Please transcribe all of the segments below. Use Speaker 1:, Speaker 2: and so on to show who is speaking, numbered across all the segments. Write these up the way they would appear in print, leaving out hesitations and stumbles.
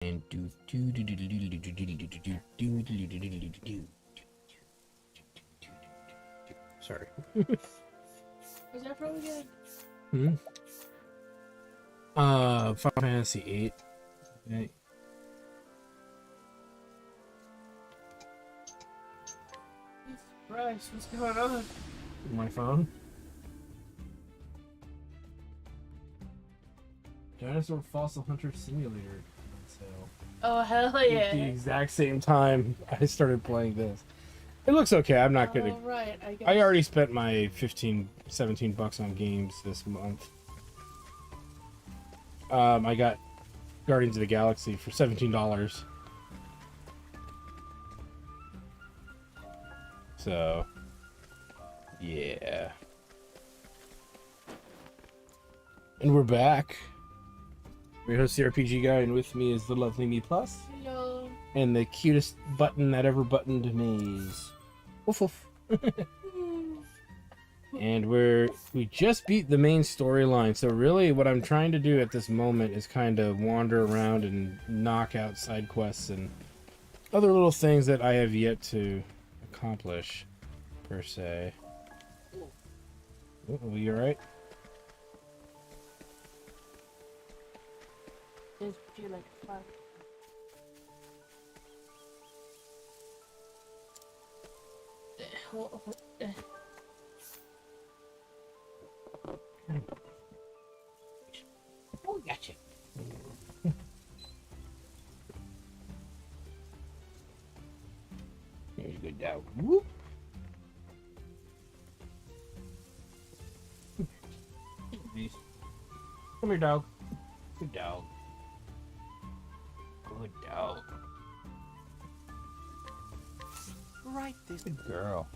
Speaker 1: And sorry.
Speaker 2: Was that from again?
Speaker 1: Hmm? Final Fantasy 8. Okay.
Speaker 2: Jesus Christ, what's going on?
Speaker 1: My phone. Dinosaur Fossil Hunter Simulator on sale.
Speaker 2: Oh, hell
Speaker 1: At
Speaker 2: yeah.
Speaker 1: the exact same time I started playing this. It looks okay. I'm not gonna.
Speaker 2: Right, I guess.
Speaker 1: I already spent my 15, 17 bucks on games this month. I got Guardians of the Galaxy for $17. So, yeah. And we're back. We host the RPG guy, and with me is the lovely Me Plus.
Speaker 2: Hello.
Speaker 1: And the cutest button that ever buttoned maze. Woof woof. And we just beat the main storyline, so really what I'm trying to do at this moment is kind of wander around and knock out side quests and other little things that I have yet to accomplish, per se. Oh, are you alright?
Speaker 2: Just feel like fuck.
Speaker 1: Oh, gotcha. There's a good dog. Whoop. Come here, dog. Good dog. Good dog.
Speaker 2: Right this.
Speaker 1: Good girl.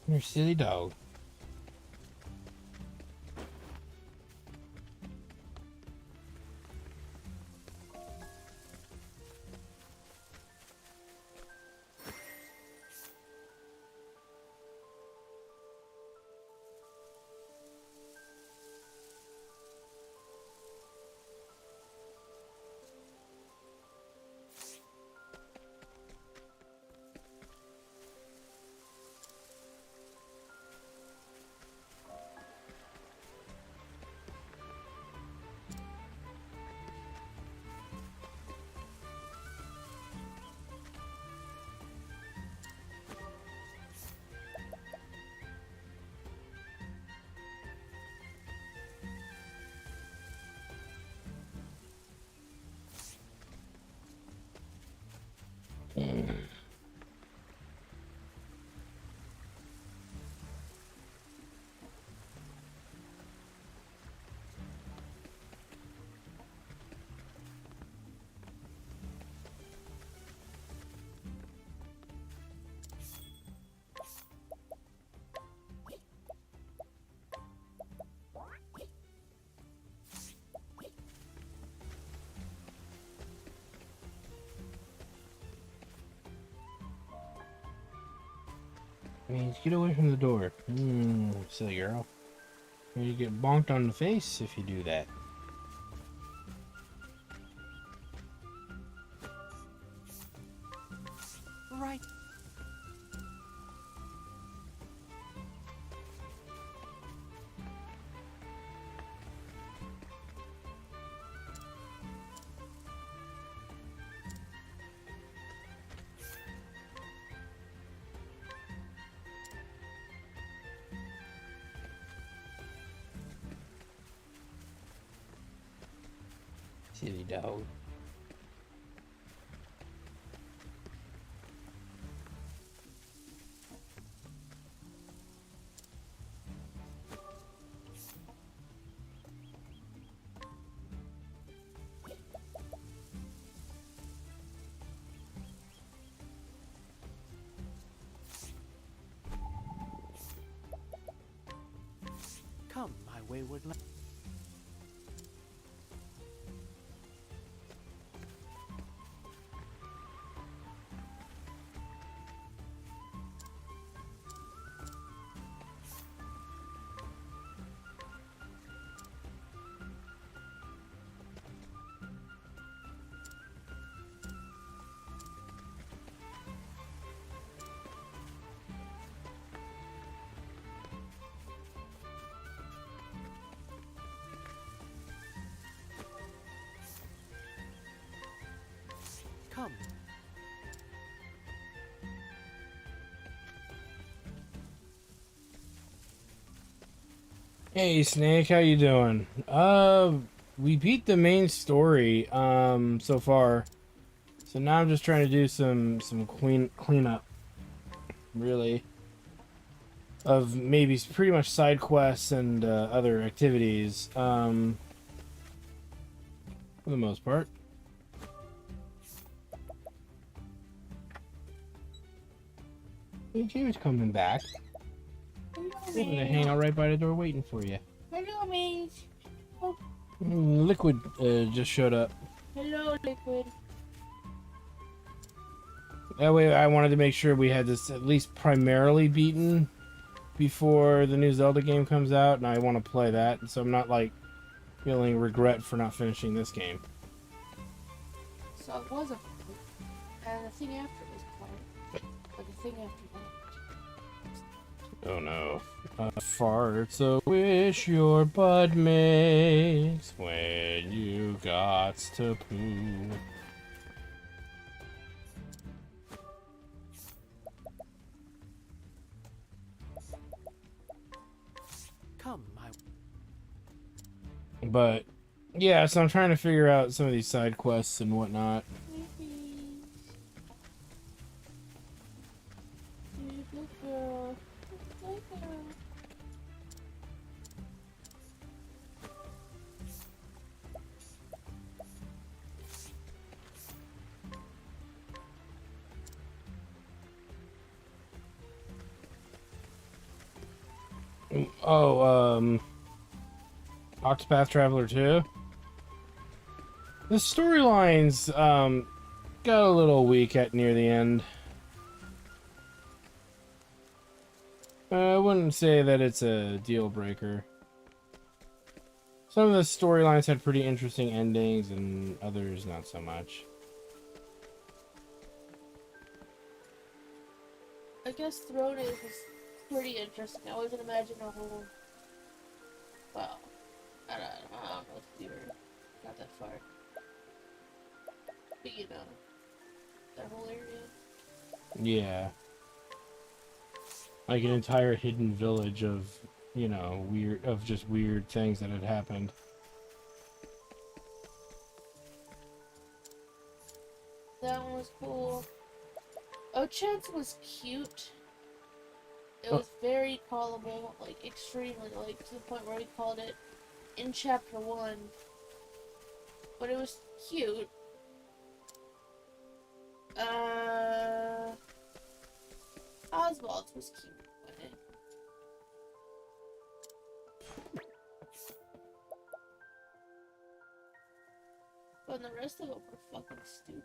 Speaker 1: You're a silly dog. Means get away from the door. Silly girl. You get bonked on the face if you do that.
Speaker 2: Right.
Speaker 1: Silly dog.
Speaker 2: Come, my wayward lad. Come.
Speaker 1: Hey Snake, how you doing? We beat the main story so far. So now I'm just trying to do some cleanup, really, of maybe pretty much side quests and other activities. For the most part. He was coming back. I'm gonna hang out right by the door waiting for you.
Speaker 3: Hello, Mage. Oh,
Speaker 1: Liquid just showed up.
Speaker 3: hello, Liquid.
Speaker 1: That way I wanted to make sure we had this at least primarily beaten before the new Zelda game comes out, and I want to play that, so I'm not like feeling regret for not finishing this game.
Speaker 3: So it was a and the thing after was quiet. But the thing after that.
Speaker 1: Oh no. Farts a wish your bud makes when you gots to poo.
Speaker 2: Come, my.
Speaker 1: But yeah, so I'm trying to figure out some of these side quests and whatnot.
Speaker 3: Good girl. Good girl.
Speaker 1: Oh, Octopath Traveler 2. The storylines got a little weak at near the end. I wouldn't say that it's a deal breaker. Some of the storylines had pretty interesting endings and others not so much.
Speaker 3: I guess Throne is pretty interesting. I wasn't imagining a whole. Well, I don't know if we were not that far. But you know, that whole area.
Speaker 1: Yeah. Like an entire hidden village of, you know, just weird things that had happened.
Speaker 3: That one was cool. Ochance was cute. It was very callable, like extremely, like to the point where we called it in chapter 1. But it was cute. Oswald was cute. But the rest of them were fucking stupid.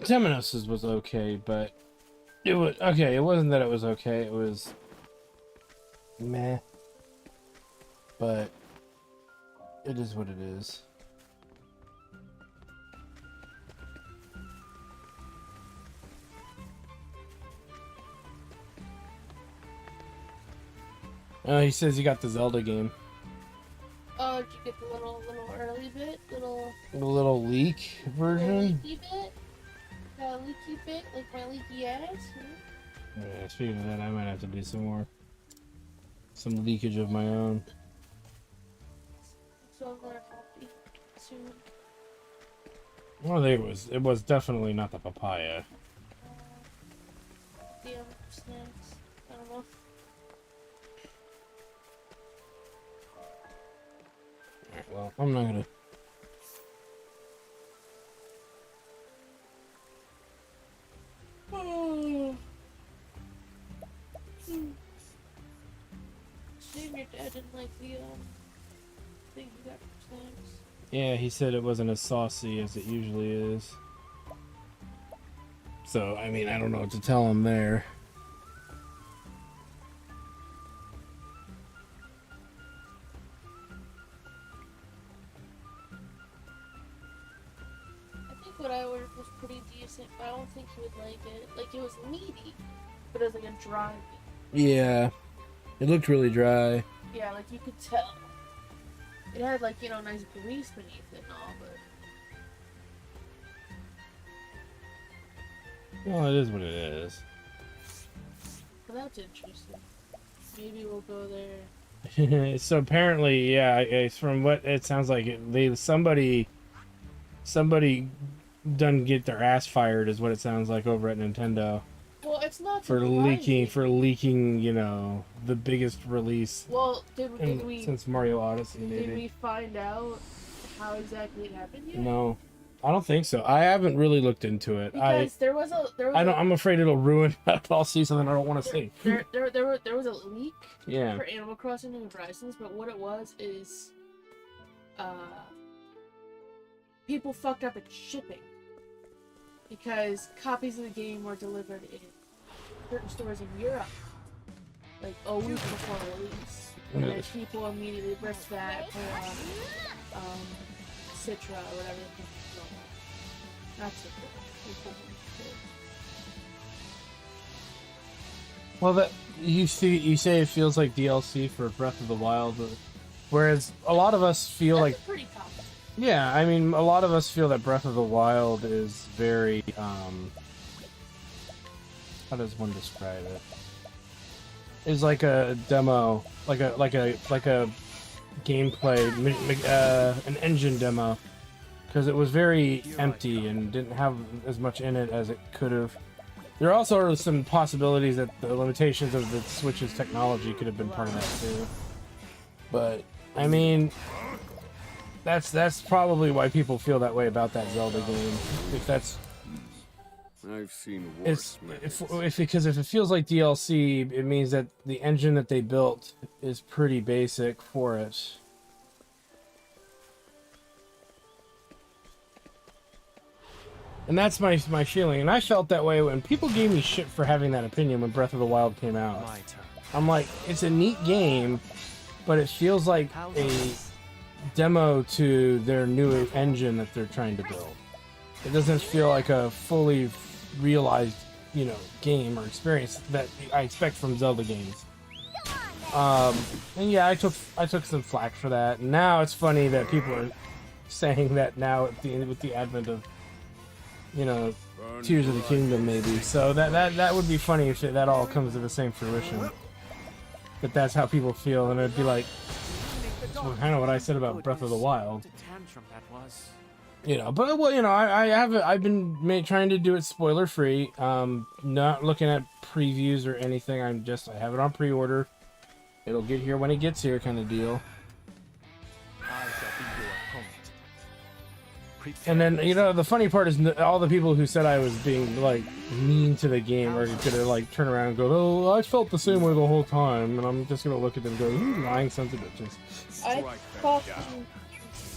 Speaker 1: Temenos's was okay, but it was okay. It wasn't that it was okay. It was meh. But it is what it is. He says he got the Zelda game.
Speaker 3: Oh, did you get the little early bit?
Speaker 1: The little leak version?
Speaker 3: Leaky bit? The leaky bit? Like my leaky ass?
Speaker 1: Yeah, speaking of that, I might have to do some leakage of my own.
Speaker 3: so I'm gonna happy soon.
Speaker 1: Well, I think it was definitely not the papaya.
Speaker 3: Damn snacks. I don't know.
Speaker 1: Alright, well, I'm not gonna.
Speaker 3: Oh. Shame your dad didn't like the thing you got for snacks.
Speaker 1: Yeah, he said it wasn't as saucy as it usually is. So, I mean, I don't know what to tell him there.
Speaker 3: I think what I ordered was pretty decent, but I don't think he would like it. Like, it was meaty, but it was like a dry meat.
Speaker 1: Yeah, it looked really dry.
Speaker 3: Yeah, like you could tell. It had like, you know, nice grease beneath it and all, but
Speaker 1: Well, it is what it is.
Speaker 3: that's interesting. Maybe we'll go there.
Speaker 1: So apparently, yeah, it's from what it sounds like, somebody done get their ass fired is what it sounds like over at Nintendo
Speaker 3: Well, it's not
Speaker 1: for
Speaker 3: surprising.
Speaker 1: leaking, you know, the biggest release
Speaker 3: Well, did we
Speaker 1: since Mario Odyssey,
Speaker 3: did
Speaker 1: maybe.
Speaker 3: we find out how exactly it happened yet?
Speaker 1: No, I don't think so. I haven't really looked into it.
Speaker 3: Because there was
Speaker 1: I'm afraid it'll ruin. I'll see something I don't want to see.
Speaker 3: there was a leak
Speaker 1: Yeah.
Speaker 3: for Animal Crossing New Horizons, but what it was is people fucked up at shipping because copies of the game were delivered in certain stores in Europe like a week before release, and then people immediately ripped that for Citra or whatever. Not Citra.
Speaker 1: Well, that you say it feels like DLC for Breath of the Wild, whereas a lot of us feel
Speaker 3: That's
Speaker 1: like,
Speaker 3: a pretty common.
Speaker 1: yeah, I mean, a lot of us feel that Breath of the Wild is very how does one describe it? Is like a demo, like a gameplay, an engine demo, because it was very empty and didn't have as much in it as it could have. There also are some possibilities that the limitations of the Switch's technology could have been part of that too. But I mean, that's probably why people feel that way about that Zelda game. If that's
Speaker 4: I've seen worse.
Speaker 1: because if it feels like DLC, it means that the engine that they built is pretty basic for it. And that's my feeling. And I felt that way when people gave me shit for having that opinion when Breath of the Wild came out.
Speaker 2: My turn.
Speaker 1: I'm like, it's a neat game, but it feels like a demo to their new engine that they're trying to build. It doesn't feel like a fully realized, you know, game or experience that I expect from Zelda games. And yeah, I took some flack for that. And now it's funny that people are saying that now at with the advent of, you know, Tears of the Kingdom, maybe. So that would be funny if that all comes to the same fruition. But that's how people feel, and it'd be like, kind of what I said about Breath of the Wild.
Speaker 2: Tantrum that was.
Speaker 1: You know, but well, you know, I've been trying to do it spoiler free. Not looking at previews or anything. I have it on pre-order. It'll get here when it gets here, kind of deal.
Speaker 2: I shall be your opponent. Prepare
Speaker 1: And then, you know, the funny part is all the people who said I was being, like, mean to the game are gonna, like, turn around and go, oh, I felt the same way the whole time. And I'm just gonna look at them and go, you lying sons of bitches.
Speaker 3: I fucking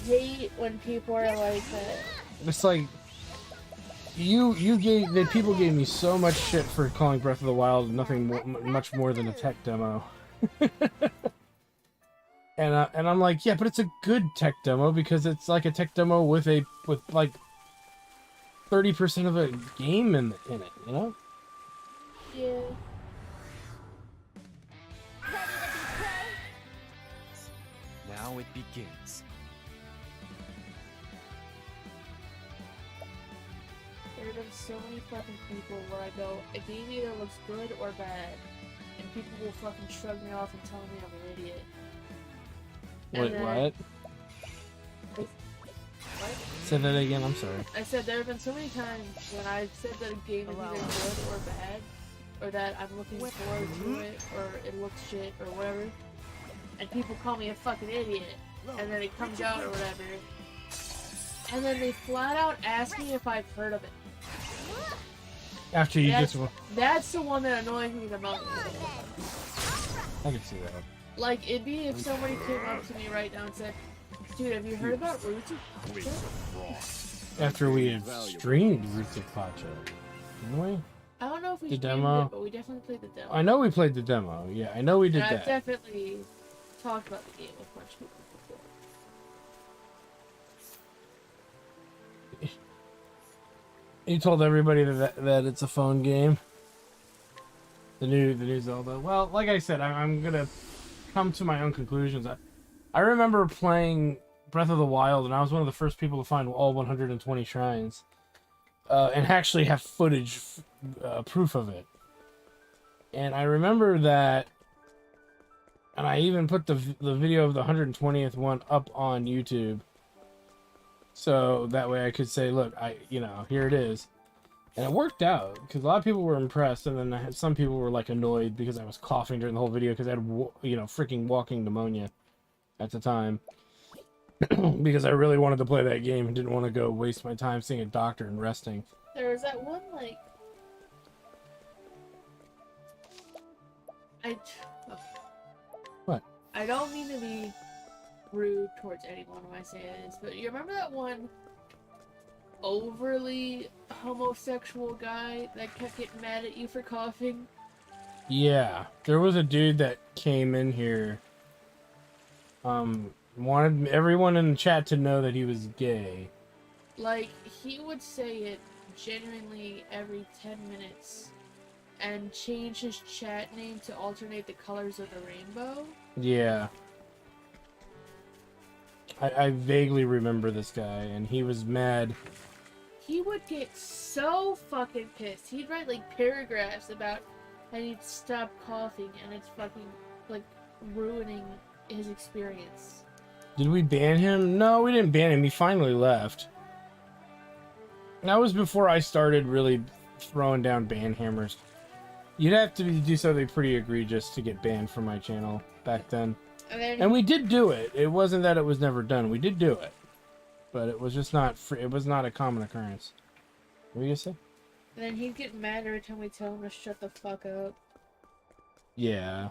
Speaker 3: hate when people are like that.
Speaker 1: It's like, people gave me so much shit for calling Breath of the Wild much more than a tech demo. And I'm like, yeah, but it's a good tech demo because it's like a tech demo with like 30% of a game in it, you know?
Speaker 3: Yeah.
Speaker 2: Now it begins.
Speaker 3: There have been so many fucking people where I go, a game either looks good or bad, and people will fucking shrug me off and tell me I'm an idiot. And
Speaker 1: Wait,
Speaker 3: then
Speaker 1: what?
Speaker 3: What?
Speaker 1: Say that again. I'm sorry.
Speaker 3: I said there have been so many times when I've said that a game is either good or bad, or that I'm looking forward to it, or it looks shit, or whatever, and people call me a fucking idiot, and then it comes out or whatever, and then they flat out ask me if I've heard of it.
Speaker 1: After you
Speaker 3: That's,
Speaker 1: just...
Speaker 3: that's the one that annoys me the most.
Speaker 1: I can see that.
Speaker 3: Like, it'd be if somebody came up to me right now and said, dude, have you heard about Roots of Pacha?
Speaker 1: After we had streamed Roots of Pacha, didn't we?
Speaker 3: I don't know if we
Speaker 1: The
Speaker 3: streamed
Speaker 1: demo?
Speaker 3: it, but we definitely played the demo.
Speaker 1: I know we played the demo. Yeah, I know we did
Speaker 3: and I've
Speaker 1: that.
Speaker 3: definitely talked about the game with a bunch of people before.
Speaker 1: You told everybody that it's a phone game. The new Zelda. Well, like I said, I'm gonna come to my own conclusions. I remember playing Breath of the Wild, and I was one of the first people to find all 120 shrines, and actually have footage, proof of it. And I remember that, and I even put the video of the 120th one up on YouTube. So that way I could say, look, here it is. And it worked out, because a lot of people were impressed, and then some people were, like, annoyed because I was coughing during the whole video, because I had, freaking walking pneumonia at the time. Because I really wanted to play that game and didn't want to go waste my time seeing a doctor and resting.
Speaker 3: There was that one, like... Okay.
Speaker 1: What?
Speaker 3: I don't mean to be rude towards anyone when I say this, but you remember that one overly homosexual guy that kept getting mad at you for coughing?
Speaker 1: Yeah, there was a dude that came in here, wanted everyone in the chat to know that he was gay.
Speaker 3: Like, he would say it genuinely every 10 minutes and change his chat name to alternate the colors of the rainbow.
Speaker 1: Yeah. I vaguely remember this guy, and he was mad.
Speaker 3: He would get so fucking pissed. He'd write, like, paragraphs about how he'd stop coughing, and it's fucking, like, ruining his experience.
Speaker 1: Did we ban him? No, we didn't ban him. He finally left. That was before I started really throwing down ban hammers. You'd have to do something pretty egregious to get banned from my channel back then. And we did do it. It wasn't that it was never done. We did do it. But it was just not free. It was not a common occurrence. What were you gonna say?
Speaker 3: And then he'd get mad every time we tell him to shut the fuck up.
Speaker 1: Yeah.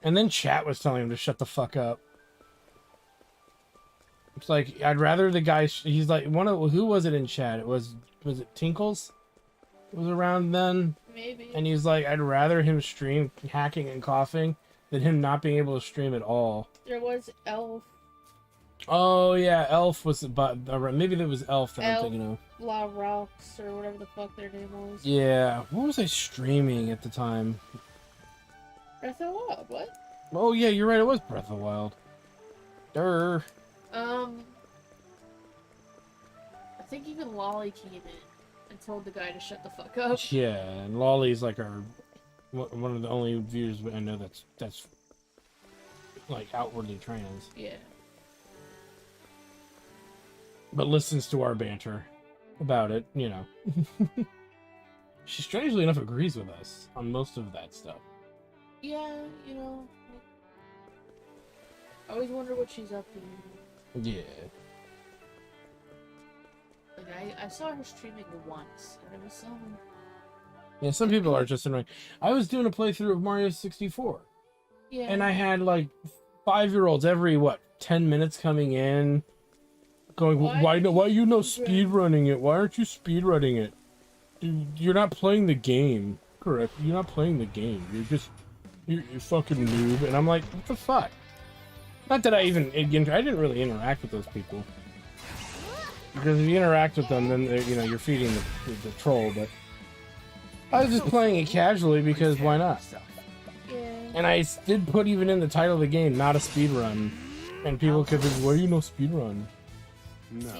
Speaker 1: And then chat was telling him to shut the fuck up. It's like, I'd rather the guy... he's like, who was it in chat? Was it Tinkles? Was around then?
Speaker 3: Maybe.
Speaker 1: And he's like, I'd rather him stream hacking and coughing than him not being able to stream at all.
Speaker 3: There was Elf.
Speaker 1: Oh yeah, Elf was, but maybe there was Elf that I'm thinking of.
Speaker 3: La Rocks, or whatever the fuck their name was.
Speaker 1: Yeah, what was I streaming at the time?
Speaker 3: Breath of the Wild, what?
Speaker 1: Oh yeah, you're right, it was Breath of the Wild. Durr.
Speaker 3: I think even Lolly came in and told the guy to shut the fuck up.
Speaker 1: Yeah, and Lolly's like one of the only viewers I know that's like outwardly trans.
Speaker 3: Yeah.
Speaker 1: But listens to our banter about it, you know. She strangely enough agrees with us on most of that stuff.
Speaker 3: Yeah, you know. I always wonder what she's up to.
Speaker 1: Yeah.
Speaker 3: Like, I saw her streaming once, and it was some...
Speaker 1: Yeah, some people are just annoying. I was doing a playthrough of Mario 64.
Speaker 3: Yeah.
Speaker 1: And I had, like, 5-year-olds every, 10 minutes coming in, going, why you no speedrunning it? Why aren't you speedrunning it? Dude, you're not playing the game. Correct. You're not playing the game. You're fucking noob. And I'm like, what the fuck? Not that I didn't really interact with those people. Because if you interact with them, then, you're feeding the troll, but... I was just playing it casually because why not?
Speaker 3: Yeah.
Speaker 1: And I did put even in the title of the game, not a speedrun. And people could be, why do you know speedrun?
Speaker 4: No.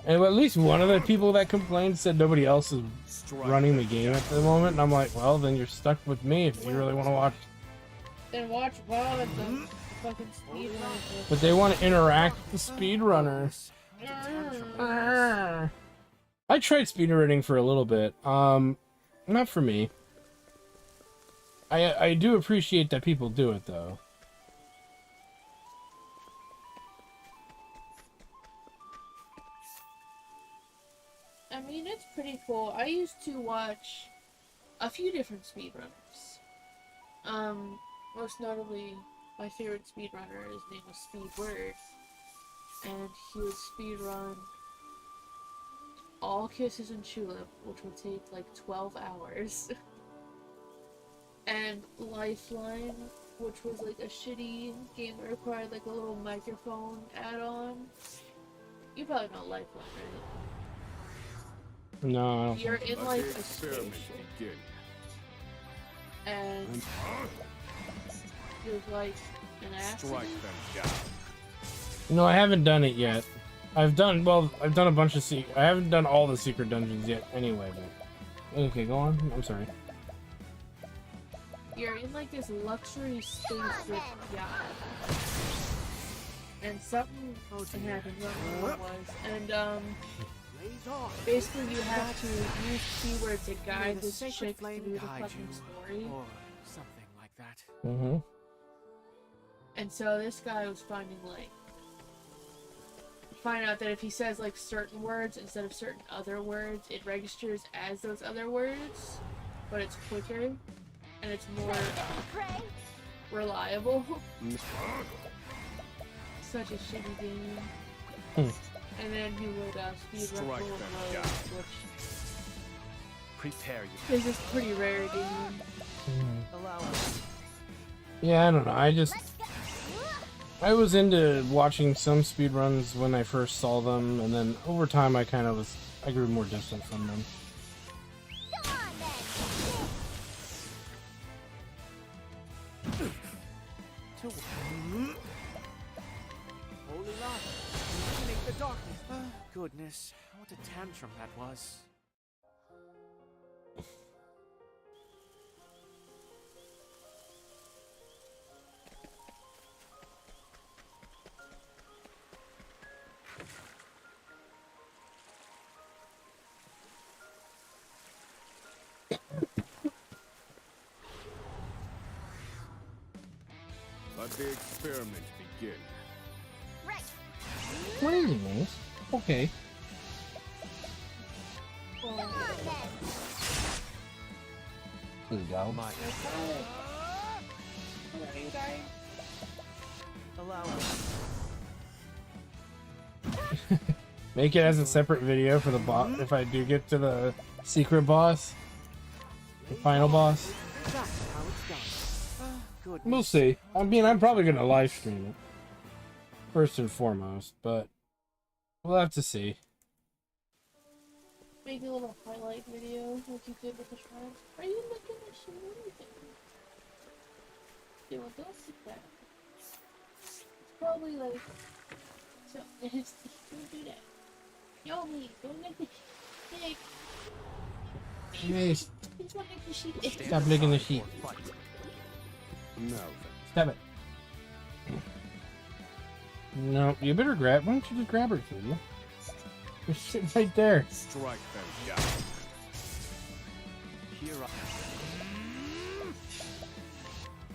Speaker 1: And at least one of the people that complained said nobody else is running the game at the moment. And I'm like, well, then you're stuck with me if you really want to watch.
Speaker 3: Then watch VOD then. fucking speedrunner.
Speaker 1: But they want to interact with the speedrunner.
Speaker 2: What a tantrum that was.
Speaker 1: I tried speedrunning for a little bit. Not for me. I do appreciate that people do it though.
Speaker 3: I mean, it's pretty cool. I used to watch a few different speedrunners. Most notably, my favorite speedrunner, his name was Speedword, and he would speedrun All Kisses and Tulip, which would take like 12 hours, and Lifeline, which was like a shitty game that required like a little microphone add-on. You probably know Lifeline, right?
Speaker 1: No, I don't.
Speaker 3: You're in like a
Speaker 4: Experiment
Speaker 3: spaceship,
Speaker 4: begin.
Speaker 3: and there's like an accident.
Speaker 4: Strike them down.
Speaker 1: No, I haven't done it yet. I've done a bunch of I haven't done all the secret dungeons yet anyway, but okay, go on. I'm sorry.
Speaker 3: You're in like this luxury spaceship yacht, and something happened. I don't know what it was, and basically you have to use keyword to guide this chick through the fucking story.
Speaker 2: Or something like that.
Speaker 1: Mm-hmm.
Speaker 3: And so this guy was find out that if he says like certain words instead of certain other words, it registers as those other words, but it's quicker and it's more reliable. Such a shitty game. And then he would speedrun
Speaker 4: Strike
Speaker 3: Full
Speaker 4: them
Speaker 3: Road,
Speaker 4: down.
Speaker 3: which
Speaker 2: Prepare you.
Speaker 3: is a pretty rare game.
Speaker 2: Allow us.
Speaker 1: Yeah, I don't know. I was into watching some speedruns when I first saw them, and then over time I grew more distant from them.
Speaker 2: Holy light, illuminate the darkness. Goodness, what a tantrum that was.
Speaker 4: Let the experiment begin.
Speaker 1: Crazy nice. Okay. There you go.
Speaker 2: My allow us.
Speaker 1: Make it as a separate video for the boss if I do get to the secret boss. The final boss.
Speaker 2: That's how it's done. Goodness.
Speaker 1: We'll see. I mean, I'm probably gonna live stream it. First and foremost, but we'll have to see.
Speaker 3: Make a little highlight video like you did with the shrines. Are you looking at shit or anything? Dude, don't sit that. It's probably like so nasty. Don't do that. Yomi, don't make the stick.
Speaker 1: Hey,
Speaker 3: He's gonna make the sheet.
Speaker 1: stop licking the sheet.
Speaker 4: Now
Speaker 1: Stop it. No, you better grab. Why don't you just grab her, Katie? There's shit right there.
Speaker 4: then, strike them down.
Speaker 2: Here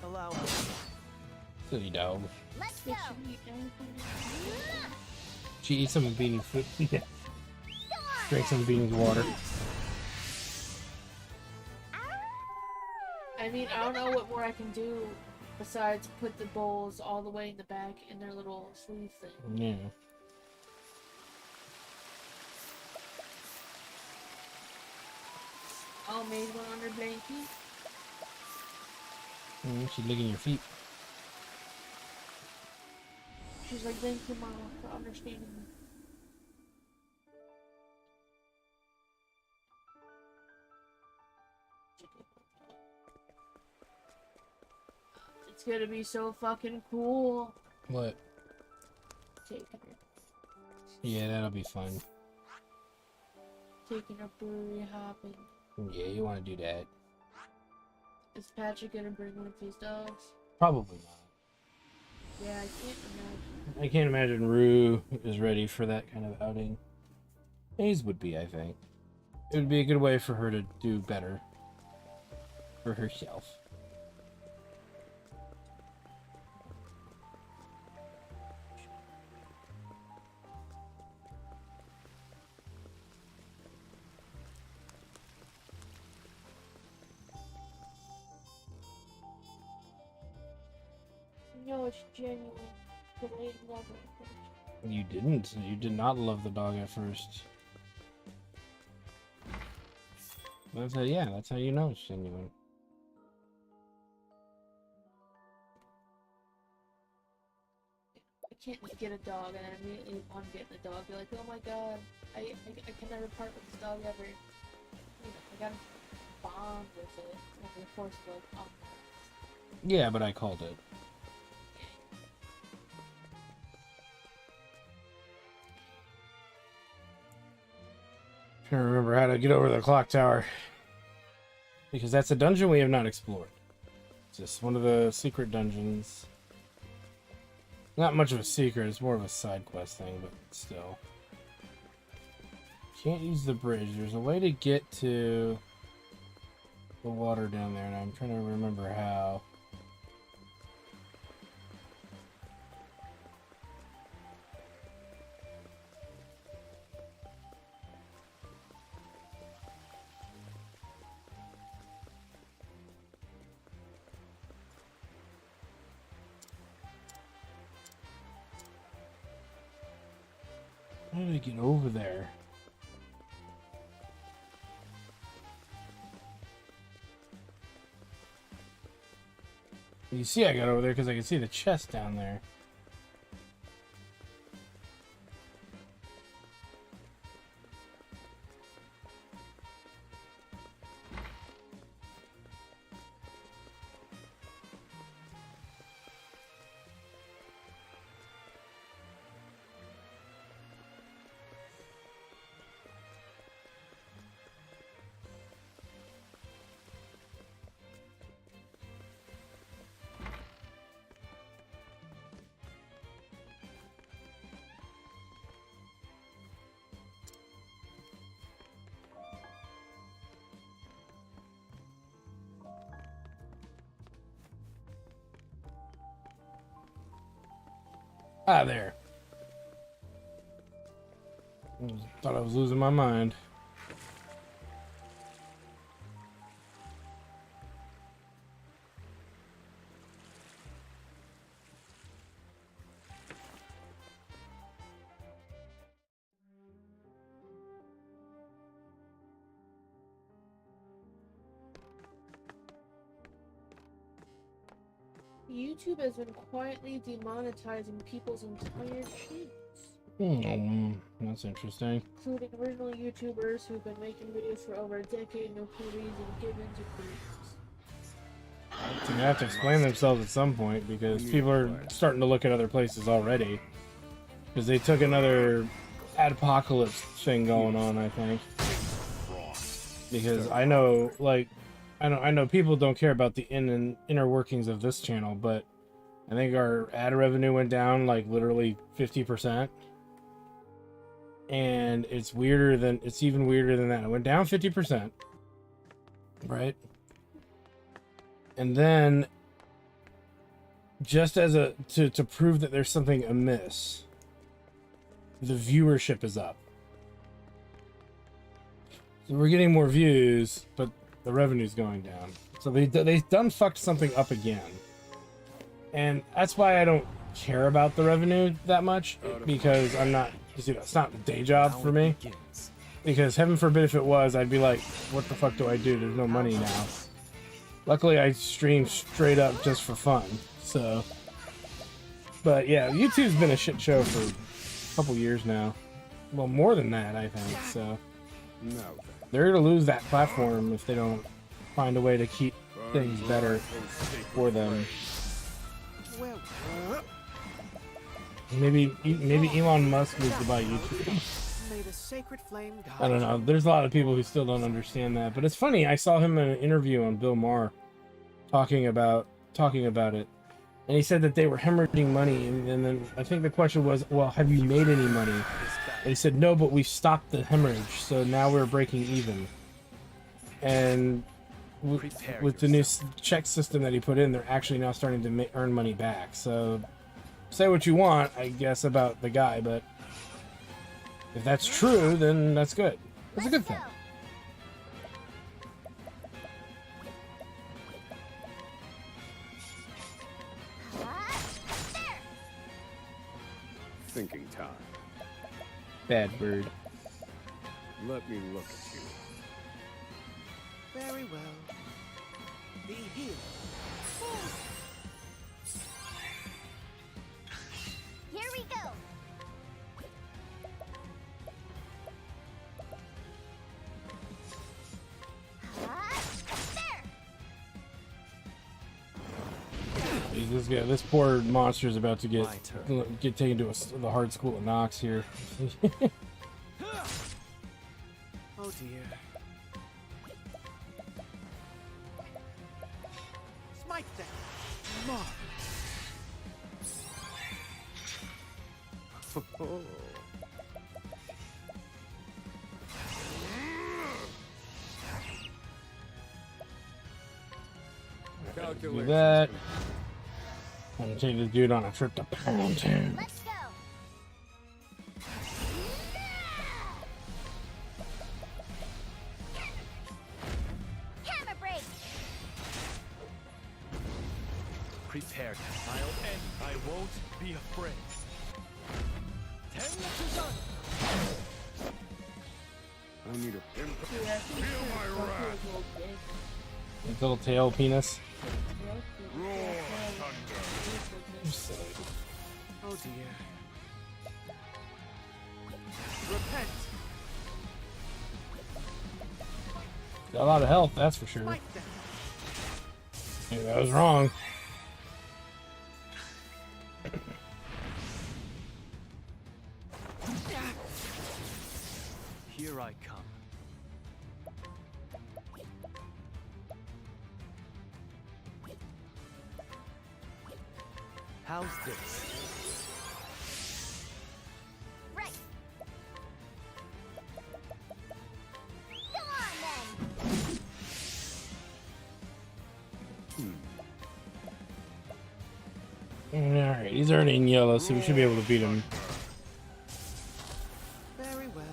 Speaker 2: I allow us.
Speaker 1: Silly dog.
Speaker 5: Let's
Speaker 3: Did
Speaker 5: go.
Speaker 3: she eat anything?
Speaker 1: She eats some of Beanie's food. Yeah. Drink some of Beanie's water.
Speaker 3: I mean, I don't know what more I can do besides put the bowls all the way in the back in their little sleeve thing.
Speaker 1: Yeah.
Speaker 3: Oh, made one under blankie.
Speaker 1: She's licking your feet.
Speaker 3: She's like, thank you, Mama, for understanding me. It's gonna be so fucking cool.
Speaker 1: What?
Speaker 3: Taking her,
Speaker 1: Yeah, that'll be fun.
Speaker 3: taking a brewery hopping.
Speaker 1: Yeah, you want to do that.
Speaker 3: Is Patrick gonna bring one of his dogs?
Speaker 1: Probably not.
Speaker 3: Yeah, I can't imagine.
Speaker 1: I can't imagine Rue is ready for that kind of outing. Hayes would be, I think. It would be a good way for her to do better for herself.
Speaker 3: No, it's genuine. Delayed love at first.
Speaker 1: You didn't. You did not love the dog at first. That's how, yeah, that's how you know it's genuine.
Speaker 3: I can't just get a dog and then immediately upon getting the dog, be like, oh my god, I can never part with this dog ever. You know, I gotta bond with it. And then of course, like, oh.
Speaker 1: Yeah, but I called it. Trying to remember how to get over the clock tower. Because that's a dungeon we have not explored. It's just one of the secret dungeons. Not much of a secret, it's more of a side quest thing, but still. Can't use the bridge. There's a way to get to the water down there, and I'm trying to remember how. How did I get over there? You see I got over there because I can see the chest down there. Ah, there. Thought I was losing my mind.
Speaker 3: YouTube has been quietly demonetizing people's entire channels.
Speaker 1: That's interesting.
Speaker 3: Including original YouTubers who've been making videos for over a decade, no clue reason given to creators.
Speaker 1: They're gonna have to explain themselves at some point because people are starting to look at other places already. Because they took another adpocalypse thing going on, I think. Because I know, like, I know people don't care about the inner workings of this channel, but I think our ad revenue went down like literally 50%. And it's even weirder than that. It went down 50%. Right? And then just as to prove that there's something amiss, the viewership is up. So we're getting more views, but the revenue's going down. So they done fucked something up again. And that's why I don't care about the revenue that much, because I'm not, you know, it's not a day job for me. Because heaven forbid if it was, I'd be like, what the fuck do I do? There's no money now. Luckily I stream straight up just for fun. So, but yeah, YouTube's been a shit show for a couple years now. Well, more than that, I think. So they're gonna lose that platform if they don't find a way to keep things better for them. Maybe Elon Musk needs to buy YouTube. I don't know. There's a lot of people who still don't understand that, but it's funny. I saw him in an interview on Bill Maher talking about it, And he said that they were hemorrhaging money, and then I think the question was, well, have you made any money? And he said, no, but we've stopped the hemorrhage, so now we're breaking even. And with the new check system that he put in, they're actually now starting to earn money back. So say what you want, I guess, about the guy, but if that's true, then that's good. That's a good thing.
Speaker 4: Thinking time.
Speaker 1: Bad bird.
Speaker 4: Let me look at you.
Speaker 2: Very well. Be healed.
Speaker 5: Here we go.
Speaker 1: This poor monster is about to get taken to the hard school of Nox here.
Speaker 2: Oh dear. Smite them. More.
Speaker 1: Do that. I'm gonna take this dude on a trip to Pound Town.
Speaker 5: Let's go. Hammer break.
Speaker 2: Prepared. I'll end. I won't be afraid.
Speaker 4: I need a
Speaker 3: Feel
Speaker 4: my wrath.
Speaker 1: His little tail penis.
Speaker 4: Roar thunder.
Speaker 2: Oh dear. Repent.
Speaker 1: Got a lot of health, that's for sure.
Speaker 2: Smite them.
Speaker 1: Maybe I was wrong.
Speaker 2: Here I come. How's this?
Speaker 5: Right. Go on then.
Speaker 1: Alright, he's earning yellow, so we should be able to beat him.
Speaker 2: Very well.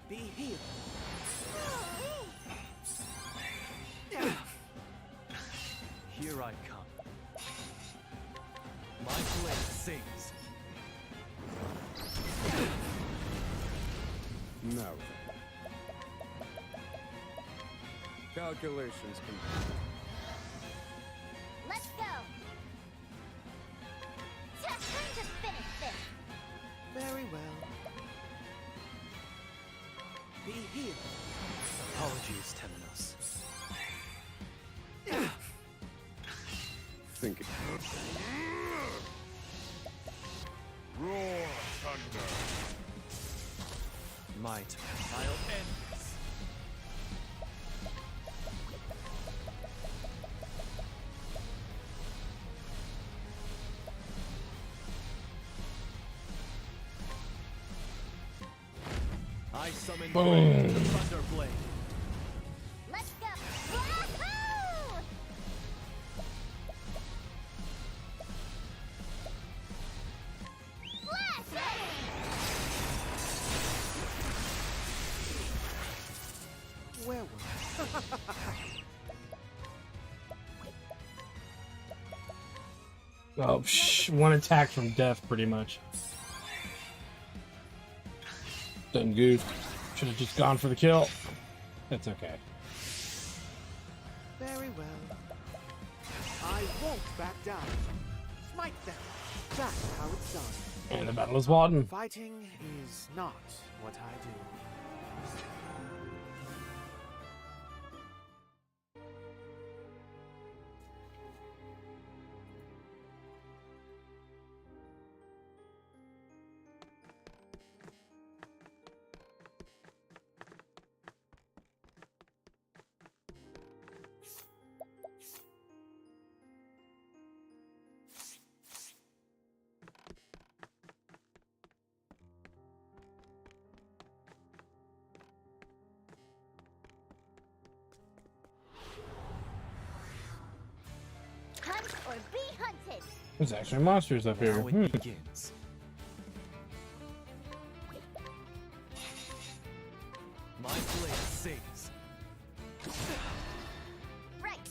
Speaker 2: Be healed. Here I come. My blade sings.
Speaker 4: Now then. Calculations complete.
Speaker 5: Let's go. Time to finish this.
Speaker 2: Very well. Be healed. Apologies, Temenos.
Speaker 4: Thinking. Roar thunder.
Speaker 2: Might. I'll end this. I summon
Speaker 1: Boom.
Speaker 2: the Thunder Blade.
Speaker 5: Let's go. Wahoo! Blast!
Speaker 2: Where was
Speaker 1: Oh, one attack from death, pretty much. Done goofed. Should have just gone for the kill. That's okay.
Speaker 2: Very well. I won't back down. Smite them. That's how it's done.
Speaker 1: And the battle is won.
Speaker 2: Fighting is not what I do.
Speaker 5: be hunted.
Speaker 1: There's actually monsters up here.
Speaker 2: Now it begins. My blade sings.
Speaker 5: Right.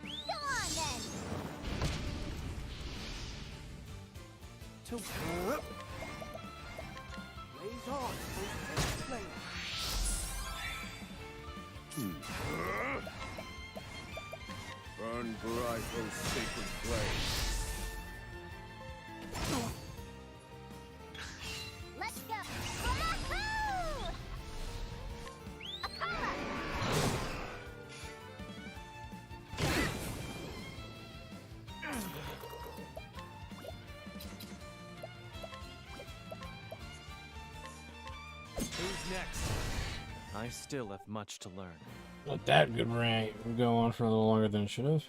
Speaker 5: Go on then.
Speaker 2: To blaze on, O flame.
Speaker 4: Burn bright, O sacred flame.
Speaker 5: Let's go. Wahoo! Akala.
Speaker 2: Who's next? I still have much to learn.
Speaker 1: Not that good rank. We'll go on for a little longer than it should have.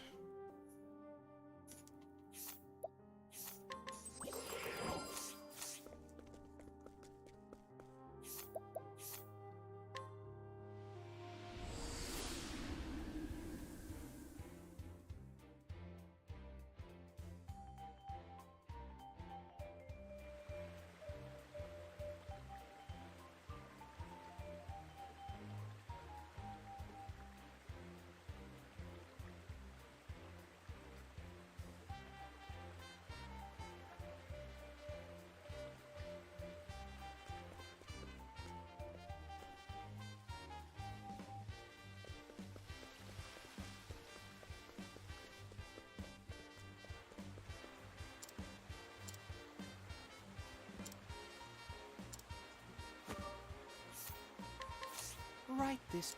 Speaker 2: Right this.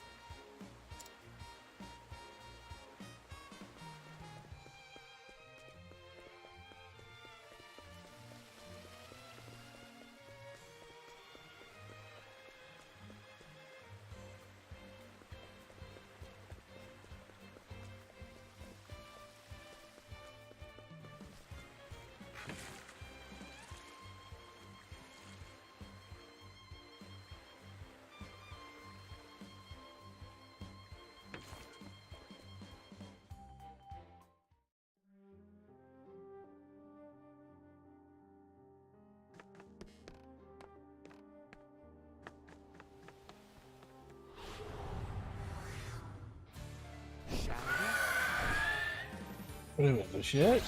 Speaker 1: Wait a minute, the shit?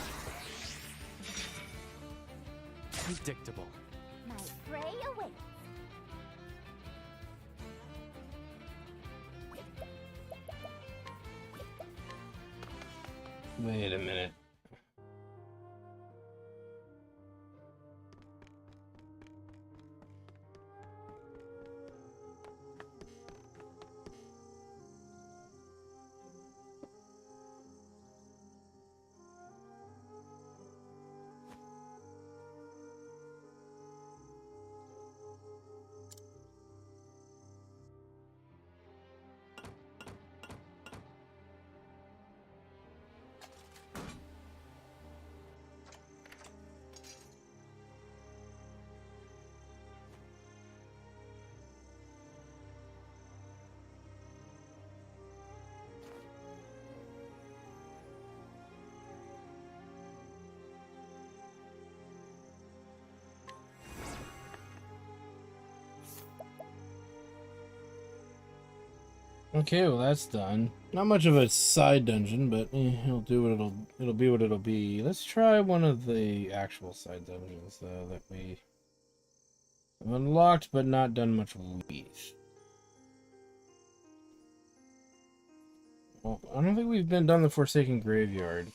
Speaker 2: Predictable.
Speaker 5: My prey awaits.
Speaker 1: Wait a minute. Okay, well that's done. Not much of a side dungeon, but it'll do what it'll be what it'll be. Let's try one of the actual side dungeons that we have unlocked but not done much with. Well, I don't think we've been done the Forsaken Graveyard.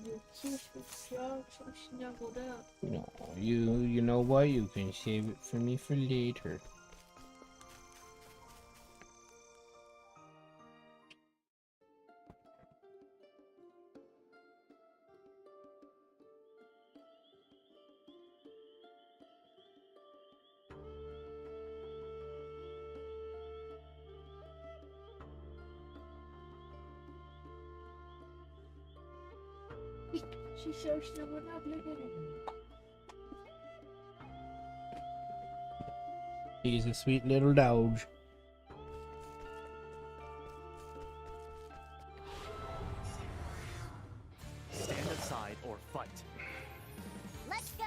Speaker 3: you're too strong, so snuggled up.
Speaker 1: No, you know what? You can save it for me for later.
Speaker 3: She's so snuggled up, look at it.
Speaker 1: He's a sweet little dog.
Speaker 2: Stand aside or fight.
Speaker 5: Let's go.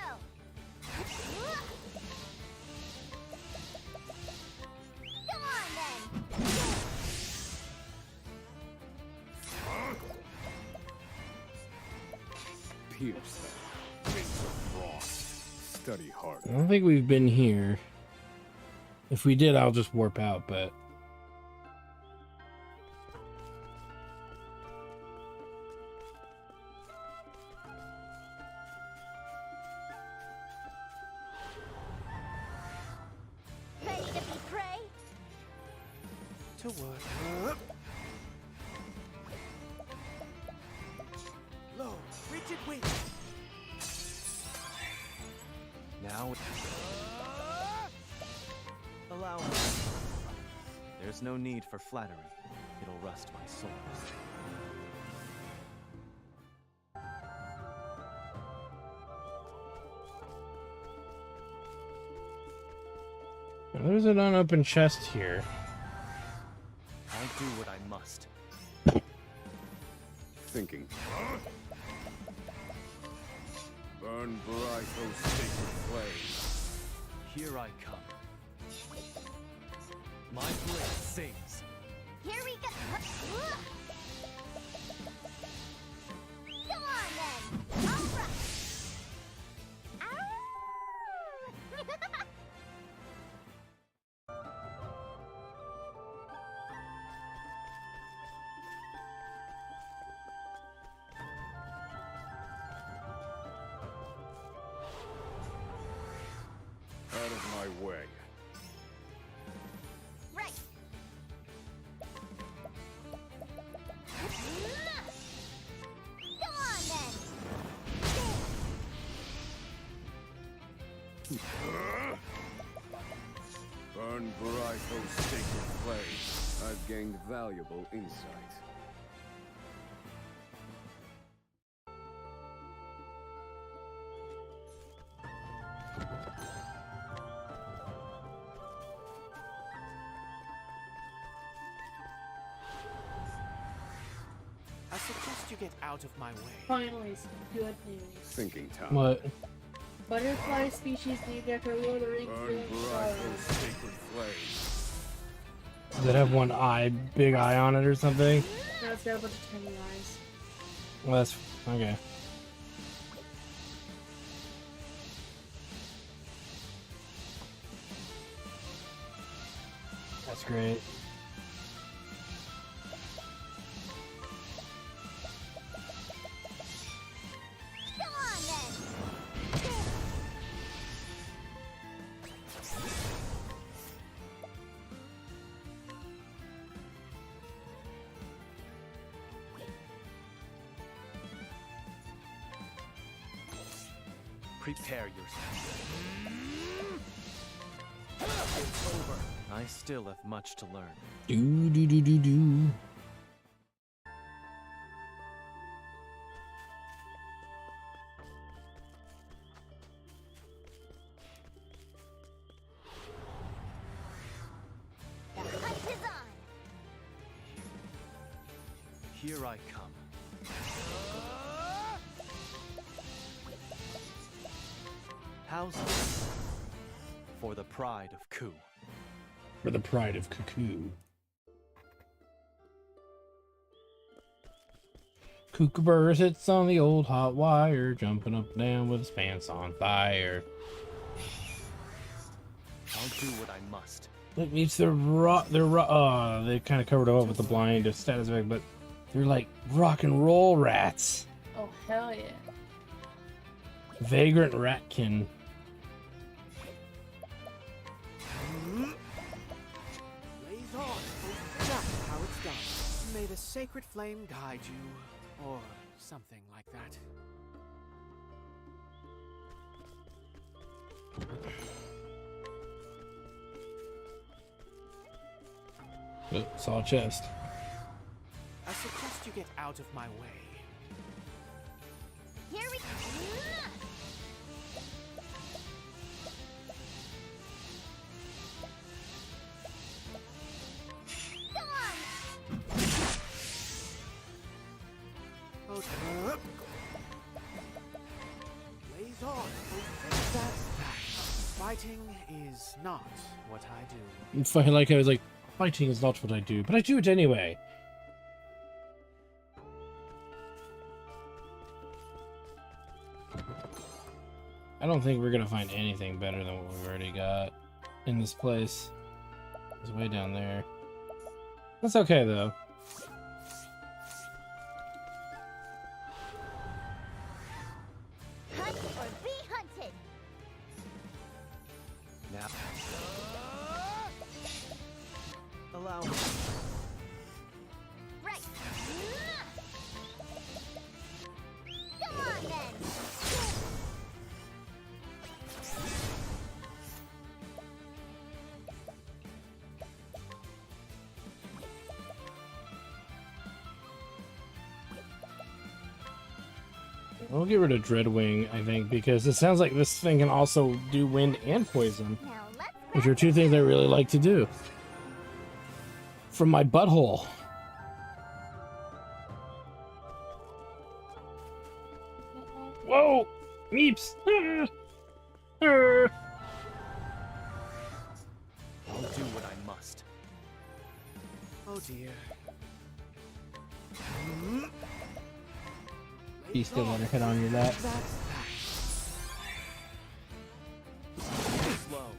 Speaker 5: Come on then.
Speaker 4: Pierce them. Face of frost. Study hard.
Speaker 1: I don't think we've been here. If we did, I'll just warp out, but...
Speaker 5: Ready to be prey?
Speaker 2: To work. Low, rigid wing. Now. Allow me. There's no need for flattery. It'll rust my soul.
Speaker 1: There's an unopened chest here.
Speaker 2: I'll do what I must.
Speaker 4: Thinking. Burn bright those sacred flames.
Speaker 2: Here I come. My blade sings.
Speaker 5: Here we go. Come on then. All right. Ow!
Speaker 4: Out of my way.
Speaker 5: Right. Come on then.
Speaker 4: Burn bright those sacred flames. I've gained valuable insight.
Speaker 2: I suggest you get out of my way.
Speaker 3: Finally, some good news.
Speaker 4: Thinking time.
Speaker 1: What?
Speaker 3: Butterfly species named after Lord of the Rings
Speaker 4: Burn
Speaker 3: villain
Speaker 4: bright
Speaker 3: Sauron.
Speaker 4: those sacred flames.
Speaker 1: Does it have one eye, big eye on it or something?
Speaker 3: Now it's got a bunch of tiny eyes.
Speaker 1: Well, that's... okay. That's great.
Speaker 5: Come on then.
Speaker 2: Prepare yourself. It's over. I still have much to learn.
Speaker 1: Do do do do do.
Speaker 5: The hunt is on.
Speaker 2: Here I come. How's this? For the pride of Ku.
Speaker 1: For the pride of Cuckoo. Kookaburra sits on the old hot wire, jumping up and down with his pants on fire.
Speaker 2: I'll do what I must.
Speaker 1: It meets they kind of covered it up with the blind status effect, but they're like rock and roll rats.
Speaker 3: Oh, hell yeah.
Speaker 1: Vagrant Ratkin.
Speaker 2: Blaze on. That's how it's done. May the sacred flame guide you, or something like that.
Speaker 1: Oh, saw a chest.
Speaker 2: I suggest you get out of my way.
Speaker 5: Here we
Speaker 2: Okay. Blaze on. That's that. Fighting is not what I do.
Speaker 1: It's funny, like I was like, fighting is not what I do, but I do it anyway. I don't think we're gonna find anything better than what we've already got in this place. It's way down there. That's okay though.
Speaker 5: hunt or be hunted.
Speaker 2: Now. Allow me.
Speaker 5: Right. Come on then.
Speaker 1: We'll get rid of Dreadwing, I think, because it sounds like this thing can also do wind and poison,
Speaker 5: Now let's
Speaker 1: which are two things I really like to do. From my butthole. Whoa! Meeps!
Speaker 2: I'll do what I must. Oh dear.
Speaker 1: You still want to hit on your that?
Speaker 2: That's that. Slow.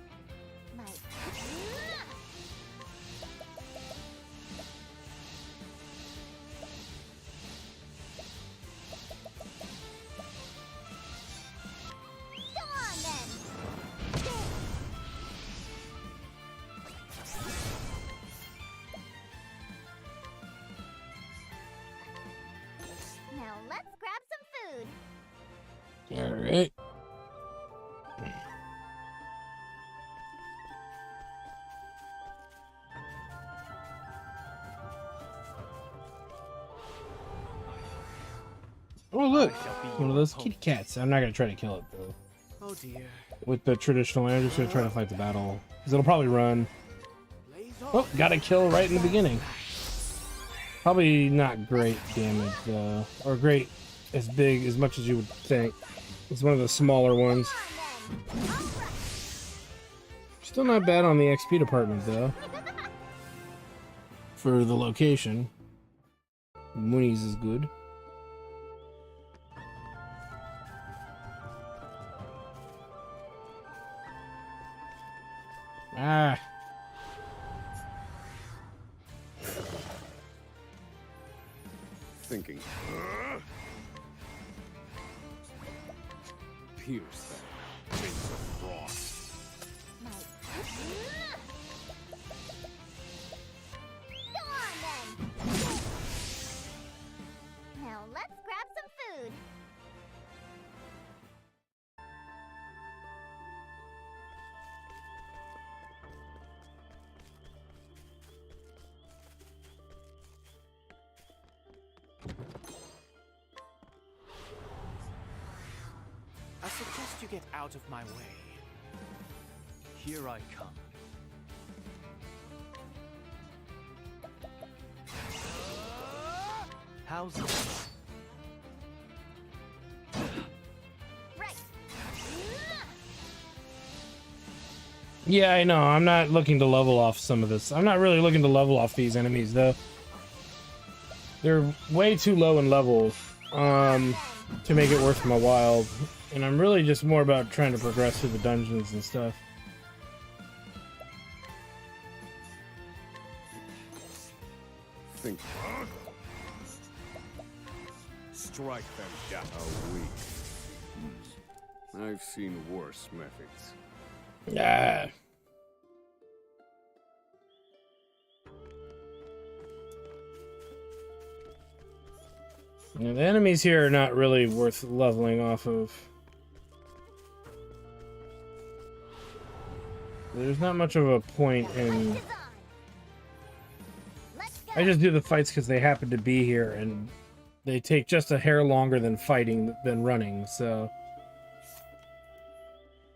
Speaker 5: my Go on then. Now let's grab some food.
Speaker 1: Alright. Oh look! One of those kitty cats. I'm not gonna try to kill it though.
Speaker 2: Oh dear.
Speaker 1: With the traditional way, I'm just gonna try to fight the battle. Because it'll probably run.
Speaker 2: Blaze on.
Speaker 1: Oh, got a kill right in the beginning. Probably not great damage though. Or great as big as much as you would think. It's one of the smaller ones.
Speaker 5: Come on then. All right.
Speaker 1: Still not bad on the XP department though. For the location. Moonies is good. Ah.
Speaker 4: Thinking. Pierce that. Face of frost.
Speaker 5: My Go on then. Now let's grab some food.
Speaker 2: I suggest you get out of my way. Here I come. How's this?
Speaker 5: Right.
Speaker 1: Yeah, I know. I'm not looking to level off some of this. I'm not really looking to level off these enemies, though. They're way too low in level to make it worth my while. And I'm really just more about trying to progress through the dungeons and stuff.
Speaker 4: Think. strike them down. A week. I've seen worse methods.
Speaker 1: Yeah. The enemies here are not really worth leveling off of. There's not much of a point in... I just do the fights because they happen to be here, and they take just a hair longer than fighting than running, so...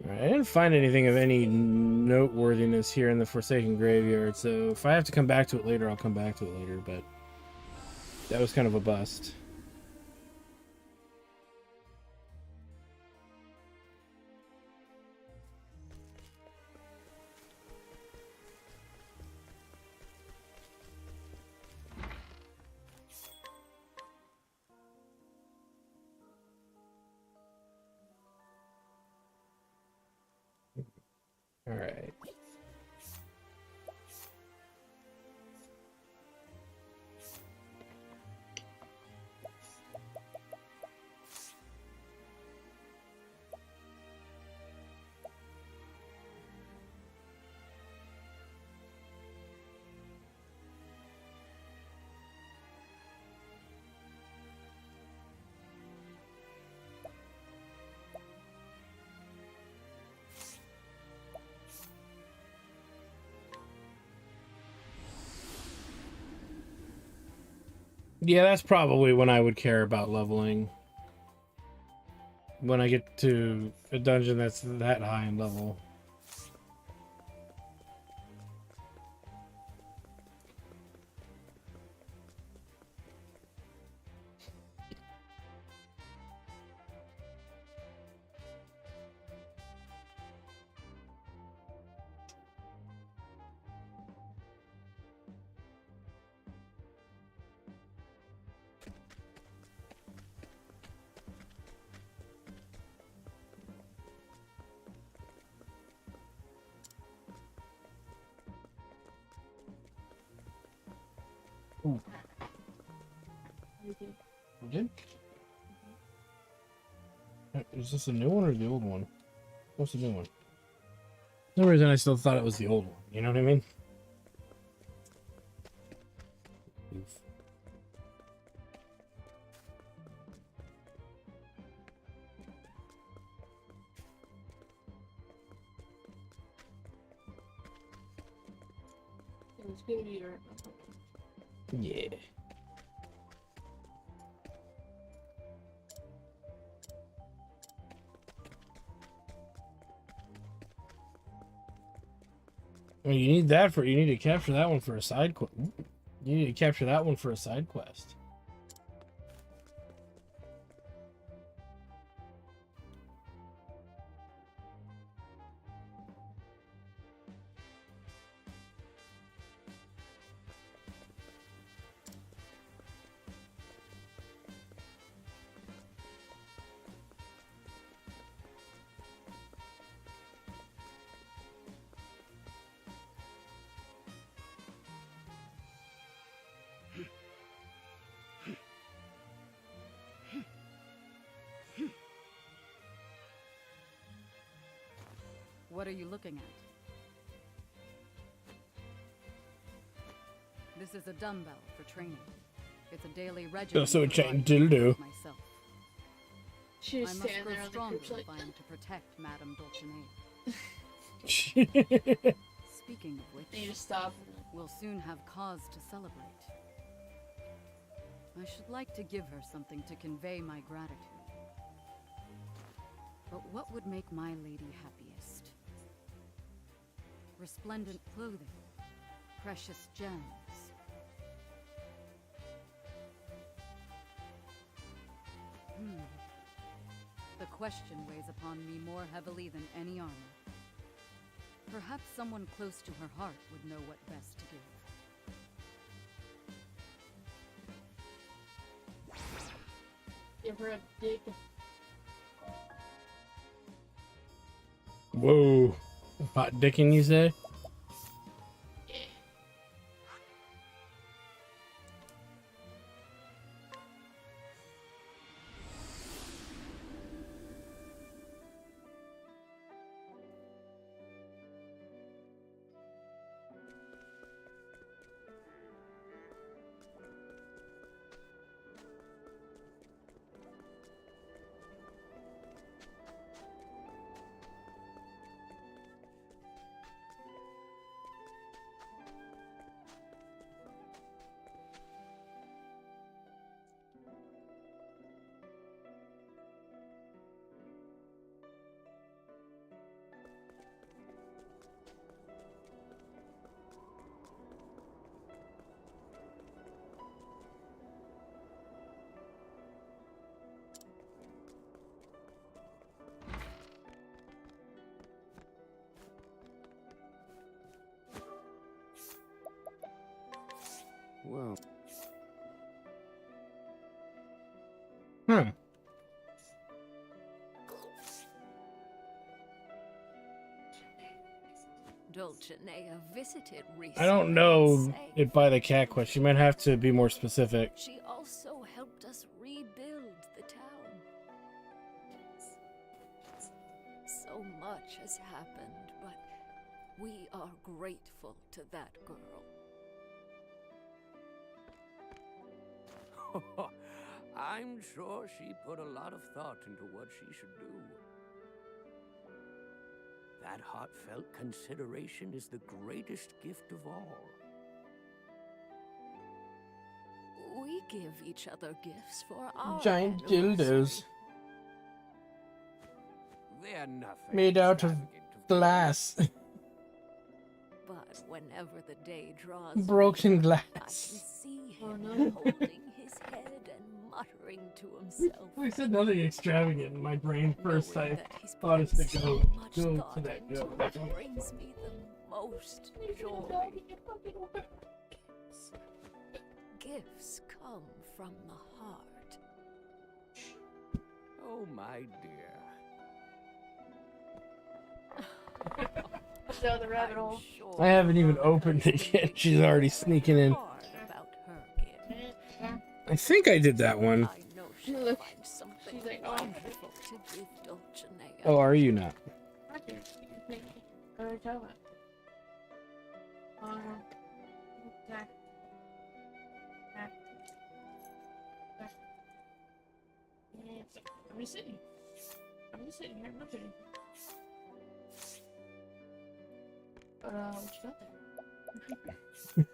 Speaker 1: Alright, I didn't find anything of any noteworthiness here in the Forsaken Graveyard, so if I have to come back to it later, I'll come back to it later, but... That was kind of a bust. All right. Yeah, that's probably when I would care about leveling. When I get to a dungeon that's that high in level. Ooh.
Speaker 3: You do.
Speaker 1: You did? Is this a new one or the old one? What's the new one? For some reason I still thought it was the old one. You know what I mean? Oof.
Speaker 3: It was good to be right.
Speaker 1: Yeah. Well, you need that for, you need to capture that one for a side quest. You need to capture that one for a side quest.
Speaker 6: What are you looking at? This is a dumbbell for training. It's a daily regimen.
Speaker 1: So
Speaker 6: provided
Speaker 1: dildo.
Speaker 6: myself.
Speaker 3: She
Speaker 6: I
Speaker 3: was
Speaker 6: must
Speaker 3: standing
Speaker 6: grow
Speaker 3: there on the
Speaker 6: stronger
Speaker 3: groups like,
Speaker 6: if I am to protect Madame Dulcinea. Speaking of
Speaker 3: they need
Speaker 6: which,
Speaker 3: to stop.
Speaker 6: we'll soon have cause to celebrate. I should like to give her something to convey my gratitude. But what would make my lady happiest? Resplendent clothing, precious gems. The question weighs upon me more heavily than any armor. Perhaps someone close to her heart would know what best to give.
Speaker 3: Give her a big.
Speaker 1: Whoa. Hot dicking, you say?
Speaker 4: Well,
Speaker 1: Hmm.
Speaker 7: Dulcinea visited recently.
Speaker 1: I don't know
Speaker 7: Say,
Speaker 1: it by the cat quest. You might have to be more specific.
Speaker 7: she also helped us rebuild the town. So much has happened, but we are grateful to that girl.
Speaker 4: I'm sure she put a lot of thought into what she should do. That heartfelt consideration is the greatest gift of all.
Speaker 7: We give each other gifts for our
Speaker 1: Giant
Speaker 7: anniversary.
Speaker 1: dildos
Speaker 4: They're nothing.
Speaker 1: made out of
Speaker 4: extravagant,
Speaker 1: glass.
Speaker 7: But whenever the day draws
Speaker 1: Broken
Speaker 7: near, I can
Speaker 1: glass.
Speaker 7: see
Speaker 3: Oh,
Speaker 7: him
Speaker 3: no.
Speaker 7: holding his head and muttering to himself.
Speaker 1: We said nothing extravagant in my brain first.
Speaker 7: Knowing
Speaker 1: I
Speaker 7: that he's
Speaker 1: thought us
Speaker 7: putting
Speaker 1: to
Speaker 7: so
Speaker 1: go
Speaker 7: much
Speaker 1: to
Speaker 7: thought
Speaker 1: that
Speaker 7: into
Speaker 1: joke.
Speaker 7: it brings me the most joy. Gifts come from the heart.
Speaker 4: Oh, my dear.
Speaker 3: Down the rabbit hole.
Speaker 7: I'm sure
Speaker 1: I haven't even
Speaker 7: Veronica
Speaker 1: opened
Speaker 7: is
Speaker 1: it yet.
Speaker 7: thinking
Speaker 1: She's already sneaking in.
Speaker 7: hard about her gift.
Speaker 1: I think I did that one.
Speaker 7: I know she'll
Speaker 3: Look,
Speaker 7: find something
Speaker 3: she's like, oh.
Speaker 7: wonderful to give Dulcinea.
Speaker 1: Oh, are you not?
Speaker 3: What are you talking about? Oh, no. Back. Back. Back. I'm just sitting. I'm just sitting here, nothing. But, what you got there?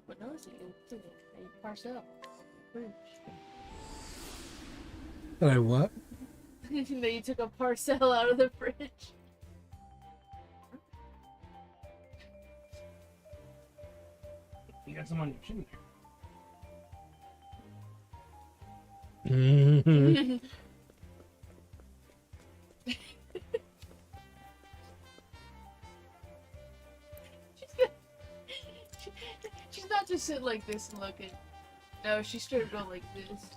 Speaker 3: What knows you? You parcel.
Speaker 1: Did I what?
Speaker 3: That you took a parcel out of the fridge.
Speaker 1: You got some on your chin there. Mm-hmm.
Speaker 3: She's not just sitting like this and looking. No, she's straight up going like this.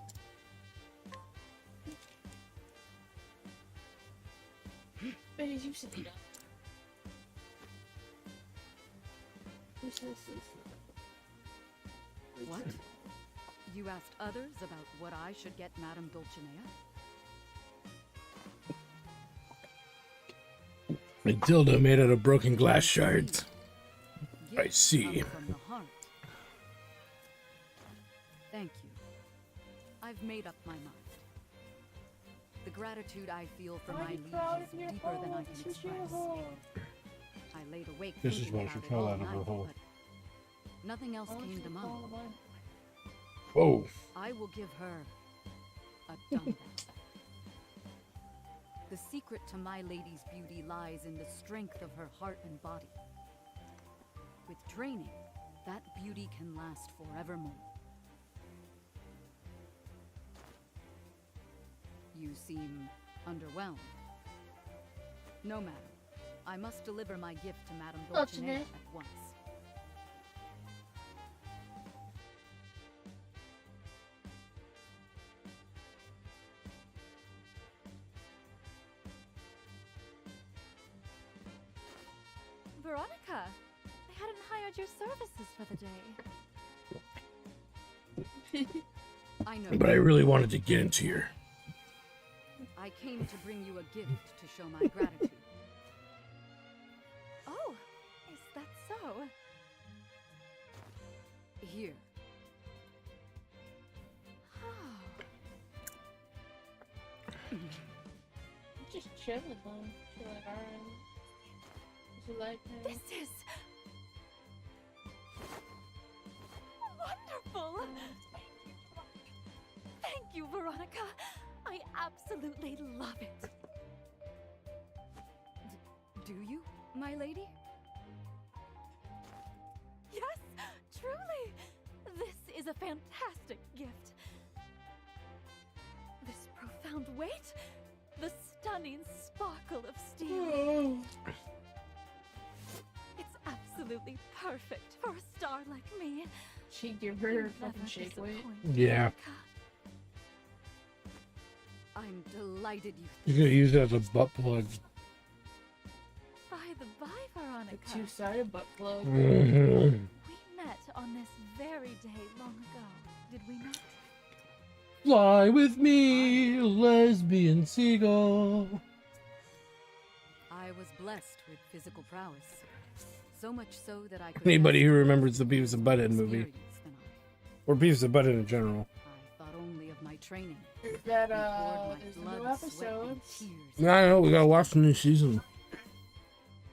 Speaker 3: Betty, you sit down. Who says this?
Speaker 6: What? You asked others about what I should get Madame Dulcinea?
Speaker 1: A dildo made out of broken glass shards. I
Speaker 6: Gifts
Speaker 1: see.
Speaker 6: come from the heart. Thank you. I've made up my mind. The gratitude I feel for my liege is deeper than I can express. I laid awake
Speaker 1: This is
Speaker 6: thinking
Speaker 1: why she
Speaker 6: about it
Speaker 1: fell
Speaker 6: all
Speaker 1: out of her
Speaker 6: night,
Speaker 1: hole.
Speaker 6: but nothing else came to mind.
Speaker 1: Whoa.
Speaker 6: I will give her a dumbbell. The secret to my lady's beauty lies in the strength of her heart and body. With training, that beauty can last forevermore. You seem underwhelmed. No matter. I must deliver my gift to Madame Dulcinea at once.
Speaker 8: Veronica, I hadn't hired your services for the day.
Speaker 6: I know.
Speaker 1: But I really wanted to get into your...
Speaker 6: I came to bring you a gift to show my gratitude.
Speaker 8: Oh, is that so?
Speaker 6: Here.
Speaker 3: Just chilling, though. She's like, alright. She like
Speaker 8: This is wonderful. Thank you, Veronica. I absolutely love it.
Speaker 6: Do you, my lady?
Speaker 8: Yes, truly. This is a fantastic gift. This profound weight, the stunning sparkle of steel. absolutely perfect for a star like me.
Speaker 3: She give her
Speaker 8: You
Speaker 3: her
Speaker 8: never
Speaker 3: fucking shake weight.
Speaker 8: disappoint,
Speaker 1: Yeah.
Speaker 8: Veronica.
Speaker 6: I'm delighted you
Speaker 1: You're gonna use it as a butt plug.
Speaker 8: By the by, Veronica,
Speaker 3: A two-sided butt plug.
Speaker 1: Mhm.
Speaker 8: we met on this very day long ago, did we not?
Speaker 1: Fly with me, lesbian seagull.
Speaker 6: I was blessed with physical prowess. So much so that I could
Speaker 1: Anybody
Speaker 6: best
Speaker 1: who remembers the Beavis and Butthead movie,
Speaker 6: experience than
Speaker 1: or Beavis and Butthead in general.
Speaker 6: I thought only of my training.
Speaker 3: Is that
Speaker 6: You poured my
Speaker 3: is the
Speaker 6: blood,
Speaker 3: new
Speaker 6: sweat, and
Speaker 3: episodes?
Speaker 6: tears.
Speaker 1: Yeah, I know. We gotta watch the new season.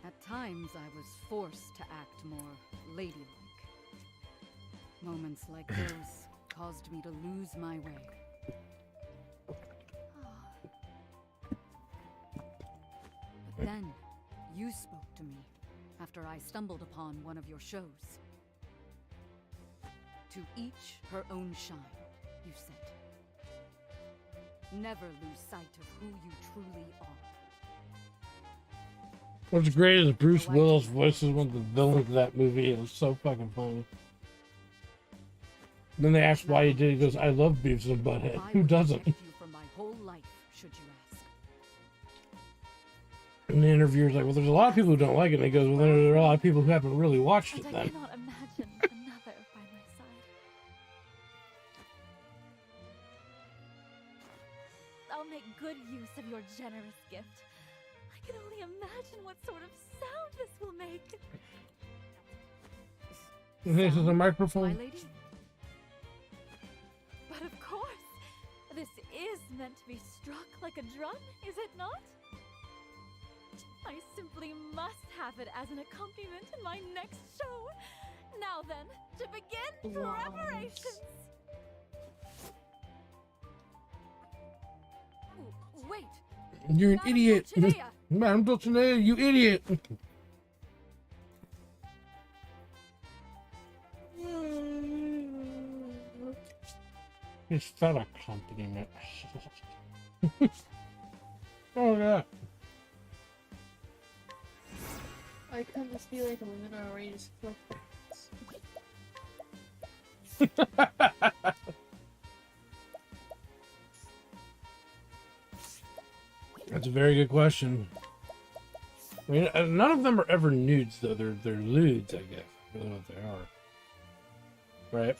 Speaker 6: At times, I was forced to act more ladylike. Moments like those caused me to lose my way. But then, you spoke to me after I stumbled upon one of your shows. To each her own shine, you said. Never lose sight of who you truly are.
Speaker 1: What's great is Bruce Willis voices one of the villains of that movie. It was so fucking funny. Then they asked why he did it. He goes, "I love Beavis and Butthead.
Speaker 6: I
Speaker 1: Who
Speaker 6: would
Speaker 1: doesn't?"
Speaker 6: protect you for my whole life, should you ask.
Speaker 1: And the interviewer's like, "Well, there's a lot of people who don't like it." And he goes, "Well, then there are a lot of people who haven't really watched
Speaker 8: And
Speaker 1: it
Speaker 8: I
Speaker 1: then."
Speaker 8: cannot imagine another by my side. I'll make good use of your generous gift. I can only imagine what sort of sound this will make.
Speaker 1: This is a
Speaker 6: My
Speaker 1: microphone.
Speaker 6: lady?
Speaker 8: But of course, this is meant to be struck like a drum, is it not? I simply must have it as an accompaniment in my next show. Now then, to begin
Speaker 3: Wow.
Speaker 8: preparations.
Speaker 6: Wait!
Speaker 1: You're an
Speaker 6: Madame
Speaker 1: idiot.
Speaker 6: Dulcinea!
Speaker 1: Madame Dulcinea, you idiot. It's fat accompaniment. Oh, yeah.
Speaker 3: Why couldn't this be like a Lunar Raiders flip?
Speaker 1: That's a very good question. I mean, none of them are ever nudes, though. They're lewds, I guess. I don't know what they are. Right?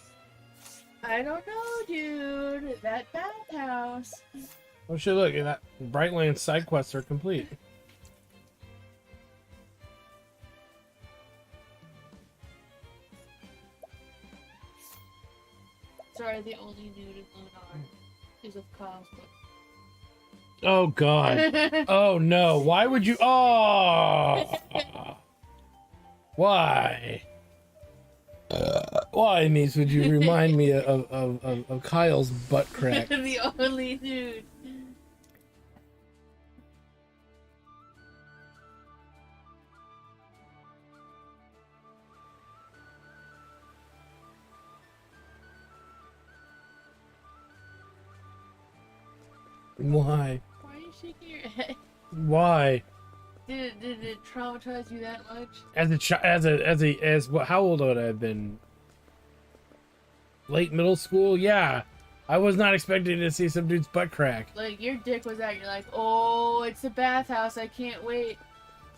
Speaker 3: I don't know, dude. That bathhouse.
Speaker 1: Oh shit, look, that Brightland side quests are complete.
Speaker 3: Sorry, the only nude in Lunar is of cosplay.
Speaker 1: Oh god. Oh no, why would you? Oh! Why? Why, Mies, would you remind me of Kyle's butt crack?
Speaker 3: The only nude.
Speaker 1: Why?
Speaker 3: Why are you shaking your head?
Speaker 1: Why?
Speaker 3: Did it traumatize you that much?
Speaker 1: As what? How old would I have been? Late middle school? Yeah. I was not expecting to see some dude's butt crack.
Speaker 3: Like, your dick was out, you're like, oh, it's a bathhouse, I can't wait.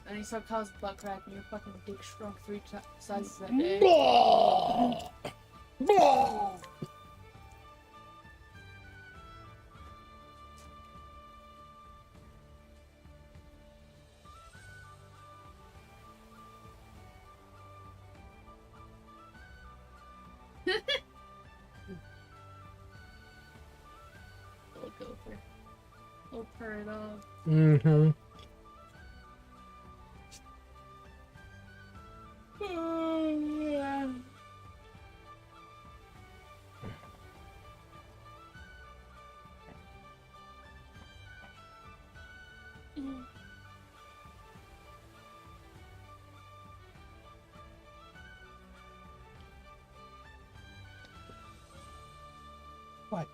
Speaker 3: And you saw Kyle's butt crack and your fucking dick shrunk 3 sizes that day. Little gopher. Little purr dog.
Speaker 1: Mm-hmm.
Speaker 3: Oh, yeah.
Speaker 1: What?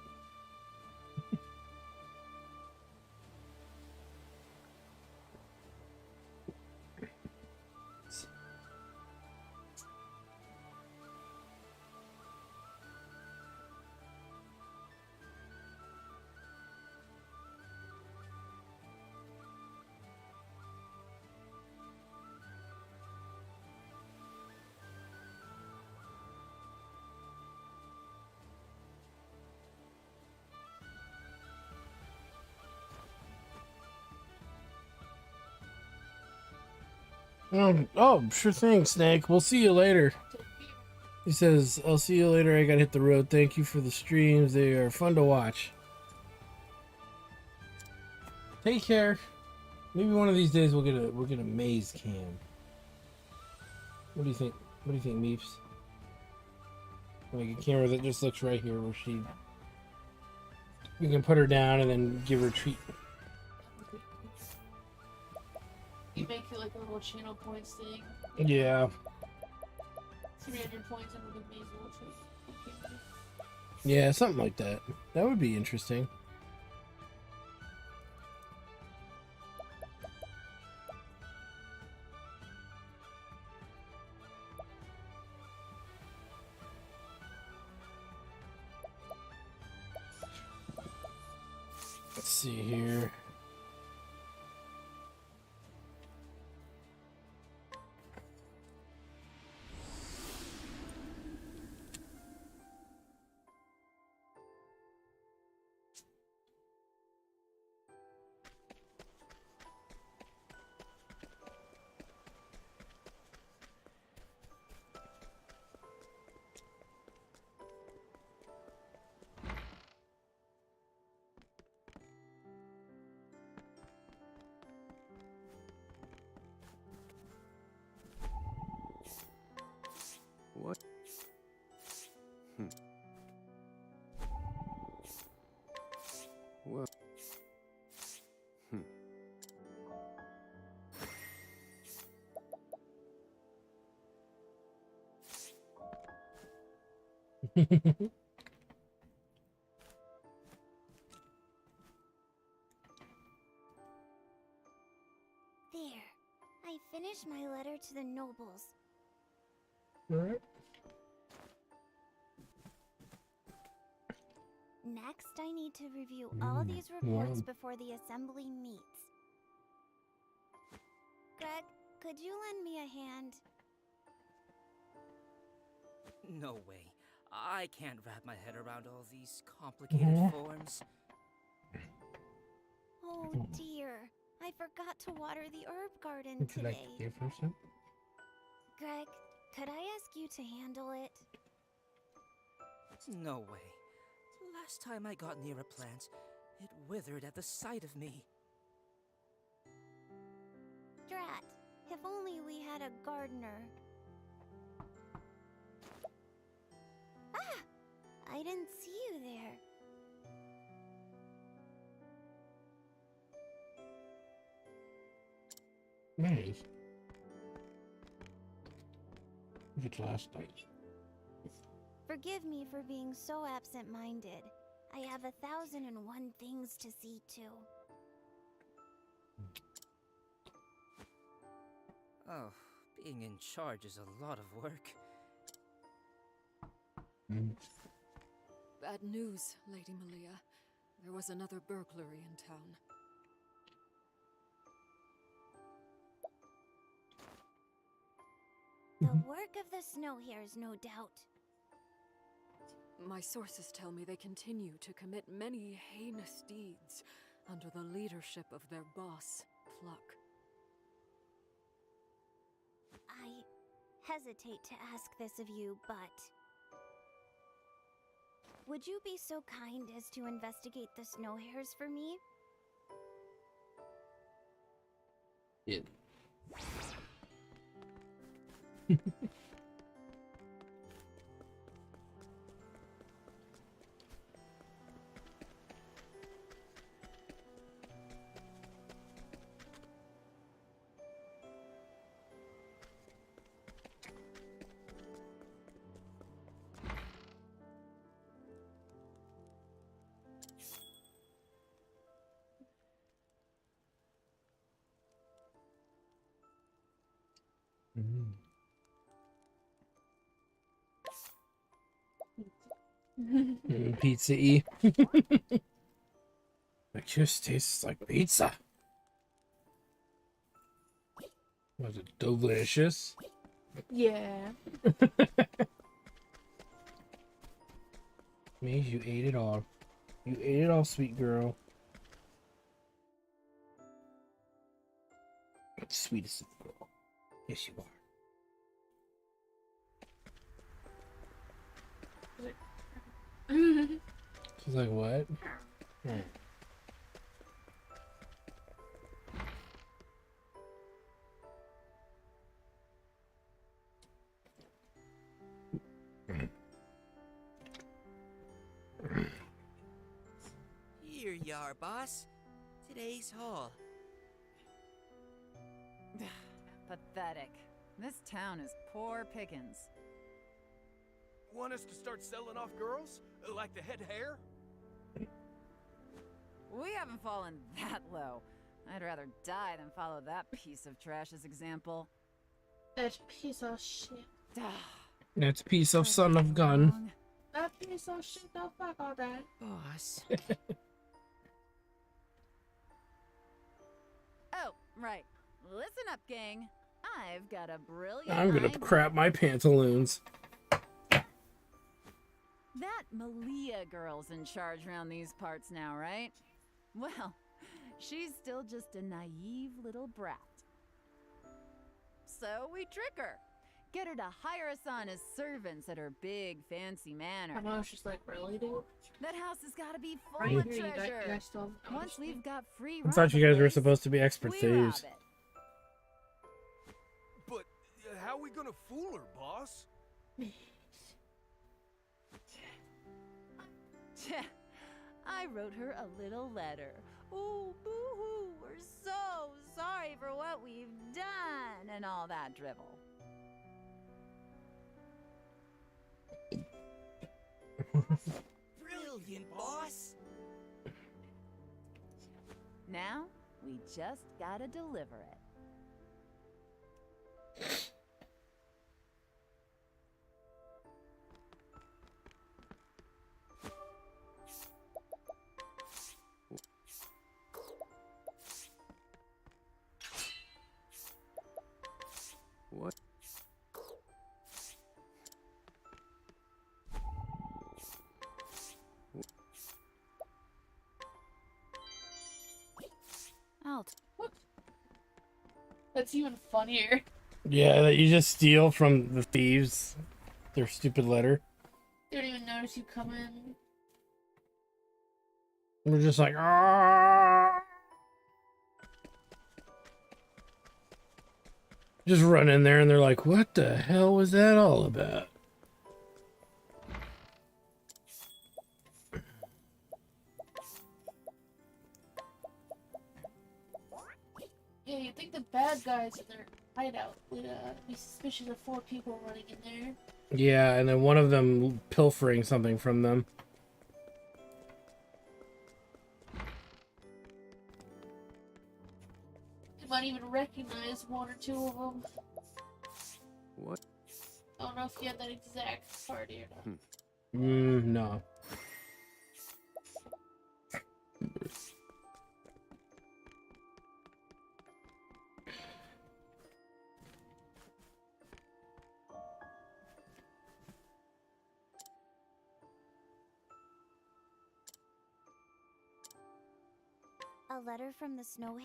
Speaker 1: Oh, sure thing, Snake. We'll see you later. He says, I'll see you later. I gotta hit the road. Thank you for the streams. They are fun to watch. Take care. Maybe one of these days we'll get a maze cam. What do you think? What do you think, Meeps? Like a camera that just looks right here where we can put her down and then give her a treat.
Speaker 3: You make it like a little channel points thing.
Speaker 1: Yeah.
Speaker 3: 300 points and we can maze a little treat.
Speaker 1: Yeah, something like that. That would be interesting. Let's see here.
Speaker 4: What? Well.
Speaker 5: There. I finished my letter to the nobles.
Speaker 1: Alright.
Speaker 5: Next, I need to review all these reports before the assembly meets. Greg, could you lend me a hand?
Speaker 9: No way. I can't wrap my head around all these complicated forms.
Speaker 5: Oh dear. I forgot to water the herb garden
Speaker 1: Would you
Speaker 5: today.
Speaker 1: like to give her some?
Speaker 5: Greg, could I ask you to handle it?
Speaker 9: No way. Last time I got near a plant, it withered at the sight of me.
Speaker 5: Drat, if only we had a gardener. Ah! I didn't see you there.
Speaker 1: Nice. It's last night.
Speaker 5: Forgive me for being so absent-minded. I have 1,001 things to see to.
Speaker 9: Oh, being in charge is a lot of work.
Speaker 6: Bad news, Lady Malia. There was another burglary in town.
Speaker 5: The work of the snow hares, no doubt.
Speaker 6: My sources tell me they continue to commit many heinous deeds under the leadership of their boss, Pluck.
Speaker 5: I hesitate to ask this of you, but... would you be so kind as to investigate the snow hares for me?
Speaker 1: Yeah. Pizza-y. It just tastes like pizza. Was it delicious?
Speaker 3: Yeah.
Speaker 1: Maze, you ate it all. You ate it all, sweet girl. Sweetest girl. Yes, you are. She's like, what? Hmm.
Speaker 10: Here you are, boss. Today's haul.
Speaker 6: Pathetic. This town is poor pickings.
Speaker 11: Want us to start selling off girls? Like the head hair?
Speaker 6: We haven't fallen that low. I'd rather die than follow that piece of trash's example.
Speaker 3: That piece of shit.
Speaker 1: That's a piece of son of gun.
Speaker 3: That piece of shit, don't fuck all that.
Speaker 10: Boss.
Speaker 6: Oh, right. Listen up, gang. I've got a brilliant
Speaker 1: I'm gonna
Speaker 6: idea.
Speaker 1: crap my pantaloons.
Speaker 6: That Malia girl's in charge around these parts now, right? Well, she's still just a naive little brat. So we trick her. Get her to hire us on as servants at her big, fancy manor.
Speaker 3: I know, she's like, really, dude?
Speaker 6: That house has got to be full
Speaker 3: Right
Speaker 6: of
Speaker 3: here, you
Speaker 6: treasure.
Speaker 3: guys still
Speaker 6: Once we've got free
Speaker 1: I thought you guys were supposed to be expert
Speaker 6: we
Speaker 1: thieves.
Speaker 6: rob it.
Speaker 11: But how are we gonna fool her, boss?
Speaker 6: I wrote her a little letter. Oh, boo-hoo, we're so sorry for what we've done, and all that drivel.
Speaker 10: Brilliant, boss.
Speaker 6: Now, we just gotta deliver it.
Speaker 4: What?
Speaker 6: Out.
Speaker 3: That's even funnier.
Speaker 1: Yeah, that you just steal from the thieves their stupid letter.
Speaker 3: They don't even notice you come in.
Speaker 1: We're just like, ah. Just run in there and they're like, what the hell was that all about?
Speaker 3: Yeah, you'd think the bad guys in their hideout would be suspicious of 4 people running in there.
Speaker 1: Yeah, and then one of them pilfering something from them.
Speaker 3: You might even recognize 1 or 2 of them.
Speaker 4: What?
Speaker 3: I don't know if you had that exact party or not.
Speaker 1: No.
Speaker 5: A letter from the snow.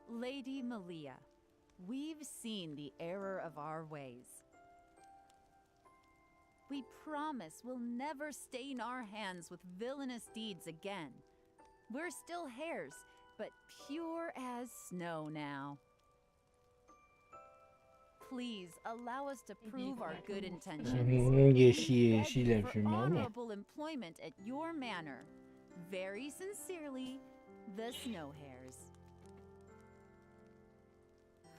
Speaker 6: Lady Malia, we've seen the error of our ways. We promise we'll never stain our hands with villainous deeds again. We're still hares, but pure as snow now. Please allow us to prove our good intentions.
Speaker 1: Yes, she is.
Speaker 6: Beg
Speaker 1: She
Speaker 6: you
Speaker 1: loves
Speaker 6: for
Speaker 1: her mama.
Speaker 6: honorable employment at your manor. Very sincerely, the Snow Hares.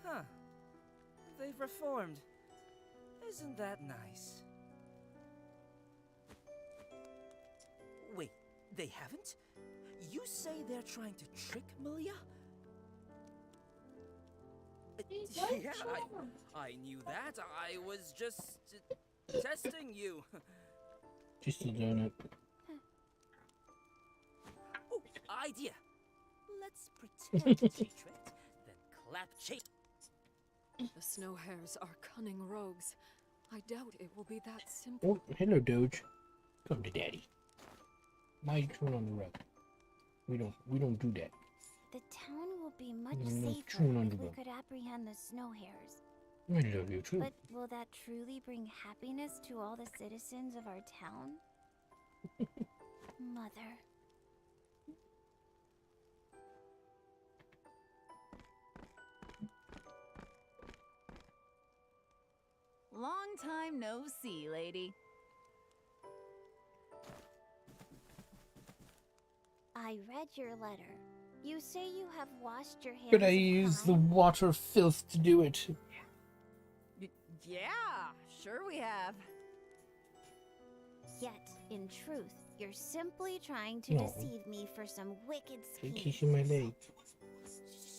Speaker 9: Huh. They've reformed. Isn't that nice? Wait, they haven't? You say they're trying to trick Malia? Yeah, I knew that. I was just testing you.
Speaker 1: Just a donut.
Speaker 9: Oh, idea. Let's pretend to be tricked, then clap chase.
Speaker 7: The snow hares are cunning rogues. I doubt it will be that simple.
Speaker 1: Oh, hello, Doge. Come to Daddy. My turn on the rug. We don't do that.
Speaker 5: The town will be much
Speaker 1: No,
Speaker 5: safer
Speaker 1: true
Speaker 5: if we
Speaker 1: underwear.
Speaker 5: could apprehend the snow hares.
Speaker 1: I love you too.
Speaker 5: But will that truly bring happiness to all the citizens of our town? Mother.
Speaker 12: Long time no see, lady.
Speaker 5: I read your letter. You say you have washed your hands
Speaker 1: Could I
Speaker 5: of
Speaker 1: use the
Speaker 5: crime?
Speaker 1: water filth to do it?
Speaker 12: Yeah, sure we have.
Speaker 5: Yet, in truth, you're simply trying to
Speaker 1: No.
Speaker 5: deceive me for some wicked
Speaker 1: You're
Speaker 5: scheme.
Speaker 1: kissing my leg.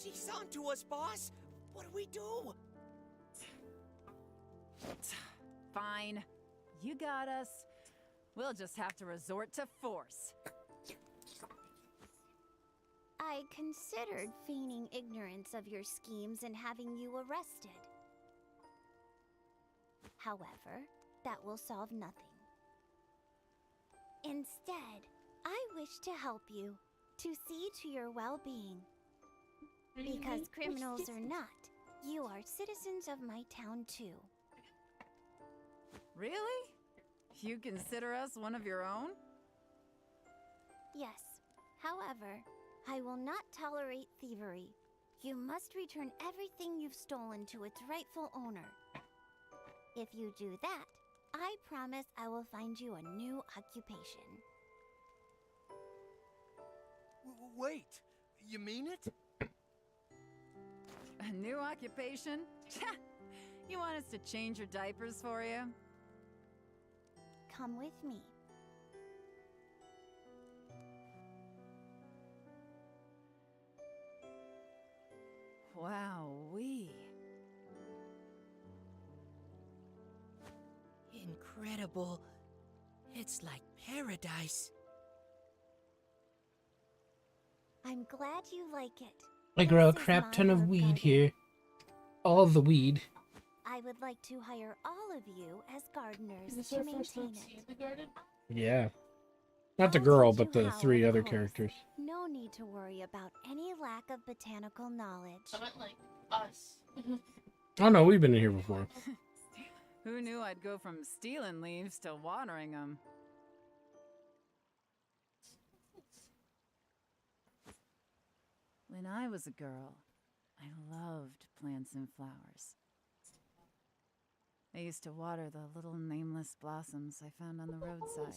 Speaker 10: She's on to us, boss. What do we do?
Speaker 12: Fine. You got us. We'll just have to resort to force.
Speaker 5: I considered feigning ignorance of your schemes and having you arrested. However, that will solve nothing. Instead, I wish to help you, to see to your well-being. Because criminals or not, you are citizens of my town too.
Speaker 12: Really? You consider us one of your own?
Speaker 5: Yes. However, I will not tolerate thievery. You must return everything you've stolen to its rightful owner. If you do that, I promise I will find you a new occupation.
Speaker 11: Wait, you mean it?
Speaker 12: A new occupation? You want us to change your diapers for you?
Speaker 5: Come with me.
Speaker 12: Wowee.
Speaker 10: Incredible. It's like paradise.
Speaker 5: I'm glad you like it.
Speaker 1: I grow a
Speaker 5: This is
Speaker 1: crap
Speaker 5: my
Speaker 1: ton of
Speaker 5: herb
Speaker 1: weed
Speaker 5: garden.
Speaker 1: here. All the weed.
Speaker 5: I would like to hire all of you as gardeners
Speaker 3: Is this
Speaker 5: to
Speaker 3: our first time
Speaker 5: maintain
Speaker 3: seeing
Speaker 5: it.
Speaker 3: the garden?
Speaker 1: Yeah. Not the
Speaker 5: I'll
Speaker 1: girl,
Speaker 5: teach
Speaker 1: but
Speaker 5: you
Speaker 1: the
Speaker 5: how,
Speaker 1: three
Speaker 5: of
Speaker 1: other
Speaker 5: course.
Speaker 1: characters.
Speaker 5: No need to worry about any lack of botanical knowledge.
Speaker 3: I meant like us.
Speaker 1: Oh no, we've been in here before.
Speaker 12: Who knew I'd go from stealing leaves to watering them? When I was a girl, I loved plants and flowers. I used to water the little nameless blossoms I found on the roadside.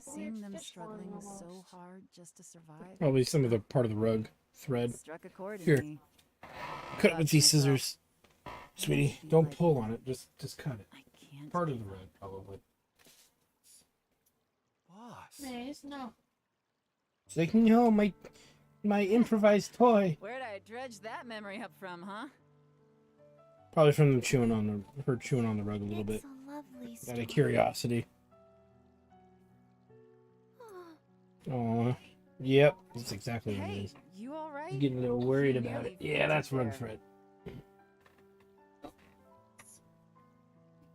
Speaker 12: Seeing them struggling so hard just to survive
Speaker 1: Probably some of the part of the rug thread.
Speaker 12: struck a chord in
Speaker 1: Here.
Speaker 12: me.
Speaker 1: Cut it
Speaker 12: Thought
Speaker 1: with
Speaker 12: to
Speaker 1: these
Speaker 12: myself,
Speaker 1: scissors. Sweetie, don't pull on it. Just cut it.
Speaker 12: I can't.
Speaker 1: Part of the rug, probably.
Speaker 11: Boss.
Speaker 3: Maze, no.
Speaker 1: Taking home my improvised toy.
Speaker 12: Where'd I dredge that memory up from, huh?
Speaker 1: Probably from them chewing on her chewing on the rug a little bit.
Speaker 5: It's a lovely
Speaker 1: Out
Speaker 5: story.
Speaker 1: of curiosity.
Speaker 5: Oh,
Speaker 1: Aw. Yep, that's exactly what it
Speaker 12: Hey,
Speaker 1: is.
Speaker 12: you all right?
Speaker 1: I'm getting a little worried about
Speaker 12: Nearly
Speaker 1: it. Yeah, that's
Speaker 12: fainted
Speaker 1: rug
Speaker 12: there.
Speaker 1: thread.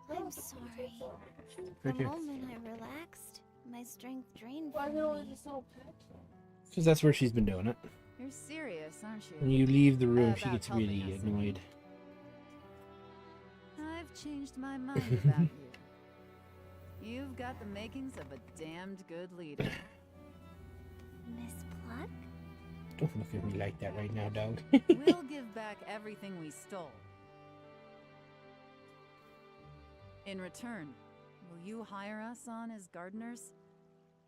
Speaker 5: I'm sorry. The
Speaker 1: Right here.
Speaker 5: moment I relaxed, my strength drained
Speaker 3: Why
Speaker 5: from
Speaker 3: is it only
Speaker 5: me.
Speaker 3: this little pet?
Speaker 1: Because that's where she's been doing it.
Speaker 12: You're serious, aren't
Speaker 1: When
Speaker 12: you?
Speaker 1: you leave the room, she
Speaker 12: About
Speaker 1: gets really
Speaker 12: helping us.
Speaker 1: annoyed.
Speaker 12: I've changed my mind about you. You've got the makings of a damned good leader.
Speaker 5: Miss Pluck?
Speaker 1: Don't look at me like that right now, dog.
Speaker 12: We'll give back everything we stole. In return, will you hire us on as gardeners?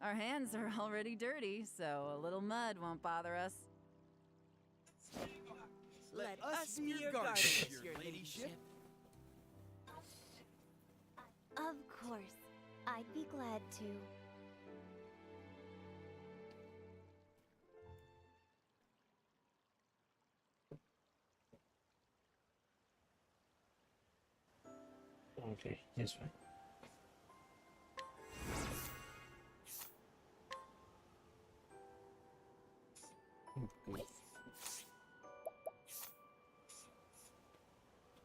Speaker 12: Our hands are already dirty, so a little mud won't bother us.
Speaker 10: Let us be your guardians, your ladyship.
Speaker 5: Of course. I'd be glad to.
Speaker 1: Okay, that's fine.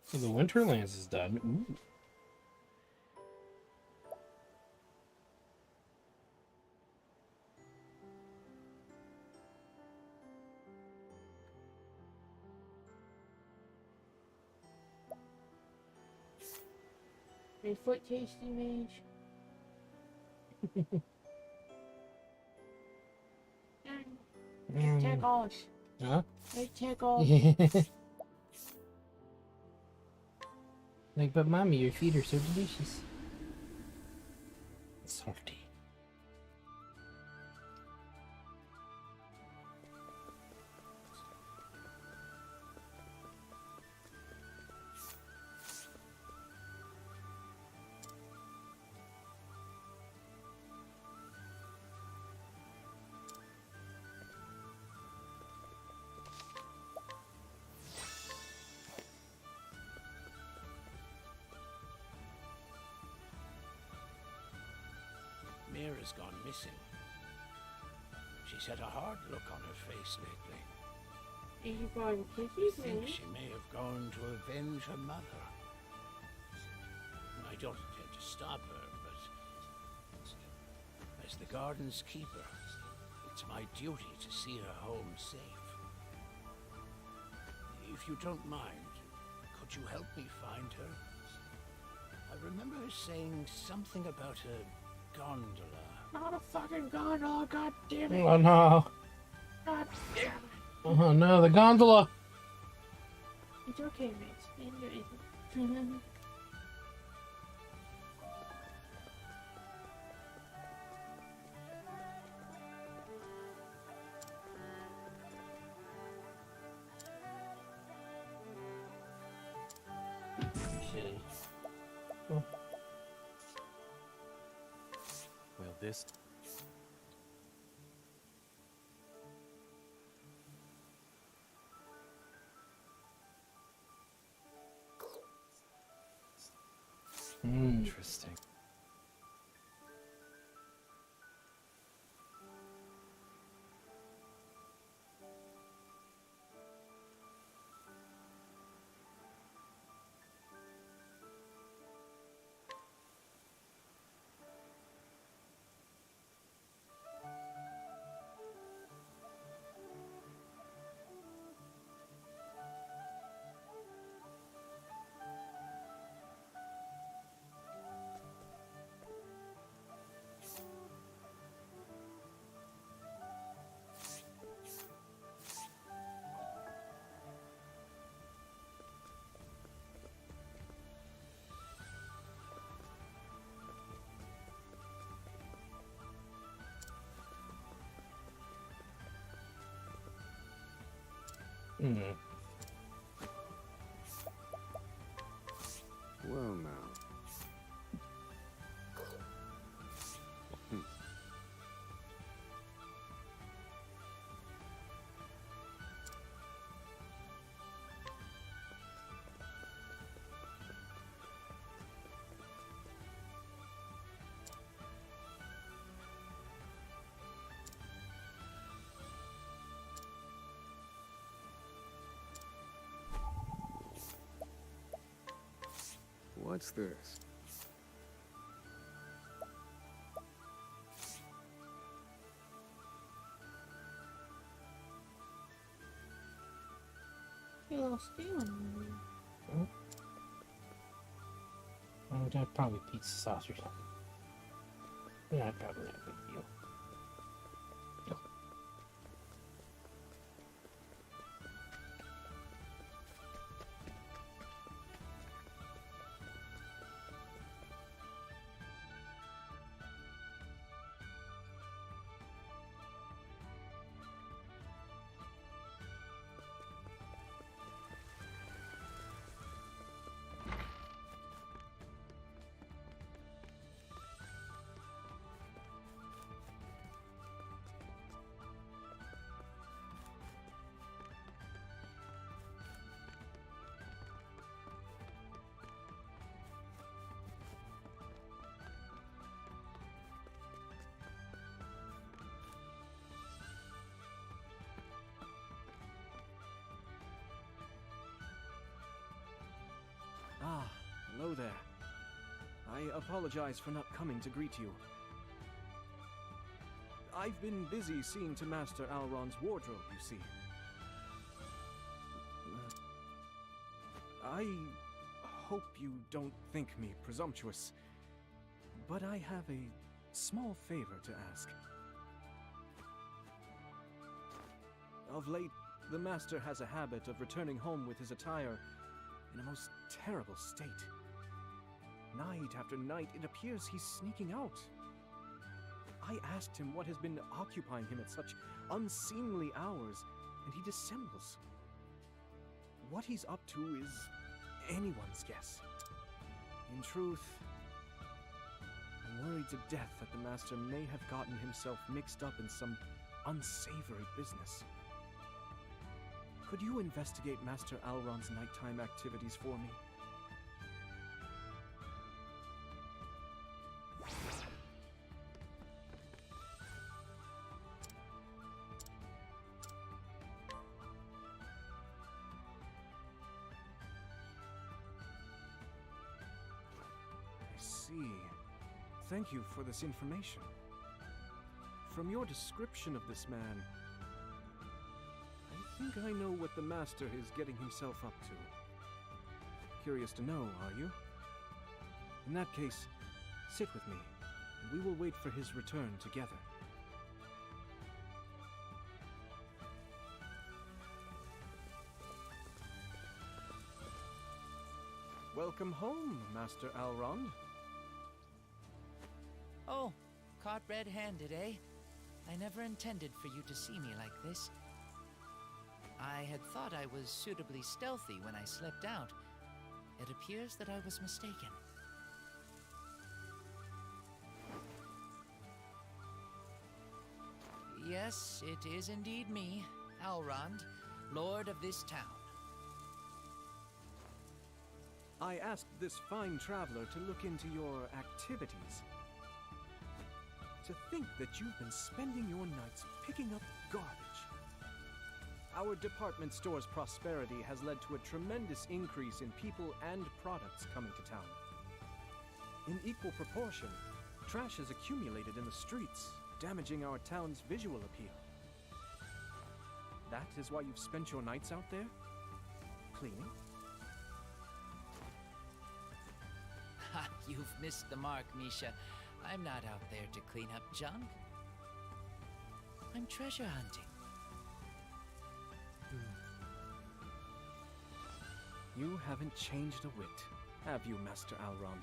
Speaker 1: So the Winterlands is done. Ooh.
Speaker 3: Your foot tasty, mage. Tickles.
Speaker 1: Huh?
Speaker 3: It tickles.
Speaker 1: Like, but mommy, your feet are so delicious. Salty.
Speaker 13: Mira's gone missing. She's had a hard look on her face lately.
Speaker 3: Is you going
Speaker 13: I
Speaker 3: kisses,
Speaker 13: think
Speaker 3: mage?
Speaker 13: she may have gone to avenge her mother. I don't intend to stop her, but as the garden's keeper, it's my duty to see her home safe. If you don't mind, could you help me find her? I remember her saying something about a gondola.
Speaker 3: Not a fucking gondola, god damn it.
Speaker 1: Oh no.
Speaker 3: God damn it.
Speaker 1: Oh no, the gondola.
Speaker 3: It's okay, mate. It's
Speaker 1: Shitty.
Speaker 11: Well, this... Interesting.
Speaker 4: Well now. What's this?
Speaker 3: a little stealing.
Speaker 1: Probably pizza sauce or something. Yeah, probably not a big deal.
Speaker 11: Ah, hello there. I apologize for not coming to greet you. I've been busy seeing to Master Alron's wardrobe, you see. I hope you don't think me presumptuous, but I have a small favor to ask. Of late, the Master has a habit of returning home with his attire in a most terrible state. Night after night, it appears he's sneaking out. I asked him what has been occupying him at such unseemly hours, and he dissembles. What he's up to is anyone's guess. In truth, I'm worried to death that the Master may have gotten himself mixed up in some unsavory business. Could you investigate Master Alron's nighttime activities for me? I see. Thank you for this information. From your description of this man, I think I know what the Master is getting himself up to. Curious to know, are you? In that case, sit with me, and we will wait for his return together. Welcome home, Master Alrond.
Speaker 10: Oh, caught red-handed, eh? I never intended for you to see me like this. I had thought I was suitably stealthy when I slipped out. It appears that I was mistaken. Yes, it is indeed me, Alrond, Lord of this town.
Speaker 11: I asked this fine traveler to look into your activities. To think that you've been spending your nights picking up garbage. Our department store's prosperity has led to a tremendous increase in people and products coming to town. In equal proportion, trash has accumulated in the streets, damaging our town's visual appeal. That is why you've spent your nights out there? Cleaning?
Speaker 10: Ha, you've missed the mark, Misha. I'm not out there to clean up junk. I'm treasure hunting.
Speaker 11: You haven't changed a whit, have you, Master Alrond?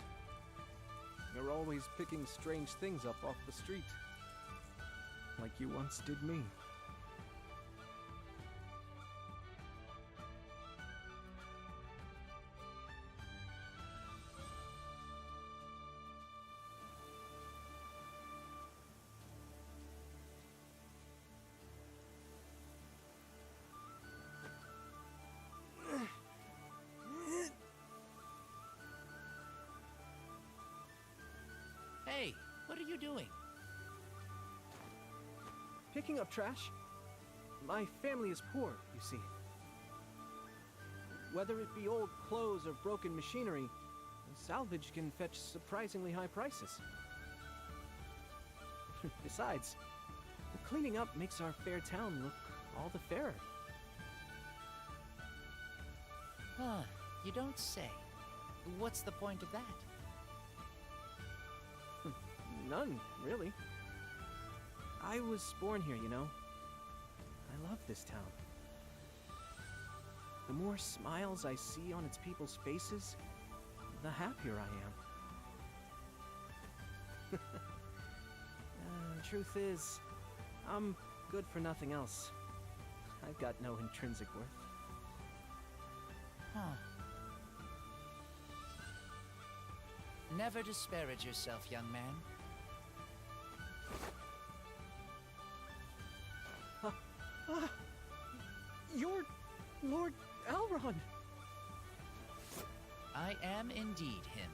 Speaker 11: You're always picking strange things up off the street, like you once did me.
Speaker 10: Hey, what are you doing?
Speaker 11: Picking up trash? My family is poor, you see. Whether it be old clothes or broken machinery, salvage can fetch surprisingly high prices. Besides, cleaning up makes our fair town look all the fairer.
Speaker 10: Huh, you don't say. What's the point of that?
Speaker 11: None, really. I was born here, you know. I love this town. The more smiles I see on its people's faces, the happier I am. Truth is, I'm good for nothing else. I've got no intrinsic worth.
Speaker 10: Huh. Never disparage yourself, young man.
Speaker 11: You're Lord Alron!
Speaker 10: I am indeed him.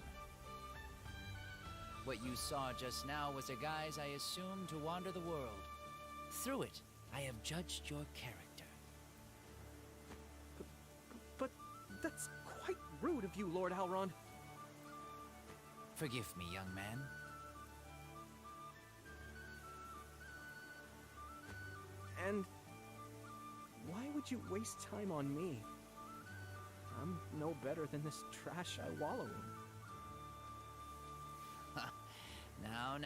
Speaker 10: What you saw just now was a guise I assumed to wander the world. Through it, I have judged your character.
Speaker 11: But that's quite rude of you, Lord Alron.
Speaker 10: Forgive me, young man.
Speaker 11: And why would you waste time on me? I'm no better than this trash I wallow in.
Speaker 10: Now,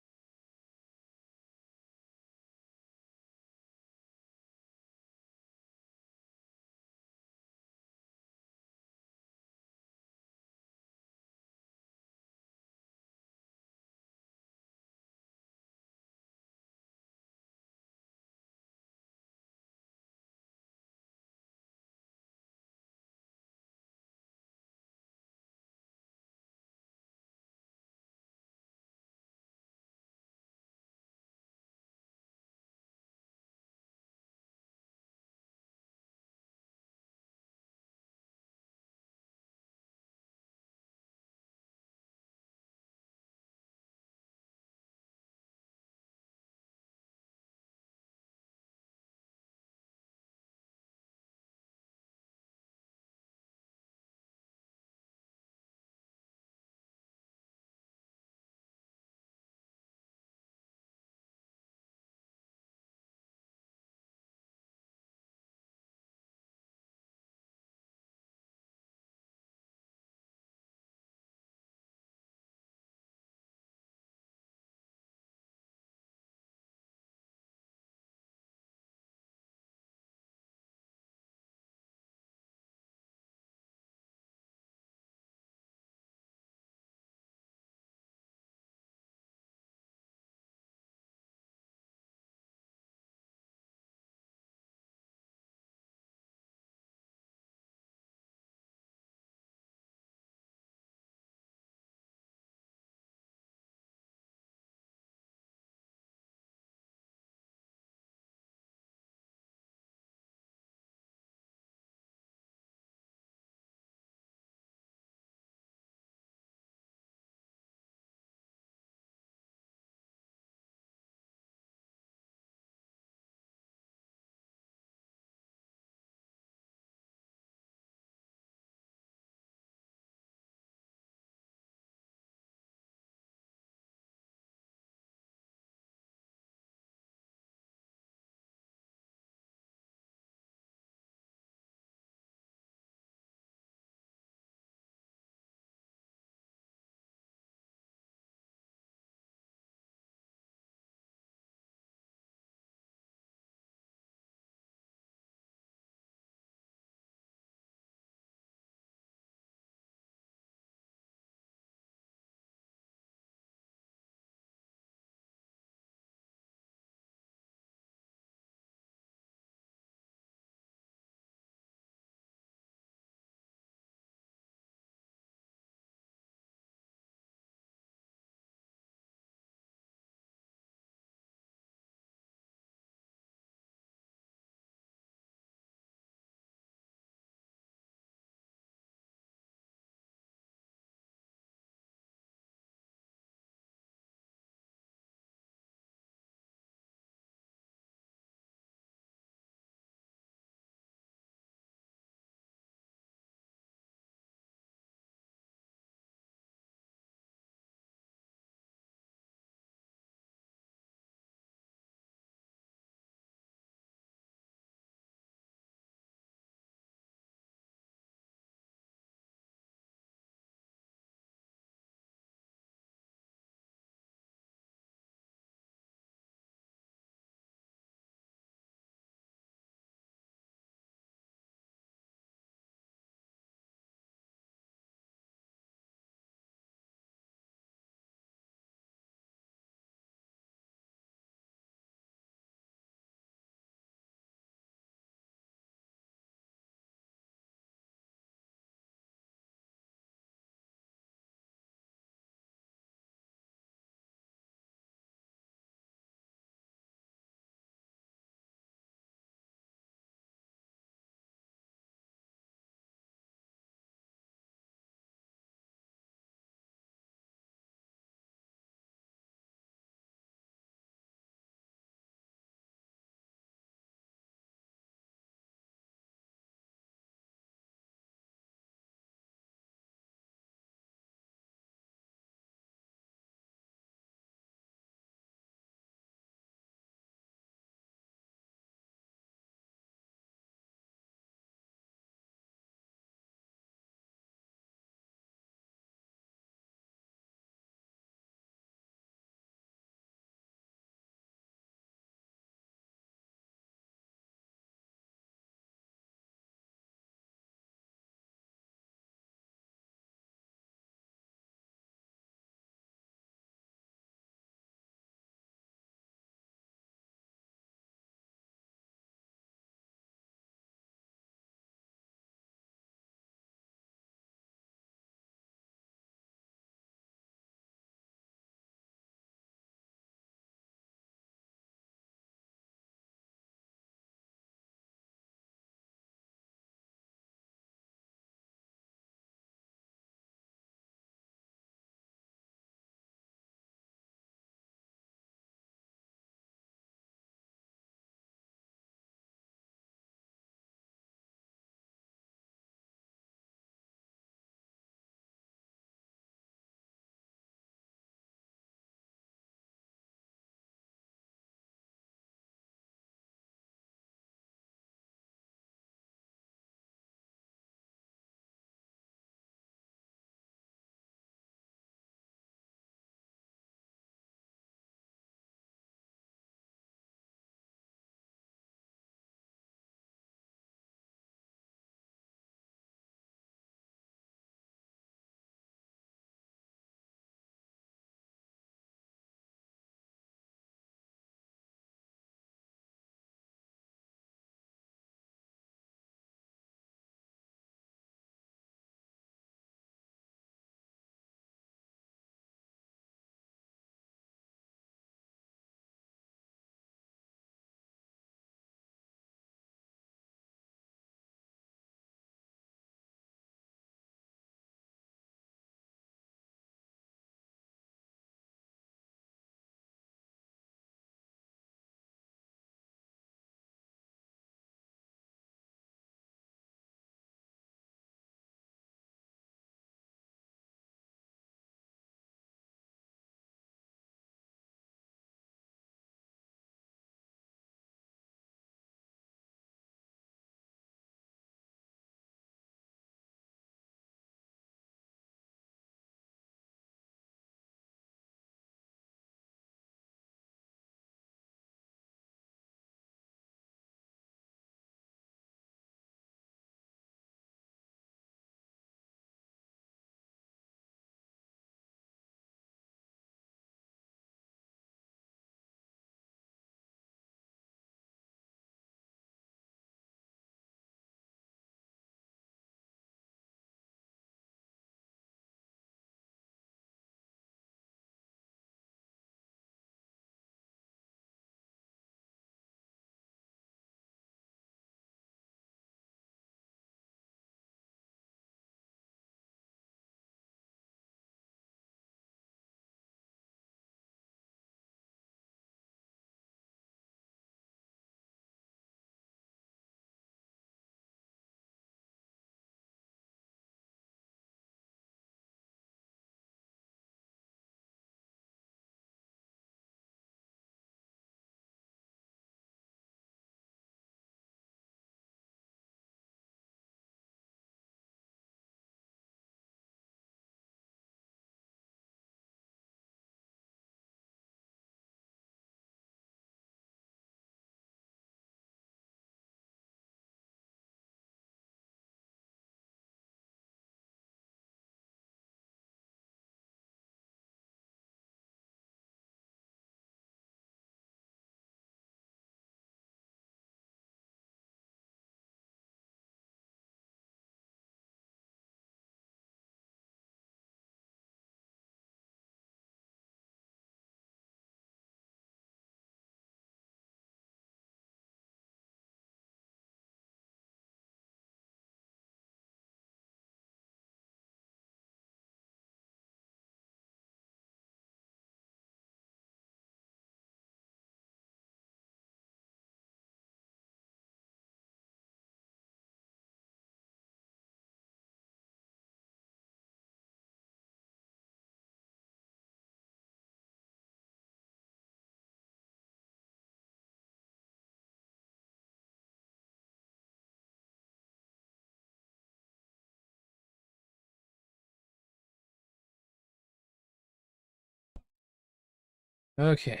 Speaker 1: Okay.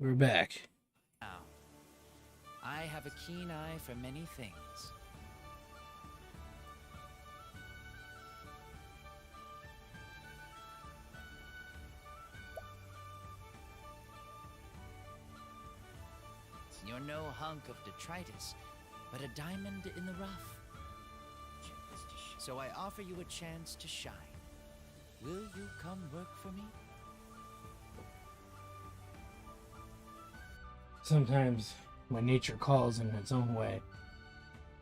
Speaker 1: We're back.
Speaker 10: Now, I have a keen eye for many things. You're no hunk of detritus, but a diamond in the rough. So I offer you a chance to shine. Will you come work for me?
Speaker 1: Sometimes my nature calls in its own way.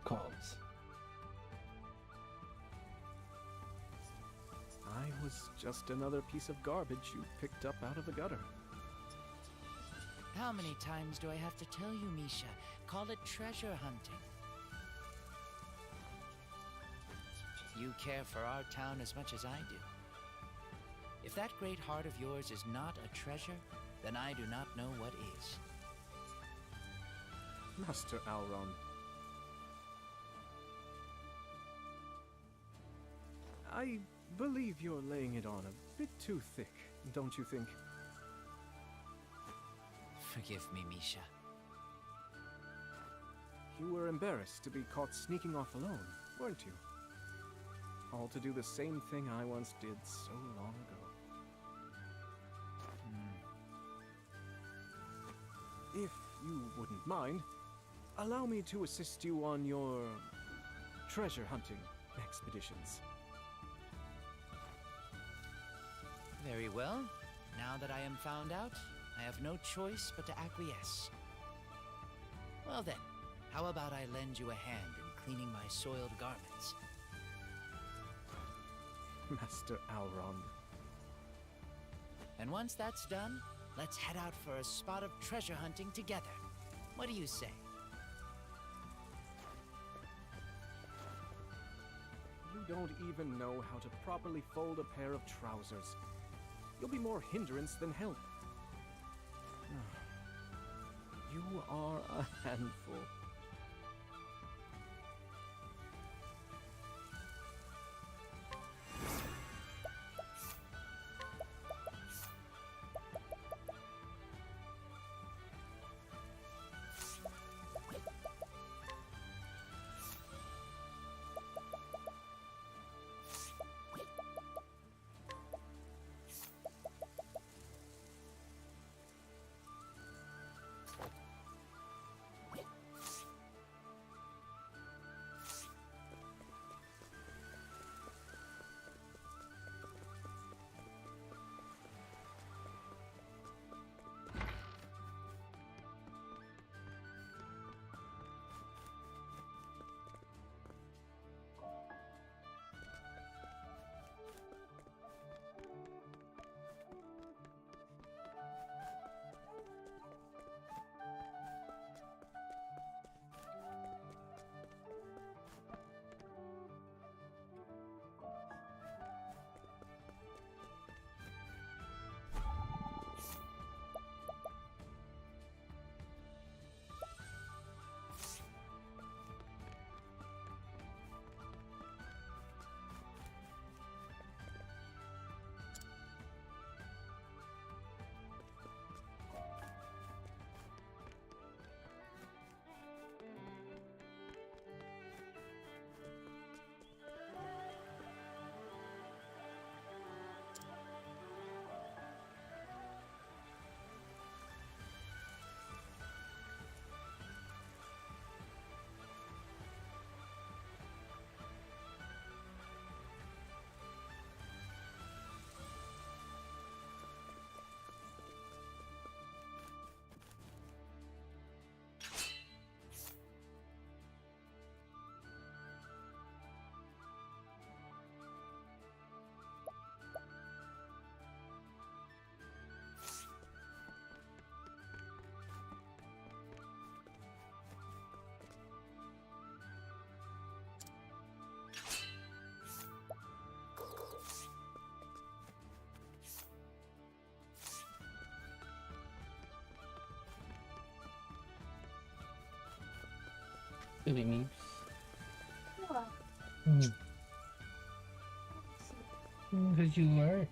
Speaker 1: Calls.
Speaker 11: I was just another piece of garbage you picked up out of the gutter.
Speaker 10: How many times do I have to tell you, Misha? Call it treasure hunting. You care for our town as much as I do. If that great heart of yours is not a treasure, then I do not know what is.
Speaker 11: Master Alron. I believe you're laying it on a bit too thick, don't you think?
Speaker 10: Forgive me, Misha.
Speaker 11: You were embarrassed to be caught sneaking off alone, weren't you? All to do the same thing I once did so long ago. If you wouldn't mind, allow me to assist you on your treasure hunting expeditions.
Speaker 10: Very well. Now that I am found out, I have no choice but to acquiesce. Well then, how about I lend you a hand in cleaning my soiled garments?
Speaker 11: Master Alron.
Speaker 10: And once that's done, let's head out for a spot of treasure hunting together. What do you say?
Speaker 11: You don't even know how to properly fold a pair of trousers. You'll be more hindrance than help. You are a handful.
Speaker 1: Silly me.
Speaker 3: What?
Speaker 1: Because you are.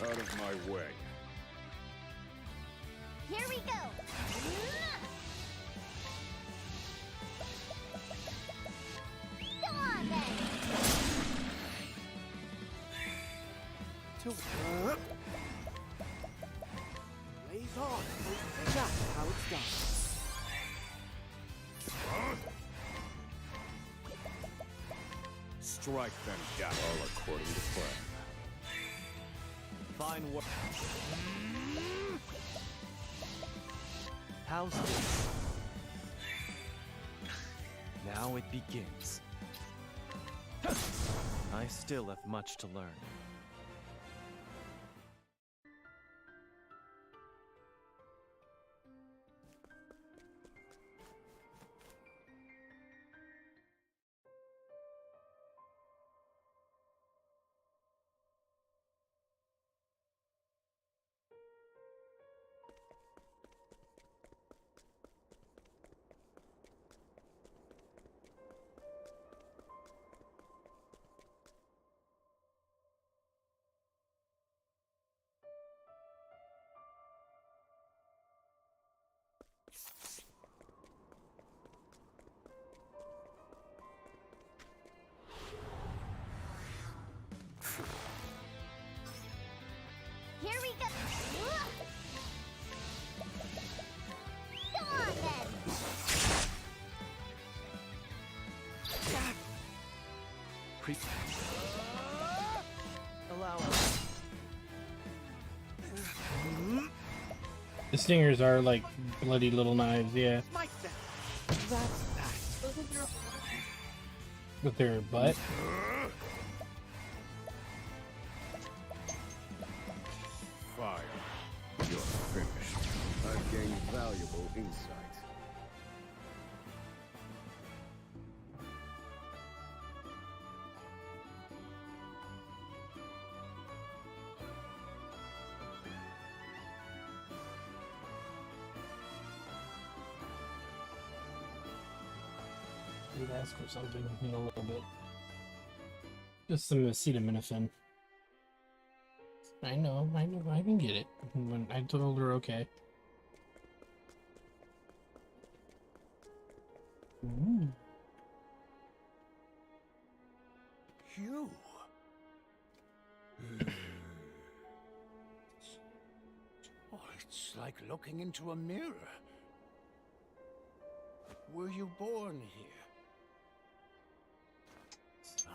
Speaker 4: Out of my way.
Speaker 5: Here we go! Go on then!
Speaker 2: Blaze on! That's how it's done.
Speaker 4: Strike them down. All according to plan.
Speaker 11: Fine work. How's this? Now it begins. I still have much to learn.
Speaker 5: Here we go! Go on then!
Speaker 11: Allow us.
Speaker 1: The stingers are like bloody little knives, yeah.
Speaker 2: Like that. That's that.
Speaker 1: With their butt.
Speaker 4: Fire. You're finished. I've gained valuable insight.
Speaker 1: You'd ask for something in a little bit. Just some acetaminophen. I know, I can get it. When I told her okay. Ooh.
Speaker 13: You. Oh, it's like looking into a mirror. Were you born here?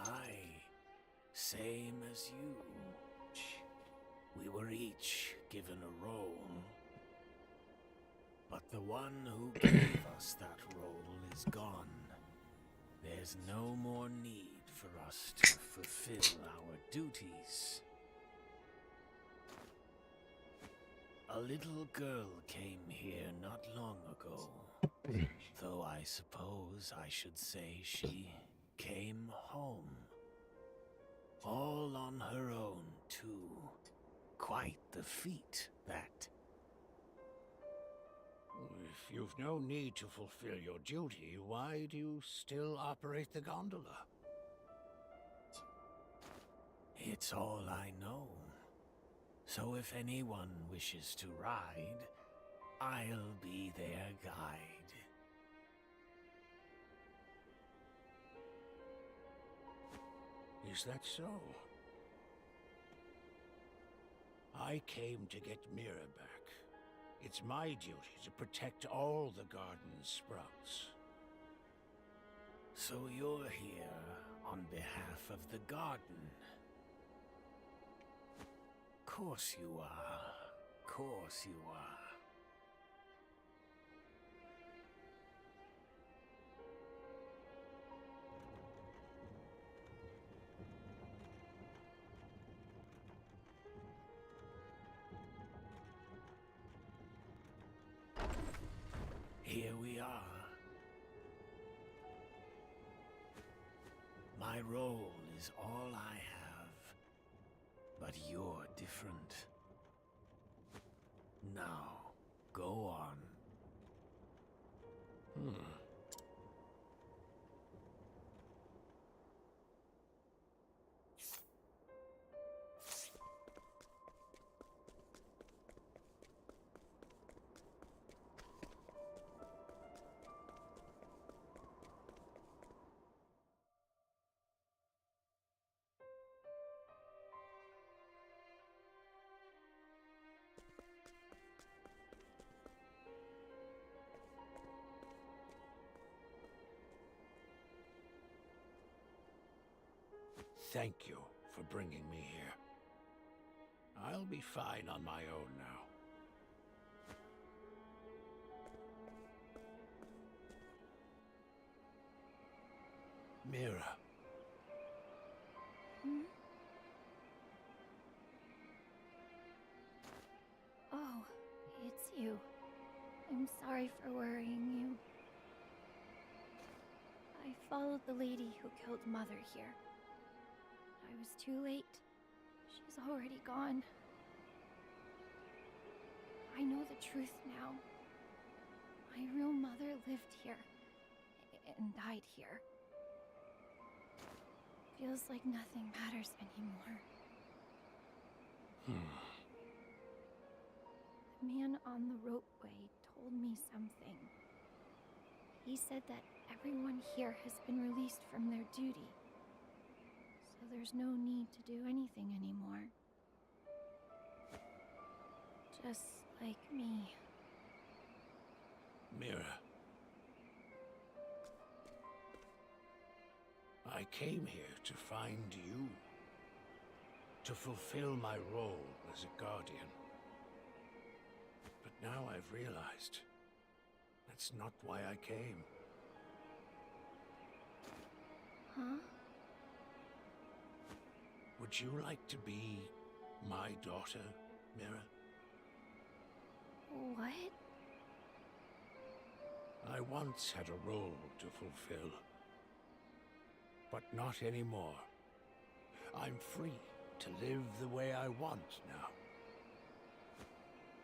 Speaker 14: Aye, same as you. We were each given a role. But the one who gave us that role is gone. There's no more need for us to fulfill our duties. A little girl came here not long ago. Though I suppose I should say she came home. All on her own, too. Quite the feat, that.
Speaker 13: If you've no need to fulfill your duty, why do you still operate the gondola?
Speaker 14: It's all I know. So if anyone wishes to ride, I'll be their guide.
Speaker 13: Is that so? I came to get Mira back. It's my duty to protect all the garden's sprouts.
Speaker 14: So you're here on behalf of the garden. Course you are. Course you are. Here we are. My role is all I have, but you're different. Now, go on.
Speaker 13: thank you for bringing me here. I'll be fine on my own now. Mira.
Speaker 8: Hmm? Oh, it's you. I'm sorry for worrying you. I followed the lady who killed Mother here. I was too late. She's already gone. I know the truth now. My real mother lived here and died here. Feels like nothing matters anymore. The man on the ropeway told me something. He said that everyone here has been released from their duty, so there's no need to do anything anymore. Just like me.
Speaker 13: Mira. I came here to find you. To fulfill my role as a guardian. But now I've realized that's not why I came.
Speaker 8: Huh?
Speaker 13: Would you like to be my daughter, Mira?
Speaker 8: What?
Speaker 13: I once had a role to fulfill. But not anymore. I'm free to live the way I want now.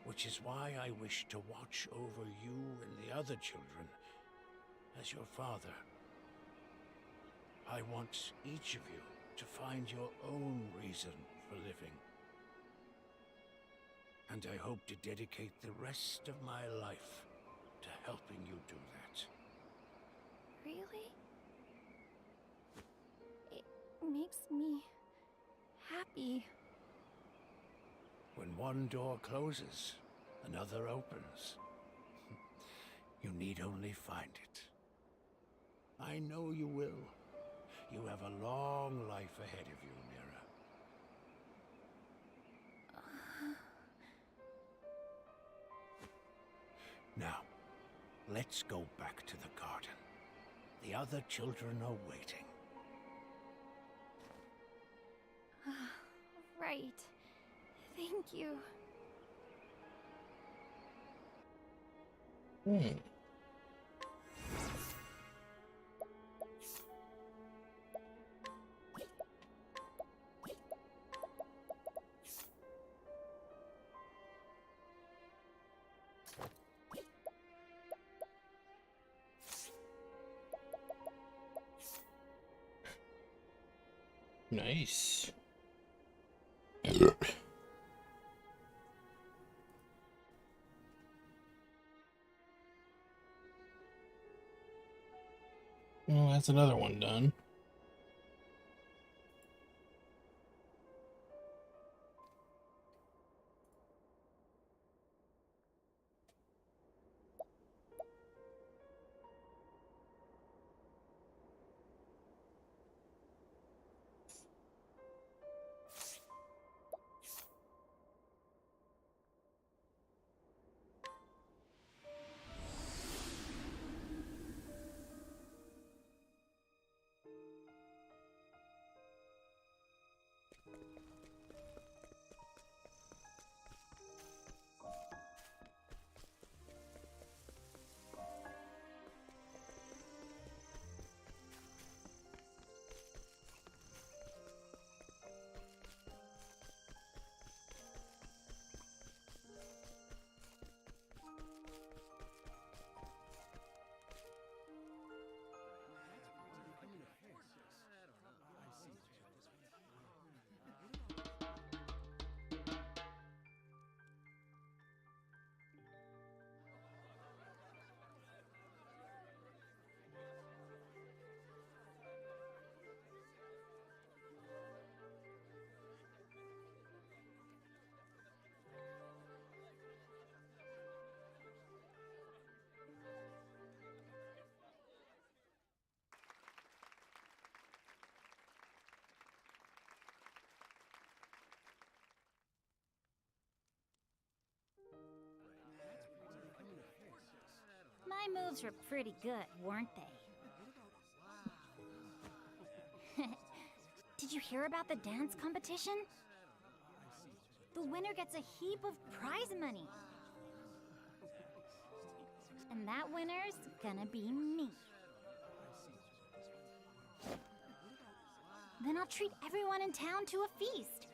Speaker 13: Which is why I wish to watch over you and the other children as your father. I want each of you to find your own reason for living. And I hope to dedicate the rest of my life to helping you do that.
Speaker 8: Really? It makes me happy.
Speaker 13: When one door closes, another opens. You need only find it. I know you will. You have a long life ahead of you, Mira. Now, let's go back to the garden. The other children are waiting.
Speaker 8: Right. Thank you.
Speaker 1: Nice. Well, that's another one done.
Speaker 15: Those were pretty good, weren't they? Did you hear about the dance competition? The winner gets a heap of prize money. And that winner's gonna be me. Then I'll treat everyone in town to a feast.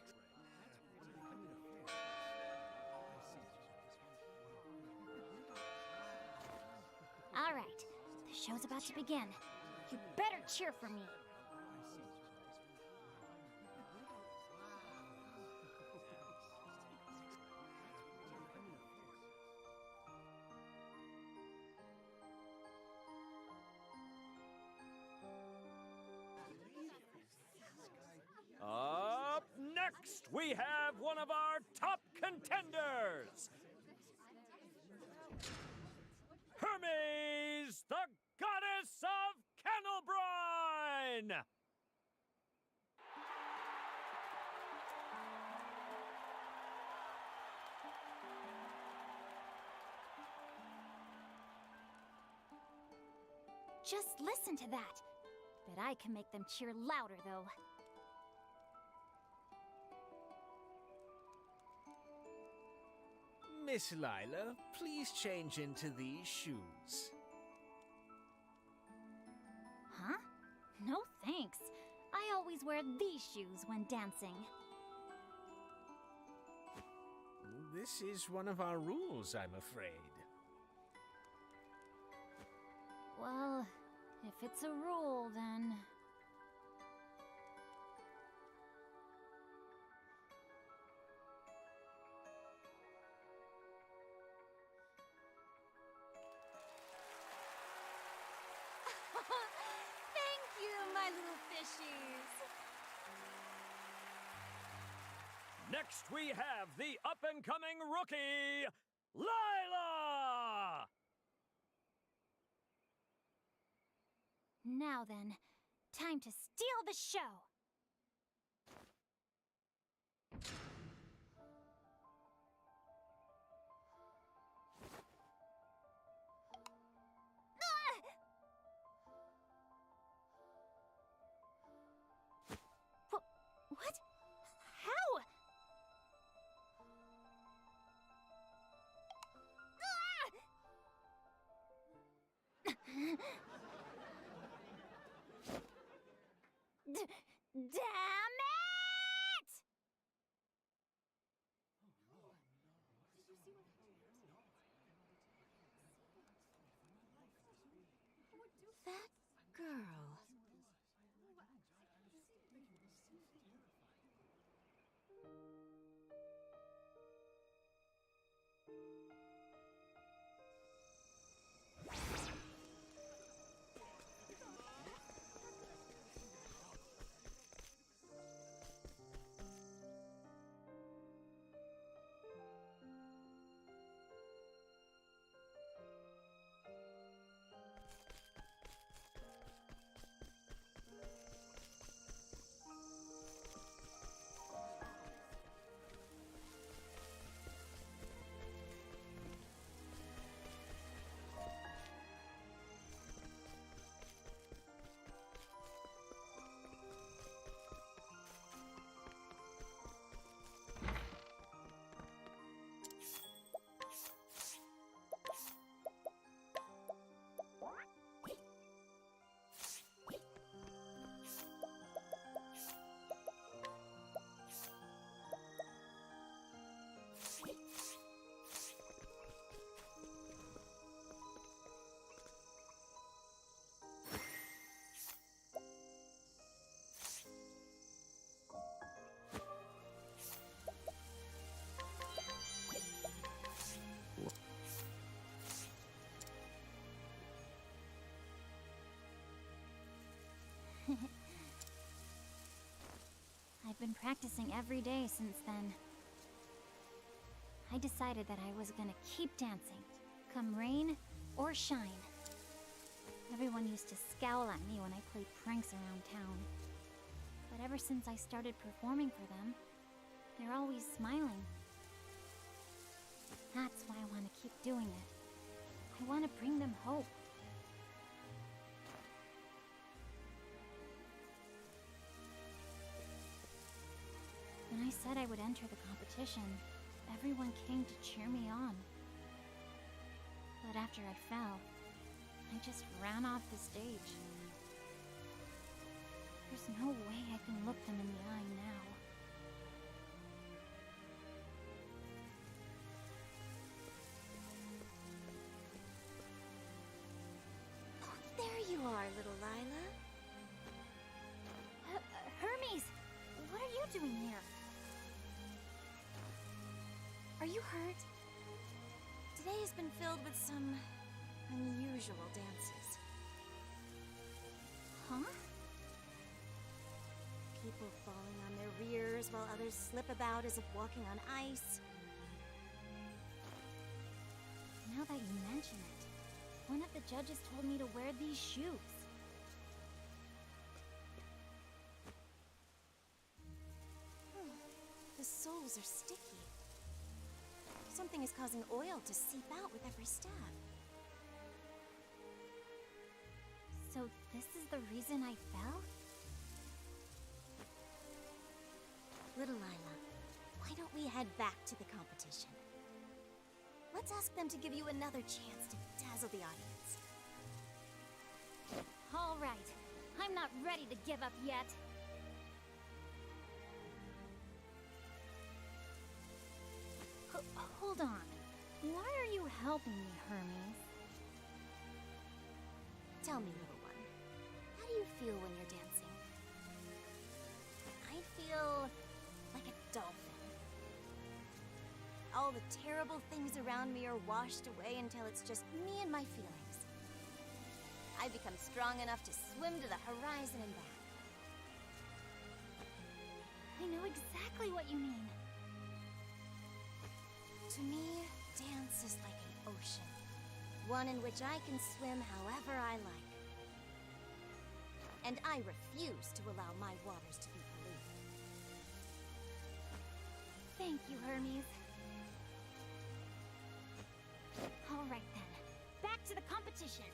Speaker 15: All right, the show's about to begin. You better cheer for me.
Speaker 16: Up next, we have one of our top contenders. Hermes, the goddess of Kennelbrine!
Speaker 15: Just listen to that. Bet I can make them cheer louder, though.
Speaker 14: Miss Lila, please change into these shoes.
Speaker 15: Huh? No thanks. I always wear these shoes when dancing.
Speaker 14: This is one of our rules, I'm afraid.
Speaker 15: Well, if it's a rule, then...
Speaker 8: Thank you, my little fishies.
Speaker 16: Next, we have the up-and-coming rookie, Lila!
Speaker 15: Now then, time to steal the show! What? How? Damn it! That girl. I've been practicing every day since then. I decided that I was gonna keep dancing, come rain or shine. Everyone used to scowl at me when I played pranks around town. But ever since I started performing for them, they're always smiling. That's why I want to keep doing it. I want to bring them hope. enter the competition, everyone came to cheer me on. But after I fell, I just ran off the stage. There's no way I can look them in the eye now.
Speaker 5: There you are, little Lila.
Speaker 15: Hermes! What are you doing here?
Speaker 5: Are you hurt? Today has been filled with some unusual dances.
Speaker 15: Huh?
Speaker 5: People falling on their rears while others slip about as if walking on ice.
Speaker 15: Now that you mention it, one of the judges told me to wear these shoes.
Speaker 5: The soles are sticky. Something is causing oil to seep out with every step.
Speaker 15: So this is the reason I fell?
Speaker 5: Little Lila, why don't we head back to the competition? Let's ask them to give you another chance to dazzle the audience.
Speaker 15: All right. I'm not ready to give up yet. Hold on. Why are you helping me, Hermes?
Speaker 5: Tell me, little one, how do you feel when you're dancing? I feel like a dolphin. All the terrible things around me are washed away until it's just me and my feelings. I become strong enough to swim to the horizon and back.
Speaker 15: I know exactly what you mean.
Speaker 5: To me, dance is like an ocean. One in which I can swim however I like. And I refuse to allow my waters to be polluted.
Speaker 15: Thank you, Hermes. All right then. Back to the competition.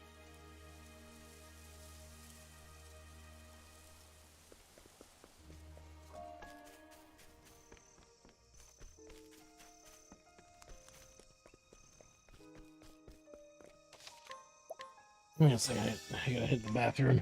Speaker 1: Wait a second, I gotta hit the bathroom.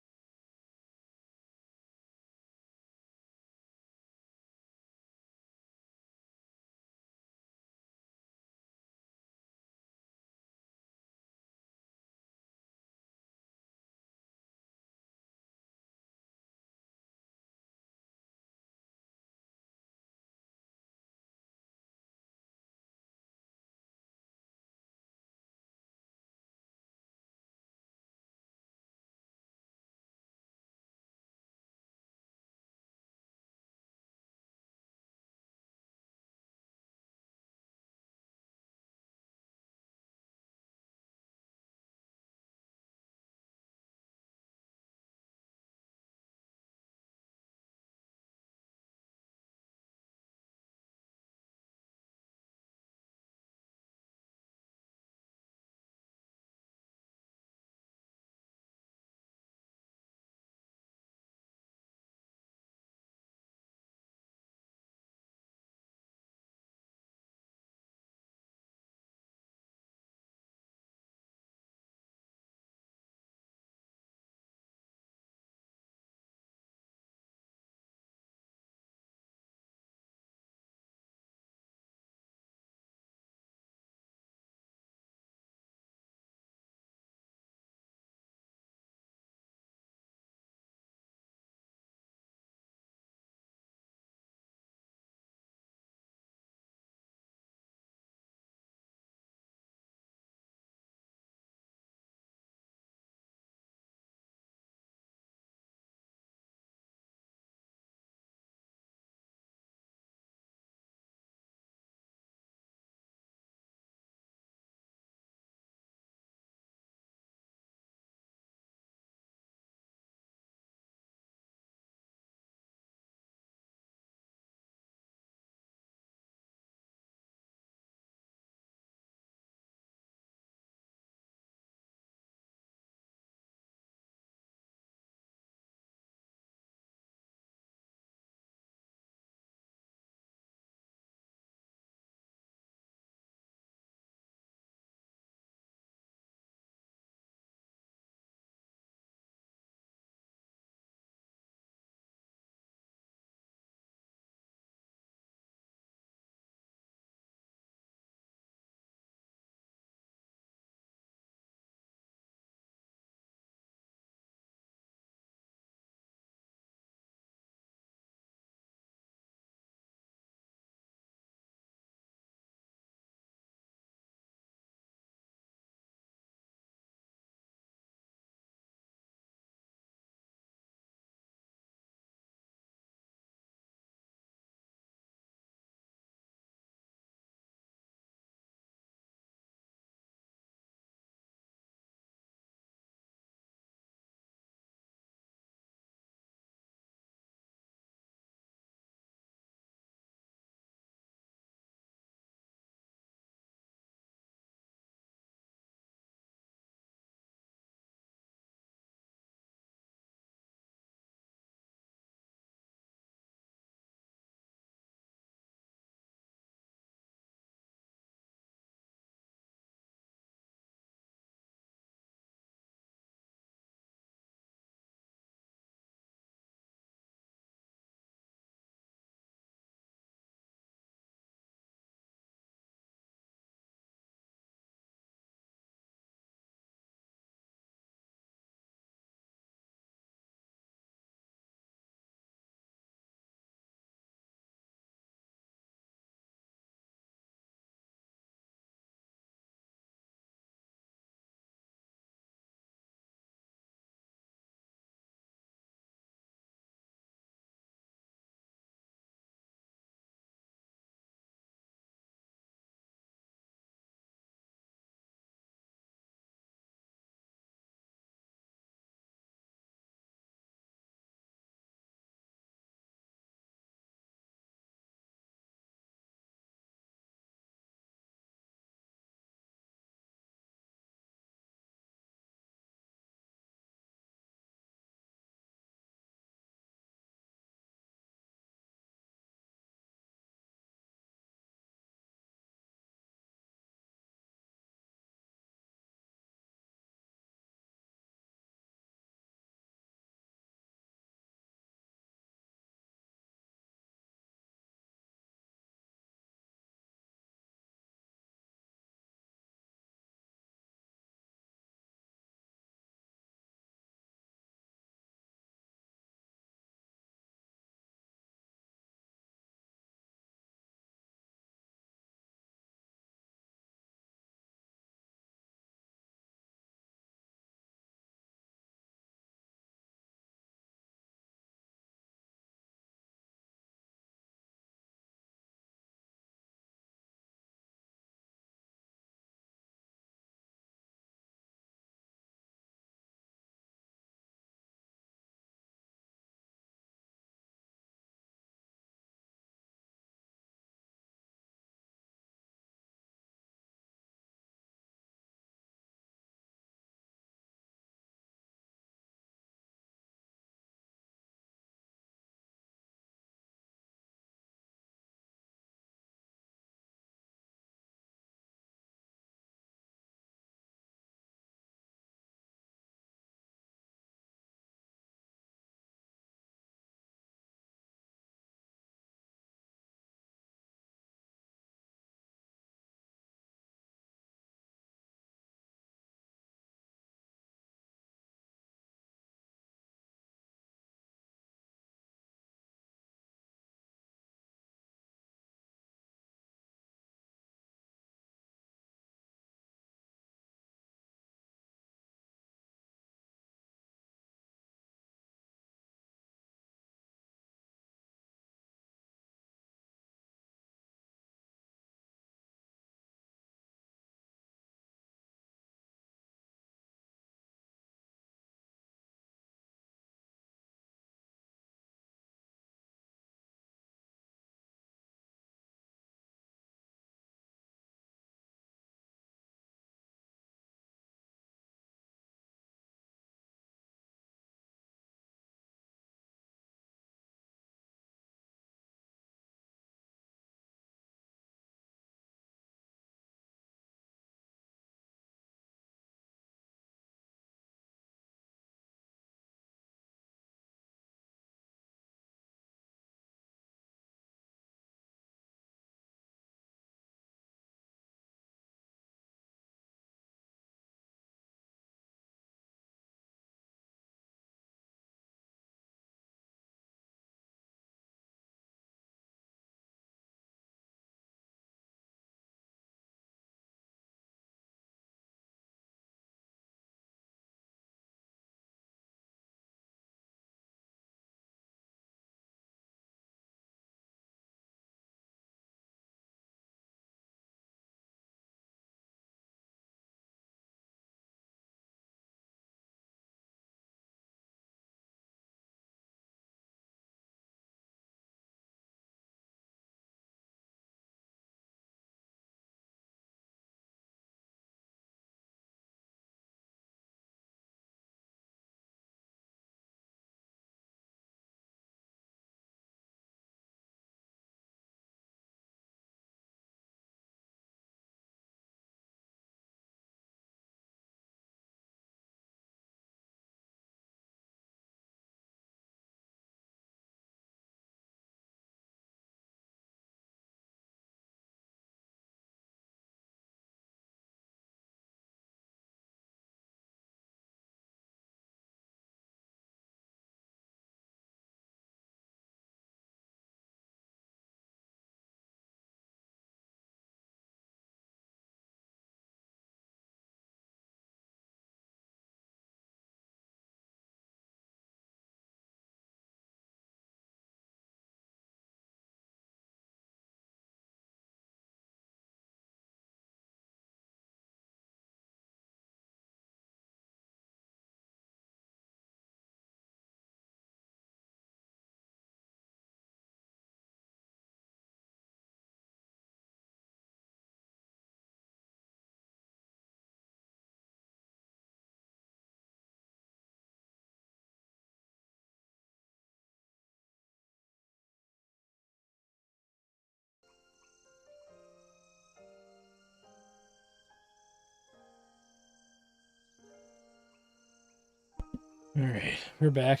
Speaker 1: Alright, we're back.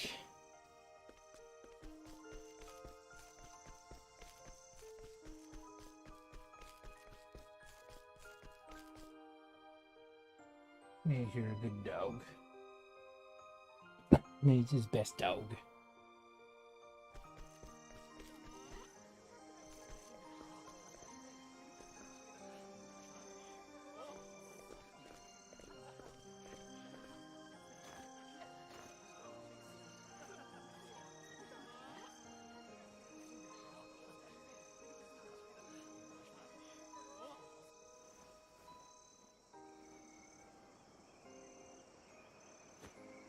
Speaker 1: He's your good dog. He's his best dog.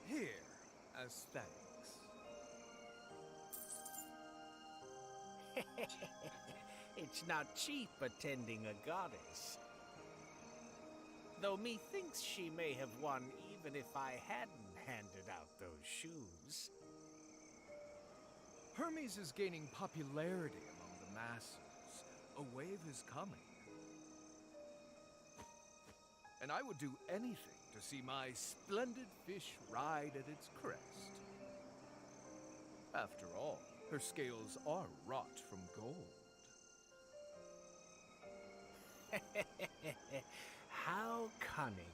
Speaker 11: Here, as thanks.
Speaker 14: It's not cheap attending a goddess. Though methinks she may have won even if I hadn't handed out those shoes.
Speaker 11: Hermes is gaining popularity among the masses. A wave is coming. And I would do anything to see my splendid fish ride at its crest. After all, her scales are wrought from gold.
Speaker 14: How cunning.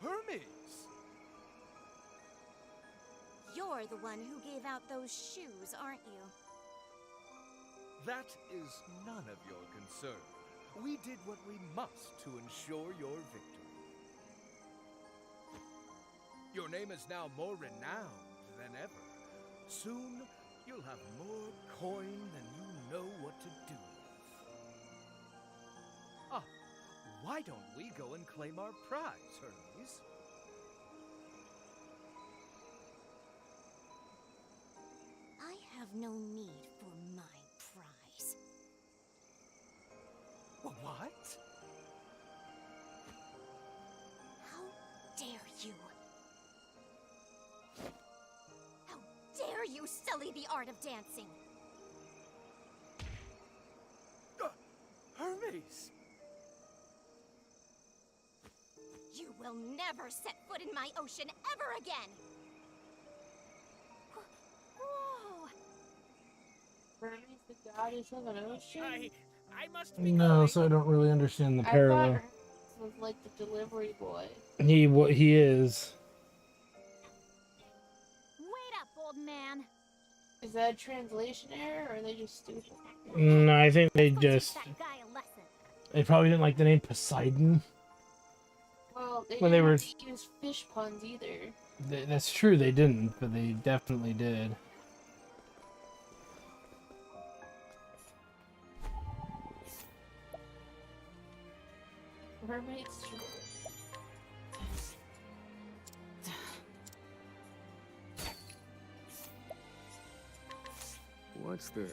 Speaker 11: Hermes!
Speaker 5: You're the one who gave out those shoes, aren't you?
Speaker 11: That is none of your concern. We did what we must to ensure your victory. Your name is now more renowned than ever. Soon, you'll have more coin than you know what to do with. Ah, why don't we go and claim our prize, Hermes?
Speaker 5: I have no need for my prize.
Speaker 11: What?
Speaker 5: How dare you? How dare you sully the art of dancing?
Speaker 11: Hermes!
Speaker 5: You will never set foot in my ocean ever again! Whoa!
Speaker 3: Hermes, the goddess of an ocean?
Speaker 14: I must be
Speaker 1: No, so I don't really understand the
Speaker 3: I
Speaker 1: parallel.
Speaker 3: thought Hermes was like the delivery boy.
Speaker 1: He is.
Speaker 5: Wait up, old man!
Speaker 3: Is that a translation error, or are they just stupid?
Speaker 1: No, I think they just
Speaker 5: That guy a lesson.
Speaker 1: they probably didn't like the name Poseidon.
Speaker 3: Well, they
Speaker 1: When
Speaker 3: didn't
Speaker 1: they were-
Speaker 3: have to use fish puns either.
Speaker 1: That's true, they didn't, but they definitely did.
Speaker 3: Mermaids.
Speaker 4: What's this?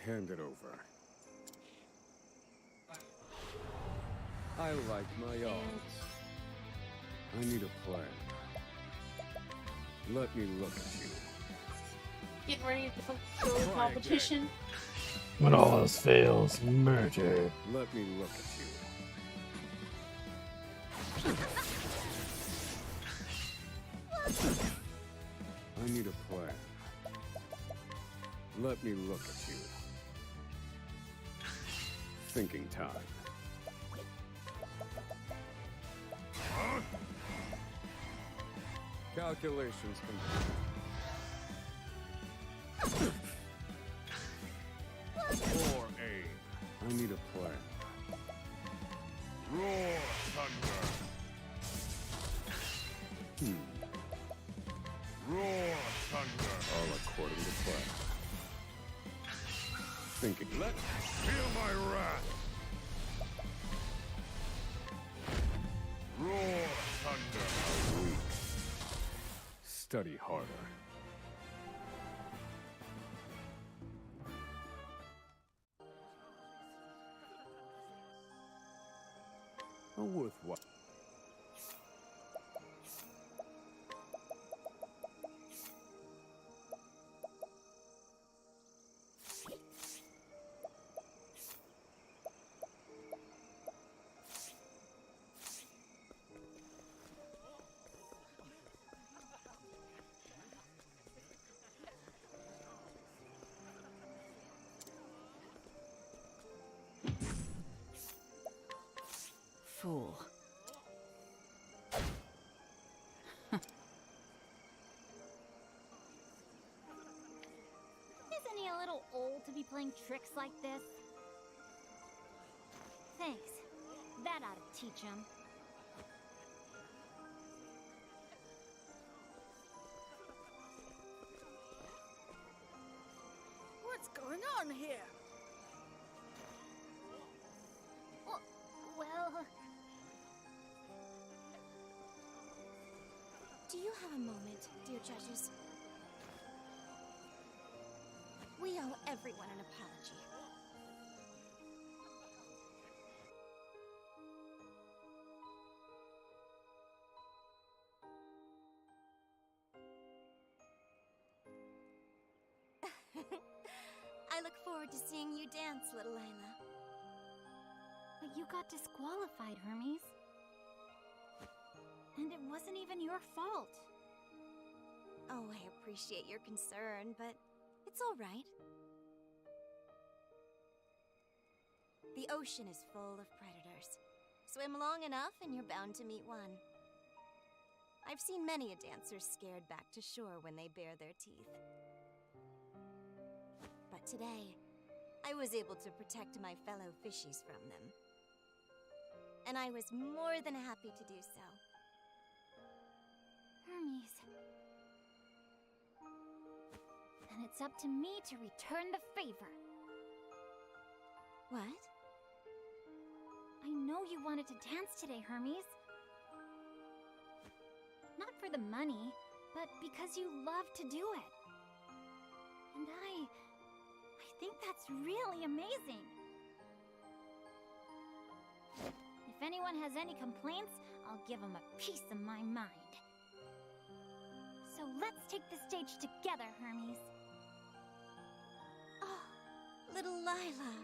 Speaker 4: Hand it over. I like my odds. I need a plan. Let me look at you.
Speaker 3: Getting ready to go to competition.
Speaker 1: When all else fails, murder.
Speaker 4: Let me look at you. I need a plan. Let me look at you. Thinking time. Calculations complete. Or aim. I need a plan. Roar thunder. Roar thunder. All according to plan. Thinking. Let's feel my wrath. Roar thunder. Are weak. Study harder. what?
Speaker 12: Fool.
Speaker 15: Isn't he a little old to be playing tricks like this? Thanks. That ought to teach him.
Speaker 17: What's going on here?
Speaker 15: Well...
Speaker 17: Do you have a moment, dear judges? We owe everyone an apology. I look forward to seeing you dance, little Layla.
Speaker 15: But you got disqualified, Hermes. And it wasn't even your fault.
Speaker 17: Oh, I appreciate your concern, but it's all right. The ocean is full of predators. Swim long enough and you're bound to meet one. I've seen many a dancer scared back to shore when they bare their teeth. But today, I was able to protect my fellow fishies from them. And I was more than happy to do so.
Speaker 15: Hermes. Then it's up to me to return the favor.
Speaker 17: What?
Speaker 15: I know you wanted to dance today, Hermes. Not for the money, but because you love to do it. And I think that's really amazing. If anyone has any complaints, I'll give them a piece of my mind. So let's take the stage together, Hermes.
Speaker 17: Oh, little Lila.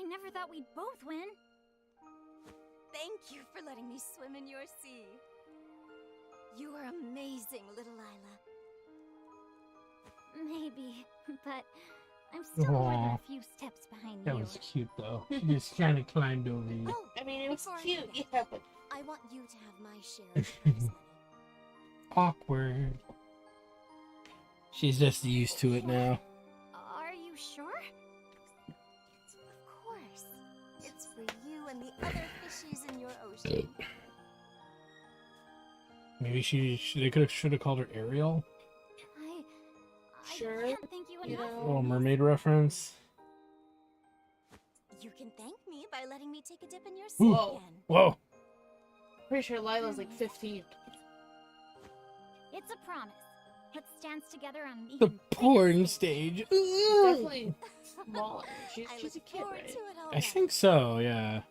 Speaker 15: I never thought we'd both win.
Speaker 17: Thank you for letting me swim in your sea. You are amazing, little Lila.
Speaker 15: Maybe, but I'm still more than a few steps behind
Speaker 1: That
Speaker 15: you.
Speaker 1: was cute, though. She just kind of climbed over you.
Speaker 17: Oh,
Speaker 3: I mean, it was
Speaker 17: before I
Speaker 3: cute,
Speaker 17: forget,
Speaker 3: yeah, but...
Speaker 17: I want you to have my share of the prize money.
Speaker 1: Awkward. She's just used to it now.
Speaker 15: Are you sure?
Speaker 17: Of course. It's for you and the other fishies in your ocean.
Speaker 1: Maybe they should have called her Ariel.
Speaker 15: I
Speaker 3: Sure.
Speaker 15: can't thank you enough.
Speaker 1: A little mermaid reference.
Speaker 17: You can thank me by letting me take a dip in your sea
Speaker 1: Ooh.
Speaker 17: again.
Speaker 1: Whoa.
Speaker 3: Pretty sure Lila's like 15.
Speaker 15: It's a promise. Let's dance together on an
Speaker 1: The
Speaker 15: even
Speaker 1: porn stage. Ooh.
Speaker 3: Definitely smaller. She's a kid, right?
Speaker 1: I think so, yeah.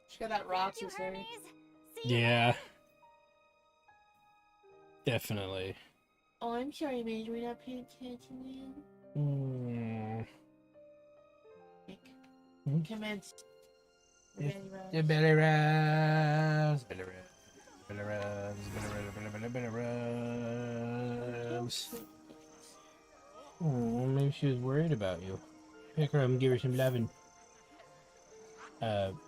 Speaker 3: She got that rocks in her.
Speaker 1: Yeah. Definitely.
Speaker 3: Oh, I'm sorry, Mage. We're not paying attention.
Speaker 1: Mm.
Speaker 3: Commence.
Speaker 1: The belly rose. Belly rose. rubs. Oh, maybe she was worried about you. Pick her up and give her some loving. Mm.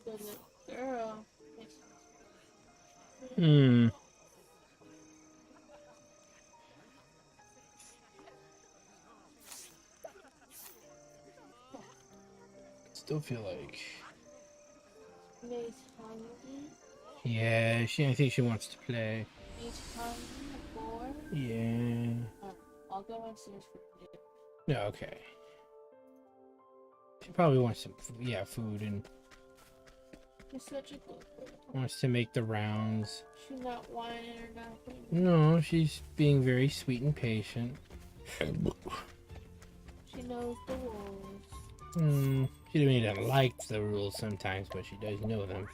Speaker 3: Good girl.
Speaker 1: Hmm. Still feel like.
Speaker 3: May's hungry.
Speaker 1: Yeah, I think she wants to play.
Speaker 3: May's hungry. Bored.
Speaker 1: Yeah.
Speaker 3: I'll go upstairs for you.
Speaker 1: Yeah. Okay. She probably wants some, food and
Speaker 3: You're such a good girl.
Speaker 1: wants to make the rounds.
Speaker 3: She's not whining or nothing.
Speaker 1: No, she's being very sweet and patient.
Speaker 3: She knows the rules.
Speaker 1: She doesn't even like the rules sometimes, but she does know them.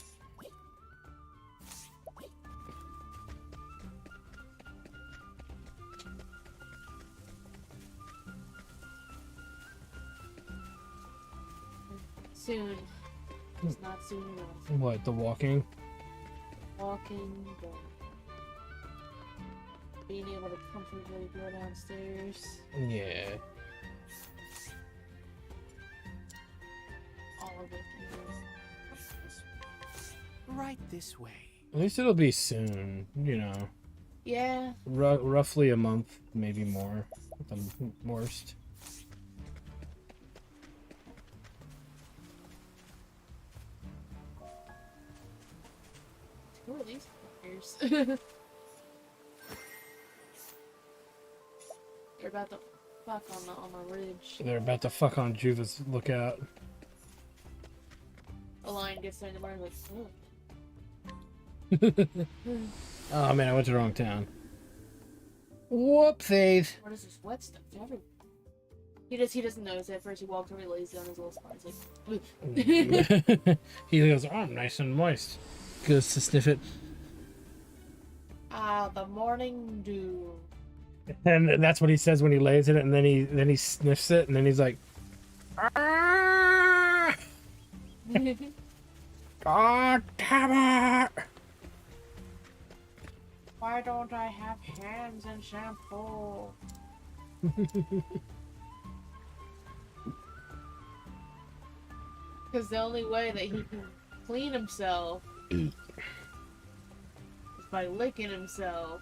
Speaker 3: Soon. It's not soon enough.
Speaker 1: What, the walking?
Speaker 3: Walking, being able to comfortably go downstairs.
Speaker 1: Yeah.
Speaker 3: All of it.
Speaker 2: Right this way.
Speaker 1: At least it'll be soon, you know.
Speaker 3: Yeah.
Speaker 1: Roughly a month, maybe more, at the worst.
Speaker 3: Who are these fuckers? They're about to fuck on the ridge.
Speaker 1: They're about to fuck on Juva's lookout.
Speaker 3: A lion gets there in the morning like, oh.
Speaker 1: Oh man, I went to the wrong town. Whoopsies.
Speaker 3: What is this wet stuff everywhere? He doesn't notice it. At first he walks over, he lays down his little spot. He's like,
Speaker 1: He goes, oh, nice and moist. Goes to sniff it.
Speaker 3: ah, the morning dew.
Speaker 1: And that's what he says when he lays in it, and then he sniffs it, and then he's like, ah! God damn it!
Speaker 3: Why don't I have hands and shampoo? Because the only way that he can clean himself is by licking himself.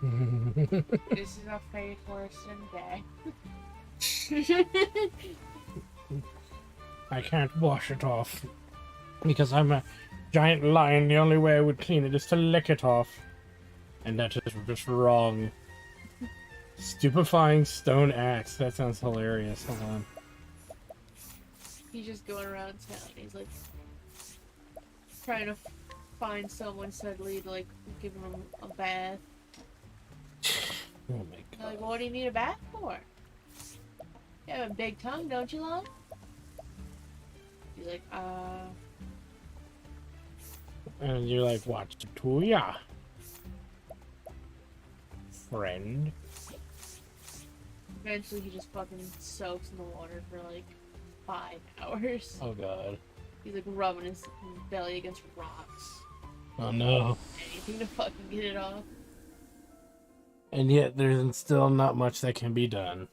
Speaker 3: This is a face worse than death.
Speaker 1: I can't wash it off because I'm a giant lion. The only way I would clean it is to lick it off, and that is just wrong. Stupefying stone axe. That sounds hilarious. Hold on.
Speaker 3: He's just going around town. He's like trying to find someone suddenly to like give him a bath.
Speaker 1: Oh my god.
Speaker 3: They're like, well, what do you need a bath for? You have a big tongue, don't you, Lon? He's like,
Speaker 1: And you're like, what's to ya, friend?
Speaker 3: Eventually he just fucking soaks in the water for like 5 hours.
Speaker 1: Oh god.
Speaker 3: He's like rubbing his belly against rocks.
Speaker 1: Oh no.
Speaker 3: Anything to fucking get it off.
Speaker 1: And yet there's still not much that can be done.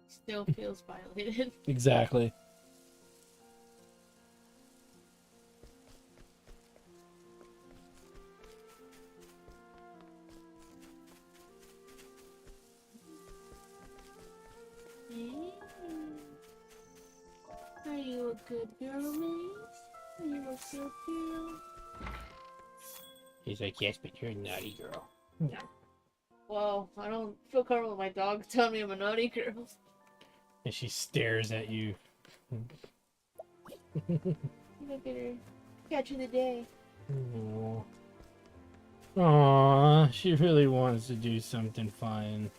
Speaker 3: Still feels violated.
Speaker 1: Exactly.
Speaker 3: a good girl, Maze. You a good girl.
Speaker 1: He's like, yes, but you're a naughty girl. No.
Speaker 3: Well, I don't feel comfortable with my dog telling me I'm a naughty girl.
Speaker 1: And she stares at you.
Speaker 3: Look at her. Catch of the day.
Speaker 1: Aww. Aww, she really wants to do something fun.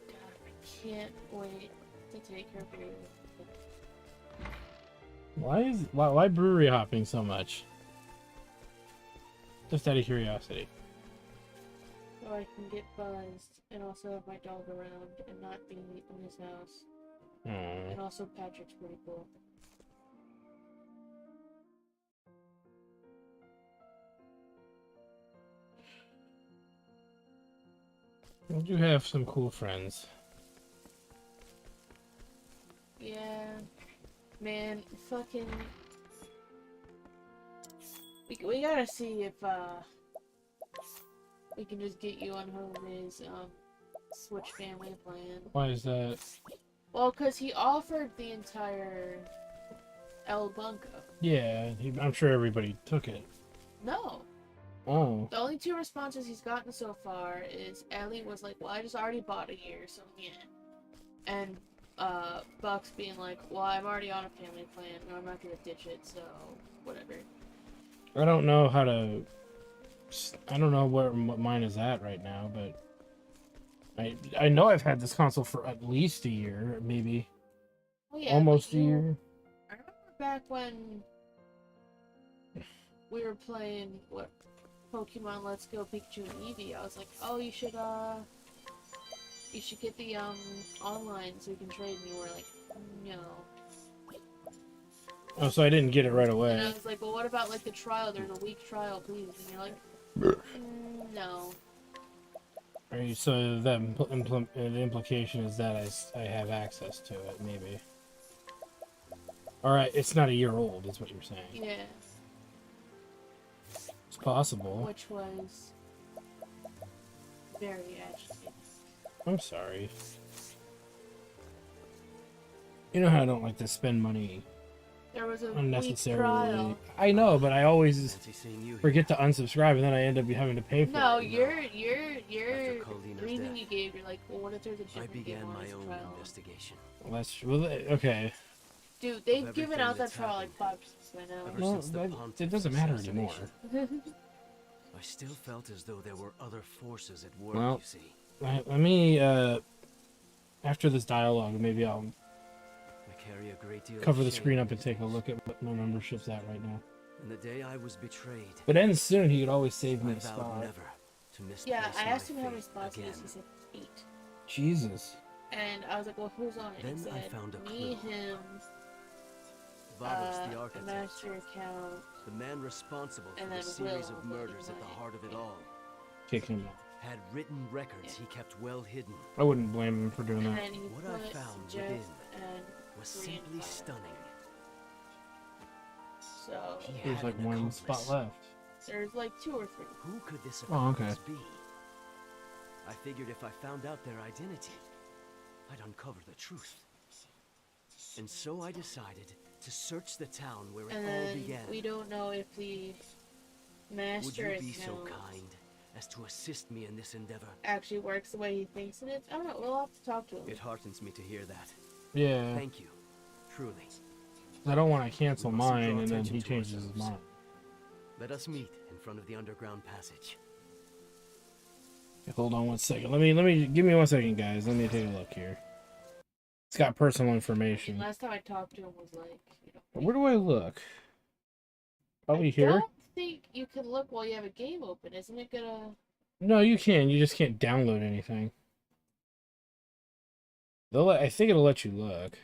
Speaker 3: God, I can't wait to take her through.
Speaker 1: Why brewery hopping so much? Just out of curiosity.
Speaker 3: So I can get buzzed and also have my dog around and not be in his house.
Speaker 1: Aww.
Speaker 3: And also Patrick's pretty cool.
Speaker 1: You do have some cool friends.
Speaker 3: Yeah. Man, fucking... We gotta see if, we can just get you on his, Switch family plan.
Speaker 1: Why is that?
Speaker 3: Well, because he offered the entire El Bunko.
Speaker 1: Yeah, I'm sure everybody took it.
Speaker 3: No.
Speaker 1: Oh.
Speaker 3: The only 2 responses he's gotten so far is Ellie was like, well, I just already bought a year, so yeah. And, Bucks being like, well, I'm already on a family plan, and I'm not gonna ditch it, so whatever.
Speaker 1: I don't know how to... I don't know where mine is at right now, but... I know I've had this console for at least a year, maybe.
Speaker 3: Oh, yeah,
Speaker 1: almost a
Speaker 3: but
Speaker 1: year.
Speaker 3: I remember back when we were playing, what, Pokemon Let's Go Pikachu and Eevee, I was like, oh, you should get the, online so you can trade, and you were like, no.
Speaker 1: Oh, so I didn't get it right
Speaker 3: And I
Speaker 1: away.
Speaker 3: was like, well, what about, like, the trial? There's a week trial, please. And you're like, no.
Speaker 1: Right, so that the implication is that I have access to it, maybe. Alright, it's not a year old, is what you're saying.
Speaker 3: Yeah.
Speaker 1: It's possible.
Speaker 3: Which was very agitating.
Speaker 1: I'm sorry. You know how I don't like to spend money
Speaker 3: There was a week
Speaker 1: unnecessarily.
Speaker 3: trial.
Speaker 1: I know, but I always forget to unsubscribe, and then I end up having to pay for
Speaker 3: No,
Speaker 1: it.
Speaker 3: your
Speaker 14: Colina's
Speaker 3: reason
Speaker 14: death,
Speaker 3: you gave, you're like, well, what if there's a
Speaker 14: I
Speaker 3: different
Speaker 14: began
Speaker 3: game on
Speaker 14: my
Speaker 3: this
Speaker 14: own
Speaker 3: trial?
Speaker 14: investigation.
Speaker 1: Well, that's true. Well, okay.
Speaker 3: Dude, they've
Speaker 14: Of
Speaker 3: given
Speaker 14: everything
Speaker 3: out that
Speaker 14: that's
Speaker 3: trial like 5 by now.
Speaker 14: Ever
Speaker 1: Well,
Speaker 14: since the
Speaker 1: it
Speaker 14: Pontiff's
Speaker 1: doesn't matter anymore.
Speaker 14: assassination, I still felt as though there were other forces at work,
Speaker 1: Well,
Speaker 14: you see.
Speaker 1: let me, after this dialogue, maybe I'll
Speaker 14: I carry a great deal
Speaker 1: cover
Speaker 14: of
Speaker 1: the
Speaker 14: shame
Speaker 1: screen up and
Speaker 14: these
Speaker 1: take a
Speaker 14: days.
Speaker 1: look at what my membership's at right now.
Speaker 14: And the day I was betrayed,
Speaker 1: If it ends soon, he could always save
Speaker 14: I
Speaker 1: me a
Speaker 14: vowed
Speaker 1: spot.
Speaker 14: never to misplace
Speaker 3: Yeah, I asked him
Speaker 14: my
Speaker 3: how many
Speaker 14: faith
Speaker 3: spots he
Speaker 14: again.
Speaker 3: is. He said 8.
Speaker 1: Jesus.
Speaker 3: And I was like, well, who's on it?
Speaker 14: Then
Speaker 3: He said,
Speaker 14: I found a
Speaker 3: me,
Speaker 14: clue.
Speaker 3: him,
Speaker 14: Varus the
Speaker 3: the
Speaker 14: architect,
Speaker 3: master account,
Speaker 14: the man responsible for
Speaker 3: and
Speaker 14: the
Speaker 3: then
Speaker 14: series
Speaker 3: Will,
Speaker 14: of murders at the heart of it all,
Speaker 1: Kick him out.
Speaker 14: had written records he kept well hidden.
Speaker 1: I wouldn't blame him for doing
Speaker 3: and
Speaker 1: that.
Speaker 3: then he
Speaker 14: What
Speaker 3: put
Speaker 14: I found
Speaker 3: Jeff
Speaker 14: within
Speaker 3: and
Speaker 14: was
Speaker 3: Bree and
Speaker 14: simply
Speaker 3: Fire.
Speaker 14: stunning.
Speaker 3: So
Speaker 14: He
Speaker 1: There's
Speaker 14: had
Speaker 1: like
Speaker 14: an
Speaker 1: one
Speaker 14: accomplice.
Speaker 1: spot left.
Speaker 3: there's like 2 or 3.
Speaker 14: Who could this
Speaker 1: Oh, okay.
Speaker 14: accomplice be? I figured if I found out their identity, I'd uncover the truth. And so I decided to search the town where it
Speaker 3: And
Speaker 14: all
Speaker 3: then
Speaker 14: began.
Speaker 3: we don't know if the
Speaker 14: Would
Speaker 3: master
Speaker 14: you be so
Speaker 3: account
Speaker 14: kind as to assist me in this endeavor?
Speaker 3: actually works the way he thinks it is. I don't know. We'll have to talk to him.
Speaker 14: It heartens me to hear that.
Speaker 1: Yeah.
Speaker 14: Thank you. Truly.
Speaker 1: I don't want to cancel
Speaker 14: We mustn't draw
Speaker 1: mine and then
Speaker 14: attention
Speaker 1: he
Speaker 14: to
Speaker 1: changes his
Speaker 14: ourselves.
Speaker 1: mind.
Speaker 14: Let us meet in front of the underground passage.
Speaker 1: Hold on one second. Let me give me 1 second, guys. Let me take a look here. It's got personal information.
Speaker 3: Last time I talked to him was like, you know,
Speaker 1: Where do I look? Probably
Speaker 3: I
Speaker 1: here?
Speaker 3: don't think you can look while you have a game open. Isn't it gonna?
Speaker 1: No, you can. You just can't download anything. I think it'll let you look.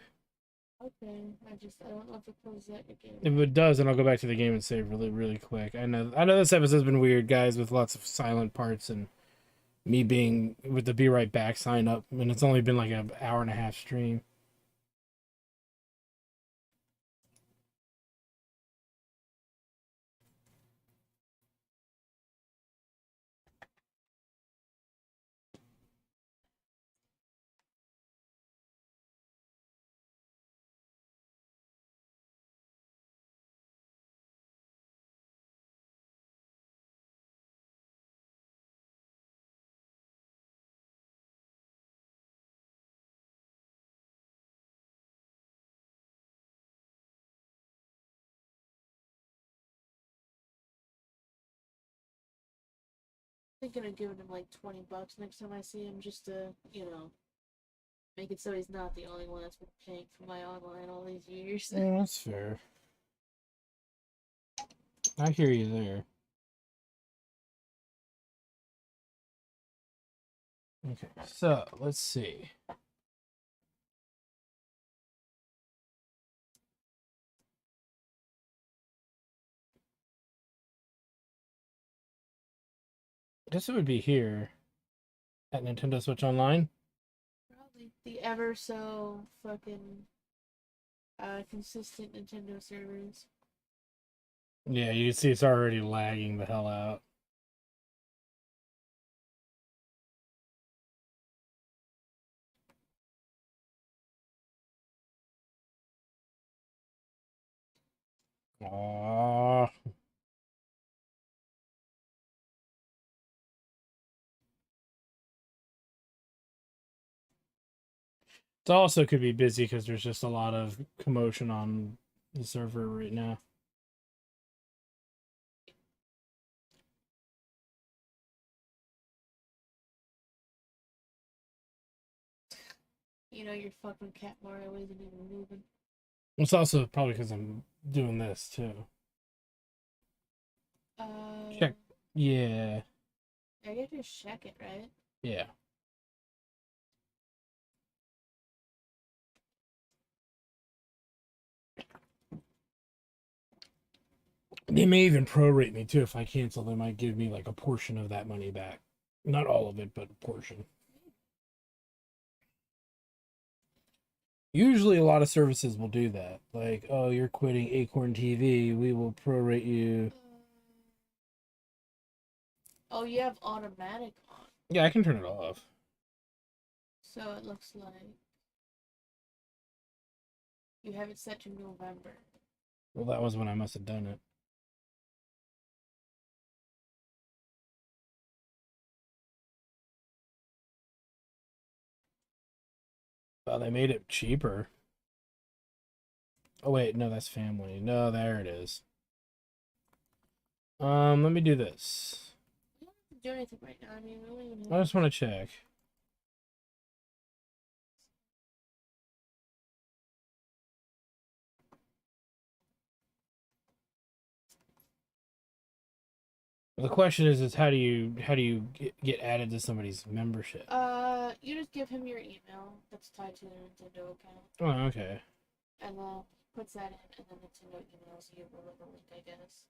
Speaker 3: Okay, I don't know if it closes that again.
Speaker 1: If it does, then I'll go back to the game and save really quick. I know this episode's been weird, guys, with lots of silent parts and me being with the be right back sign up, and it's only been like an hour and a half stream.
Speaker 3: Thinking of giving him like $20 next time I see him, just to, you know, make it so he's not the only one that's been paying for my online all these years.
Speaker 1: Yeah, that's fair. I hear you there. Okay, so let's see. I guess it would be here at Nintendo Switch Online.
Speaker 3: Probably the ever so fucking consistent Nintendo servers.
Speaker 1: Yeah, you can see it's already lagging the hell out. Aww. It also could be busy because there's just a lot of commotion on the server right now.
Speaker 3: You know, your fucking cat Mario isn't even moving.
Speaker 1: It's also probably because I'm doing this too. Check. Yeah.
Speaker 3: I gotta just check it, right?
Speaker 1: Yeah. They may even prorate me too if I cancel. They might give me like a portion of that money back. Not all of it, but a portion. Usually a lot of services will do that. Like, oh, you're quitting Acorn TV, we will prorate you.
Speaker 3: Oh, you have automatic on.
Speaker 1: Yeah, I can turn it off.
Speaker 3: So it looks like you have it set to November.
Speaker 1: Well, that was when I must have done it. Oh, they made it cheaper. Oh, wait, no, that's family. No, there it is. Let me do this.
Speaker 3: We don't have to do anything right now. I mean, we don't even have
Speaker 1: I just want to check. The question is how do you get added to somebody's membership?
Speaker 3: You just give him your email that's tied to the Nintendo account.
Speaker 1: Oh, okay.
Speaker 3: And then puts that in, and then Nintendo emails you with a link, I guess.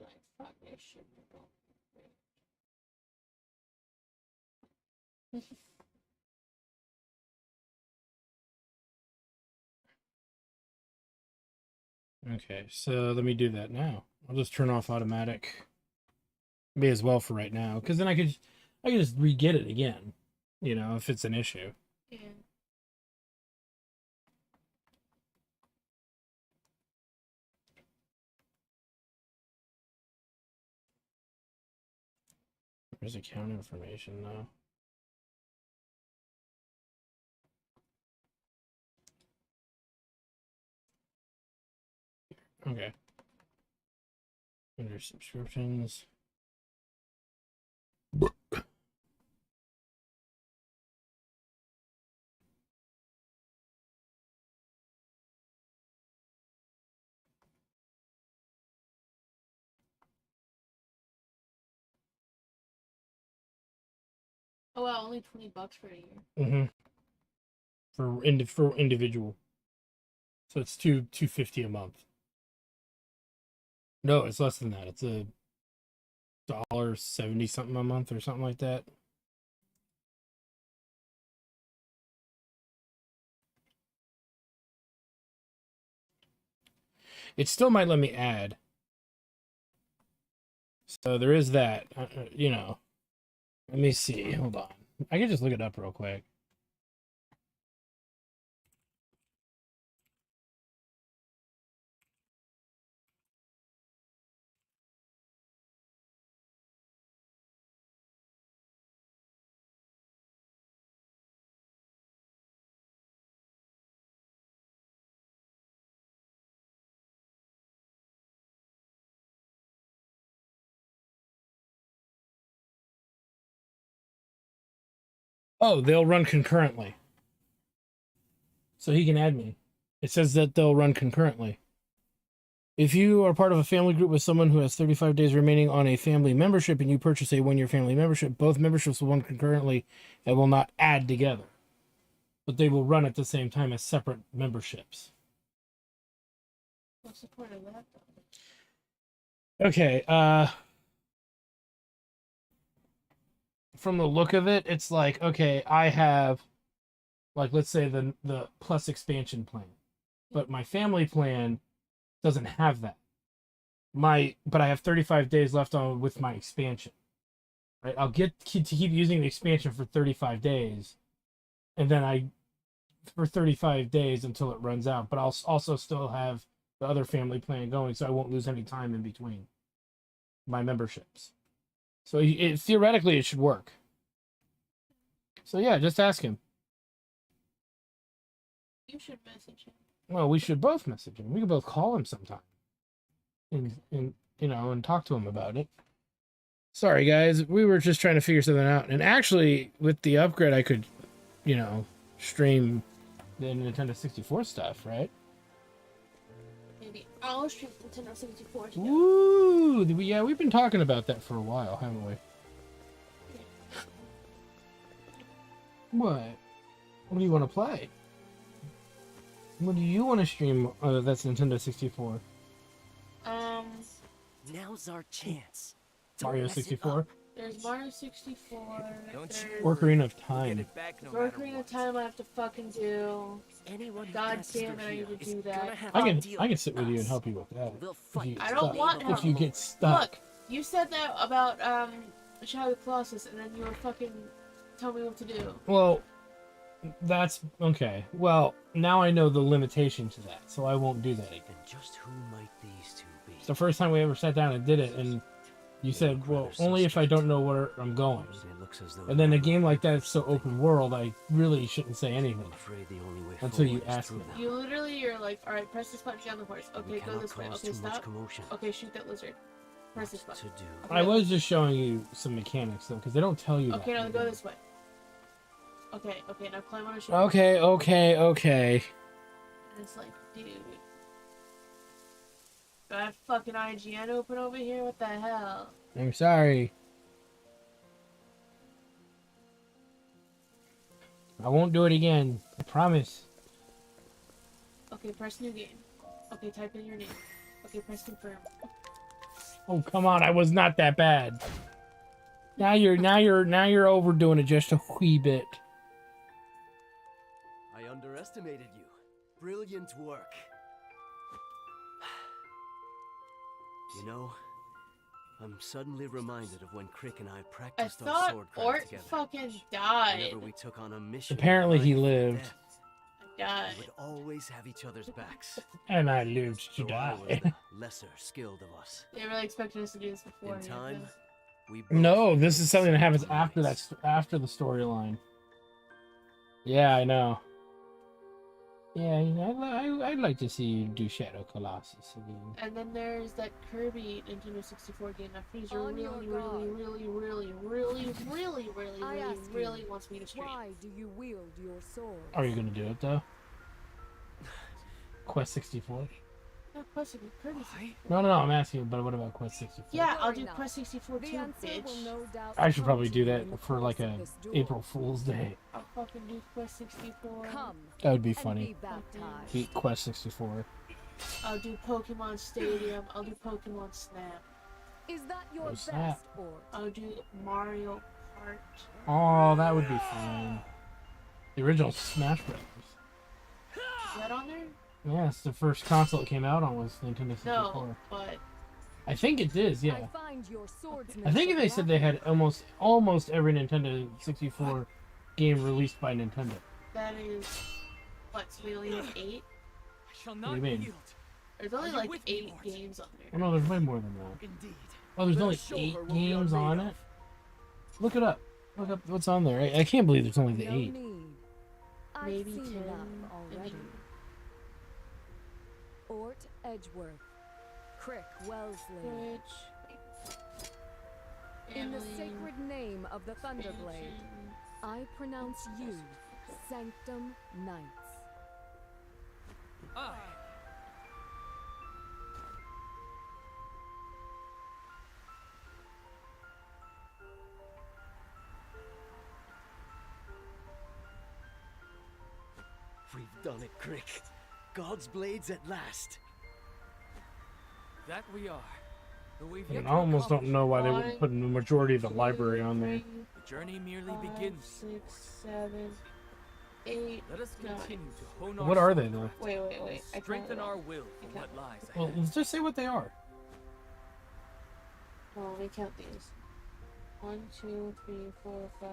Speaker 3: Like, fuck this shit.
Speaker 1: Okay, so let me do that now. I'll just turn off automatic. May as well for right now, because then I could just re-get it again, you know, if it's an issue.
Speaker 3: Yeah.
Speaker 1: There's account information though. Okay. Under subscriptions.
Speaker 3: Oh wow, only $20 for a year.
Speaker 1: Mm-hmm. For individual. So it's $250 a month. No, it's less than that. It's $1.70 something a month or something like that. It still might let me add. So there is that, you know. Let me see. Hold on. I can just look it up real quick. Oh, they'll run concurrently. So he can add me. It says that they'll run concurrently. If you are part of a family group with someone who has 35 days remaining on a family membership and you purchase a one-year family membership, both memberships will run concurrently and will not add together. But they will run at the same time as separate memberships.
Speaker 3: What's the point of that, though?
Speaker 1: Okay, from the look of it, it's like, okay, I have, like, let's say the plus expansion plan. But my family plan doesn't have that. But I have 35 days left on with my expansion. Right? I'll get to keep using the expansion for 35 days. And then for 35 days until it runs out. But I'll also still have the other family plan going, so I won't lose any time in between my memberships. So theoretically it should work. So yeah, just ask him.
Speaker 3: You should message him.
Speaker 1: Well, we should both message him. We could both call him sometime. And talk to him about it. Sorry guys, we were just trying to figure something out. And actually with the upgrade I could, stream the Nintendo 64 stuff, right?
Speaker 3: Maybe I'll stream Nintendo 64 stuff.
Speaker 1: Woo! Yeah, we've been talking about that for a while, haven't we? What? What do you want to play? What do you want to stream? That's Nintendo 64.
Speaker 14: Now's our chance.
Speaker 1: Mario 64?
Speaker 3: There's Mario 64. There's
Speaker 1: Ocarina of Time.
Speaker 3: Ocarina of Time I have to fucking do. God damn it, I need to do that.
Speaker 1: I can sit with you and help you with that.
Speaker 3: I don't want help.
Speaker 1: If you get stuck.
Speaker 3: Look, you said that about Shadow of the Colossus, and then you were fucking telling me what to do.
Speaker 1: Well, that's okay. Well, now I know the limitation to that, so I won't do that again.
Speaker 14: And just who might these two be?
Speaker 1: It's the first time we ever sat down and did it, and you said, well, only if I don't know where I'm going. And then a game like that is so open world, I really shouldn't say anything until you ask me.
Speaker 3: You're like, alright, press this button to get on the horse. Okay, go this way. Okay, stop. Okay, shoot that lizard. Press this button. Okay,
Speaker 1: I was just showing you some mechanics, though, because they don't tell you
Speaker 3: okay,
Speaker 1: that.
Speaker 3: now go this way. Okay, now climb on a shoulder.
Speaker 1: Okay.
Speaker 3: And it's like, dude. Do I have fucking IGN open over here? What the hell?
Speaker 1: I'm sorry. I won't do it again. I promise.
Speaker 3: Okay, press new game. Okay, type in your name. Okay, press confirm.
Speaker 1: Oh, come on. I was not that bad. Now you're overdoing it just a wee bit.
Speaker 14: I underestimated you. Brilliant work. You know, I'm suddenly reminded of when Crick and I practiced our swordcraft
Speaker 3: Ort
Speaker 14: together.
Speaker 3: fucking died.
Speaker 14: Whenever we took on a mission.
Speaker 1: Apparently he lived.
Speaker 3: Died.
Speaker 14: We would always have each other's backs.
Speaker 1: And I lived to
Speaker 14: Though I was
Speaker 1: die.
Speaker 14: the lesser skilled of us.
Speaker 3: They really expected us to do this before.
Speaker 14: In time, we
Speaker 1: No, this is something that happens after after the storyline. Yeah, I know. Yeah, I'd like to see you do Shadow Colossus again.
Speaker 3: And then there's that Kirby Nintendo 64 game that Freezer really wants me to stream.
Speaker 7: Why do you wield your sword?
Speaker 1: Are you gonna do it though? Quest 64?
Speaker 3: No, Quest 64. Kirby.
Speaker 1: No, I'm asking, but what about Quest 64?
Speaker 3: Yeah, I'll do Quest 64 too, bitch.
Speaker 1: I should probably do that for like a April Fool's Day.
Speaker 3: I'll fucking do Quest 64.
Speaker 1: That would be funny. Beat Quest 64.
Speaker 3: I'll do Pokemon Stadium. I'll do Pokemon Snap.
Speaker 7: Is that your
Speaker 1: What's
Speaker 7: best
Speaker 1: that?
Speaker 7: sport?
Speaker 3: I'll do Mario Kart.
Speaker 1: Oh, that would be fun. The original Smash Bros.
Speaker 3: Is that on there?
Speaker 1: Yeah, it's the first console it came out on was Nintendo 64.
Speaker 3: No, but
Speaker 1: I think it is, yeah.
Speaker 7: I find your
Speaker 1: I think they said they had almost every Nintendo 64 game released by Nintendo.
Speaker 3: that is what? So we only have 8.
Speaker 1: What do you mean?
Speaker 3: There's only like 8 games on there.
Speaker 1: Oh no, there's way more than that. Oh, there's only 8 games on it? Look it up. Look up what's on there. I can't believe there's only the 8.
Speaker 3: Maybe 10
Speaker 7: already. Ort Edgeworth, Crick Wellesley. In the sacred name of the Thunderblade, I pronounce you Sanctum Knights.
Speaker 16: Aye.
Speaker 14: We've done it, Crick. God's blades at last.
Speaker 16: That we are. But we've
Speaker 1: I
Speaker 16: yet to
Speaker 1: almost don't
Speaker 16: accomplish
Speaker 1: know why they wouldn't put the majority of the library on there.
Speaker 16: The journey merely
Speaker 3: 5,
Speaker 16: begins.
Speaker 3: 6, 7, 8.
Speaker 16: Let us
Speaker 3: 9.
Speaker 16: continue to hone our
Speaker 1: What are they
Speaker 16: sword
Speaker 1: though?
Speaker 16: craft.
Speaker 3: Wait. I
Speaker 16: Strengthen
Speaker 3: counted
Speaker 16: our
Speaker 3: wrong.
Speaker 16: will for what lies ahead.
Speaker 1: Well, let's just say what they are.
Speaker 3: Hold on, let me count these. 1, 2, 3, 4, 5,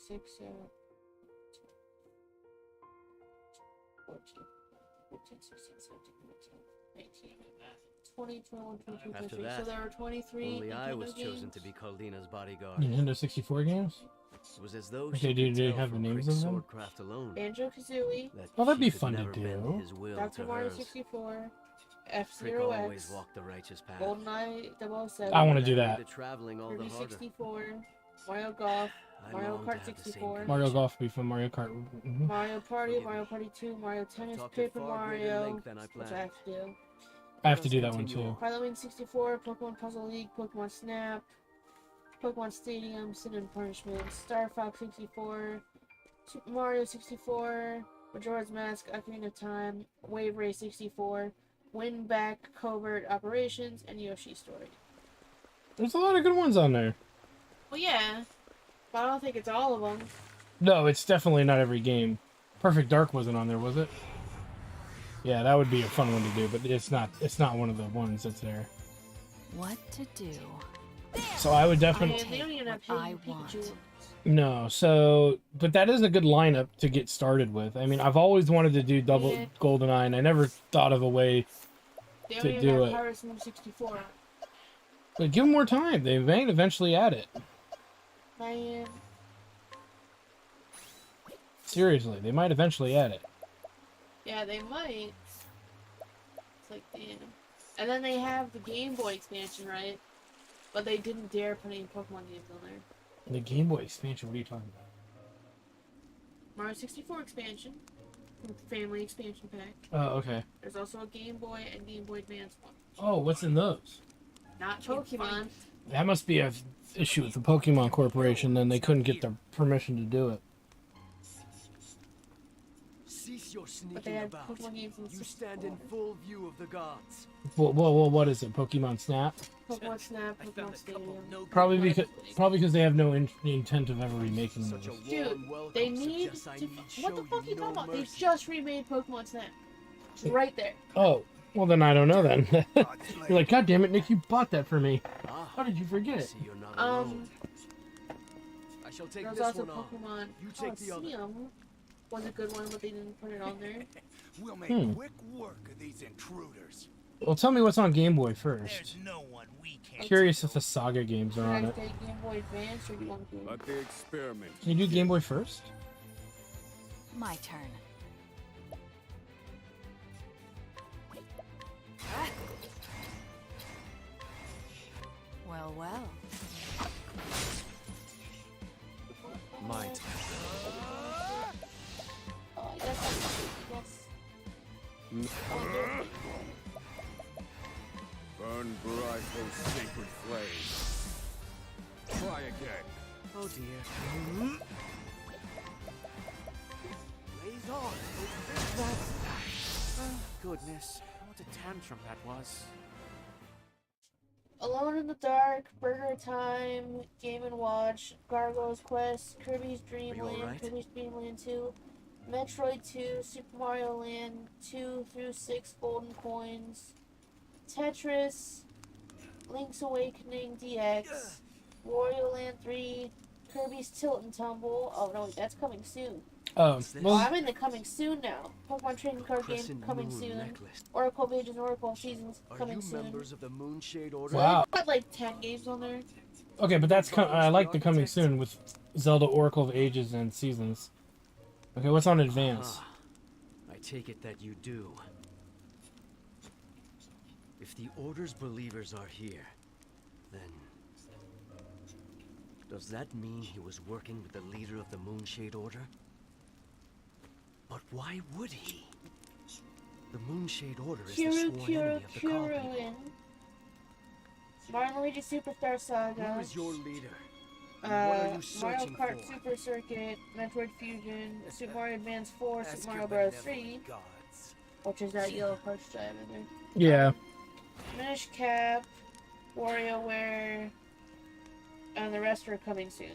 Speaker 3: 6, 7, 14, 15, 16, 17, 18, 19, 20, 21, 22,
Speaker 14: After
Speaker 3: 23.
Speaker 14: that,
Speaker 3: So there were 23
Speaker 14: only I was
Speaker 3: Nintendo
Speaker 14: chosen
Speaker 3: games.
Speaker 14: to be Caldina's bodyguard.
Speaker 1: Nintendo 64 games?
Speaker 14: It was as though
Speaker 1: Okay,
Speaker 14: she
Speaker 1: do
Speaker 14: could
Speaker 1: they
Speaker 14: tell
Speaker 1: have the
Speaker 14: from
Speaker 1: names
Speaker 14: Crick's
Speaker 1: of them?
Speaker 14: swordcraft alone
Speaker 3: Banjo-Kazooie,
Speaker 14: that
Speaker 1: Oh, that'd
Speaker 14: she
Speaker 1: be
Speaker 14: could
Speaker 1: fun to
Speaker 14: never bend
Speaker 1: do.
Speaker 14: his will
Speaker 3: Dr.
Speaker 14: to
Speaker 3: Mario
Speaker 14: hers.
Speaker 3: 64,
Speaker 14: Crick
Speaker 3: F-Zero
Speaker 14: always
Speaker 3: X,
Speaker 14: walked the righteous path.
Speaker 3: GoldenEye 007,
Speaker 1: I want to do
Speaker 14: That
Speaker 1: that.
Speaker 14: made the traveling all the
Speaker 3: Kirby
Speaker 14: harder.
Speaker 3: 64, Mario Golf,
Speaker 14: I
Speaker 3: Mario
Speaker 14: long to
Speaker 3: Kart
Speaker 14: have the same
Speaker 3: 64,
Speaker 1: Mario Golf would be fun. Mario Kart. Mhm.
Speaker 3: Mario Party, Mario Party 2, Mario Tennis,
Speaker 14: talked at
Speaker 3: Paper
Speaker 14: far greater
Speaker 3: Mario,
Speaker 14: length than I
Speaker 3: which I
Speaker 14: planned.
Speaker 3: have to do.
Speaker 1: I have to do that one too.
Speaker 3: Halloween 64, Pokemon Puzzle League, Pokemon Snap, Pokemon Stadium, Sin and Punishment, Star Fox 64, Super Mario 64, Majora's Mask, Ocarina of Time, Wave Race 64, Win Back, Covert Operations, and Yoshi's Story.
Speaker 1: There's a lot of good ones on there.
Speaker 3: Well, yeah, but I don't think it's all of them.
Speaker 1: No, it's definitely not every game. Perfect Dark wasn't on there, was it? Yeah, that would be a fun one to do, but it's not. It's not one of the ones that's there.
Speaker 12: What to do?
Speaker 1: So I would
Speaker 3: Man,
Speaker 1: definitely.
Speaker 3: they don't even have
Speaker 12: I
Speaker 3: Pikachu ones.
Speaker 1: No, so but that is a good lineup to get started with. I mean, I've always wanted to do double
Speaker 3: Yeah.
Speaker 1: GoldenEye, and I never thought of a way
Speaker 3: They don't
Speaker 1: to
Speaker 3: even
Speaker 1: do
Speaker 3: have
Speaker 1: it.
Speaker 3: Pirates Moon 64.
Speaker 1: But give them more time. They may eventually add it.
Speaker 3: Man,
Speaker 1: Seriously, they might eventually add it.
Speaker 3: yeah, they might. It's like, damn. And then they have the Game Boy expansion, right? But they didn't dare put any Pokemon games on there.
Speaker 1: The Game Boy expansion. What are you talking about?
Speaker 3: Mario 64 expansion, family expansion pack.
Speaker 1: Oh, okay.
Speaker 3: There's also a Game Boy and Game Boy Advance one.
Speaker 1: Oh, what's in those?
Speaker 3: Not Pokemon.
Speaker 1: That must be a issue with the Pokemon Corporation. Then they couldn't get the permission to do it.
Speaker 14: Cease your
Speaker 3: But they
Speaker 14: sneaking
Speaker 3: had
Speaker 14: about.
Speaker 3: Pokemon games in
Speaker 14: You stand in full view of the gods.
Speaker 1: What is it? Pokemon Snap?
Speaker 3: Pokemon Snap, Pokemon Stadium.
Speaker 1: Probably because they have no intent of ever remaking those.
Speaker 3: Dude, they need to. What the fuck are you talking about? They just remade Pokemon Snap. Right there.
Speaker 1: Oh, well then I don't know then. You're like, God damn it, Nick, you bought that for me. How did you forget it?
Speaker 14: I shall take
Speaker 3: There's
Speaker 14: this
Speaker 3: also
Speaker 14: one off.
Speaker 3: Pokemon
Speaker 14: You take the other.
Speaker 3: Coliseum. Was a good one, but they didn't put it on there.
Speaker 18: We'll make
Speaker 1: Hmm.
Speaker 18: quick work of these intruders.
Speaker 1: Well, tell me what's on Game Boy first.
Speaker 18: There's no one we can't.
Speaker 1: Curious if the Saga games are
Speaker 3: Should
Speaker 1: on
Speaker 3: I
Speaker 1: it.
Speaker 3: say Game Boy Advance or you want to?
Speaker 4: Let the experiment.
Speaker 1: Can you do Game Boy first?
Speaker 12: My turn. Well, well.
Speaker 14: My turn.
Speaker 3: Oh, yes.
Speaker 4: Burn bright those sacred flames. Try again.
Speaker 2: Oh dear. Blaze on. That's goodness. What a tantrum that was.
Speaker 3: Alone in the Dark, Burger Time, Game & Watch, Gargoyle's Quest, Kirby's Dream
Speaker 14: Are you
Speaker 3: Land,
Speaker 14: alright?
Speaker 3: Kirby's Dream Land 2, Metroid 2, Super Mario Land 2 through 6 Golden Coins, Tetris, Link's Awakening DX, Wario Land 3, Kirby's Tilt and Tumble. Oh no, wait, that's coming soon.
Speaker 1: Oh,
Speaker 3: Oh,
Speaker 1: well,
Speaker 3: I'm in the coming soon now. Pokemon Trading Card Game
Speaker 14: Crescent
Speaker 3: coming
Speaker 14: Moon
Speaker 3: soon.
Speaker 14: necklace.
Speaker 3: Oracle Pages and Oracle Seasons
Speaker 14: Are
Speaker 3: coming
Speaker 14: you
Speaker 3: soon.
Speaker 14: members of the Moonshade Order?
Speaker 3: So
Speaker 1: Wow.
Speaker 3: they've got like 10 games on there.
Speaker 1: okay, but that's I like the coming soon with Zelda Oracle of Ages and Seasons. Okay, what's on Advance?
Speaker 14: Ah, I take it that you do. If the Order's believers are here, then
Speaker 19: Does that mean he was working with the leader of the Moonshade Order? But why would he? The Moonshade Order is the sworn enemy of the Call People.
Speaker 3: Mario Luigi Superstar Saga.
Speaker 19: Who is your leader? What are you
Speaker 3: Mario
Speaker 19: searching
Speaker 3: Kart
Speaker 19: for?
Speaker 3: Super Circuit, Metroid Fusion, Super Mario Advance 4, Super Mario Bros. 3, which is that yellow cartridge I have in there.
Speaker 1: Yeah.
Speaker 3: Minish Cap, WarioWare, and the rest are coming soon.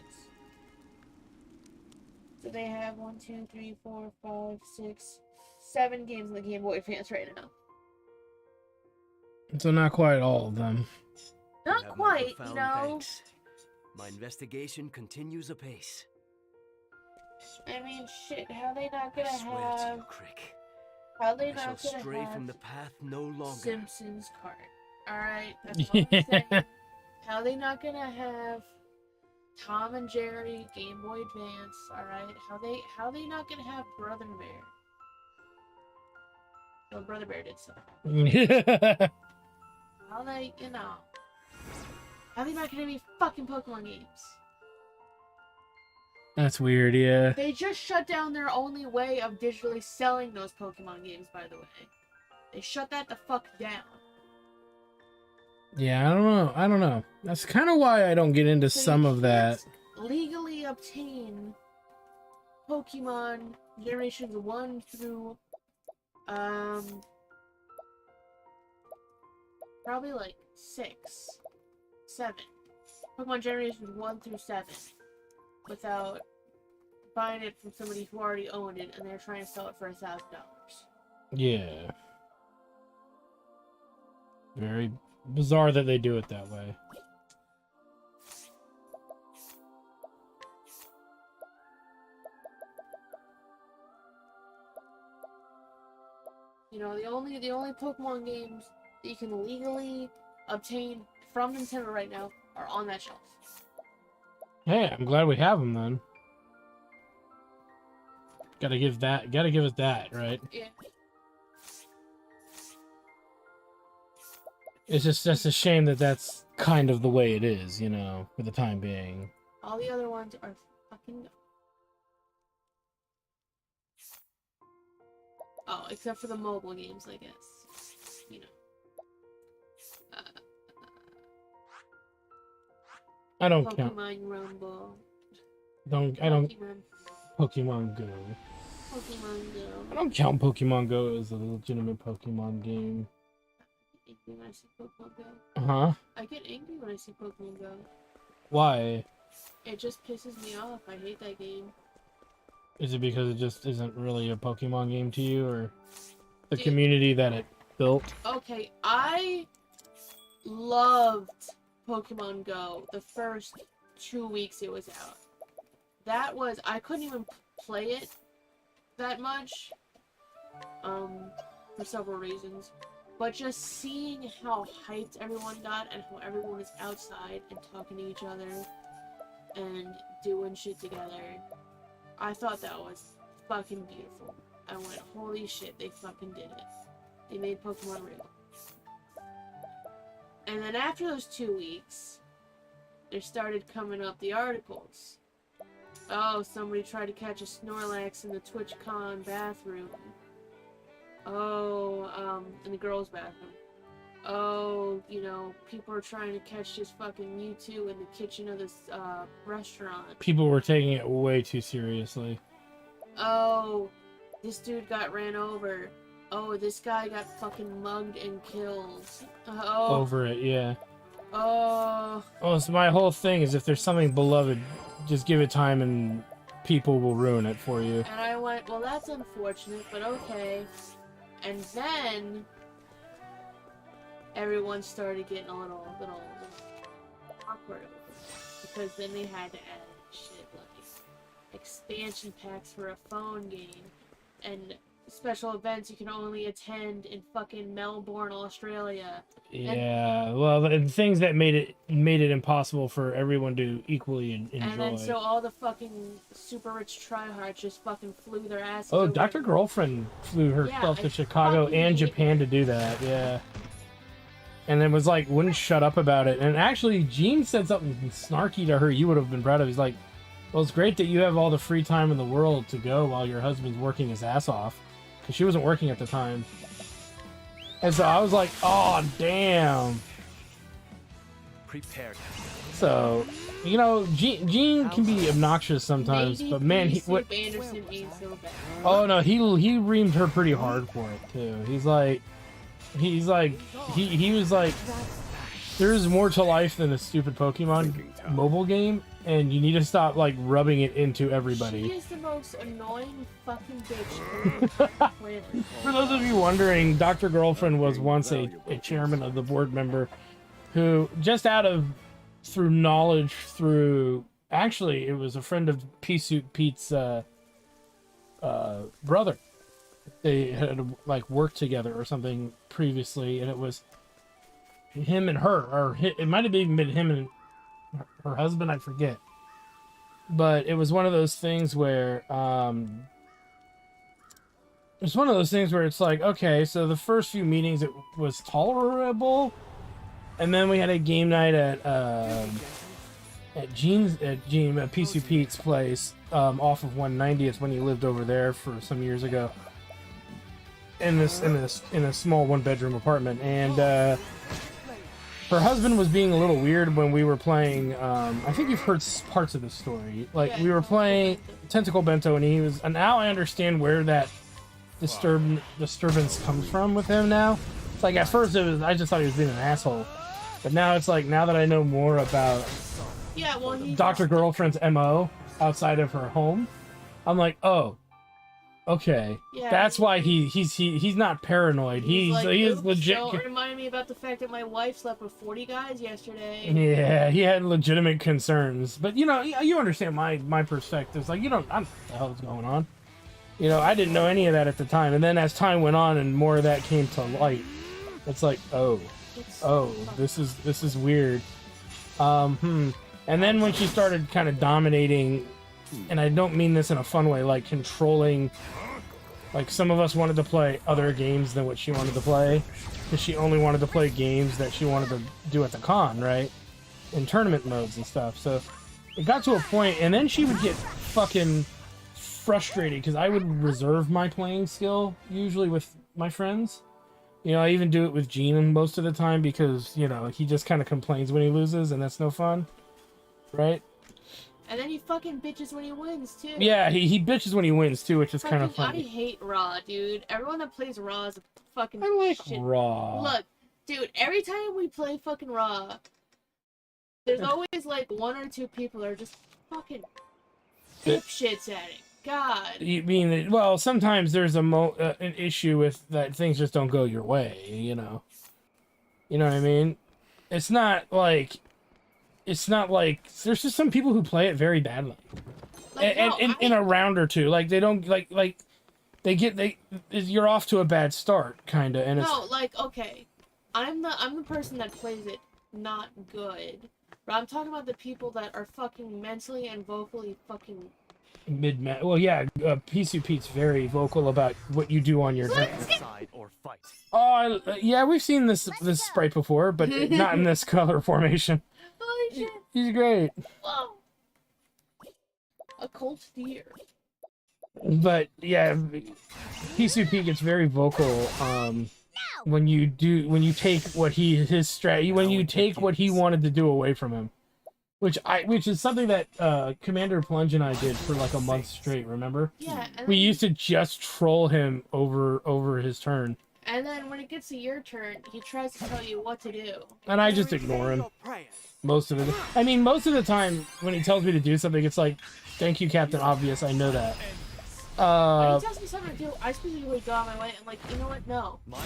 Speaker 3: So they have 1, 2, 3, 4, 5, 6, 7 games in the Game Boy Advance right now.
Speaker 1: So not quite all of them.
Speaker 3: Not quite, you know.
Speaker 19: Thanks. My investigation continues apace.
Speaker 3: I mean, shit, how they not gonna
Speaker 19: I swear to
Speaker 3: have...
Speaker 19: you, Crick.
Speaker 3: How they
Speaker 19: I shall
Speaker 3: not gonna
Speaker 19: stray
Speaker 3: have
Speaker 19: from the path no longer.
Speaker 3: Simpsons cart? Alright, that's all I'm saying. How they not gonna have Tom and Jerry Game Boy Advance? Alright, how they not gonna have Brother Bear? Well, Brother Bear did something. How they, you know, how they not gonna be fucking Pokemon games?
Speaker 1: That's weird, yeah.
Speaker 3: They just shut down their only way of digitally selling those Pokemon games, by the way. They shut that the fuck down.
Speaker 1: Yeah, I don't know. That's kind of why I don't get into
Speaker 3: So
Speaker 1: some
Speaker 3: you
Speaker 1: of that.
Speaker 3: can't legally obtain Pokemon generations 1 through probably like 6, 7. Pokemon generations 1 through 7 without buying it from somebody who already owned it and they're trying to sell it for $1,000.
Speaker 1: Yeah. Very bizarre that they do it that way.
Speaker 3: You know, the only Pokemon games that you can legally obtain from Nintendo right now are on that shelf.
Speaker 1: Hey, I'm glad we have them then. Gotta give us that, right?
Speaker 3: Yeah.
Speaker 1: It's just a shame that that's kind of the way it is, you know, for the time being.
Speaker 3: All the other ones are fucking... Oh, except for the mobile games, I guess. You know.
Speaker 1: I don't
Speaker 3: Pokemon
Speaker 1: count.
Speaker 3: Rumble.
Speaker 1: I don't. Pokemon Go.
Speaker 3: Pokemon Go.
Speaker 1: I don't count Pokemon Go as a legitimate Pokemon game.
Speaker 3: I get angry when I see Pokemon Go.
Speaker 1: Huh?
Speaker 3: I get angry when I see Pokemon Go.
Speaker 1: Why?
Speaker 3: It just pisses me off. I hate that game.
Speaker 1: Is it because it just isn't really a Pokemon game to you, or the
Speaker 3: Dude.
Speaker 1: community that it built?
Speaker 3: Okay, I loved Pokemon Go the first 2 weeks it was out. I couldn't even play it that much, for several reasons. But just seeing how hyped everyone got and how everyone was outside and talking to each other and doing shit together, I thought that was fucking beautiful. I went, holy shit, they fucking did it. They made Pokemon real. And then after those 2 weeks, there started coming up the articles. Oh, somebody tried to catch a Snorlax in the TwitchCon bathroom. Oh, in the girls' bathroom. Oh, you know, people are trying to catch this fucking Mewtwo in the kitchen of this, restaurant.
Speaker 1: People were taking it way too seriously.
Speaker 3: Oh, this dude got ran over. Oh, this guy got fucking mugged and killed. Oh.
Speaker 1: Over it, yeah.
Speaker 3: Oh.
Speaker 1: Oh, so my whole thing is if there's something beloved, just give it time and people will ruin it for you.
Speaker 3: And I went, well, that's unfortunate, but okay. And then everyone started getting a little awkward because then they had to add shit like expansion packs for a phone game and special events you can only attend in fucking Melbourne, Australia.
Speaker 1: Yeah, well, the things that made it impossible for everyone to equally enjoy.
Speaker 3: And then so all the fucking super rich tryhards just fucking flew their asses.
Speaker 1: Oh,
Speaker 3: over.
Speaker 1: Dr. Girlfriend flew herself
Speaker 3: Yeah,
Speaker 1: to
Speaker 3: I
Speaker 1: Chicago
Speaker 3: fucking
Speaker 1: and
Speaker 3: hate
Speaker 1: Japan to do that, yeah. and it was like wouldn't shut up about it. And actually, Gene said something snarky to her. You would have been proud of. He's like, "Well, it's great that you have all the free time in the world to go while your husband's working his ass off," because she wasn't working at the time. And so I was like, "Oh, damn."
Speaker 11: Prepared.
Speaker 1: So, you know, Gene can be obnoxious sometimes, but man, he what?
Speaker 3: Anderson ain't so bad.
Speaker 1: Oh no, he reamed her pretty hard for it too. He was like, he was like, there's more to life than a stupid Pokemon mobile game, and you need to stop like rubbing it into everybody.
Speaker 3: She is the most annoying fucking bitch.
Speaker 1: For those of you wondering, Dr. Girlfriend was once a chairman of the board member who, just through knowledge, actually, it was a friend of Pea-Soup Pete's brother. They had like worked together or something previously, and it was him and her, or it might have even been him and her husband, I forget. But it was one of those things where it's like, okay, so the first few meetings it was tolerable, and then we had a game night at Pea-Soup Pete's place off of 190th when he lived over there for some years ago, in a small 1-bedroom apartment. And her husband was being a little weird when we were playing. I think you've heard parts of the story. Like, we were playing Tentacle Bento, and now I understand where that disturbance comes from with him now. It's like, at first I just thought he was being an asshole, but now it's like, now that I know more about Dr. Girlfriend's MO outside of her home, I'm like, oh, okay, that's why he's not paranoid. He is legit.
Speaker 3: Don't remind me about the fact that my wife slept with 40 guys yesterday.
Speaker 1: Yeah, he had legitimate concerns, but you know, you understand my perspective. Like, I don't know what the hell's going on. You know, I didn't know any of that at the time, and then as time went on and more of that came to light, it's like, this is weird. And then when she started kind of dominating, and I don't mean this in a fun way, like controlling, like some of us wanted to play other games than what she wanted to play, because she only wanted to play games that she wanted to do at the con, right? In tournament modes and stuff. So it got to a point, and then she would get fucking frustrated because I would reserve my playing skill usually with my friends. You know, I even do it with Gene most of the time because, you know, he just kind of complains when he loses, and that's no fun, right?
Speaker 3: And then he fucking bitches when he wins, too.
Speaker 1: Yeah, he bitches when he wins, too, which is kind of funny.
Speaker 3: I hate Raw, dude. Everyone that plays Raw is a fucking
Speaker 1: I like
Speaker 3: shit.
Speaker 1: Raw.
Speaker 3: Look, dude, every time we play fucking Raw, there's always, like, 1 or 2 people that are just fucking dipshits at it. God.
Speaker 1: You mean, well, sometimes there's an issue with that things just don't go your way, you know? You know what I mean? It's not like there's just some people who play it very badly, like, in a round or two, like they don't you're off to a bad start, kind of. And
Speaker 3: no, like, okay, I'm the person that plays it not good, but I'm talking about the people that are fucking mentally and vocally fucking
Speaker 1: mid-match. Well, yeah, Pea-Soup Pete's very vocal about what you do on your turn.
Speaker 11: Side or fight.
Speaker 1: Oh, yeah, we've seen this sprite before, but not in this color formation.
Speaker 3: Holy shit.
Speaker 1: He's great.
Speaker 3: Whoa. A cold deer.
Speaker 1: But yeah, Pea-Soup Pete gets very vocal when you take what he wanted to do away from him. Which is something that Commander Plunge and I did for like a month straight, remember?
Speaker 3: Yeah.
Speaker 1: We used to just troll him over his turn.
Speaker 3: And then when it gets to your turn, he tries to tell you what to do.
Speaker 1: And I just ignore him. Most of it. I mean, most of the time when he tells me to do something, it's like, thank you, Captain Obvious, I know that.
Speaker 3: When he tells me something to do, I specifically go on my way and like, you know what? No.
Speaker 1: Well,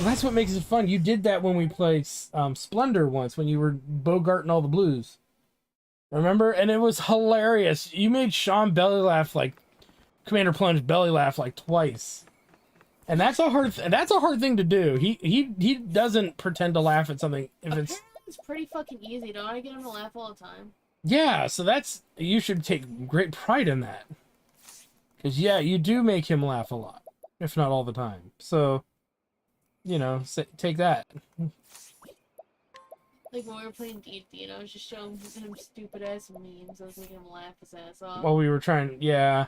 Speaker 1: that's what makes it fun. You did that when we played Splendor once, when you were bogarting all the blues. Remember? And it was hilarious. You made Sean belly laugh, like Commander Plunge belly laugh like twice. And that's a hard thing to do. He doesn't pretend to laugh at something if it's
Speaker 3: pretty fucking easy. Don't I get him to laugh all the time?
Speaker 1: Yeah, so you should take great pride in that. Because, yeah, you do make him laugh a lot, if not all the time. So, you know, take that.
Speaker 3: Like when we were playing D&D and I was just showing him stupid ass memes, I was making him laugh his ass off.
Speaker 1: While we were trying, yeah.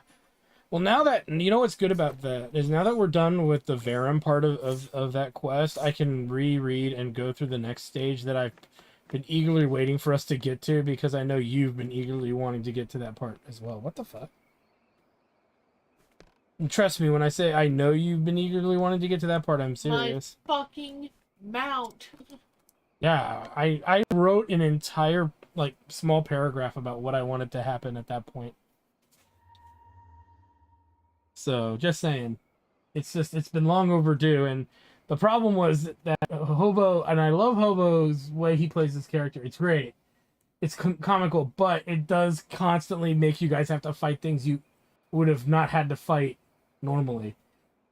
Speaker 1: Well, now that, you know what's good about that is now that we're done with the Verum part of that quest, I can reread and go through the next stage that I've been eagerly waiting for us to get to, because I know you've been eagerly wanting to get to that part as well. What the fuck? And trust me when I say I know you've been eagerly wanting to get to that part, I'm serious.
Speaker 3: My fucking mount.
Speaker 1: Yeah, I wrote an entire, like, small paragraph about what I wanted to happen at that point. So, just saying. It's been long overdue, and the problem was that Hobo, and I love Hobo's way he plays his character. It's great. It's comical, but it does constantly make you guys have to fight things you would have not had to fight normally.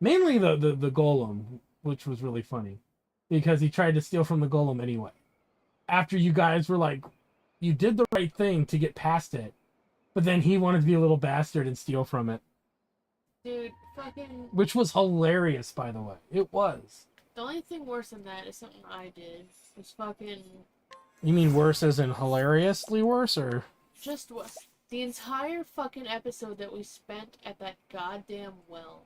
Speaker 1: Mainly the golem, which was really funny. Because he tried to steal from the golem anyway. After you guys were like, you did the right thing to get past it, but then he wanted to be a little bastard and steal from it.
Speaker 3: Dude, fucking...
Speaker 1: Which was hilarious, by the way. It was.
Speaker 3: The only thing worse than that is something I did. Was fucking...
Speaker 1: You mean worse as in hilariously worse, or...?
Speaker 3: Just what? The entire fucking episode that we spent at that goddamn well.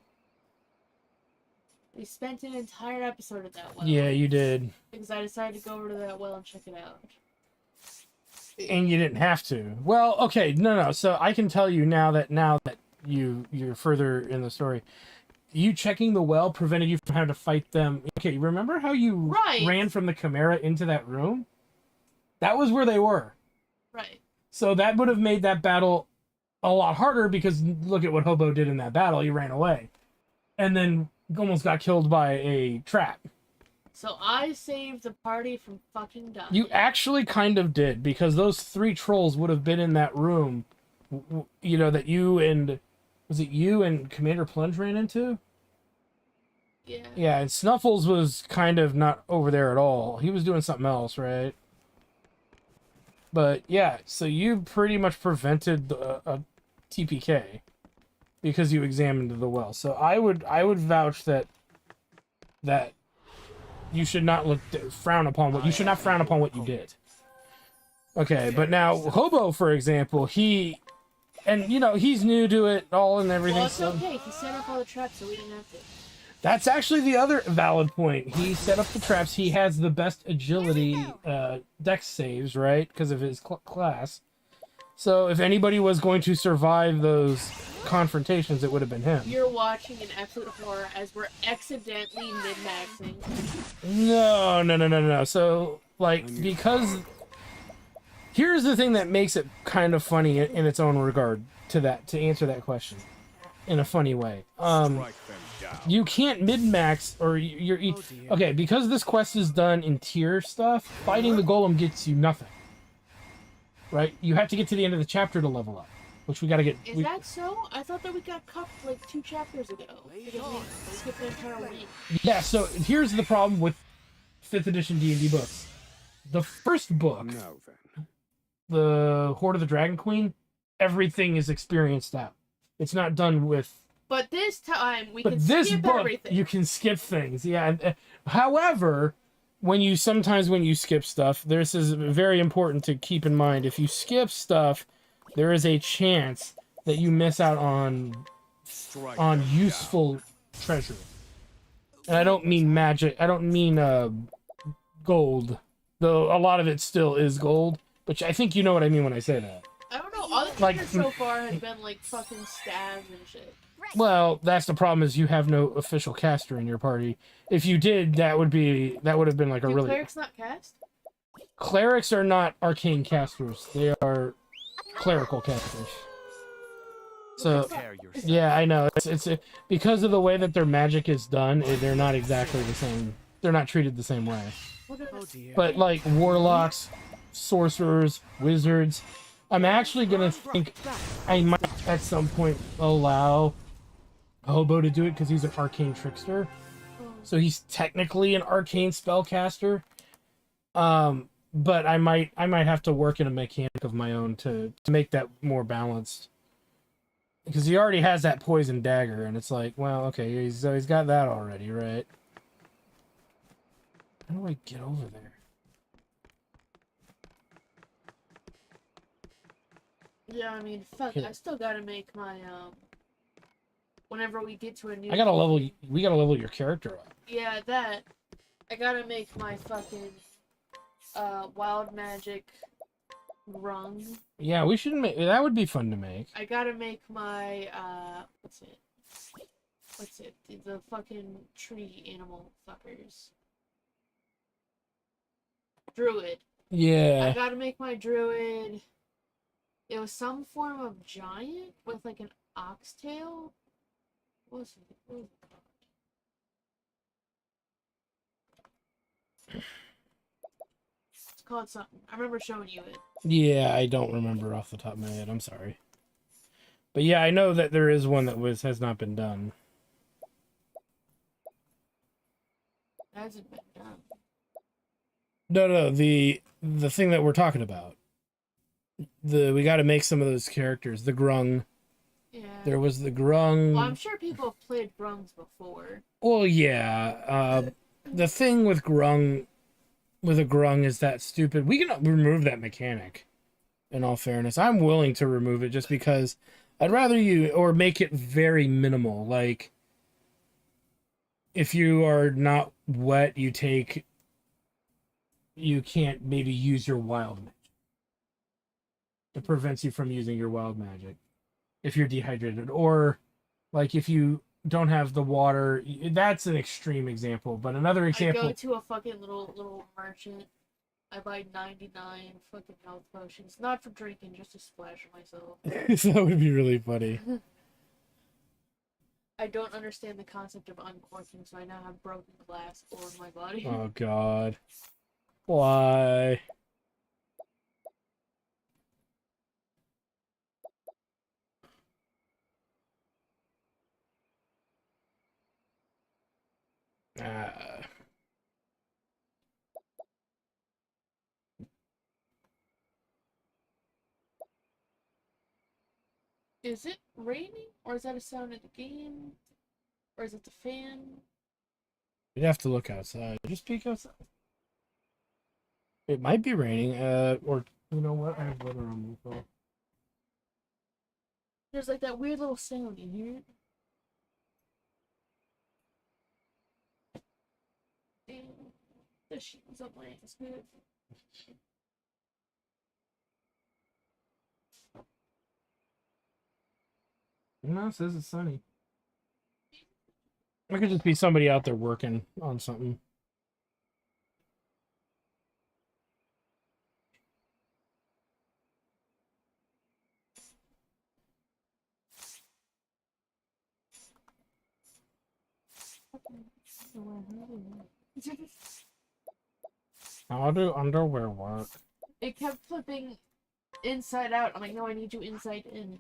Speaker 3: We spent an entire episode at that well.
Speaker 1: Yeah, you did.
Speaker 3: Because I decided to go over to that well and check it out.
Speaker 1: And you didn't have to. Well, okay, no. So I can tell you now that you're further in the story, you checking the well prevented you from having to fight them. Okay, remember how you ran from the Chimera into that room? That was where they were.
Speaker 3: Right.
Speaker 1: So that would have made that battle a lot harder, because look at what Hobo did in that battle. He ran away. And then almost got killed by a trap.
Speaker 3: So I saved the party from fucking dying.
Speaker 1: You actually kind of did, because those 3 trolls would have been in that room, you know, that you and... Was it you and Commander Plunge ran into?
Speaker 3: Yeah.
Speaker 1: Yeah, and Snuffles was kind of not over there at all. He was doing something else, right? But yeah, so you pretty much prevented a TPK because you examined the well. So I would vouch that you should not frown upon what you did. Okay, but now Hobo, for example, he's new to it all and everything.
Speaker 3: Well, it's
Speaker 1: so
Speaker 3: okay. He set up all the traps, so we didn't have to.
Speaker 1: That's actually the other valid point. He set up the traps. He has the best agility dex saves, right? Because of his class. So if anybody was going to survive those confrontations, it would have been him.
Speaker 3: You're watching an absolute horror as we're accidentally mid-maxing.
Speaker 1: No. So, like, because... Here's the thing that makes it kind of funny in its own regard to answer that question in a funny way. You can't mid-max, or okay, because this quest is done in tier stuff, fighting the golem gets you nothing. Right? You have to get to the end of the chapter to level up, which we gotta get...
Speaker 3: Is that so? I thought that we got cuffed like 2 chapters ago. Because we skipped the entire week.
Speaker 1: Yeah, so here's the problem with 5th edition D&D books. The first book, the Hoard of the Dragon Queen, everything is experienced out. It's not done with...
Speaker 3: But this time, we can
Speaker 1: skip
Speaker 3: book, everything.
Speaker 1: You can skip things, yeah. However, when you skip stuff, this is very important to keep in mind. If you skip stuff, there is a chance that you miss out on useful treasure. And I don't mean magic. I don't mean gold, though a lot of it still is gold. But I think you know what I mean when I say that.
Speaker 3: I don't know. All the treasure so far has been like fucking stabs and shit.
Speaker 1: Well, that's the problem, is you have no official caster in your party. If you did, that would have been like a really...
Speaker 3: Clerics not cast?
Speaker 1: Clerics are not arcane casters. They are clerical casters. So, yeah, I know. It's because of the way that their magic is done, they're not exactly the same. They're not treated the same way. But like warlocks, sorcerers, wizards, I'm actually gonna think I might at some point allow Hobo to do it because he's an arcane trickster. So he's technically an arcane spellcaster. But I might have to work in a mechanic of my own to make that more balanced. Because he already has that poison dagger, and it's like, well, okay, he's got that already, right? How do I get over there?
Speaker 3: Yeah, I mean, fuck, I still gotta make my, whenever we get to a new...
Speaker 1: We gotta level your character up.
Speaker 3: Yeah, that. I gotta make my fucking, wild magic rung.
Speaker 1: Yeah, we should make... That would be fun to make.
Speaker 3: I gotta make my, what's it? The fucking tree animal fuckers. Druid.
Speaker 1: Yeah.
Speaker 3: I gotta make my druid. It was some form of giant with like an oxtail. What was it called? It's called something. I remember showing you it.
Speaker 1: Yeah, I don't remember off the top of my head. I'm sorry. But yeah, I know that there is one that has not been done.
Speaker 3: Hasn't been done.
Speaker 1: No, the thing that we're talking about. We got to make some of those characters. The grung.
Speaker 3: Yeah.
Speaker 1: There was the grung.
Speaker 3: Well, I'm sure people have played grungs before.
Speaker 1: Well, yeah. The thing with grung, a grung, is that stupid. We can remove that mechanic. In all fairness, I'm willing to remove it just because I'd rather or make it very minimal. Like, if you are not wet, you can't maybe use your wild magic. It prevents you from using your wild magic if you're dehydrated, or like if you don't have the water. That's an extreme example, but another example.
Speaker 3: I go to a fucking little merchant. I buy 99 fucking health potions, not for drinking, just to splash myself.
Speaker 1: That would be really funny.
Speaker 3: I don't understand the concept of uncorking, so I now have broken glass all over my body.
Speaker 1: Oh God, why?
Speaker 3: Is it raining, or is that a sound of the game, or is it the fan?
Speaker 1: You'd have to look outside. Just peek outside. It might be raining. Or you know what? I have weather on my phone.
Speaker 3: There's like that weird little sound. You hear it? Damn, the sheet was up my ass. Good.
Speaker 1: No, it says it's sunny. It could just be somebody out there working on something. How do underwear work?
Speaker 3: It kept flipping inside out. I'm like, no, I need you inside in.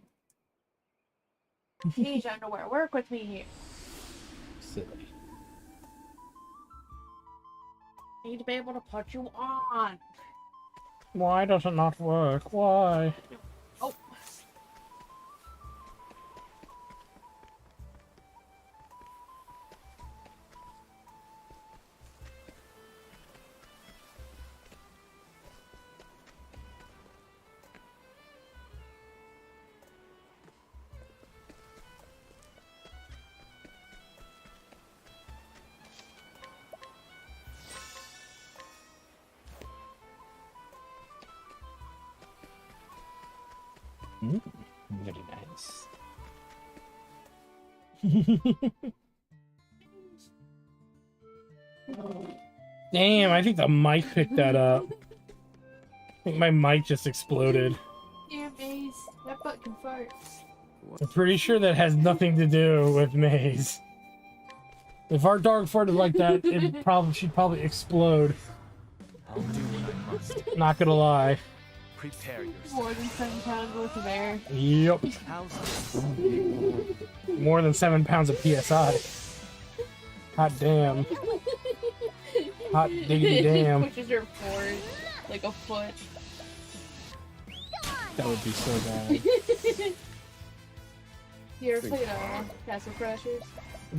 Speaker 3: Change underwear. Work with me here.
Speaker 1: Silly.
Speaker 3: I need to be able to put you on.
Speaker 1: Why does it not work? Why?
Speaker 3: Oh.
Speaker 1: Very nice. Damn, I think the mic picked that up. I think my mic just exploded.
Speaker 3: Yeah, Maze. That butt can fart.
Speaker 1: I'm pretty sure that has nothing to do with Maze. If our dog farted like that, she'd probably explode.
Speaker 14: I'll do what I must.
Speaker 1: Not gonna lie.
Speaker 14: Prepare yourself.
Speaker 3: More than 7 pounds worth of air.
Speaker 1: Yep. More than 7 pounds of PSI. Hot damn. Hot diggity damn.
Speaker 3: Pushes her forward like a foot.
Speaker 1: That would be so bad.
Speaker 3: You ever played Castle Crashers?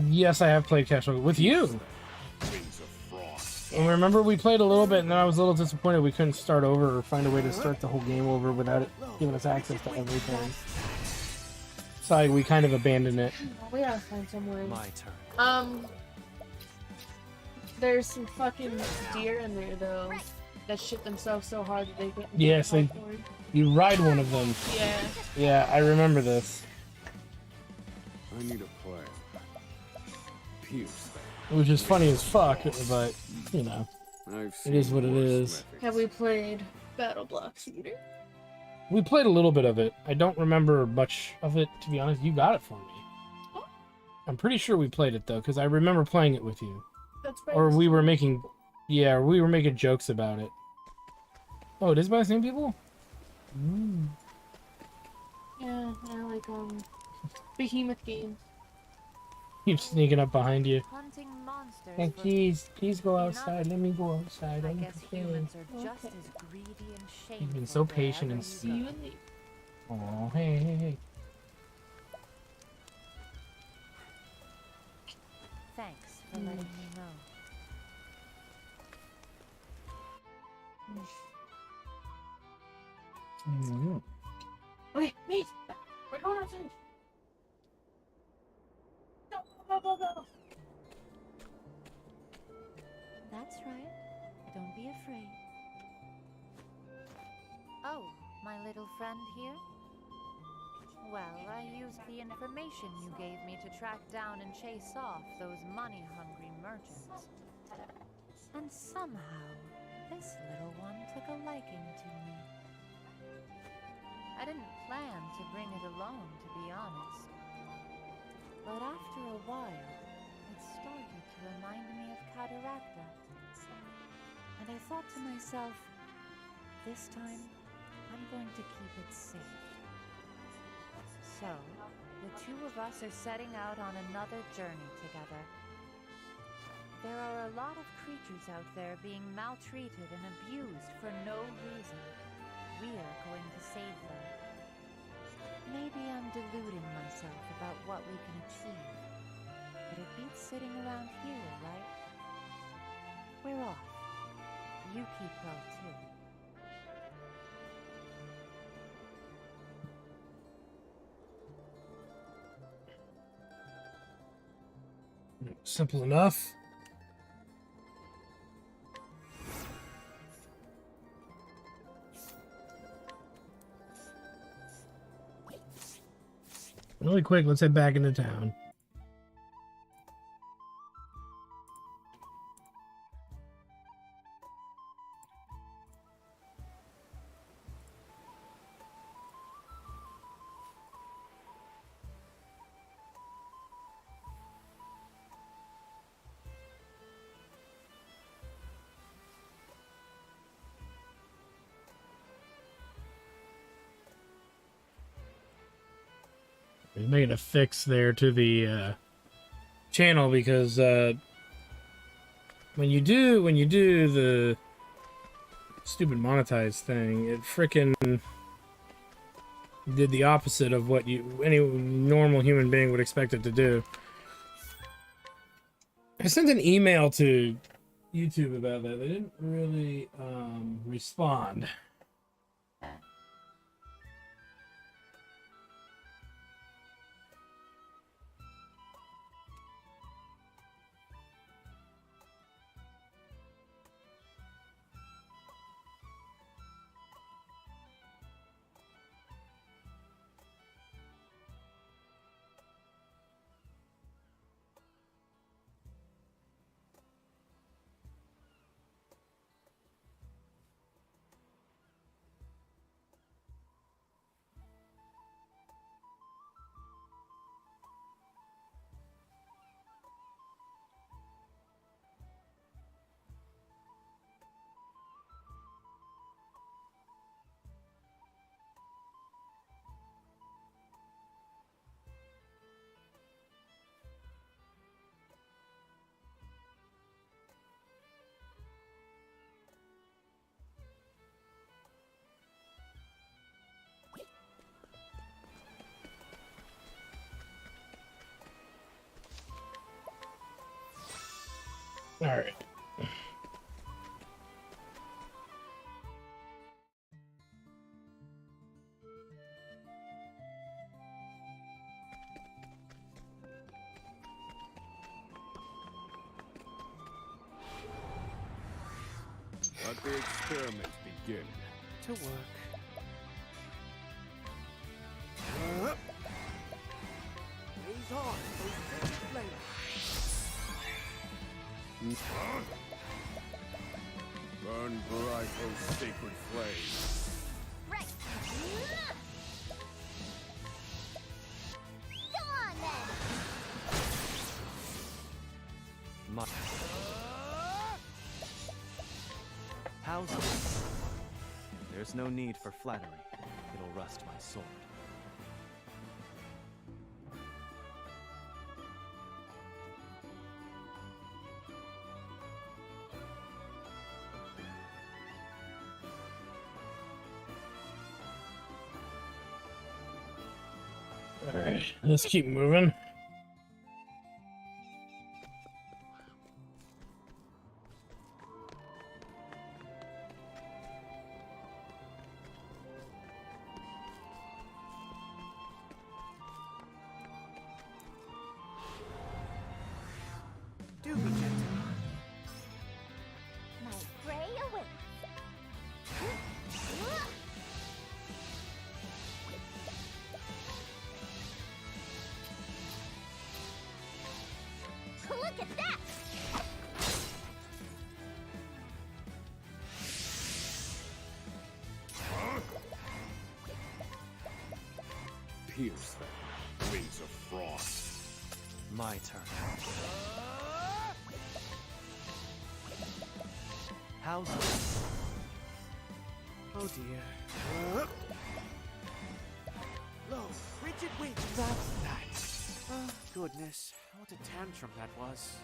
Speaker 1: Yes, I have played Castle with you.
Speaker 18: Wings of frost.
Speaker 1: And remember, we played a little bit, and then I was a little disappointed we couldn't start over or find a way to start the whole game over without it giving us access to everything. So we kind of abandoned it.
Speaker 3: We gotta find some way.
Speaker 11: My turn.
Speaker 3: There's some fucking deer in there though that shit themselves so hard that they get.
Speaker 1: Yes, you ride one of them.
Speaker 3: Yeah.
Speaker 1: Yeah, I remember this.
Speaker 4: I need a plan. Pierce.
Speaker 1: Which is funny as fuck, but you know, it is what it is.
Speaker 3: Have we played Battle Block Theater?
Speaker 1: We played a little bit of it. I don't remember much of it, to be honest. You got it for me. I'm pretty sure we played it though, because I remember playing it with you.
Speaker 3: That's
Speaker 1: Or we were making, yeah, we were making jokes about it. Oh, it is by the same people? Mm.
Speaker 3: Yeah, I like Behemoth games.
Speaker 1: Keep sneaking up behind you.
Speaker 8: Hunting monsters.
Speaker 1: Hey, please go outside. Let me go outside.
Speaker 8: I guess humans are just as greedy and shameful.
Speaker 1: You've been so patient and
Speaker 3: See you in the.
Speaker 1: Oh, hey.
Speaker 8: Thanks for letting me know.
Speaker 3: Okay, wait. We're going outside. Go.
Speaker 8: That's right. Don't be afraid. Oh, my little friend here? Well, I used the information you gave me to track down and chase off those money-hungry merchants. And somehow, this little one took a liking to me. I didn't plan to bring it alone, to be honest. But after a while, it started to remind me of Cataracta. And I thought to myself, this time, I'm going to keep it safe. So, the two of us are setting out on another journey together. There are a lot of creatures out there being maltreated and abused for no reason. We are going to save them. Maybe I'm deluding myself about what we can achieve, but it beats sitting around here, right? We're off. You keep well, too.
Speaker 1: Simple enough. Really quick, let's head back into town. He's making a fix there to the channel because when you do the stupid monetize thing, it frickin' did the opposite of what any normal human being would expect it to do. I sent an email to YouTube about that. They didn't really respond. All right.
Speaker 4: Let the experiment begin.
Speaker 2: To work. Blaze on, those sacred flames.
Speaker 4: Burn bright, those sacred flames.
Speaker 5: Right. Go on then.
Speaker 20: How's this? There's no need for flattery. It'll rust my sword.
Speaker 1: Alright, let's keep moving.
Speaker 2: Do be gentle.
Speaker 5: My prey awaits. Look at that!
Speaker 4: Pierce them, wings of frost.
Speaker 20: My turn. How's this?
Speaker 2: Oh dear. Low, rigid wings. That's that. Oh, goodness. What a tantrum that was.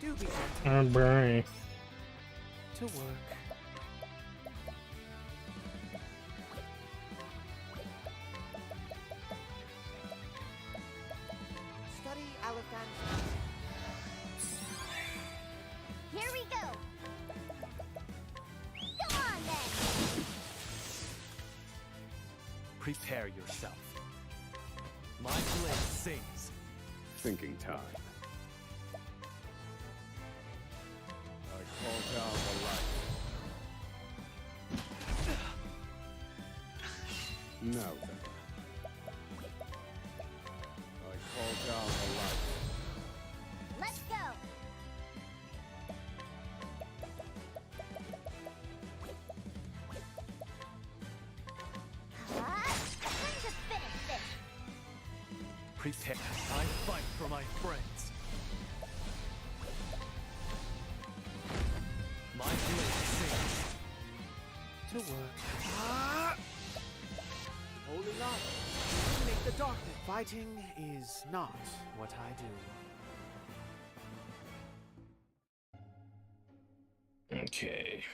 Speaker 2: Do be gentle.
Speaker 1: I'm burning.
Speaker 2: To work. Study elephant.
Speaker 5: Here we go! Go on then!
Speaker 20: Prepare yourself. My blade sings.
Speaker 4: Thinking time. I call down the light. Now then. I call down the light.
Speaker 5: Let's go! Time to finish this!
Speaker 20: Prepare. I fight for my friends. My blade sings.
Speaker 2: To work. Holy light. Illuminate the darkness. Fighting is not what I do.
Speaker 1: Okay.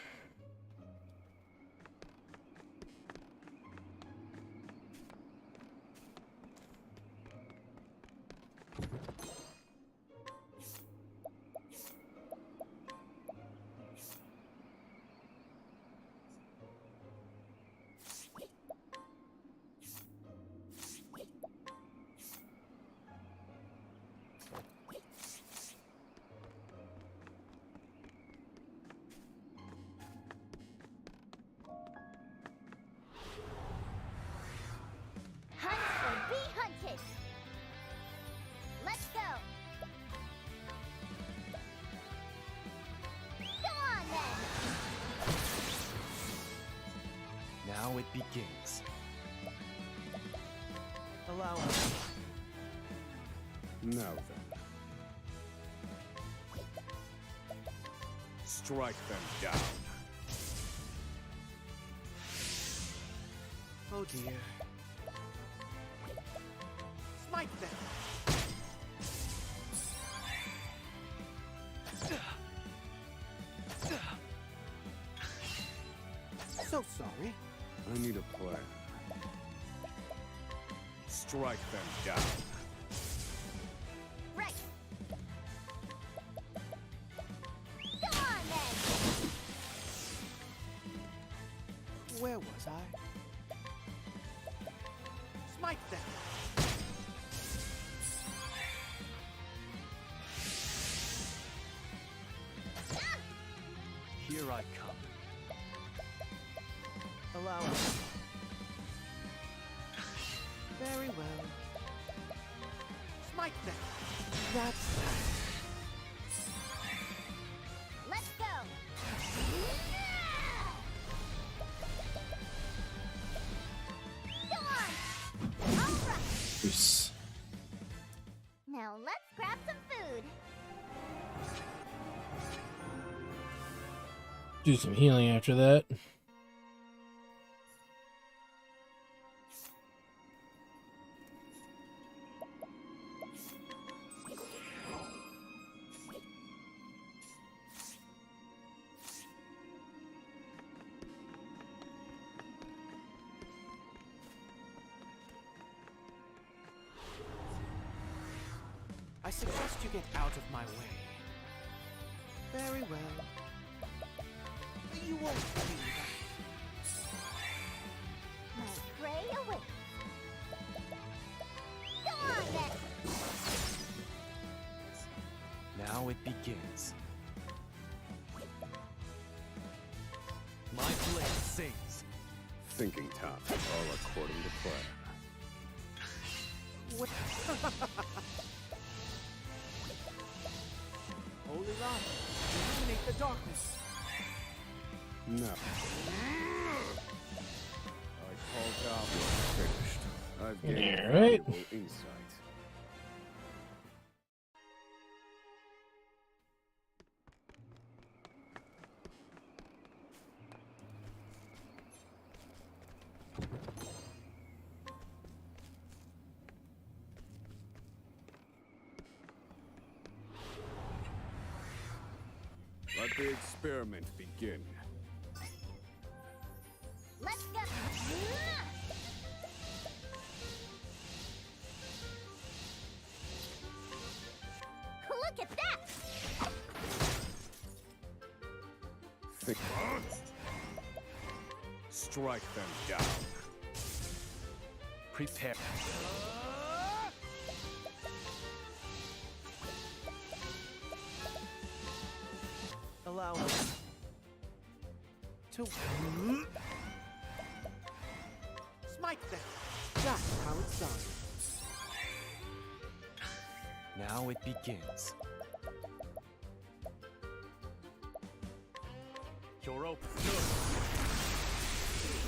Speaker 5: Hunt or be hunted! Let's go! Go on then!
Speaker 20: Now it begins. Allow me.
Speaker 4: Now then. Strike them down.
Speaker 2: Oh dear. Smite them.
Speaker 4: I need a plan. Strike them down.
Speaker 5: Right. Go on then.
Speaker 2: Where was I? Smite them.
Speaker 20: Here I come.
Speaker 2: Allow us. Very well. Smite them. That's that.
Speaker 5: Let's go. Go on. All right.
Speaker 1: Peace.
Speaker 5: Now let's grab some food.
Speaker 1: Do some healing after that.
Speaker 2: I suggest you get out of my way. Very well. You won't do that.
Speaker 5: My prey awaits. Go on then.
Speaker 20: Now it begins. My blade sings.
Speaker 4: Thinking top, all according to plan.
Speaker 2: What? Holy light, illuminate the darkness.
Speaker 4: No. I called out finished. I've gained
Speaker 1: Yeah, right.
Speaker 4: valuable insight. Let the experiment begin.
Speaker 5: Let's go. Look at that.
Speaker 4: Think. Strike them down.
Speaker 20: Prepare.
Speaker 2: Allow me to smite them. That's how it's done.
Speaker 20: Now it begins. You're open.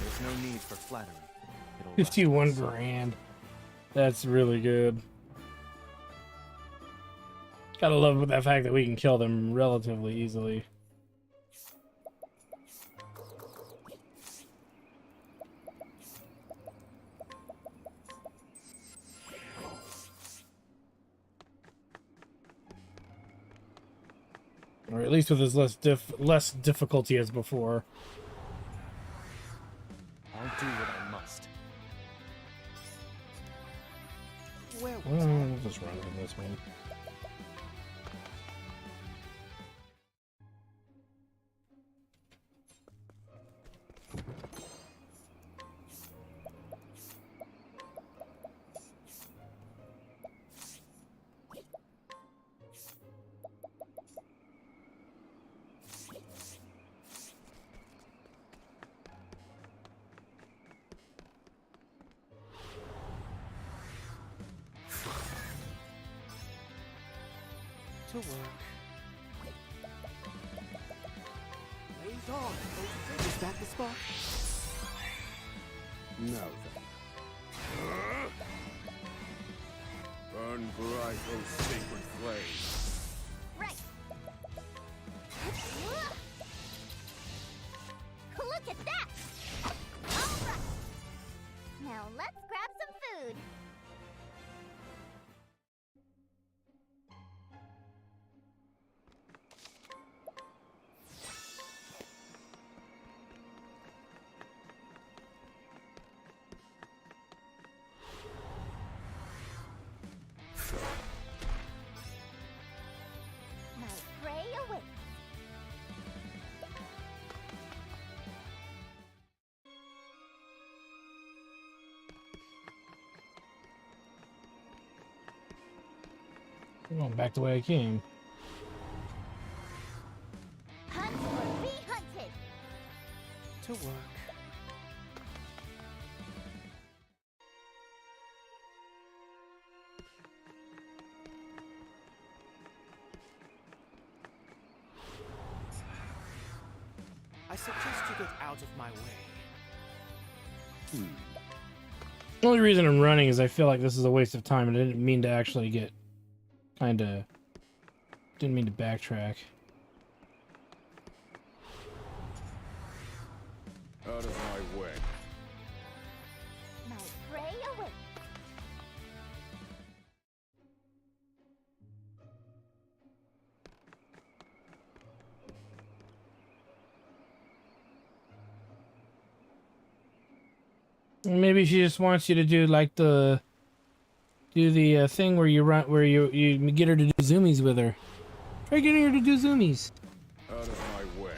Speaker 20: There's no need for flattery. It'll
Speaker 1: 51 grand. That's really good. Gotta love the fact that we can kill them relatively easily. Or at least with as less difficulty as before.
Speaker 20: I'll do what I must.
Speaker 2: Where was
Speaker 1: Well, I'll just run with this one.
Speaker 2: to work? Blaze on. Is that the spot?
Speaker 4: Now then. Burn bright, O sacred flames.
Speaker 5: Right. Look at that! All right. Now let's grab some food.
Speaker 1: I'm going back the way I came.
Speaker 5: Hunt or be hunted.
Speaker 2: To work. I suggest you get out of my way.
Speaker 1: The only reason I'm running is I feel like this is a waste of time, and I didn't mean to actually get didn't mean to backtrack.
Speaker 4: Out of my way.
Speaker 5: My prey awaits.
Speaker 1: Maybe she just wants you to do like the thing where you run, where you get her to do zoomies with her. Try getting her to do zoomies.
Speaker 4: Out of my way.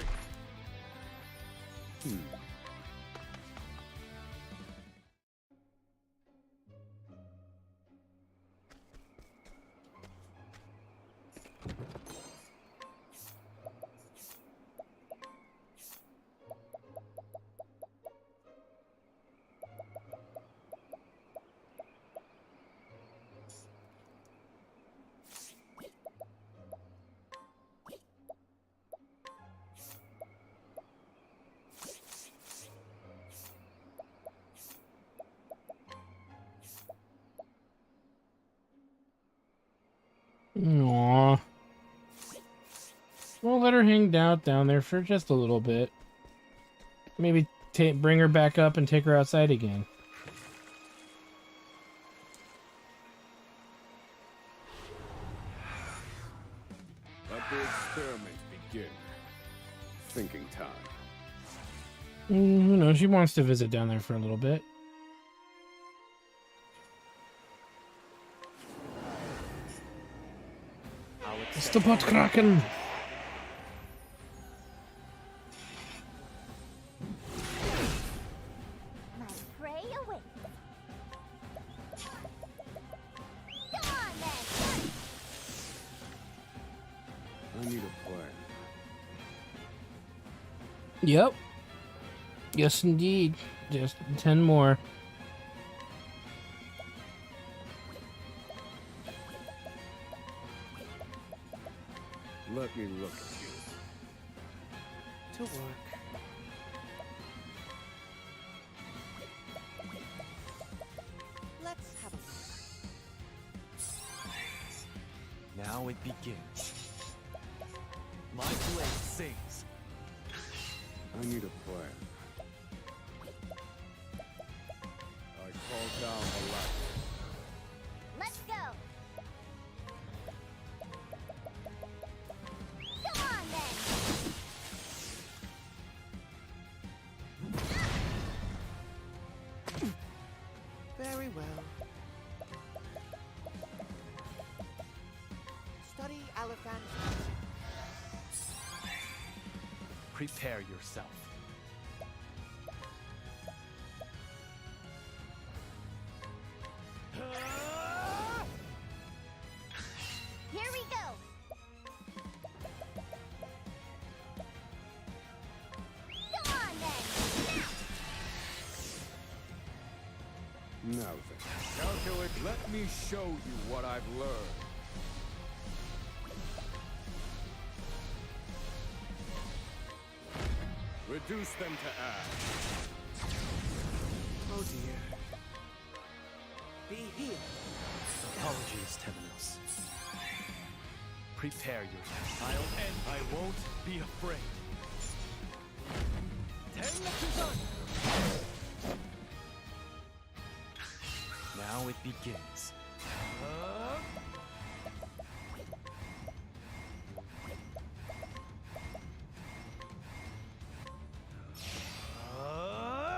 Speaker 1: Aww. We'll let her hang out down there for just a little bit. Maybe bring her back up and take her outside again.
Speaker 4: Let the experiment begin. Thinking time.
Speaker 1: Who knows? She wants to visit down there for a little bit. It's the butt kraken.
Speaker 5: My prey awaits. Come on then.
Speaker 4: I need a plan.
Speaker 1: Yep. Yes, indeed. Just 10 more.
Speaker 4: Let me look at you.
Speaker 2: To work. Let's have a look.
Speaker 20: Now it begins. My blade sings.
Speaker 4: I need a plan. I call down the ladder.
Speaker 5: Let's go. Come on then.
Speaker 2: Very well. Study elephant.
Speaker 20: Prepare yourself.
Speaker 5: Here we go. Come on then.
Speaker 4: Now then, calculate. Let me show you what I've learned. Reduce them to ash.
Speaker 2: Oh dear. Be healed.
Speaker 20: Apologies, Temenos. Prepare yourself. I'll end. I won't be afraid. Now it begins.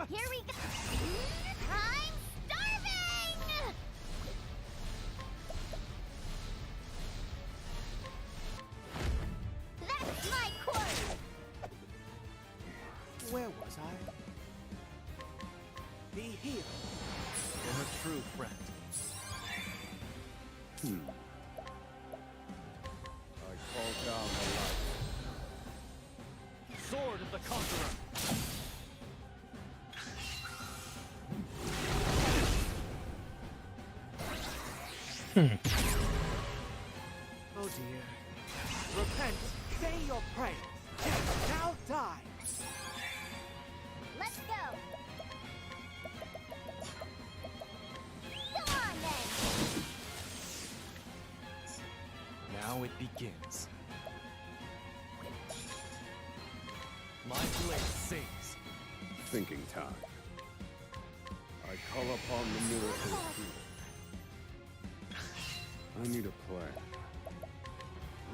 Speaker 5: Here we go. I'm starving. That's my course.
Speaker 2: Where was I? Be healed.
Speaker 20: You're a true friend.
Speaker 2: Oh dear. Repent. Say your prayers. Now die.
Speaker 5: Let's go. Come on then.
Speaker 20: Now it begins. My blade sings.
Speaker 4: Thinking time. I call upon the miracle of healing. I need a plan.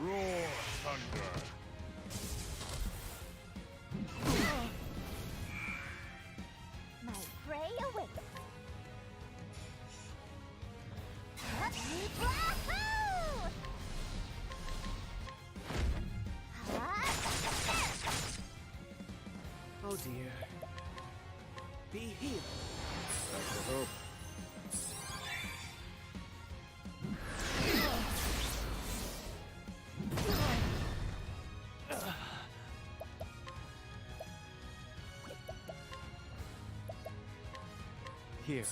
Speaker 4: Roar, thunder!
Speaker 5: My prey awaits. Wahoo!
Speaker 2: Oh dear. Be healed.
Speaker 4: That's the hope.
Speaker 20: Here.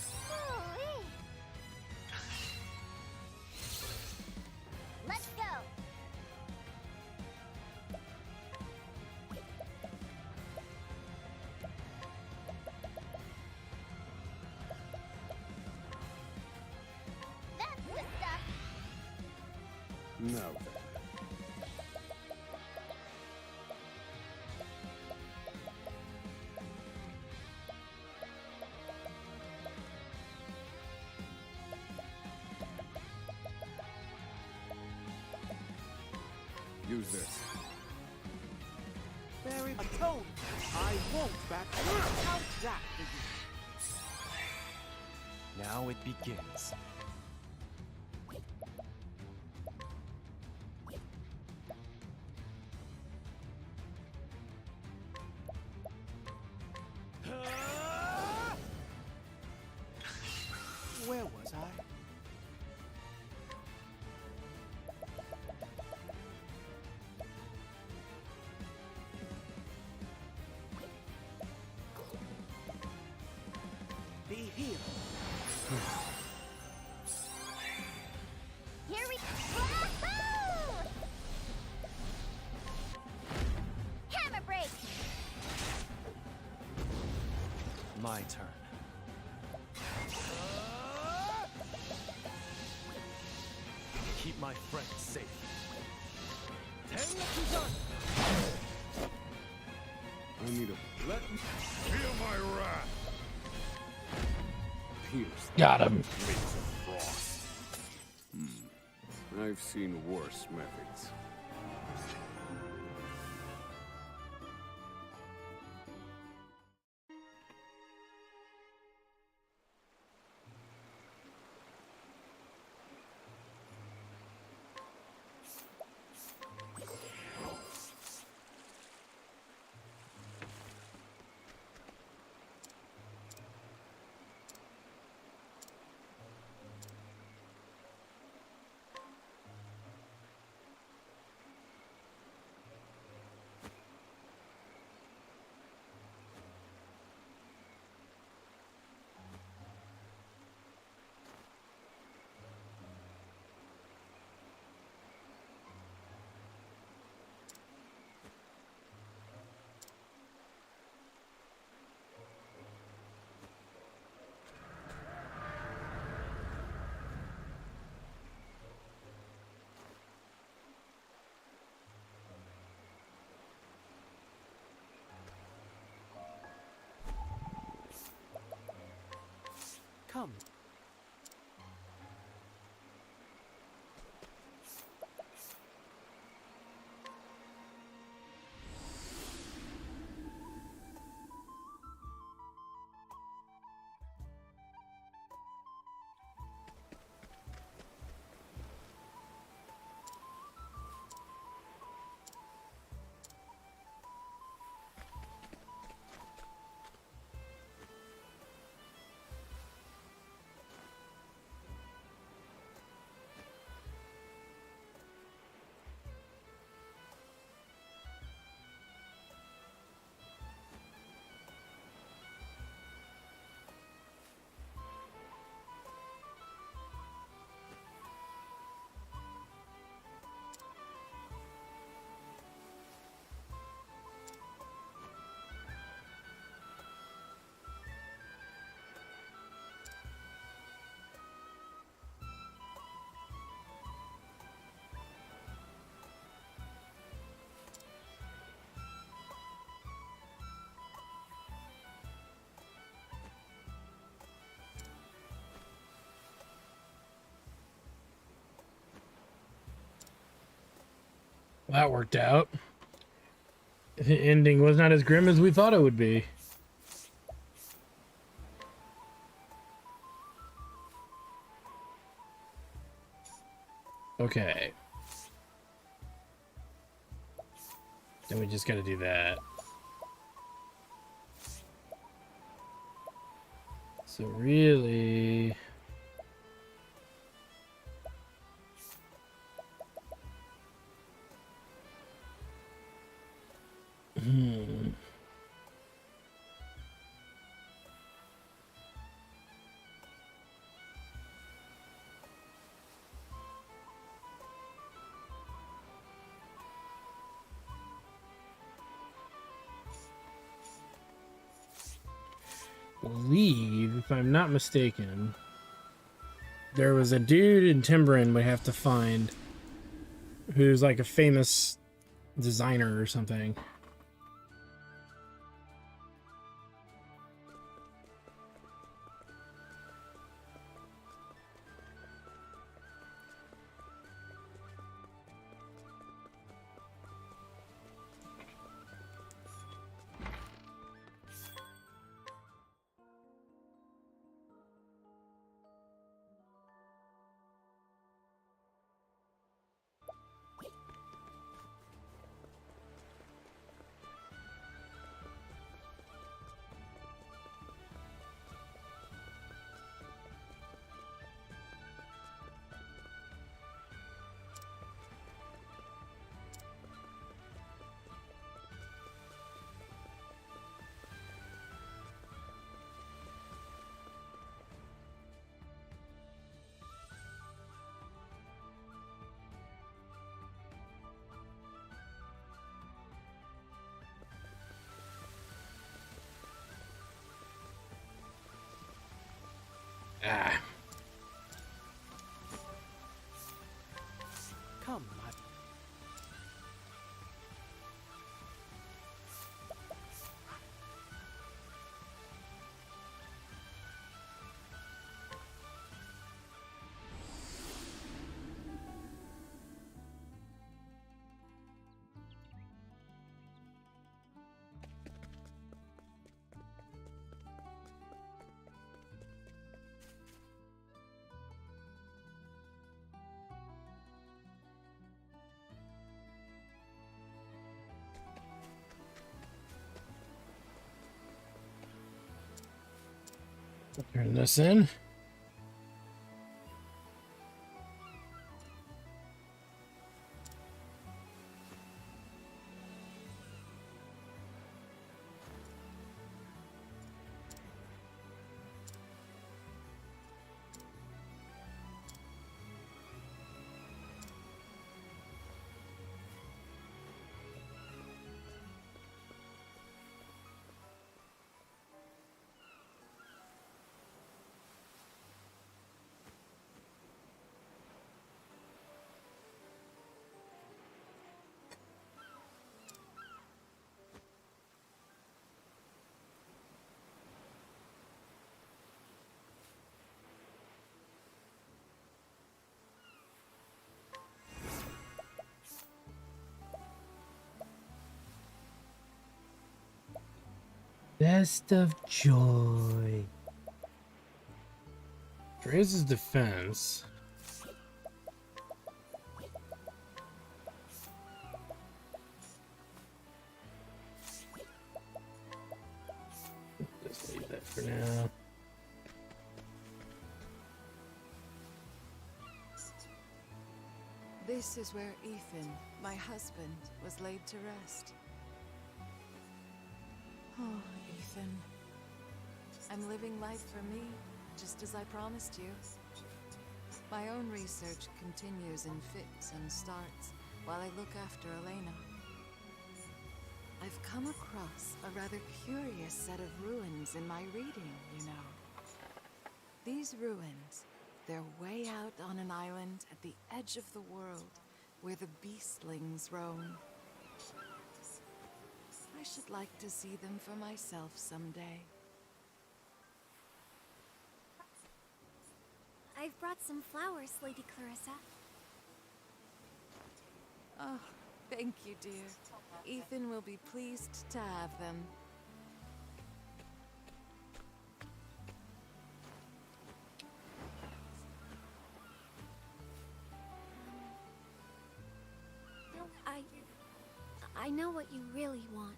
Speaker 5: Let's go. That's the stuff.
Speaker 4: Now then. Use this.
Speaker 2: Very atone. I won't back down. How's that for you?
Speaker 20: Now it begins.
Speaker 2: Where was I? Be healed.
Speaker 5: Here we Wahoo! Hammer break.
Speaker 20: My turn. Keep my friends safe.
Speaker 4: I need a... Let me feel my wrath! Pierce
Speaker 1: Got him.
Speaker 4: blades of frost. I've seen worse methods.
Speaker 2: Come.
Speaker 1: That worked out. The ending was not as grim as we thought it would be. Okay. Then we just gotta do that. So really... believe, if I'm not mistaken, there was a dude in Timbarin we have to find who's like a famous designer or something. Ah.
Speaker 2: Come, my...
Speaker 1: Turn this in. Best of joy. Raises defense. Just leave that for now.
Speaker 21: This is where Ethan, my husband, was laid to rest. Oh, Ethan. I'm living life for me, just as I promised you. My own research continues in fits and starts while I look after Elena. I've come across a rather curious set of ruins in my reading, you know. These ruins, they're way out on an island at the edge of the world, where the beastlings roam. I should like to see them for myself someday.
Speaker 15: I've brought some flowers, Lady Clarissa.
Speaker 21: Oh, Thank you, dear. Ethan will be pleased to have them.
Speaker 15: I know what you really want.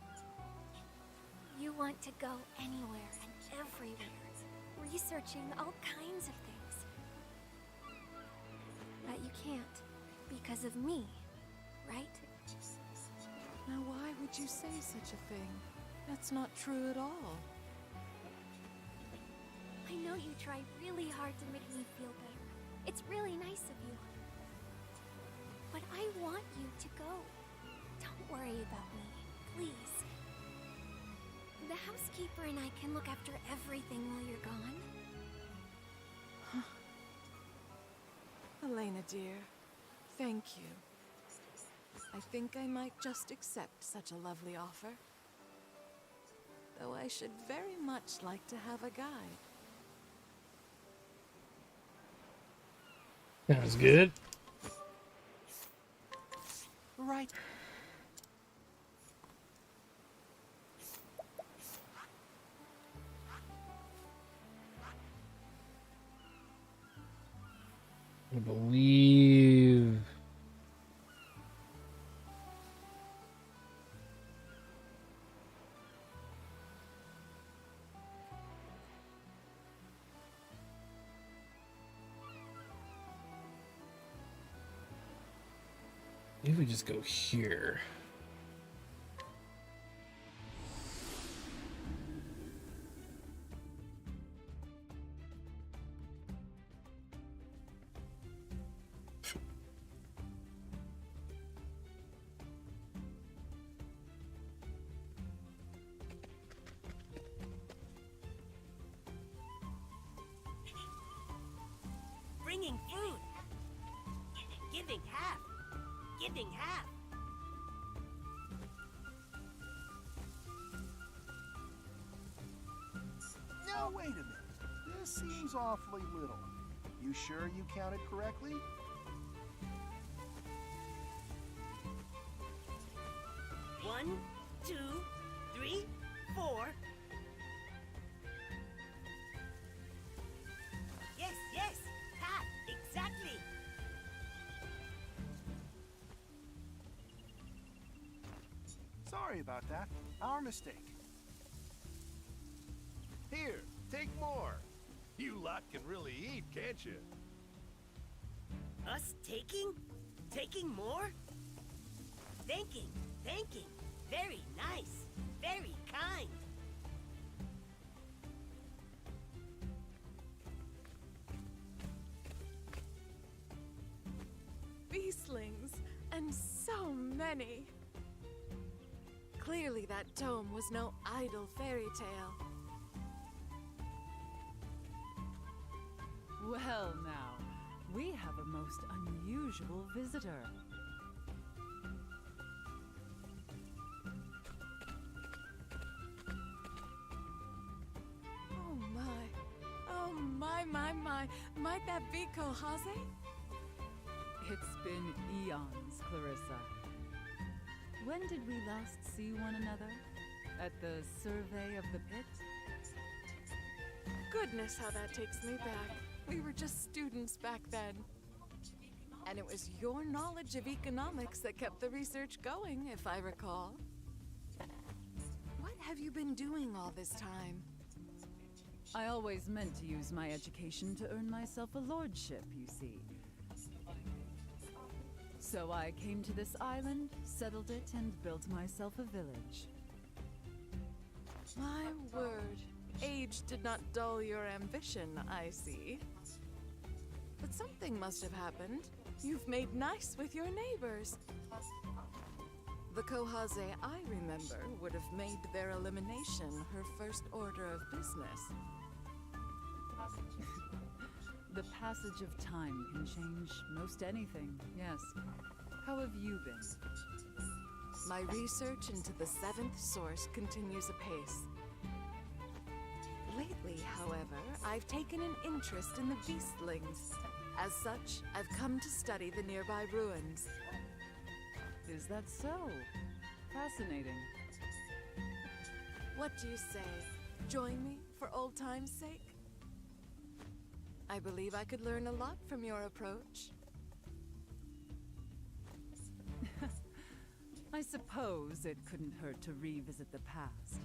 Speaker 15: You want to go anywhere and everywhere, researching all kinds of things. But you can't, because of me, right?
Speaker 21: Now why would you say such a thing? That's not true at all.
Speaker 15: I know you try really hard to make me feel better. It's really nice of you. But I want you to go. Don't worry about me, please. The housekeeper and I can look after everything while you're gone.
Speaker 21: Elena, dear, thank you. I think I might just accept such a lovely offer. Though I should very much like to have a guide.
Speaker 1: That was good.
Speaker 21: Right.
Speaker 1: I believe. Maybe we just go here.
Speaker 6: Bringing food. Giving half. Giving half.
Speaker 22: Now wait a minute. This seems awfully little. You sure you counted correctly?
Speaker 6: One, 2, 3, 4. Yes, yes, half, exactly.
Speaker 22: Sorry about that. Our mistake.
Speaker 23: Here, take more. You lot can really eat, can't you?
Speaker 6: Us taking? Taking more? Thanking. Very nice. Very kind.
Speaker 21: Beastlings, and so many. Clearly that dome was no idle fairy tale.
Speaker 12: Well now, we have a most unusual visitor.
Speaker 21: Might that be Kohaze?
Speaker 12: It's been eons, Clarissa. When did we last see one another? At the survey of the pit?
Speaker 21: Goodness, how that takes me back. We were just students back then. And it was your knowledge of economics that kept the research going, if I recall. What have you been doing all this time?
Speaker 12: I always meant to use my education to earn myself a lordship, you see. So I came to this island, settled it, and built myself a village.
Speaker 21: My word. Age did not dull your ambition, I see. But something must have happened. You've made nice with your neighbors. The Kohaze I remember would have made their elimination her first order of business.
Speaker 12: The passage of time can change most anything, yes. How have you been?
Speaker 21: My research into the seventh source continues apace. Lately, however, I've taken an interest in the beastlings. As such, I've come to study the nearby ruins.
Speaker 12: Is that so? Fascinating.
Speaker 21: What do you say? Join me for old time's sake? I believe I could learn a lot from your approach.
Speaker 12: I suppose it couldn't hurt to revisit the past.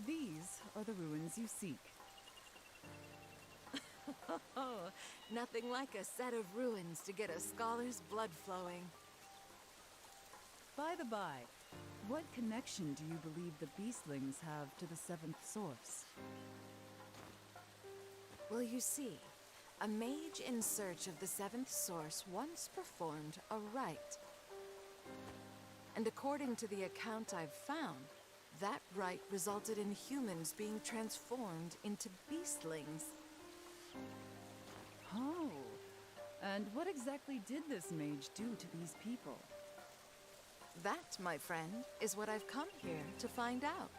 Speaker 12: These are the ruins you seek.
Speaker 21: Oh, nothing like a set of ruins to get a scholar's blood flowing.
Speaker 12: By the by, what connection do you believe the beastlings have to the seventh source?
Speaker 21: Well, you see, a mage in search of the seventh source once performed a rite. And according to the account I've found, that rite resulted in humans being transformed into beastlings.
Speaker 12: Oh, and what exactly did this mage do to these people?
Speaker 21: That, my friend, is what I've come here to find out.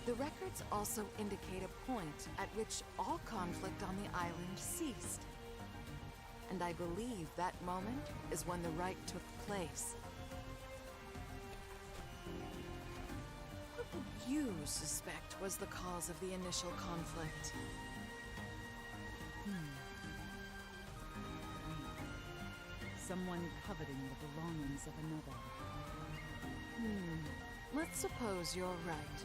Speaker 21: The records also indicate a point at which all conflict on the island ceased. And I believe that moment is when the rite took place. What would you suspect was the cause of the initial conflict?
Speaker 12: Someone coveting the belongings of another.
Speaker 21: Let's suppose you're right.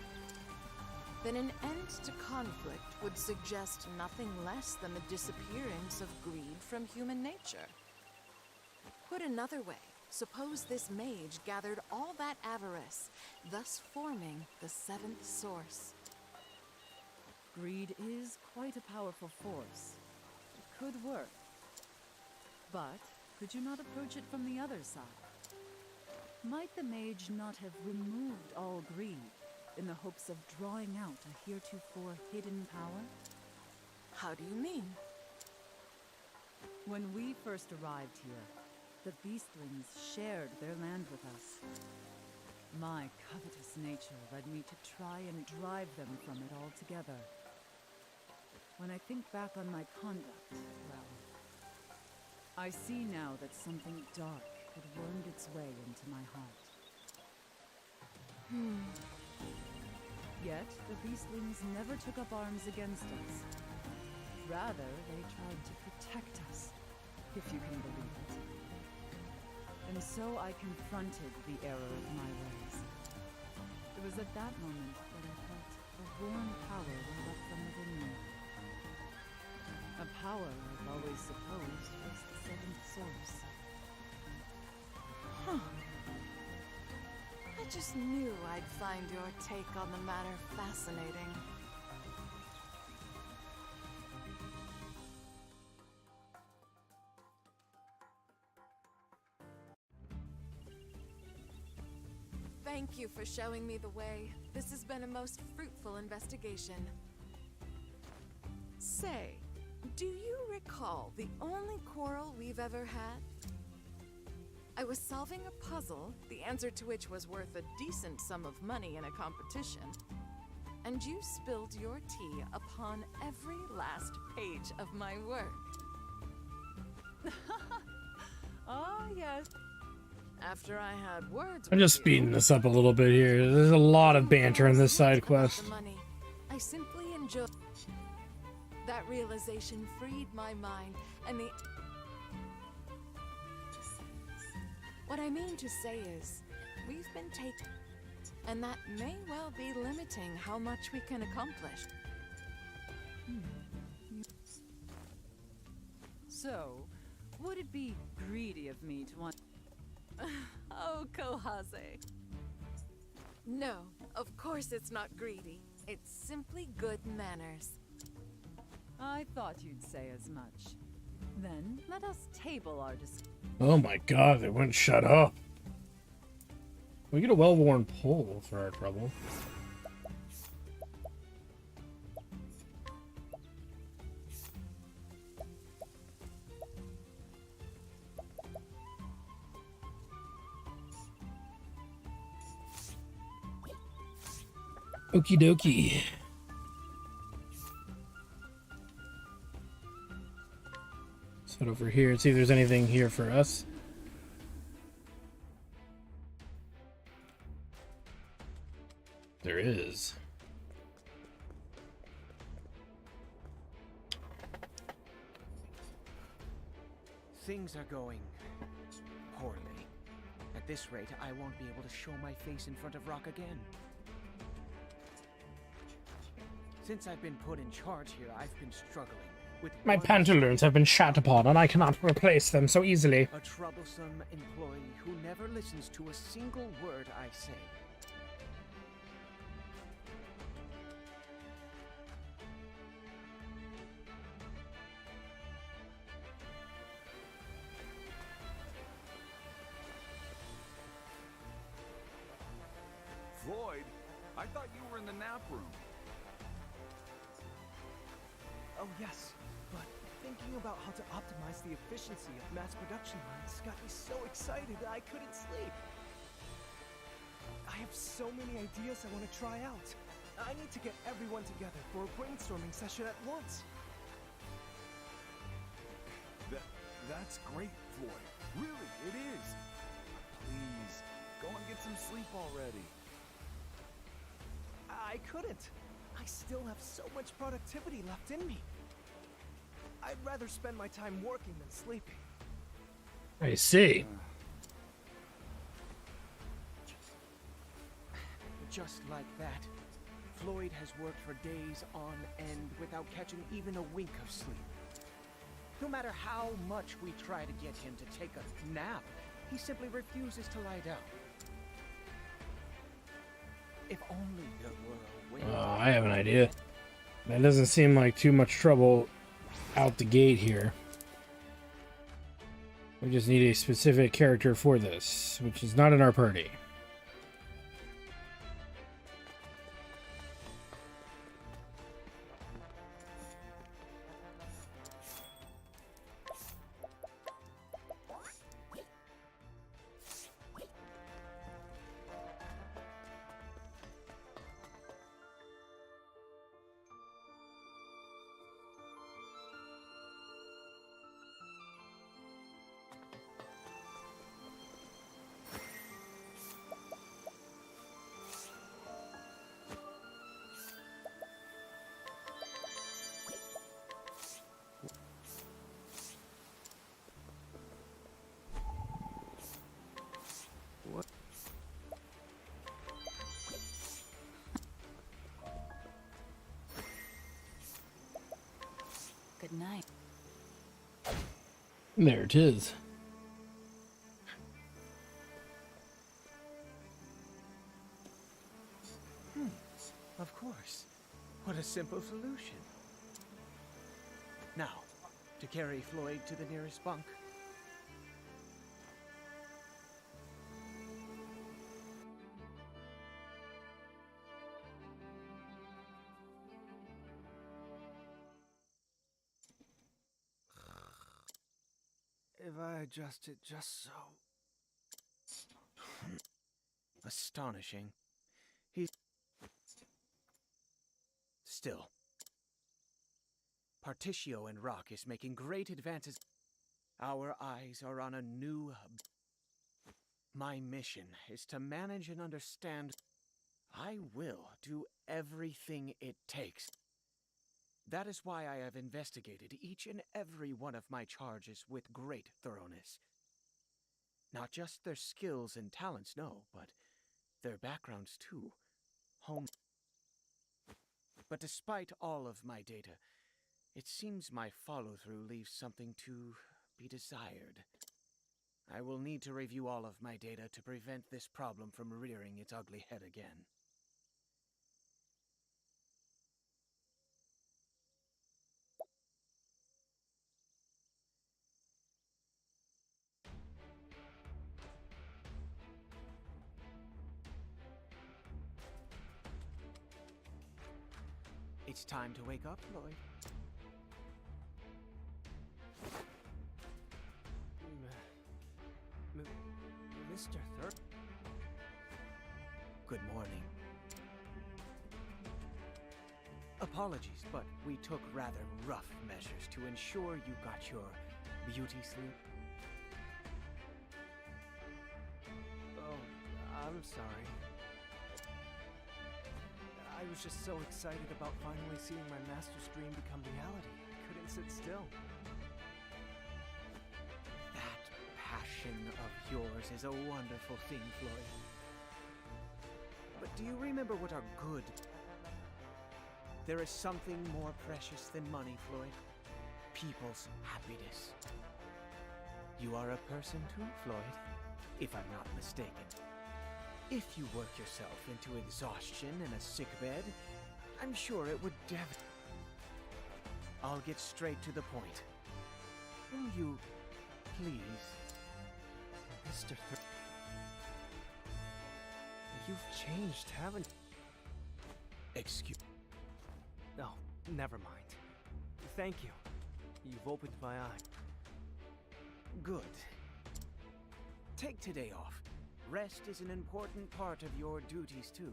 Speaker 21: Then an end to conflict would suggest nothing less than the disappearance of greed from human nature. Put another way, suppose this mage gathered all that avarice, thus forming the seventh source.
Speaker 12: Greed is quite a powerful force. It could work. But could you not approach it from the other side? Might the mage not have removed all greed in the hopes of drawing out a heretofore hidden power?
Speaker 21: How do you mean?
Speaker 12: When we first arrived here, the beastlings shared their land with us. My covetous nature led me to try and drive them from it altogether. When I think back on my conduct, well, I see now that something dark had wormed its way into my heart. Yet, the beastlings never took up arms against us. Rather, they tried to protect us, if you can believe it. And so I confronted the error of my ways. It was at that moment that I felt a warm power well up from within me. A power I've always supposed was the seventh source.
Speaker 21: I just knew I'd find your take on the matter fascinating. Thank you for showing me the way. This has been a most fruitful investigation. Say, do you recall the only quarrel we've ever had? I was solving a puzzle, the answer to which was worth a decent sum of money in a competition. And you spilled your tea upon every last page of my work.
Speaker 12: Oh, yes.
Speaker 21: After I had words
Speaker 1: I'm just speeding this up a little bit here. There's a lot of banter in this side quest.
Speaker 21: the money, I simply enjoyed. That realization freed my mind, and the... What I mean to say is, we've been taken, and that may well be limiting how much we can accomplish.
Speaker 12: So, would it be greedy of me to want...
Speaker 21: Oh, Kohase. No, of course it's not greedy. It's simply good manners.
Speaker 12: I thought you'd say as much. Then, let us table our discussion.
Speaker 1: Oh my god, they wouldn't shut up. We get a well-worn pole for our trouble. Okie dokie. Let's head over here and see if there's anything here for us. There is.
Speaker 2: Things are going poorly. At this rate, I won't be able to show my face in front of Rock again. Since I've been put in charge here, I've been struggling with
Speaker 1: My pantaloons have been shat upon, and I cannot replace them so easily.
Speaker 2: a troublesome employee who never listens to a single word I say.
Speaker 4: Floyd, I thought you were in the nap room.
Speaker 11: Oh yes, but thinking about how to optimize the efficiency of mass production lines got me so excited that I couldn't sleep. I have so many ideas I want to try out. I need to get everyone together for a brainstorming session at once.
Speaker 4: That's great, Floyd. Really, it is. Please, go and get some sleep already.
Speaker 11: I couldn't. I still have so much productivity left in me. I'd rather spend my time working than sleeping.
Speaker 1: I see.
Speaker 2: Just like that, Floyd has worked for days on end without catching even a wink of sleep. No matter how much we try to get him to take a nap, he simply refuses to lie down. If only there were a way.
Speaker 1: I have an idea. That doesn't seem like too much trouble out the gate here. We just need a specific character for this, which is not in our party.
Speaker 12: Good night.
Speaker 1: There it is.
Speaker 2: Of course. What a simple solution. Now, to carry Floyd to the nearest bunk.
Speaker 11: If I adjust it just so.
Speaker 2: Astonishing. He's... Still. Particio and Rock is making great advances. Our eyes are on a new hub. My mission is to manage and understand. I will do everything it takes. That is why I have investigated each and every one of my charges with great thoroughness. Not just their skills and talents, no, but their backgrounds too. But despite all of my data, it seems my follow-through leaves something to be desired. I will need to review all of my data to prevent this problem from rearing its ugly head again. It's time to wake up, Lloyd.
Speaker 11: Mr. Thurp?
Speaker 2: Good morning. Apologies, but we took rather rough measures to ensure you got your beauty sleep.
Speaker 11: Oh, I'm sorry. I was just so excited about finally seeing my master's dream become reality. I couldn't sit still.
Speaker 2: That passion of yours is a wonderful thing, Floyd. But do you remember what are good? There is something more precious than money, Floyd. People's happiness. You are a person too, Floyd, if I'm not mistaken. If you work yourself into exhaustion in a sickbed, I'm sure it would I'll get straight to the point. Will you, please, Mr.
Speaker 11: You've changed, haven't you?
Speaker 2: Excuse...
Speaker 11: Oh, never mind. Thank you. You've opened my eye.
Speaker 2: Good. Take today off. Rest is an important part of your duties, too.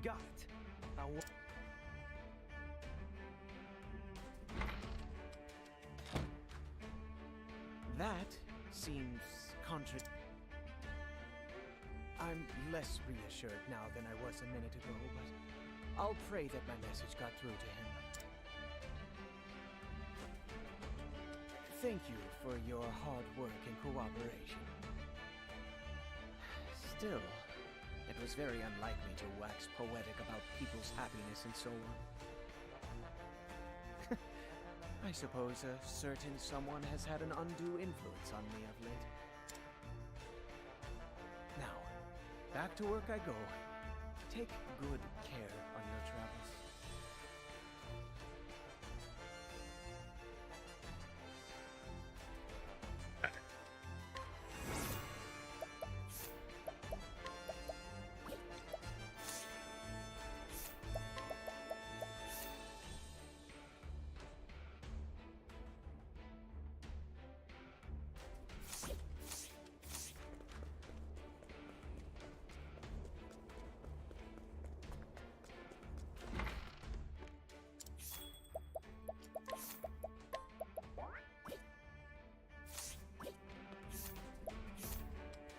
Speaker 11: Got it.
Speaker 2: That seems I'm less reassured now than I was a minute ago, but I'll pray that my message got through to him. Thank you for your hard work and cooperation. Still, it was very unlikely to wax poetic about people's happiness and so on. I suppose a certain someone has had an undue influence on me of late. Now, back to work I go. Take good care on your travels.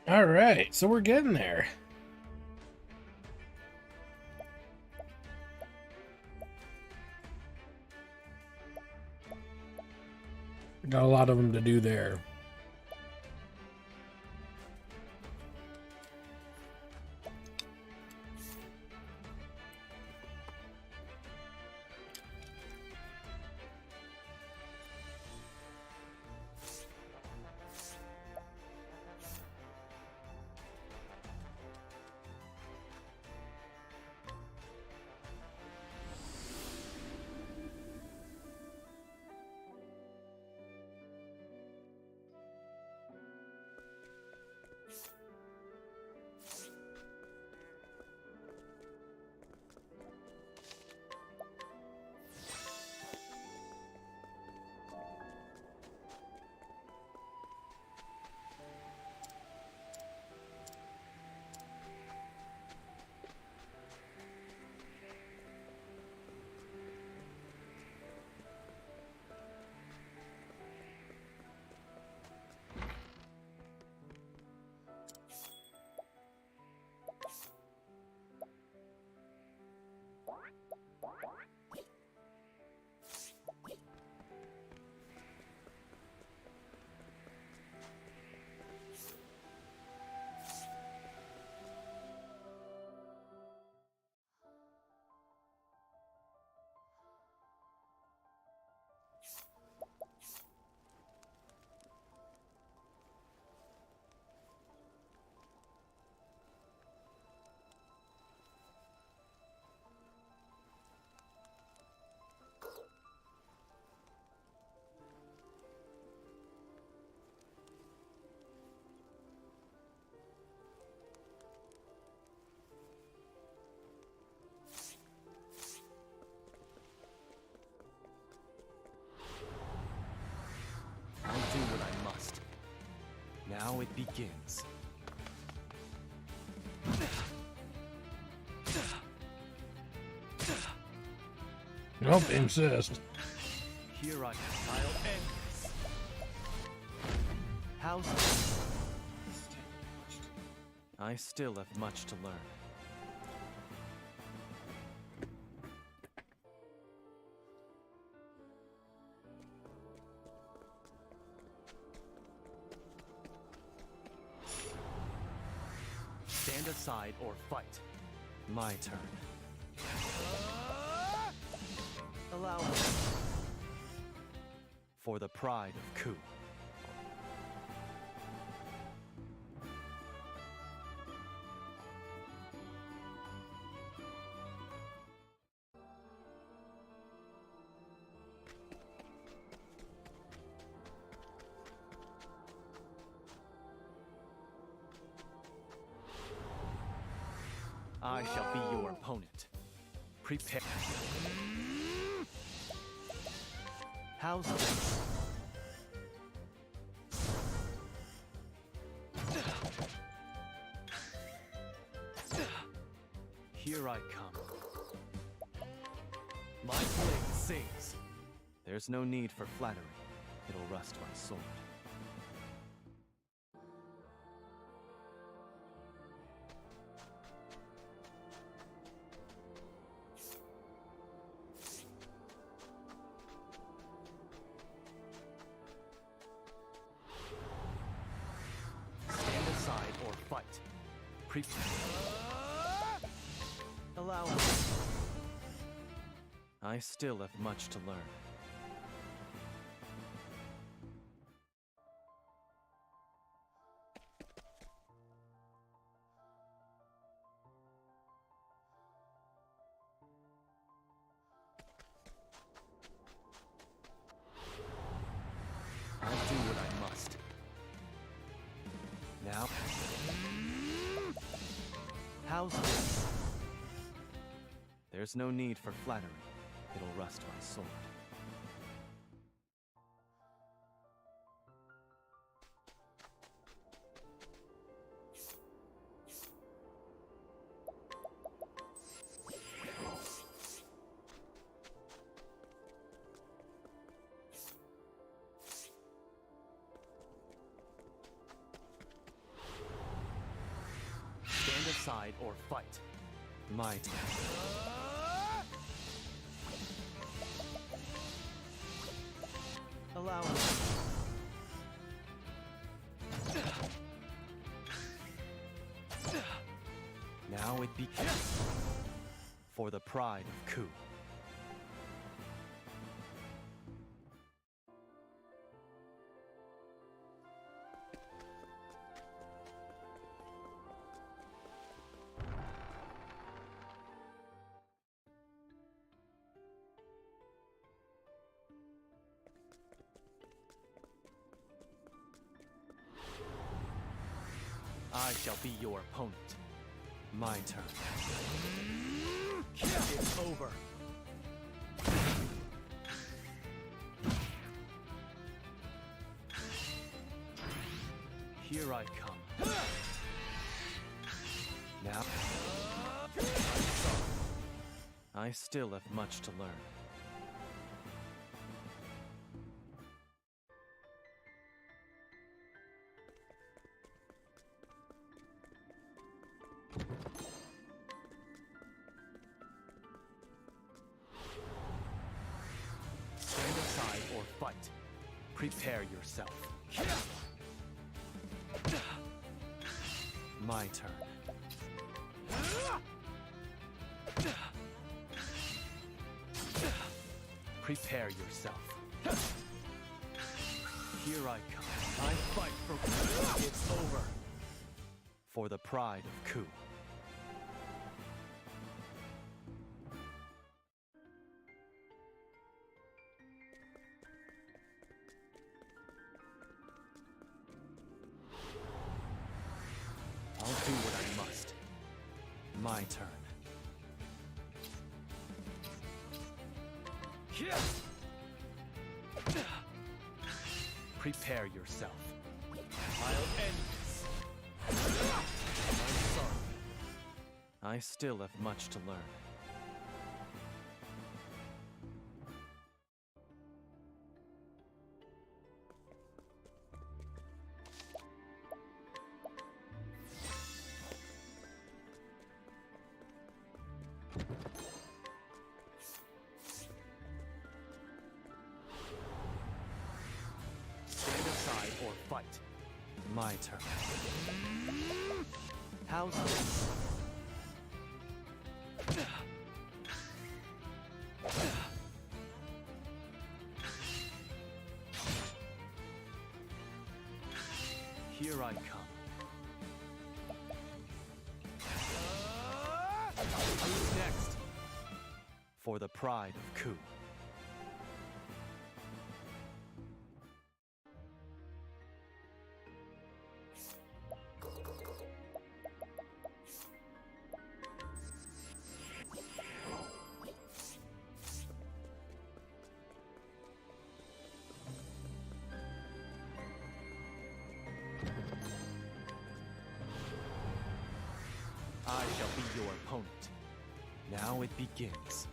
Speaker 1: All right, so we're getting there. Got a lot of them to do there.
Speaker 11: Do what I must. Now it begins.
Speaker 1: Nope, insist.
Speaker 11: Here I'll end this. How's this? I still have much to learn. Stand aside or fight. My turn. Allow me. For the pride of Ku. I shall be your opponent. Prepare. How's this? Here I come. My blade sings. There's no need for flattery. It'll rust my sword. Allow me. I still have much to learn. I'll do what I must. Now. How's this? There's no need for flattery. It'll rust my sword. Stand aside or fight. My turn. Allow me. Now it begins. For the pride of Ku. I shall be your opponent. My turn. It's over. Here I come. Now. I'm sorry. I still have much to learn. Fight. Prepare yourself. My turn. Prepare yourself. Here I come. I fight for... It's over. For the pride of Ku. I'll do what I must. My turn. Prepare yourself. I'll end this. I'm sorry. I still have much to learn. aside or fight. My turn. How's this? Here I come. Who's next? For the pride of Ku. I shall be your opponent. Now it begins.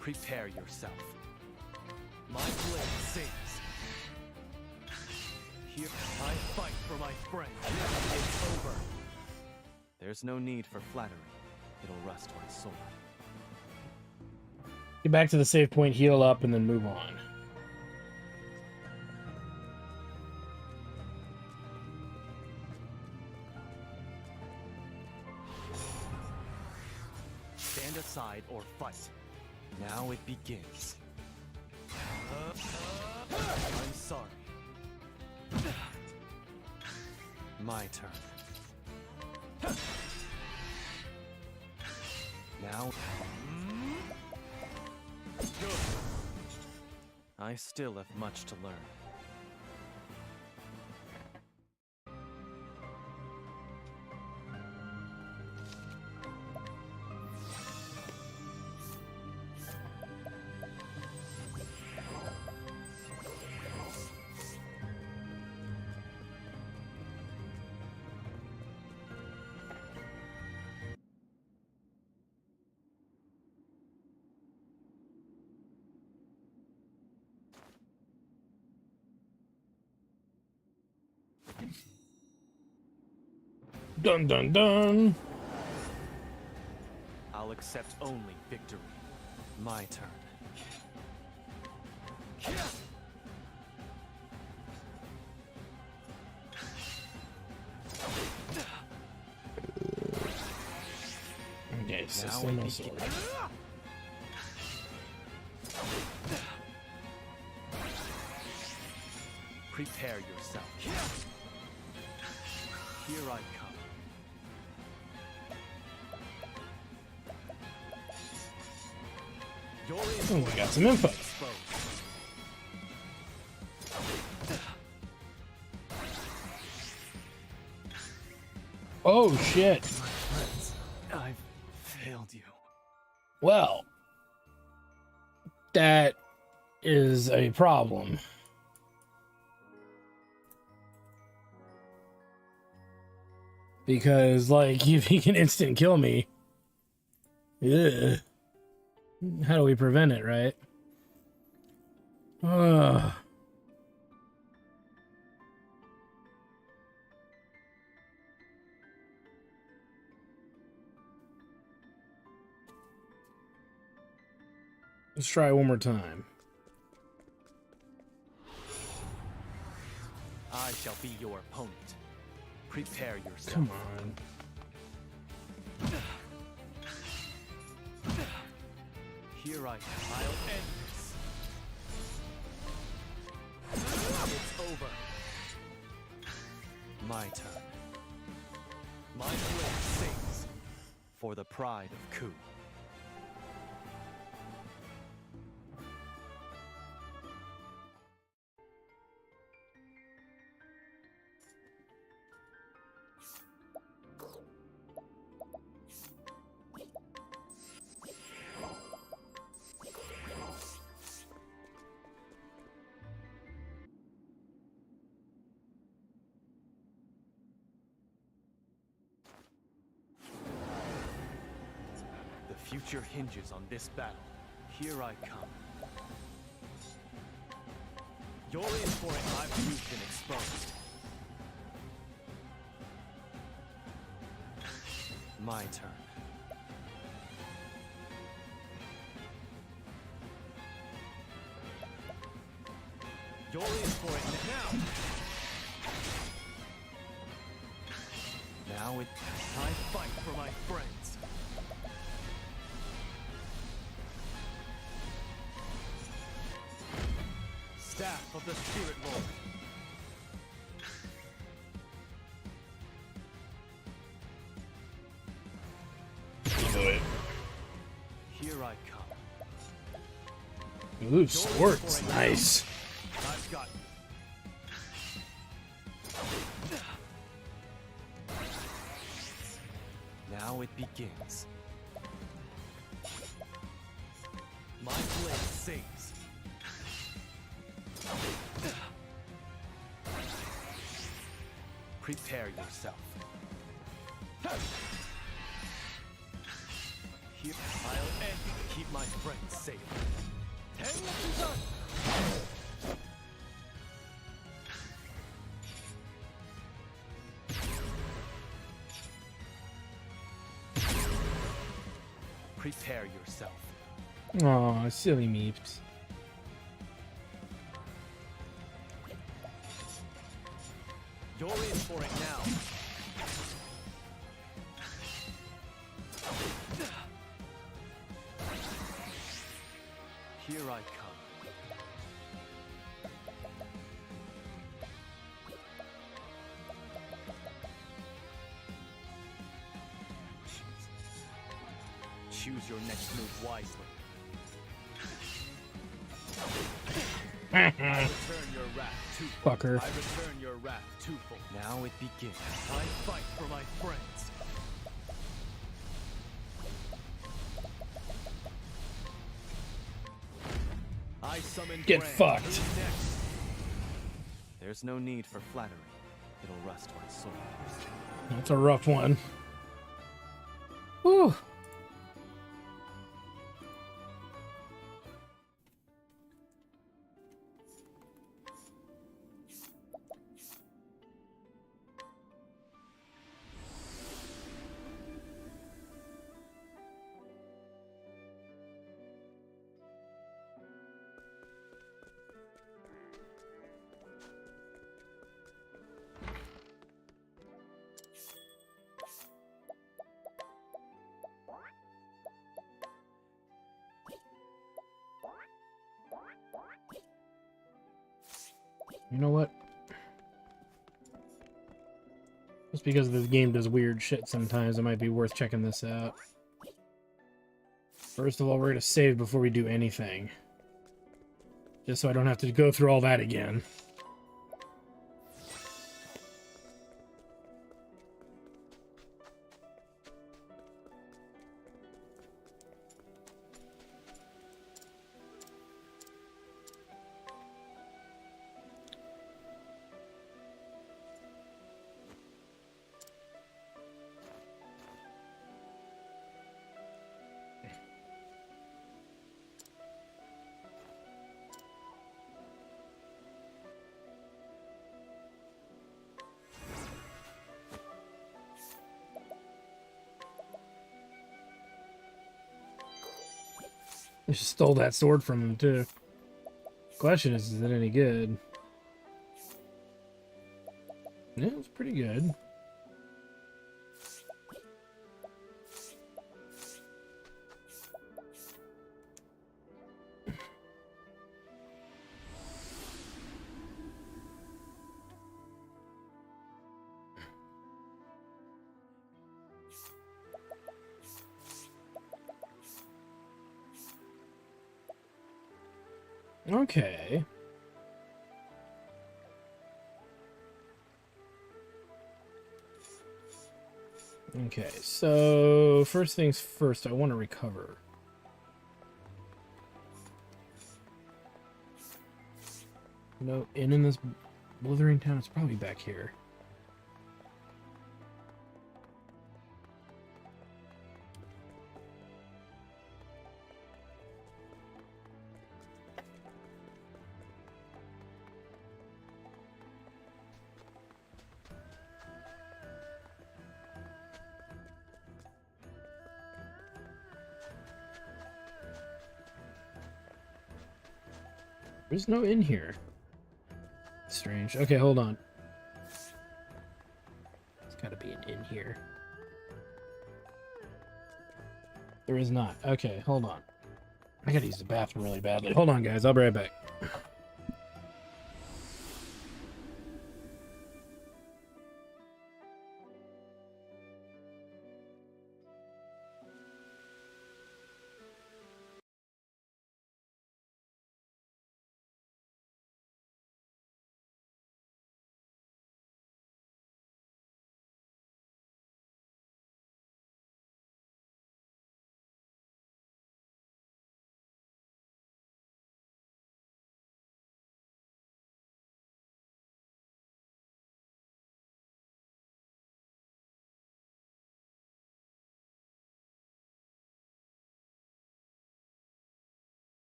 Speaker 11: Prepare yourself. My blade sings. Here, I fight for my friend. It's over. There's no need for flattery. It'll rust my sword.
Speaker 1: Get back to the save point, heal up, and then move on.
Speaker 11: Stand aside or fight. Now it begins. I'm sorry. My turn. Now. Good. I still have much to learn.
Speaker 1: Dun dun dun.
Speaker 11: I'll accept only victory. My turn.
Speaker 1: Okay, so still no sword.
Speaker 11: Prepare yourself. Here I come.
Speaker 1: Oh, we got some info. Oh shit.
Speaker 11: My friends, I've failed you.
Speaker 1: Well, that is a problem. Because, like, if he can instant kill me, ugh. How do we prevent it, right? Ugh. Let's try one more time.
Speaker 11: I shall be your opponent. Prepare yourself.
Speaker 1: Come on.
Speaker 11: Here I am. I'll end this. It's over. My turn. My blade sings for the pride of Ku. The future hinges on this battle. Here I come. You're in for it. I've been exposed. My turn. You're in for it now. Now I fight for my friends. Staff of the Spirit Lord. Here I come.
Speaker 1: Ooh, swords. Nice.
Speaker 11: I've got you. Now it begins. My blade sings. Prepare yourself. Here, I'll end to keep my friends safe. Prepare yourself.
Speaker 1: Aw, silly meeps.
Speaker 11: You're in for it now. Here I come. Choose your next move wisely. I return your wrath twofold.
Speaker 1: Fucker.
Speaker 11: I return your wrath twofold. Now it begins. I fight for my friends. I summon
Speaker 1: Get
Speaker 11: Brand.
Speaker 1: fucked.
Speaker 11: Who's next? There's no need for flattery. It'll rust my soul.
Speaker 1: That's a rough one. Whew. You know what? Just because this game does weird shit sometimes, it might be worth checking this out. First of all, we're going to save before we do anything. Just so I don't have to go through all that again. I just stole that sword from him, too. Question is it any good? Yeah, it's pretty good. Okay. Okay, so first things first, I want to recover. No, in this blithering town, it's probably back here. There's no inn here. Strange. Okay, hold on. There's got to be an inn here. There is not. Okay, hold on. I gotta use the bathroom really badly. Hold on, guys. I'll be right back.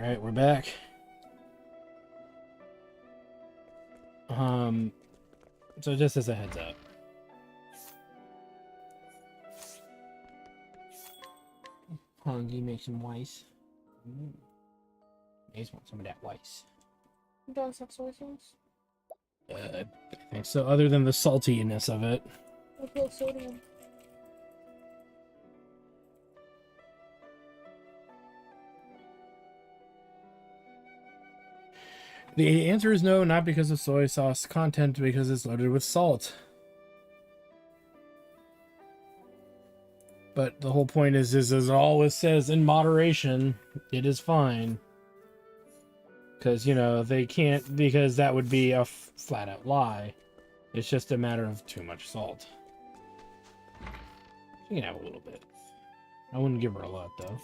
Speaker 1: Alright, we're back. So just as a heads up. Hongi make some rice. I just want some of that rice.
Speaker 3: Don't have soy sauce.
Speaker 1: I think so, other than the saltiness of it.
Speaker 3: I feel sodium.
Speaker 1: The answer is no, not because of soy sauce content, because it's loaded with salt. But the whole point is as it always says, in moderation, it is fine. Because, you know, they can't, because that would be a flat out lie. It's just a matter of too much salt. You can have a little bit. I wouldn't give her a lot, though.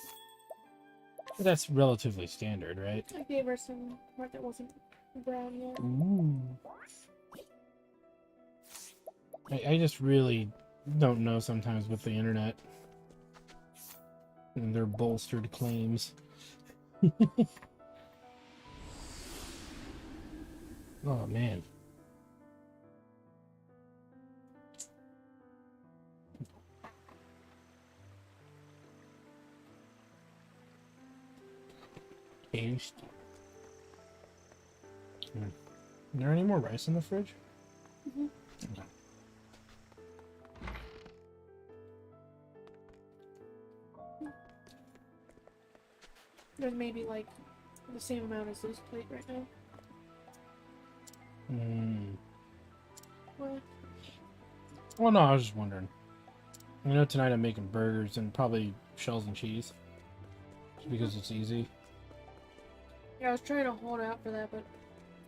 Speaker 1: But that's relatively standard, right?
Speaker 3: I gave her some part that wasn't brown yet.
Speaker 1: Ooh. I just really don't know sometimes with the internet. And their bolstered claims. Oh, man. Aged. Is there any more rice in the fridge?
Speaker 3: Mm-hmm.
Speaker 1: Okay.
Speaker 3: There's maybe like the same amount as this plate right now. What?
Speaker 1: Well, no, I was just wondering. I know tonight I'm making burgers and probably shells and cheese. Just because it's easy.
Speaker 3: Yeah, I was trying to hold out for that, but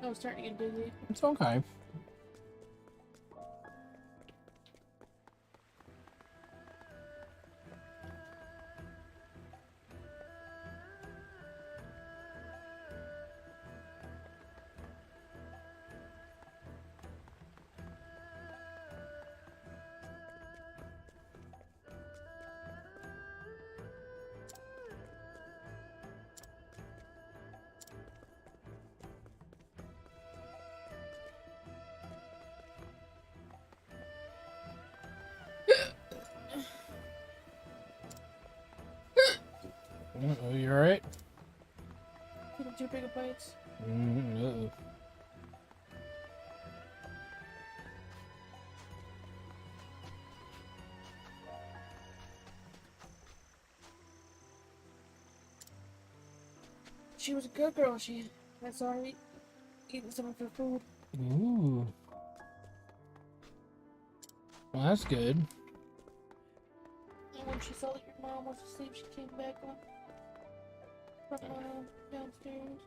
Speaker 3: I was starting to get dizzy.
Speaker 1: It's okay. Uh-oh, you alright?
Speaker 3: Taking too big of bites.
Speaker 1: Uh-oh.
Speaker 3: She was a good girl. I saw her eating some of her food.
Speaker 1: Ooh. Well, that's good.
Speaker 3: And when she saw that your mom was asleep, she came back up from downstairs.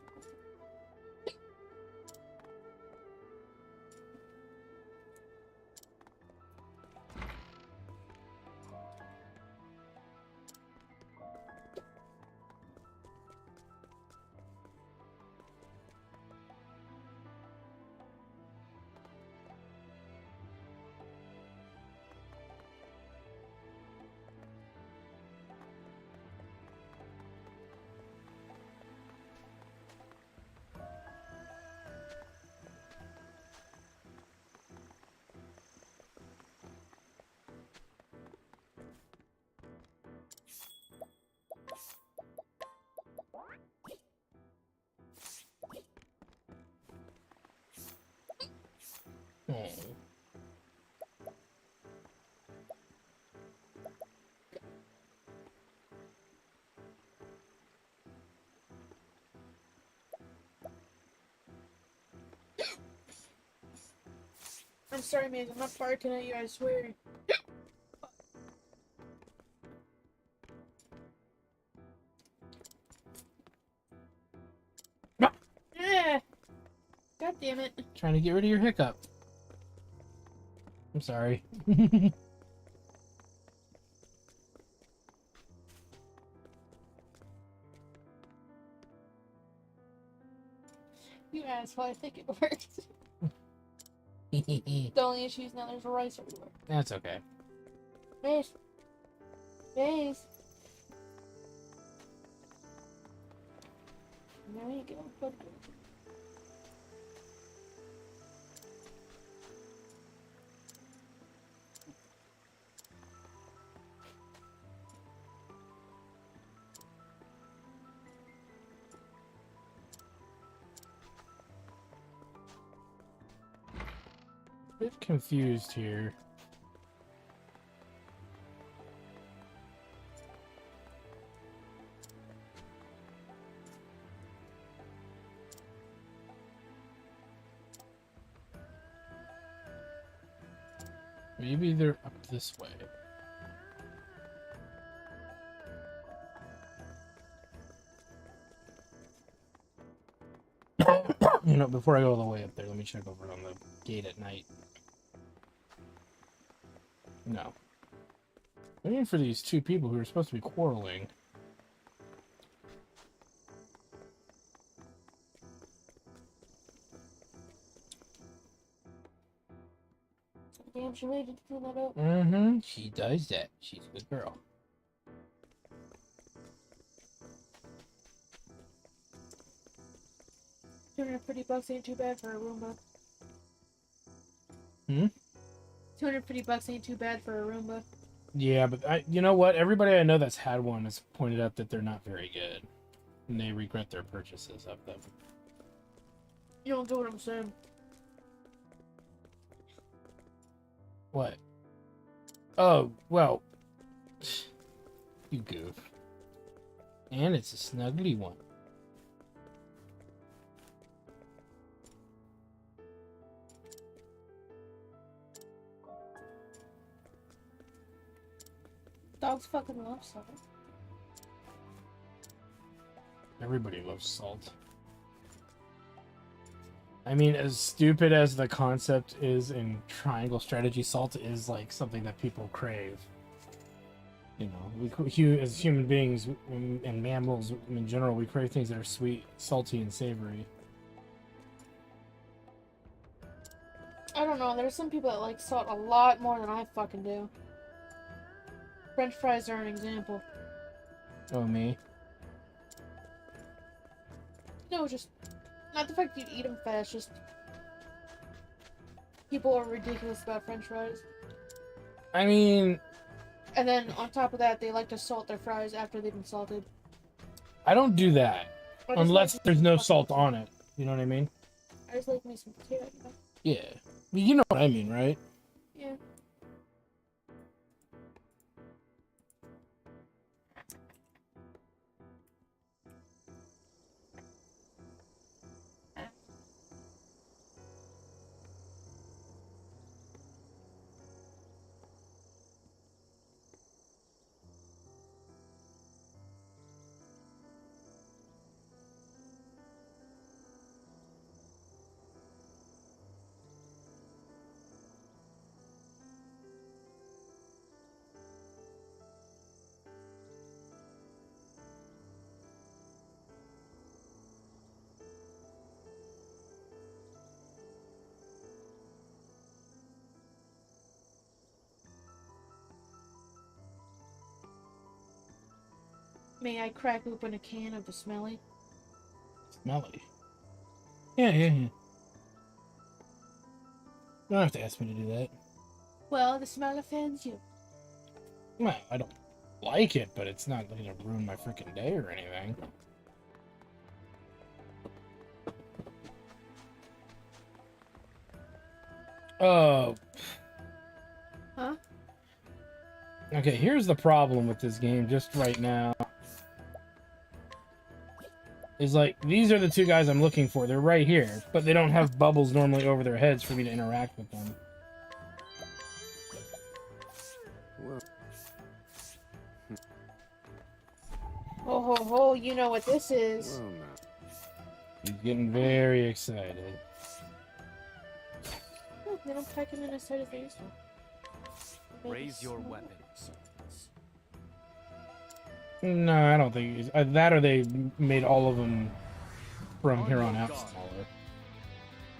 Speaker 3: I'm sorry, man. I'm not barking at you, I swear. Ah! God damn it.
Speaker 1: Trying to get rid of your hiccup. I'm sorry.
Speaker 3: You asshole, I think it worked. The only issue is now there's rice everywhere.
Speaker 1: That's okay.
Speaker 3: Base. Base. There you go. Good.
Speaker 1: A bit confused here. Maybe they're up this way. You know, before I go all the way up there, let me check over on the gate at night. No. I'm waiting for these two people who are supposed to be quarreling.
Speaker 3: Damn, she waited to clean that up.
Speaker 1: Mm-hmm. She does that. She's a good girl.
Speaker 3: $250 ain't too bad for a Roomba.
Speaker 1: Hmm?
Speaker 3: $250 ain't too bad for a Roomba.
Speaker 1: Yeah, but you know what? Everybody I know that's had one has pointed out that they're not very good. And they regret their purchases of them.
Speaker 3: You don't get what I'm saying.
Speaker 1: What? Oh, well. You goof. And it's a snuggly one.
Speaker 3: Dogs fucking love salt.
Speaker 1: Everybody loves salt. I mean, as stupid as the concept is in triangle strategy, salt is like something that people crave. You know, as human beings and mammals in general, we crave things that are sweet, salty, and savory.
Speaker 3: I don't know, there's some people that like salt a lot more than I fucking do. French fries are an example.
Speaker 1: Oh, me?
Speaker 3: No, just not the fact that you eat them fast, just people are ridiculous about French fries.
Speaker 1: I mean,
Speaker 3: and then on top of that, they like to salt their fries after they've been salted.
Speaker 1: I don't do that unless
Speaker 3: like
Speaker 1: there's no salt on it. You know what I mean?
Speaker 3: I just like me some potato. You know?
Speaker 1: Yeah. You know what I mean, right?
Speaker 3: Yeah. May I crack open a can of the smelly?
Speaker 1: Smelly? Yeah. You don't have to ask me to do that.
Speaker 3: Well, the smell offends you.
Speaker 1: Well, I don't like it, but it's not going to ruin my freaking day or anything. Oh.
Speaker 3: Huh?
Speaker 1: Okay, here's the problem with this game just right now. Is like, these are the two guys I'm looking for. They're right here, but they don't have bubbles normally over their heads for me to interact with them.
Speaker 3: Ho ho ho, you know what this is.
Speaker 1: He's getting very excited.
Speaker 3: Oh, they don't pack him in as tight as they used to.
Speaker 20: Raise your weapons.
Speaker 1: No, I don't think he's, that or they made all of them from here on out smaller.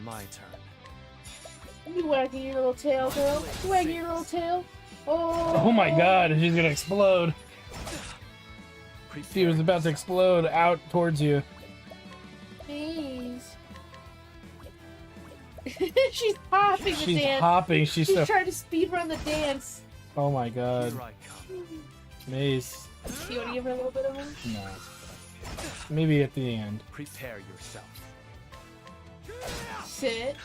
Speaker 20: My turn.
Speaker 3: You wagging your little tail, girl. You wagging your little tail. Oh.
Speaker 1: Oh my god, she's gonna explode. She was about to explode out towards you.
Speaker 3: She's hopping the
Speaker 1: She's
Speaker 3: dance.
Speaker 1: hopping. She's so...
Speaker 3: trying to speed run the dance.
Speaker 1: Oh my god.
Speaker 20: Here I come.
Speaker 1: Mace.
Speaker 3: Do you want to give her a little bit of one?
Speaker 1: No. Maybe at the end.
Speaker 20: Prepare yourself.
Speaker 3: Sit.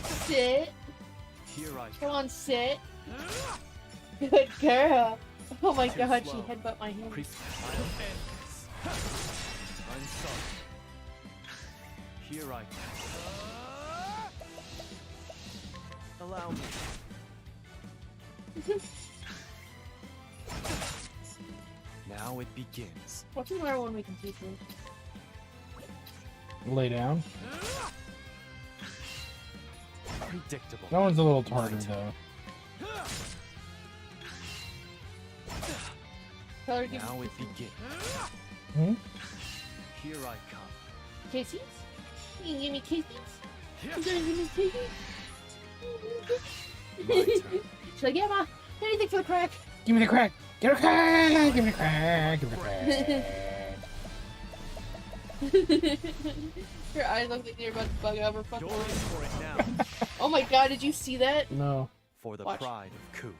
Speaker 3: Sit.
Speaker 20: Here I
Speaker 3: Come on, sit. Good girl. Oh my god, she headbutt my hand.
Speaker 20: I'm sorry. Here I come. Allow me. Now it begins.
Speaker 3: What's another one we can teach her?
Speaker 1: Lay down.
Speaker 20: Predictable.
Speaker 1: That one's a little harder though.
Speaker 3: Tell her to give
Speaker 20: Now
Speaker 3: me
Speaker 20: it begins.
Speaker 1: Hmm?
Speaker 20: Here I come.
Speaker 3: Casey's? You can give me Casey's? You gonna give me Casey's?
Speaker 20: My turn.
Speaker 3: She's like, yeah, ma, anything for the crack.
Speaker 1: Give me the crack! Give me the crack! Give me the crack! Give me the crack!
Speaker 3: Her eyes look like they're about to bug out her fucking
Speaker 20: You're in for it now.
Speaker 3: Oh my god, did you see that?
Speaker 1: No.
Speaker 20: For the
Speaker 3: Watch.
Speaker 20: pride of Ku.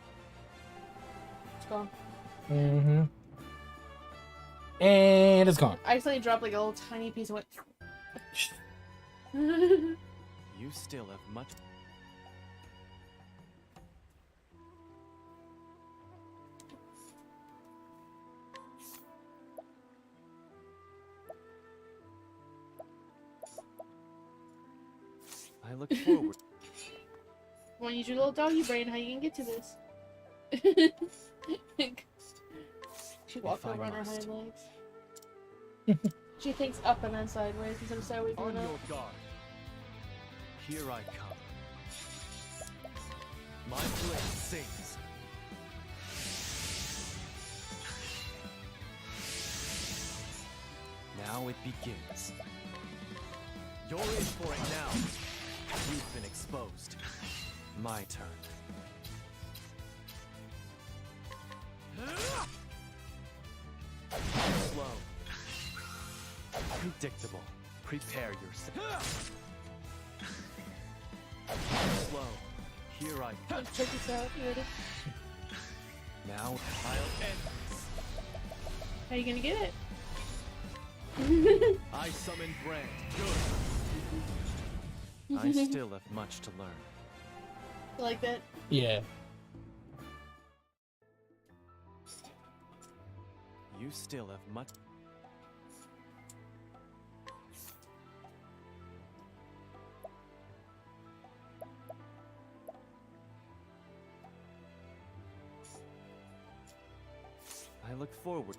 Speaker 3: It's gone.
Speaker 1: Mm-hmm. And it's gone.
Speaker 3: I accidentally dropped like a little tiny piece of it.
Speaker 20: You still have much. I look forward.
Speaker 3: Want to use your little doggy brain? How you gonna get to this? She walked over on her hind legs. She thinks up and then sideways instead of sideways
Speaker 20: On
Speaker 3: and
Speaker 20: your
Speaker 3: up.
Speaker 20: guard. Here I come. My blade sings. Now it begins. You're in for it now. You've been exposed. My turn. Slow. Predictable. Prepare yourself. Slow. Here I come.
Speaker 3: Check this out. You ready?
Speaker 20: Now I'll end this.
Speaker 3: How you gonna get it?
Speaker 20: I summon Brand. Good. I still have much to learn.
Speaker 3: You like that?
Speaker 1: Yeah.
Speaker 20: You still have much. I look forward.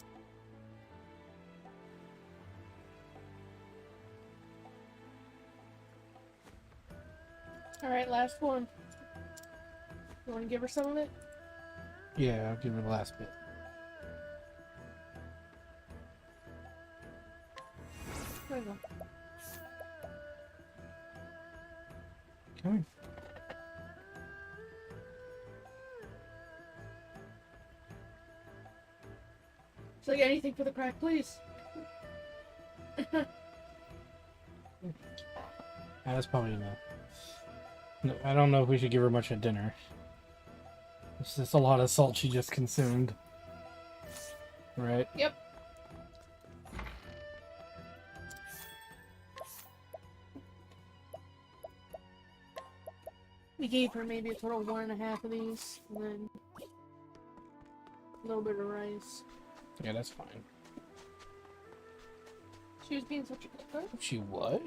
Speaker 3: Alright, last one. You wanna give her some of it?
Speaker 1: Yeah, I'll give her the last bit.
Speaker 3: There you go.
Speaker 1: Come on.
Speaker 3: She's like, anything for the crack, please.
Speaker 1: That's probably enough. No, I don't know if we should give her much at dinner. It's just a lot of salt she just consumed. Right?
Speaker 3: Yep. We gave her maybe a total of 1.5 of these, and then a little bit of rice.
Speaker 1: Yeah, that's fine.
Speaker 3: She was being such a good girl.
Speaker 1: She was.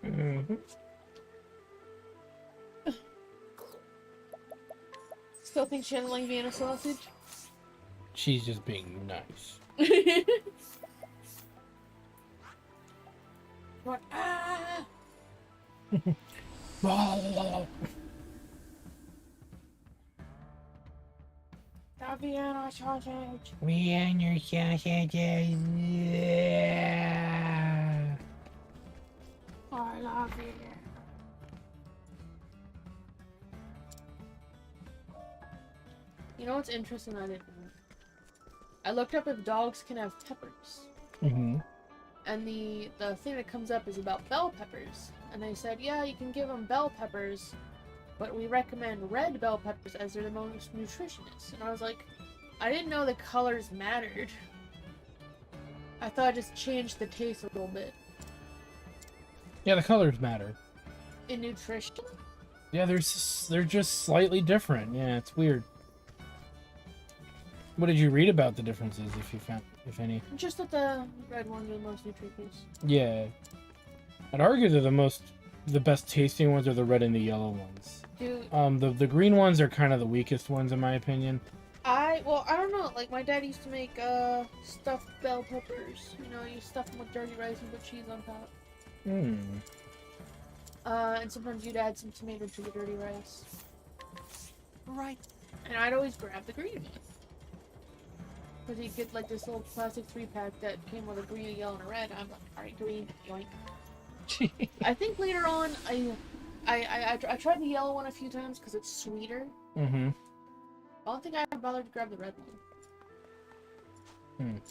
Speaker 1: Mm-hmm.
Speaker 3: Still think she doesn't like Vienna sausage?
Speaker 1: She's just being nice.
Speaker 3: What? Ah! The Vienna sausage.
Speaker 1: Vienna sausages. Yeah.
Speaker 3: I love you. You know what's interesting? I didn't know. I looked up if dogs can have peppers.
Speaker 1: Mm-hmm.
Speaker 3: And the thing that comes up is about bell peppers. And they said, yeah, you can give them bell peppers, but we recommend red bell peppers as they're the most nutritious. And I was like, I didn't know the colors mattered. I thought it just changed the taste a little bit.
Speaker 1: Yeah, the colors matter.
Speaker 3: In nutrition?
Speaker 1: Yeah, they're just slightly different. Yeah, it's weird. What did you read about the differences, if any?
Speaker 3: Just that the red ones are the most nutritious.
Speaker 1: Yeah. I'd argue that the best tasting ones are the red and the yellow ones.
Speaker 3: Dude.
Speaker 1: The green ones are kind of the weakest ones in my opinion.
Speaker 3: I don't know, like my dad used to make stuffed bell peppers. You know, you stuff them with dirty rice and put cheese on top. And sometimes you'd add some tomato to the dirty rice.
Speaker 6: Right.
Speaker 3: And I'd always grab the green one. Because you'd get like this little plastic 3-pack that came with a green, a yellow, and a red. I'm like, alright, green, yoink. I think later on, I tried the yellow one a few times because it's sweeter.
Speaker 1: Mm-hmm.
Speaker 3: I don't think I ever bothered to grab the red one.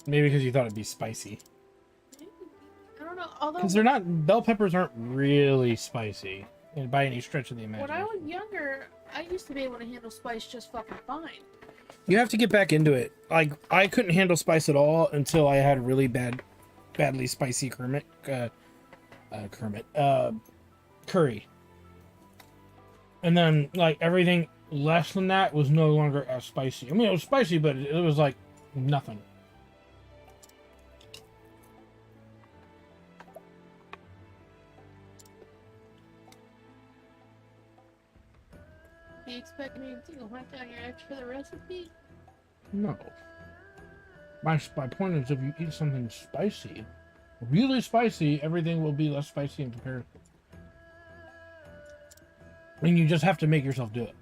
Speaker 1: Maybe because you thought it'd be spicy.
Speaker 3: I don't know, although...
Speaker 1: Because they're not... Bell peppers aren't really spicy. By any stretch of the imagination.
Speaker 3: When I was younger, I used to be able to handle spice just fucking fine.
Speaker 1: You have to get back into it. Like, I couldn't handle spice at all until I had really badly spicy curry. And then, like, everything less than that was no longer as spicy. I mean, it was spicy, but it was like nothing.
Speaker 3: Do you expect me to hunt down your ex for the recipe?
Speaker 1: No. My point is, if you eat something spicy, really spicy, everything will be less spicy in comparison. And you just have to make yourself do it.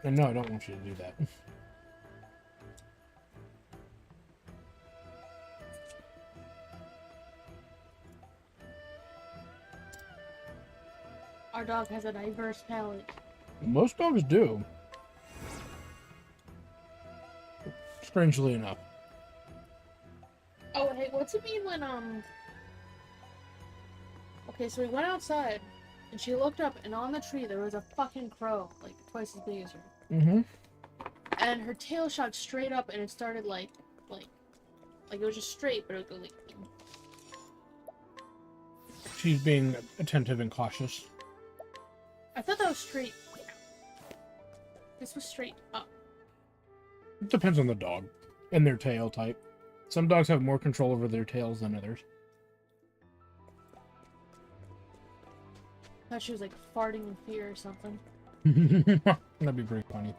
Speaker 1: And no, I don't want you to do that.
Speaker 3: Our dog has a diverse palate.
Speaker 1: Most dogs do. Strangely enough.
Speaker 3: Oh, hey, what's it mean when, Okay, so we went outside, and she looked up, and on the tree there was a fucking crow, like, twice as big as her.
Speaker 1: Mm-hmm.
Speaker 3: And her tail shot straight up, and it started, like, it was just straight, but it would go, like...
Speaker 1: She's being attentive and cautious.
Speaker 3: I thought that was straight. This was straight up.
Speaker 1: It depends on the dog and their tail type. Some dogs have more control over their tails than others.
Speaker 3: I thought she was, like, farting in fear or something.
Speaker 1: That'd be pretty funny.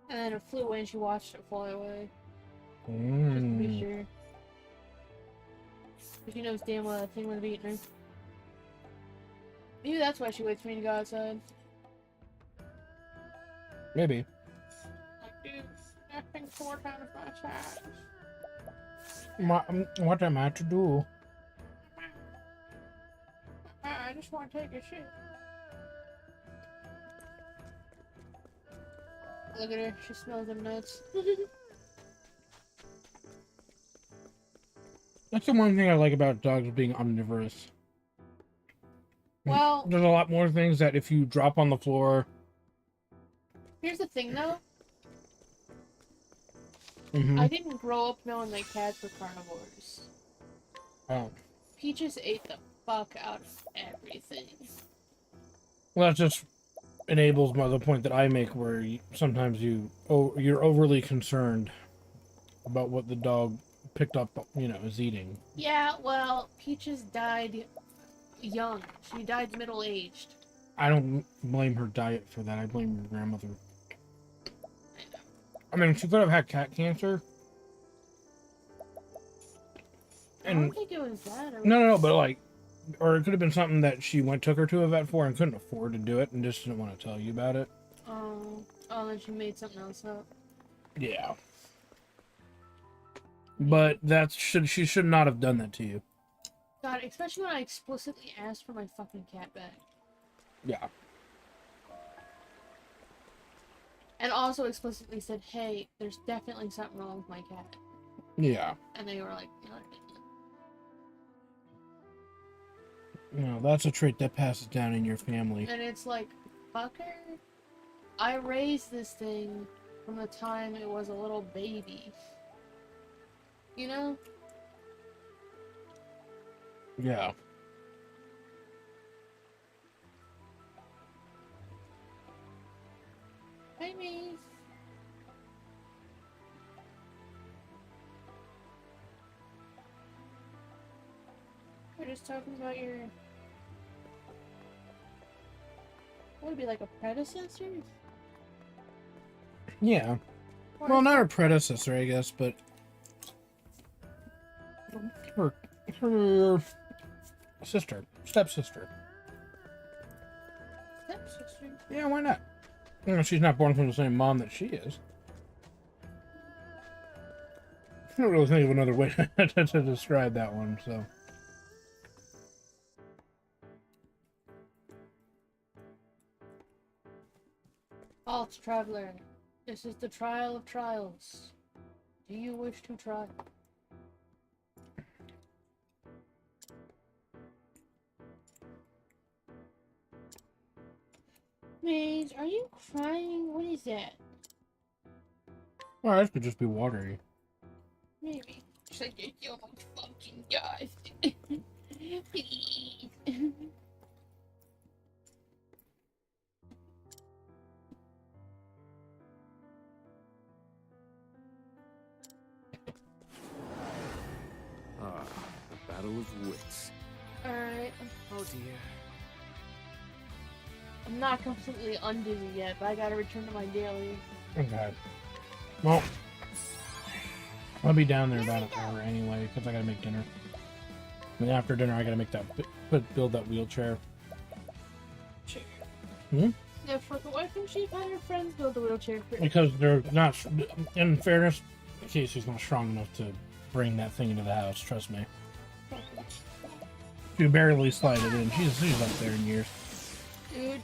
Speaker 3: And then it flew away and she watched it fly away. Just to be sure. But she knows damn well that thing would have eaten her. Maybe that's why she waits for me to go outside.
Speaker 1: Maybe.
Speaker 3: Like, dude, that thing's 4 times my size.
Speaker 1: What am I to do?
Speaker 3: I just want to take a shit. Look at her, she smells them nuts.
Speaker 1: That's the one thing I like about dogs being omnivorous.
Speaker 3: Well,
Speaker 1: there's a lot more things that if you drop on the floor...
Speaker 3: Here's the thing, though.
Speaker 1: Mm-hmm.
Speaker 3: I didn't grow up knowing that cats were carnivores.
Speaker 1: Oh.
Speaker 3: Peaches ate the fuck out of everything.
Speaker 1: Well, that just enables the point that I make, where sometimes you're overly concerned about what the dog picked up, is eating.
Speaker 3: Yeah, well, Peaches died young. She died middle-aged.
Speaker 1: I don't blame her diet for that. I blame her grandmother. I mean, she could have had cat cancer.
Speaker 3: And I don't think it was that.
Speaker 1: No, but or it could have been something that she took her to a vet for and couldn't afford to do it and just didn't want to tell you about it.
Speaker 3: Oh, then she made something else up.
Speaker 1: Yeah. But she should not have done that to you.
Speaker 3: God, especially when I explicitly asked for my fucking cat back.
Speaker 1: Yeah.
Speaker 3: And also explicitly said, hey, there's definitely something wrong with my cat.
Speaker 1: Yeah.
Speaker 3: And they were like,
Speaker 1: No, that's a trait that passes down in your family.
Speaker 3: and it's like, fucker, I raised this thing from the time it was a little baby. You know?
Speaker 1: Yeah.
Speaker 3: Hi, Maeve. We're just talking about your... What would be like a predecessor?
Speaker 1: Yeah. Well, not her predecessor, I guess, but her sister, stepsister.
Speaker 3: Stepsister?
Speaker 1: Yeah, why not? You know, she's not born from the same mom that she is. I don't really think of another way to describe that one, so.
Speaker 3: Halt, traveler. This is the trial of trials. Do you wish to try? Maze, are you crying? What is that?
Speaker 1: Well, this could just be watery.
Speaker 3: Maybe. She's like, you fucking guys. Please.
Speaker 4: Ah, the battle of wits.
Speaker 3: Alright.
Speaker 11: Oh dear.
Speaker 3: I'm not completely undizzy yet, but I gotta return to my daily.
Speaker 1: Okay. Well, I'll be down there about an hour anyway, because I gotta make dinner. And after dinner, I gotta make that build that wheelchair.
Speaker 3: Chair.
Speaker 1: Hmm?
Speaker 3: Yeah, fucking why couldn't she have her friends build the wheelchair for her?
Speaker 1: Because they're not. In fairness, Casey's not strong enough to bring that thing into the house. Trust me. She barely slide it in. She's up there in years.
Speaker 3: Dude.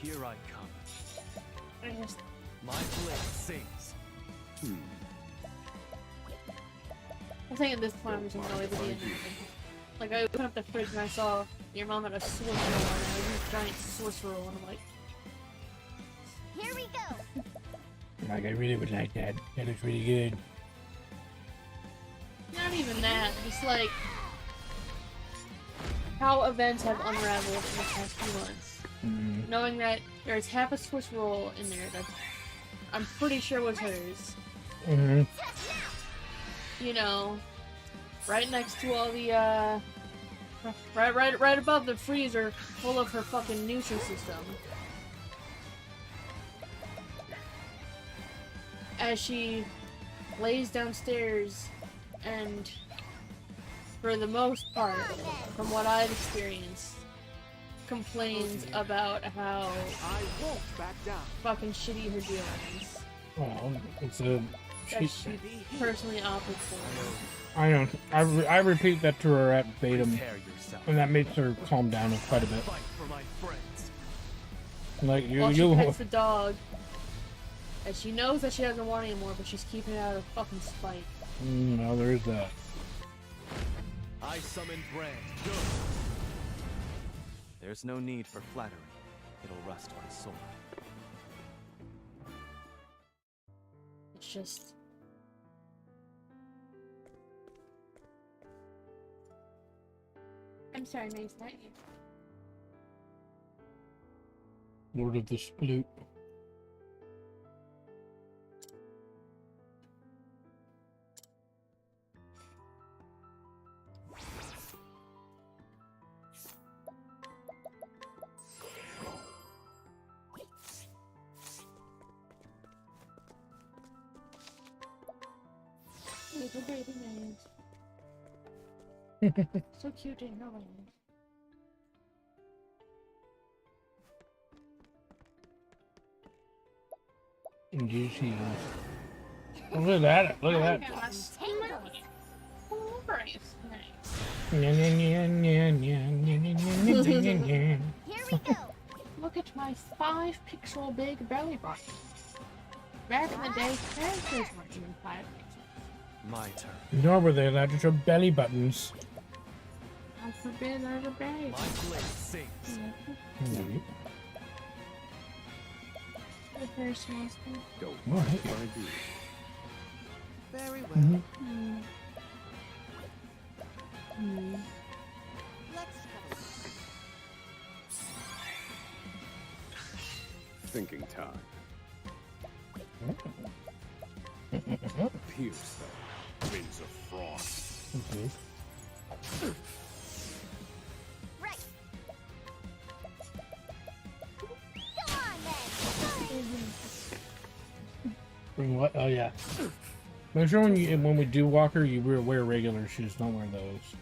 Speaker 20: Here I come.
Speaker 3: I just...
Speaker 20: My blade sings.
Speaker 3: I think at this point I'm just annoyed with the ending. Like, I opened up the fridge and I saw your mom had a Swiss roll and I was a giant Swiss roll and I'm like...
Speaker 5: Here we go!
Speaker 1: Like, I really would like that. That looks really good.
Speaker 3: Not even that, just like... how events have unraveled in the past few months. Knowing that there's half a Swiss roll in there that I'm pretty sure was hers. You know, right next to all the, right above the freezer full of her fucking Nutri-System. As she lays downstairs and, for the most part, from what I've experienced, complains about how
Speaker 11: I won't back down.
Speaker 3: fucking shitty her deal is.
Speaker 1: Well, it's a.
Speaker 3: That she personally opted for.
Speaker 1: I know. I repeat that to her at Batum, and that makes her calm down quite a bit. Like
Speaker 3: While she pets the dog, and she knows that she doesn't want anymore, but she's keeping it out of fucking spite.
Speaker 1: No, there is that.
Speaker 20: I summon Brand. Go. There's no need for flattery. It'll rust my sword.
Speaker 3: It's just... I'm sorry, Mace, not you.
Speaker 1: Lord of the Sploot.
Speaker 3: Little baby Mace. So cute in her way.
Speaker 1: Indeed she is. Look at that. Look at that.
Speaker 3: Oh, nice.
Speaker 1: Nya, nya, nya, nya, nya, nya,
Speaker 3: my 5-pixel big belly button. Back in the day, characters weren't even 5 pixels.
Speaker 20: My turn.
Speaker 1: Nor were they allowed to show belly buttons.
Speaker 3: God forbid I ever belly.
Speaker 20: My blade sings.
Speaker 1: Right.
Speaker 3: The first master.
Speaker 4: Don't
Speaker 1: What?
Speaker 4: mind if I do.
Speaker 6: Very well.
Speaker 1: Mm-hmm.
Speaker 6: Let's have a
Speaker 4: Thinking time. Pierce them. Winds of frost.
Speaker 1: Okay.
Speaker 5: Right. Go on then.
Speaker 1: Bring what? Oh yeah. Make sure when we do walker, you wear regular shoes. Don't wear those.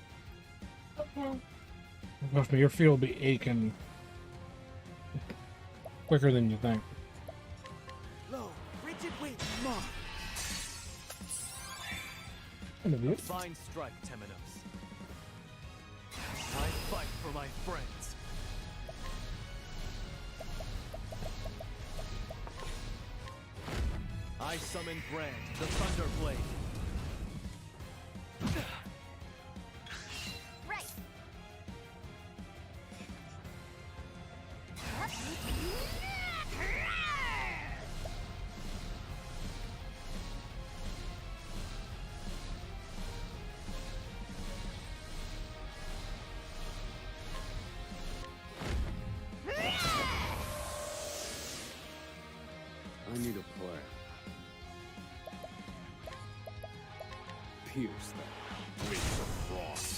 Speaker 3: Okay.
Speaker 1: Trust me, your feet will be aching quicker than you think.
Speaker 6: low, rigid weight, mark.
Speaker 20: Fine strike, Temenos. I fight for my friends. I summon Brand, the Thunder Blade.
Speaker 5: Right.
Speaker 4: I need a plan. Pierce them. Winds of frost.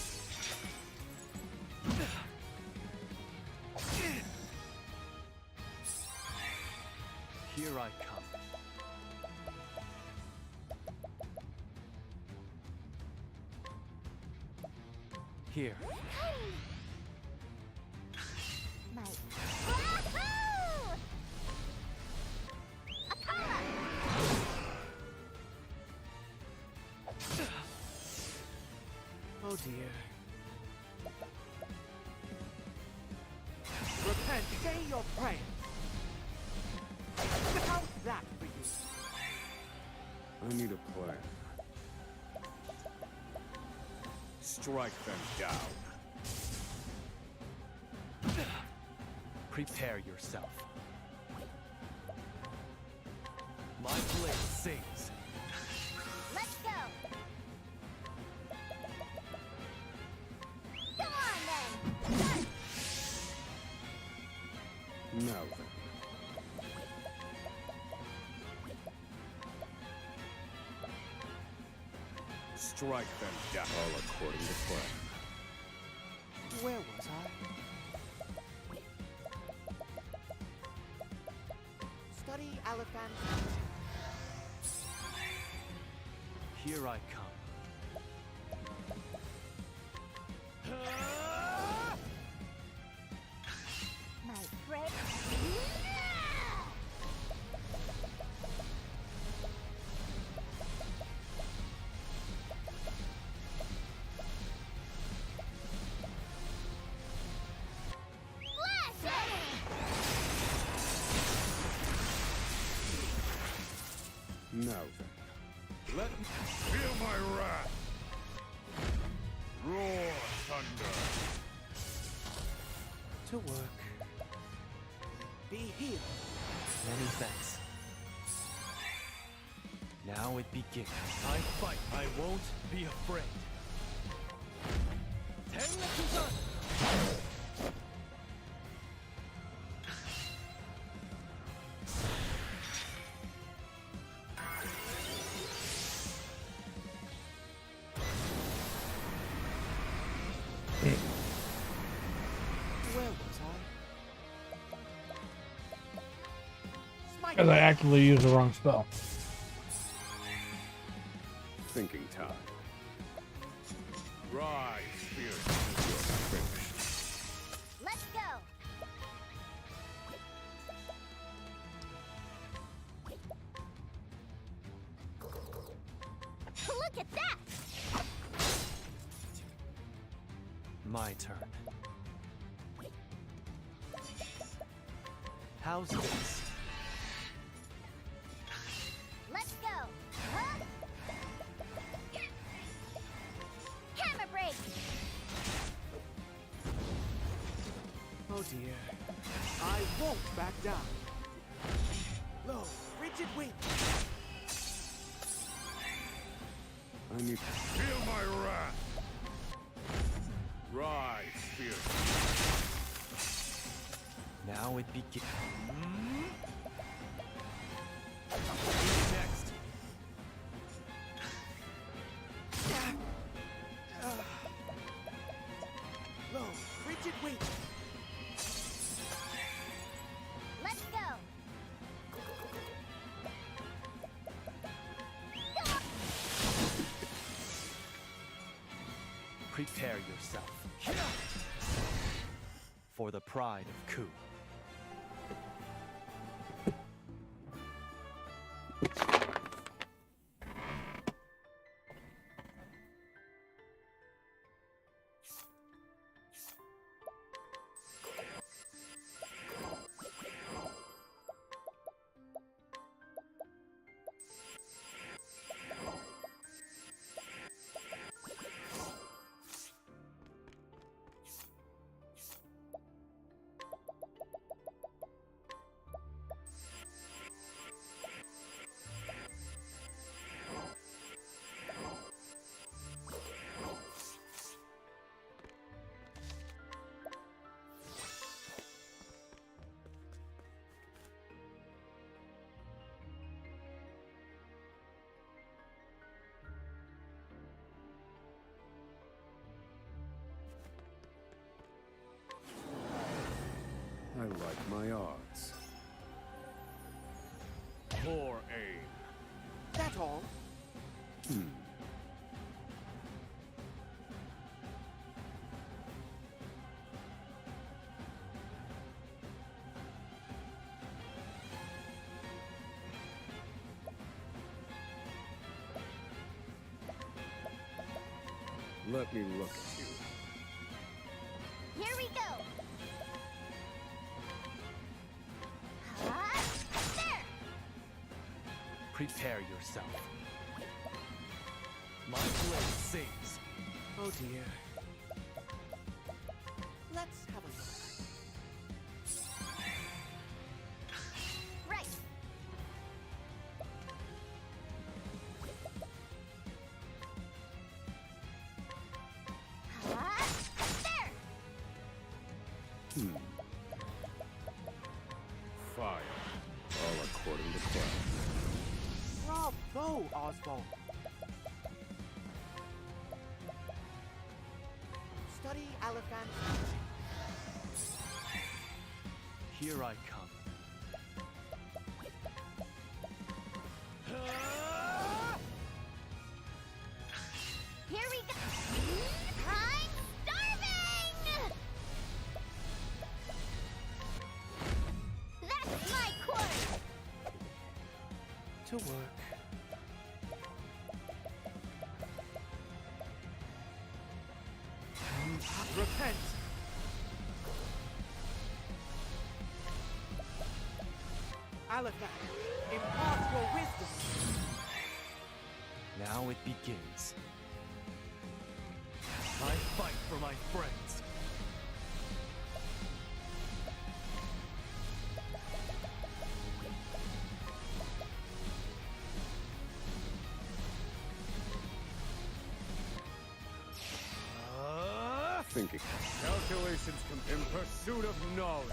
Speaker 20: Here I come. Here.
Speaker 5: My
Speaker 6: Oh dear. Repent, say your prayers. How's that for you?
Speaker 4: I need a plan. Strike them down.
Speaker 20: Prepare yourself. My blade sings.
Speaker 5: Let's go. Go on then.
Speaker 4: Now then. Strike them down. All according to plan.
Speaker 6: Where was I? Study elephant.
Speaker 20: Here I come.
Speaker 5: My friend.
Speaker 4: Now then. Let me feel my wrath. Roar, thunder.
Speaker 6: To work. Be healed.
Speaker 20: Many thanks. Now it begins. I fight. I won't be afraid. Tenyaku-san!
Speaker 6: Where was I?
Speaker 1: Because I actively used the wrong spell.
Speaker 4: Thinking time. Rise, spirit, as you're finished.
Speaker 5: Let's go. Look at that.
Speaker 20: My turn. How's this?
Speaker 5: Let's go! Huh? Hammer break!
Speaker 6: Oh dear. I won't back down. Low, rigid wing.
Speaker 23: I need to feel my wrath. Rise, fierce.
Speaker 20: Now it begins. Next.
Speaker 6: Low, rigid wing.
Speaker 5: Let's go!
Speaker 20: Prepare yourself. For the pride of Ku.
Speaker 23: I like my odds. Poor aim.
Speaker 6: That's all.
Speaker 23: Let me look at you.
Speaker 5: Here we go! There!
Speaker 20: Prepare yourself. My blade sings.
Speaker 6: Oh dear. Let's have a look.
Speaker 5: Right! There!
Speaker 23: Fire. All according to plan.
Speaker 6: Bravo, Oswald. Study Elephant.
Speaker 20: Here I come.
Speaker 5: Here we go! I'm starving! That's my quarter!
Speaker 6: To work. Repent! Elephant, impart your wisdom.
Speaker 20: Now it begins. I fight for my friends.
Speaker 23: Thinking. Calculations in pursuit of knowledge.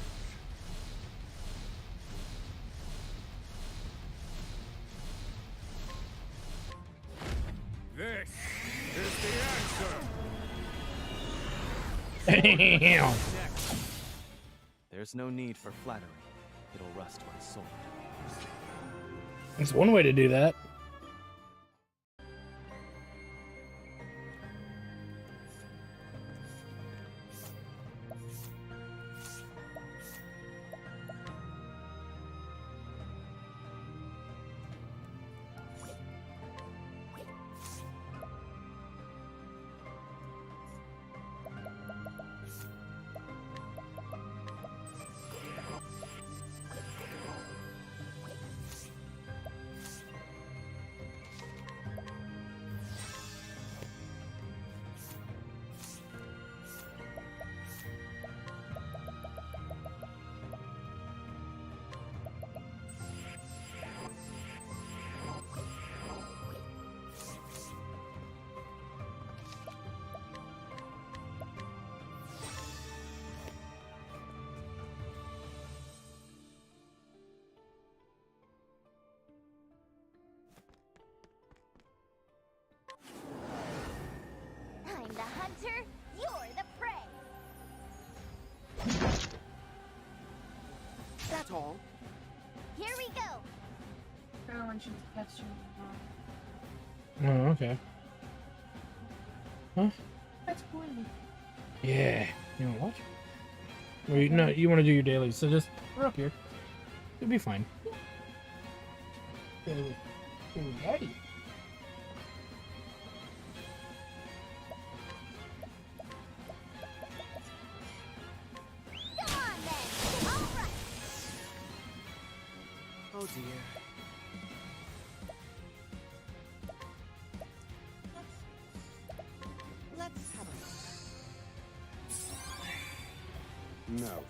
Speaker 23: This is the answer.
Speaker 1: Damn.
Speaker 20: There's no need for flattery. It'll rust my sword.
Speaker 1: That's one way to do that.
Speaker 5: hunter, you're the prey.
Speaker 6: That's all.
Speaker 5: Here we go.
Speaker 3: Everyone should catch you.
Speaker 1: Oh, okay. Huh?
Speaker 3: That's pointy.
Speaker 1: Yeah. You want to watch? Or you, no, you want to do your dailies, so just we're up here. You'll be fine. Okay. Daddy.
Speaker 5: Come on then. All right.
Speaker 6: Oh dear. Let's have a look.
Speaker 4: Now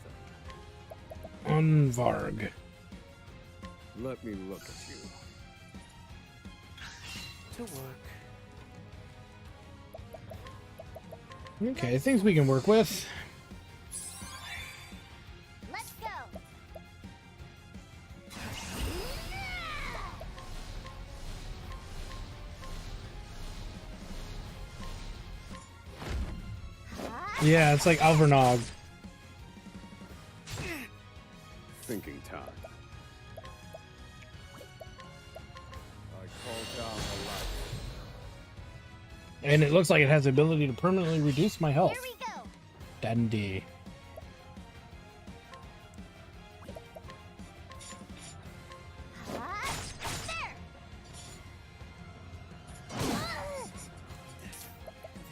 Speaker 1: Unvarg.
Speaker 4: then, let me look at you.
Speaker 6: To work.
Speaker 1: Okay, things we can work with.
Speaker 5: Let's go.
Speaker 1: Yeah, it's like Alvernog.
Speaker 4: Thinking time. I call down the light.
Speaker 1: And it looks like it has the ability to permanently reduce my health.
Speaker 5: Here we go.
Speaker 1: Dandy.
Speaker 5: There.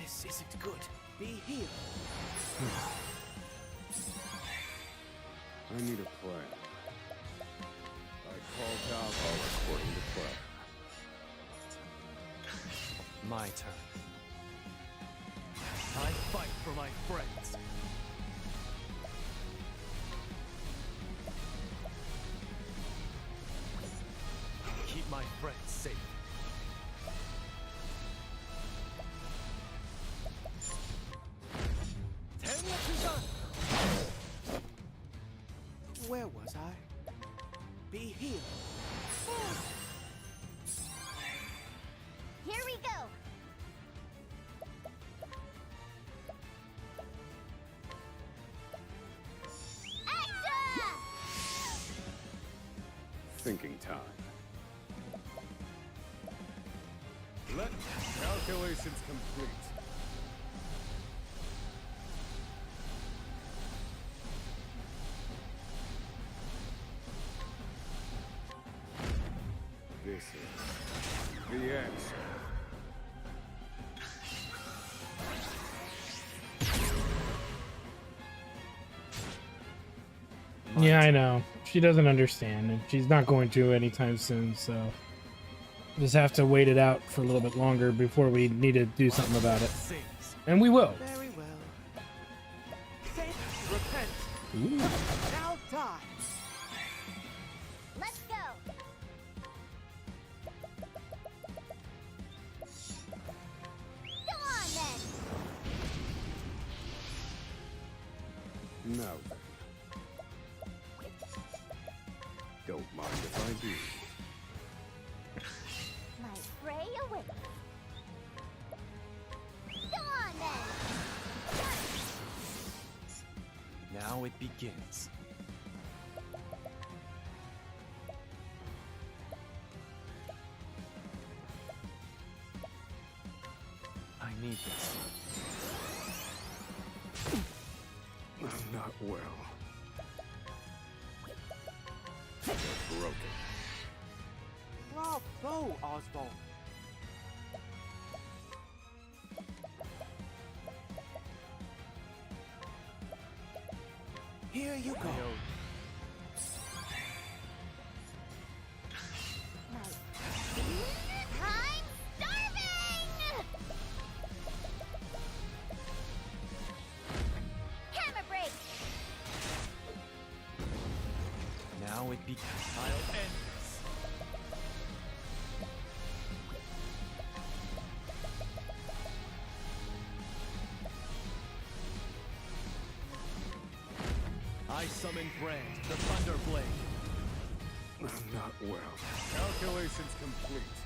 Speaker 6: This isn't good. Be healed.
Speaker 4: I need a plan. I call down all according to plan.
Speaker 20: My turn. I fight for my friends. Keep my friends safe.
Speaker 6: Where was I? Be healed.
Speaker 5: Here we go. Extra!
Speaker 4: Thinking time. Let calculations complete. This is the answer.
Speaker 1: Yeah, I know. She doesn't understand, and she's not going to anytime soon, so just have to wait it out for a little bit longer before we need to do something about it. And we will.
Speaker 6: Very well. Think, repent.
Speaker 1: Ooh.
Speaker 6: Now die.
Speaker 5: Let's go. Go on then.
Speaker 4: Now then. Don't mind if I do.
Speaker 5: My prey awaits. Go on then.
Speaker 20: Now it begins. I need this.
Speaker 4: I'm not well. They're broken.
Speaker 6: Bravo, Oswald. Here you go.
Speaker 5: I'm starving! Hammer break!
Speaker 20: Now it begins. I'll end this. I summon Brand, the Thunder Blade.
Speaker 4: I'm not well. Calculations complete.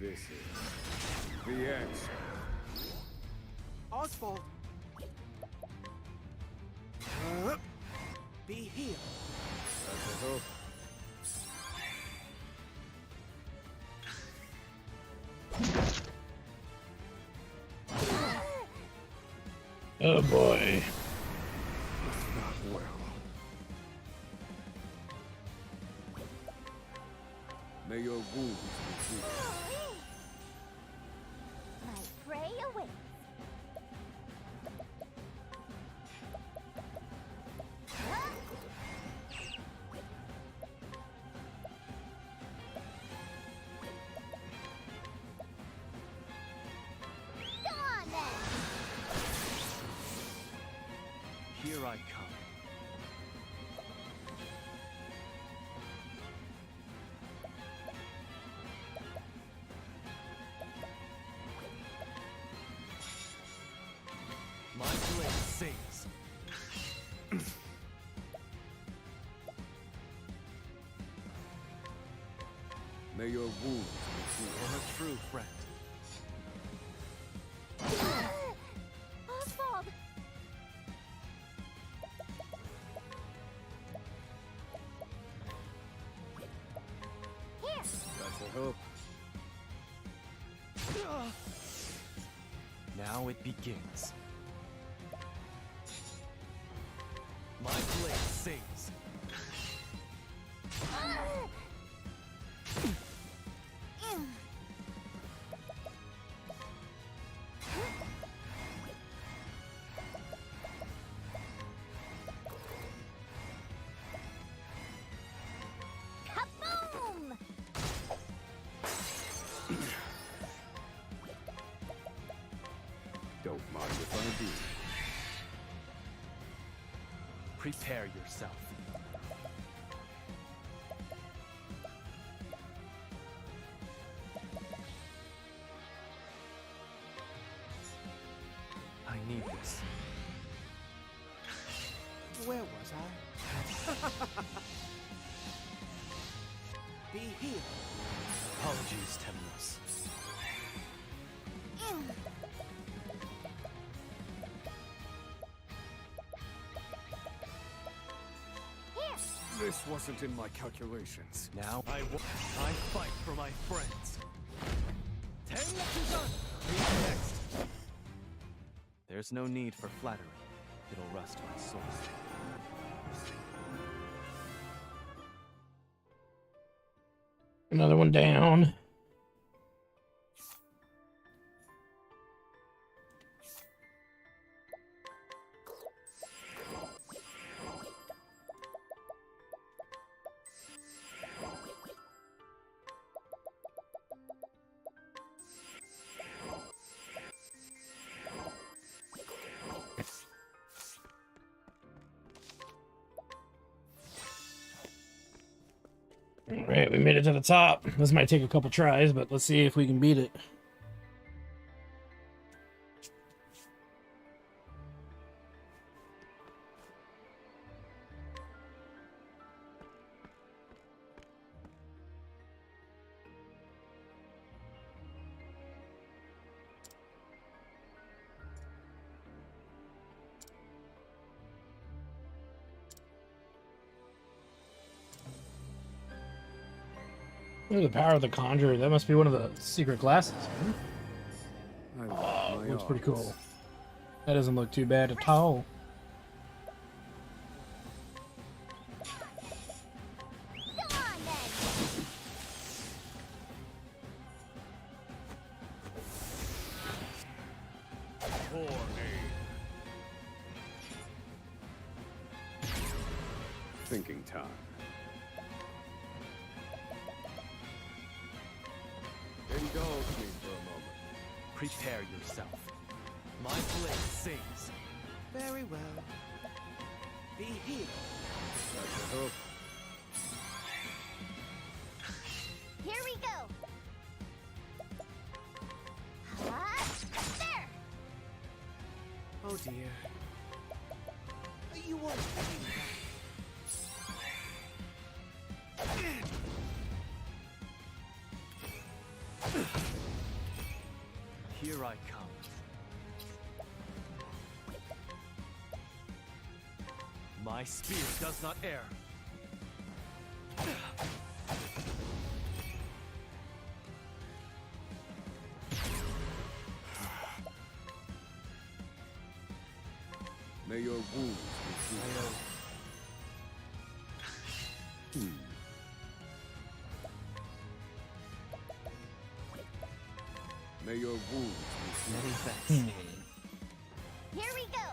Speaker 4: This is The answer.
Speaker 6: Oswald! Be healed.
Speaker 4: That's a hope.
Speaker 1: Oh boy.
Speaker 4: Not well. May your wounds be healed.
Speaker 5: My prey awaits. Go on then.
Speaker 20: Here I come. My blade sings.
Speaker 4: May your wounds be healed.
Speaker 20: For a true friend.
Speaker 5: Oswald! Here!
Speaker 4: That's a hope.
Speaker 20: Now it begins. My blade sings.
Speaker 5: Kaboom!
Speaker 4: Don't mind if I do.
Speaker 20: Prepare yourself. I need this.
Speaker 6: Where was I? Be healed.
Speaker 20: Apologies, Temnos.
Speaker 4: This wasn't in my calculations.
Speaker 20: Now I fight for my friends. Tenyakusan! Who's next? There's no need for flattery. It'll rust my soul.
Speaker 1: Another one down. Alright, we made it to the top. This might take a couple tries, but let's see if we can beat it. Look at the power of the conjurer. That must be one of the secret glasses. Right? Oh, looks pretty cool. That doesn't look too bad at all.
Speaker 4: Thinking time. Indulge me for a moment.
Speaker 20: Prepare yourself. My blade sings.
Speaker 6: Very well. Be healed.
Speaker 4: That's a hope.
Speaker 5: Here we go. There.
Speaker 6: Oh dear. You won't believe that.
Speaker 20: Here I come. My spear does not err.
Speaker 23: May your wounds be healed. May your wounds be
Speaker 20: Many
Speaker 23: healed.
Speaker 20: thanks.
Speaker 5: Here we go!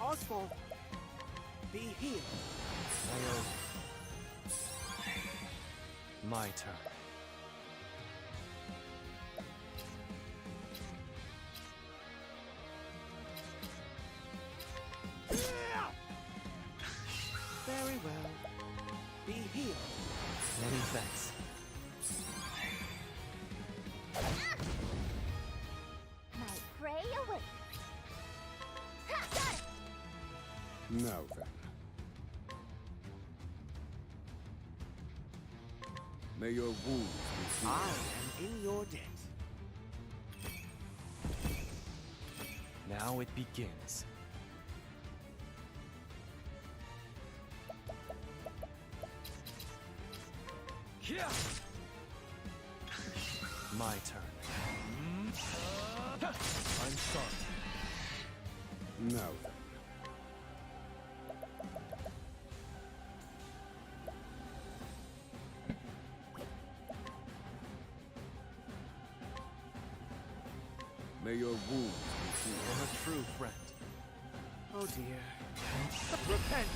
Speaker 6: Oswald, be healed.
Speaker 20: My turn.
Speaker 6: Very well. Be healed.
Speaker 20: Many thanks.
Speaker 5: My prey awaits. Ha! Got it!
Speaker 23: Now then. May your wounds be healed.
Speaker 6: I am in your debt.
Speaker 20: Now it begins. My turn. I'm sorry.
Speaker 23: Now then. May your wounds be healed.
Speaker 20: For a true friend.
Speaker 6: Oh dear. Repent!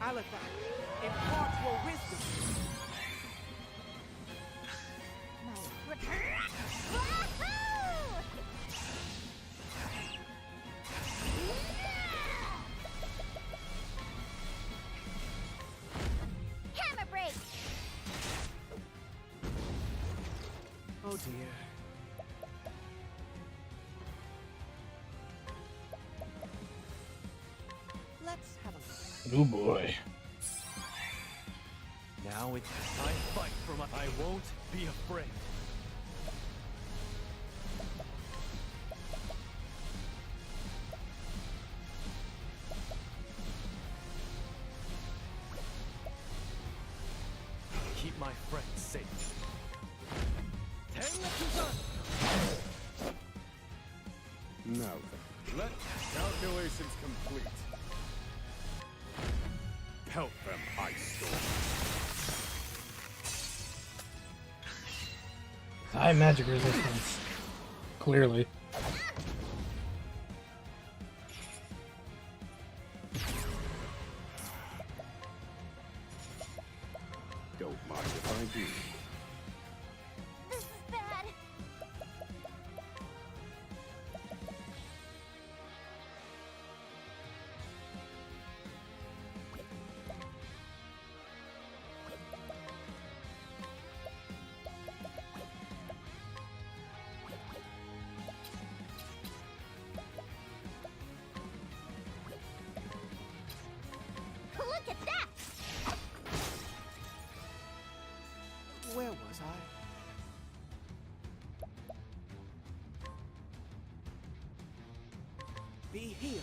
Speaker 6: Alatha, impart your wisdom.
Speaker 5: Hammer break!
Speaker 6: Oh dear. Let's have a look.
Speaker 1: Oh boy.
Speaker 20: Now it. I fight for my. I won't be afraid. Keep my friends safe.
Speaker 23: Now then. Let calculations complete. Help them, Ice Storm.
Speaker 1: High magic resistance. Clearly.
Speaker 23: Don't mind if I do.
Speaker 5: This is bad. Look at that!
Speaker 6: Where was I? Be healed.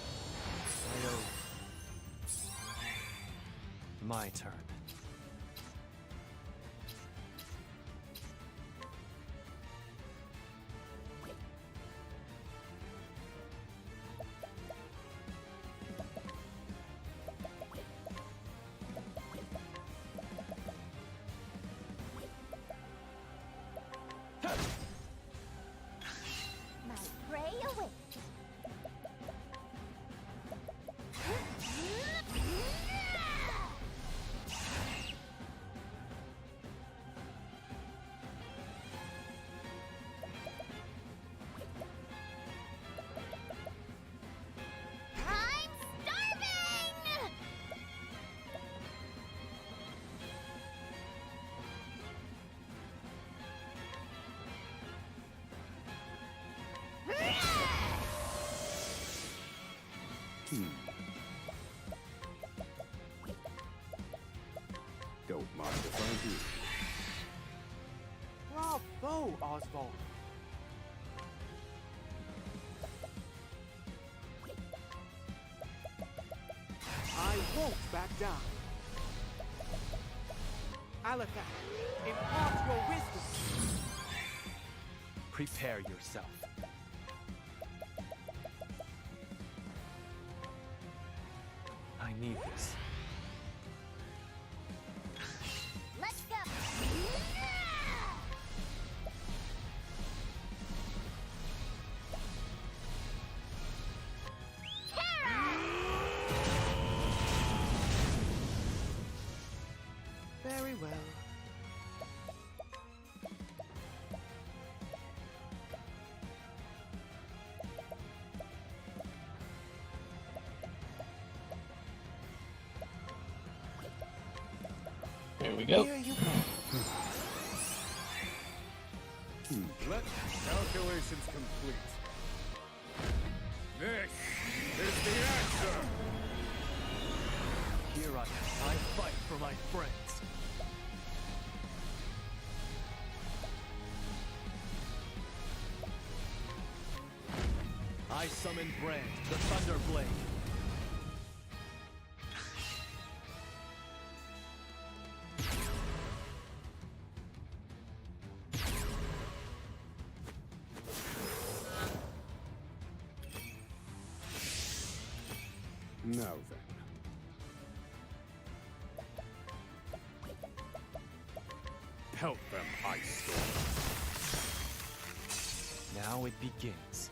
Speaker 20: My turn.
Speaker 5: My prey awaits. I'm starving!
Speaker 4: Don't mind if I do.
Speaker 6: Bravo, Oswald. I won't back down. Alatha, impart your wisdom.
Speaker 20: Prepare yourself. I need this.
Speaker 5: Let's go!
Speaker 6: Very well.
Speaker 1: There we go.
Speaker 6: Here you go.
Speaker 4: Let calculations complete. This is the answer.
Speaker 20: Here I fight for my friends. I summon Brand, the Thunder Blade.
Speaker 4: Now then. Help them, Ice Storm.
Speaker 20: Now it begins.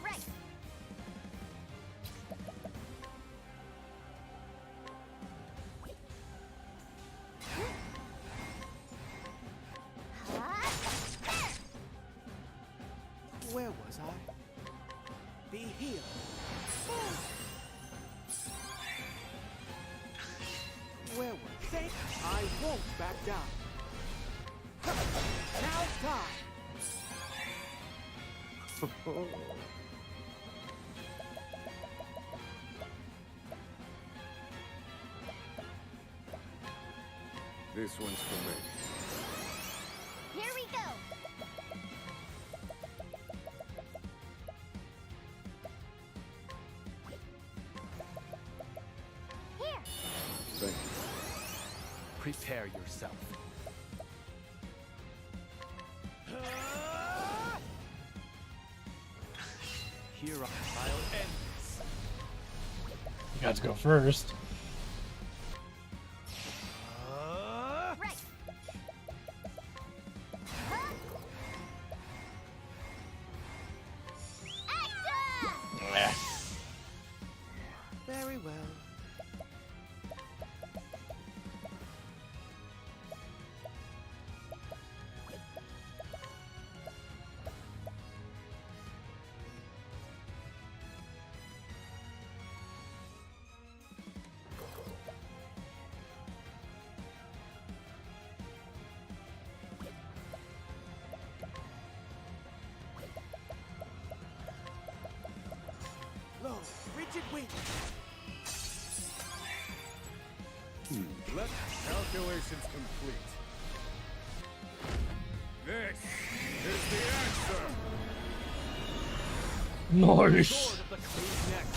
Speaker 5: Right.
Speaker 6: Where was I? Be healed. Where was I? I won't back down. Now it's time.
Speaker 4: This one's for me.
Speaker 5: Here we go. Here.
Speaker 4: Thank you.
Speaker 20: Prepare yourself. Here I'll end this.
Speaker 1: You guys go first.
Speaker 5: Right.
Speaker 6: Very well. Low, rigid wing.
Speaker 4: Let calculations complete. This is the answer.
Speaker 1: Nice.
Speaker 20: Sword of the Cleave Neck.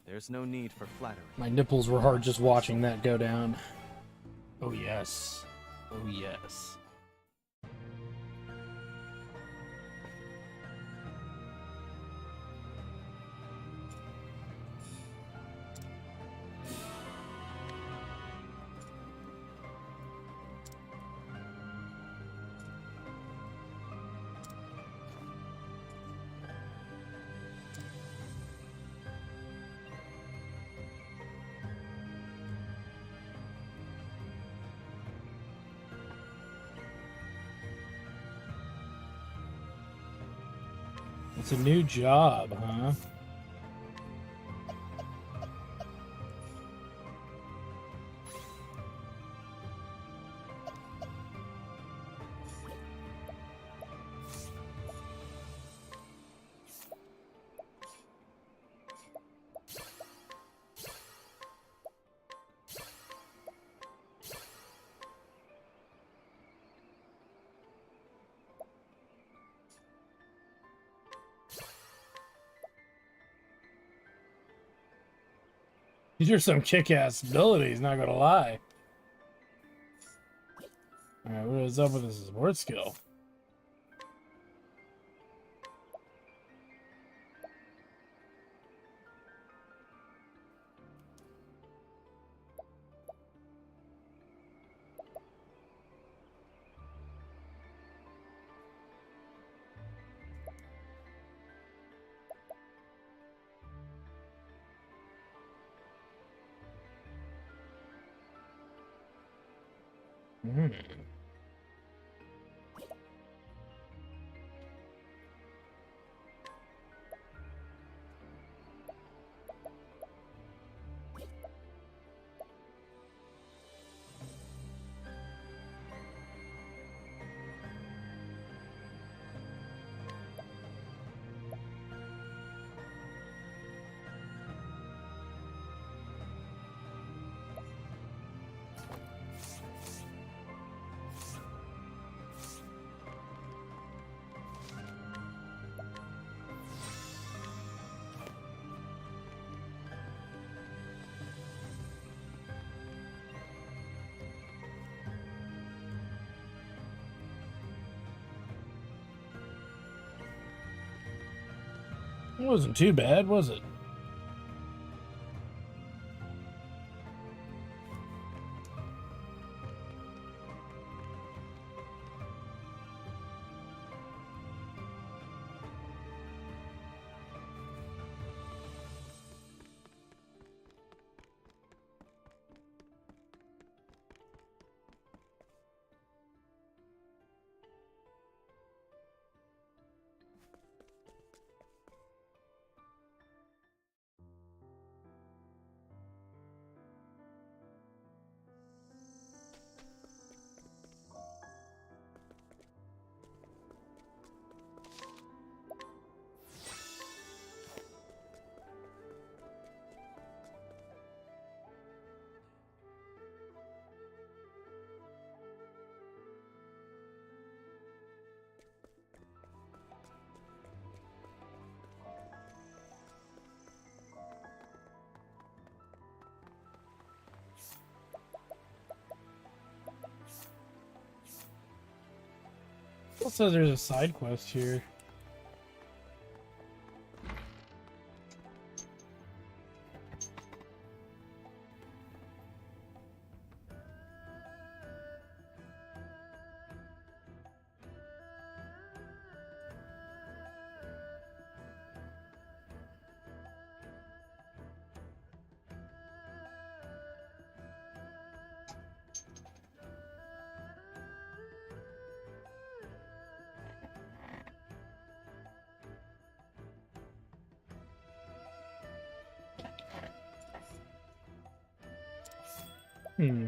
Speaker 20: There's no need for flattery.
Speaker 1: My nipples were hard just watching that go down. Oh yes. Oh yes. It's a new job, huh? These are some kick-ass abilities, not gonna lie. Alright, what is up with this support skill? Hmm. It wasn't too bad, was it? It says there's a side quest here. Hmm.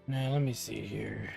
Speaker 1: Now, let me see here.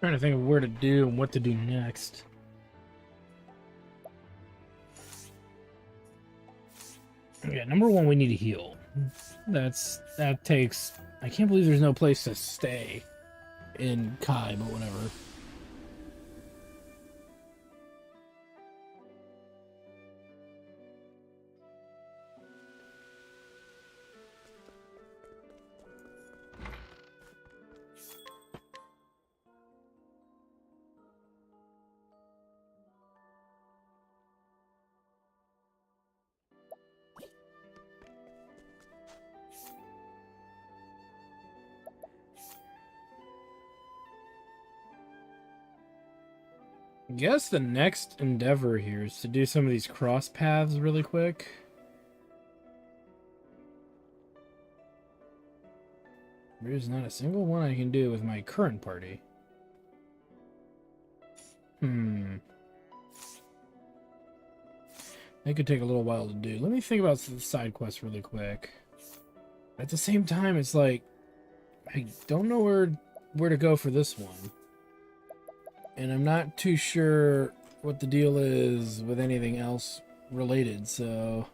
Speaker 1: Trying to think of where to do and what to do next. Okay, number one, we need to heal. That takes. I can't believe there's no place to stay in Kai, but whatever. I guess the next endeavor here is to do some of these cross paths really quick. There's not a single one I can do with my current party. That could take a little while to do. Let me think about the side quests really quick. At the same time, it's like I don't know where to go for this one. And I'm not too sure what the deal is with anything else related, so...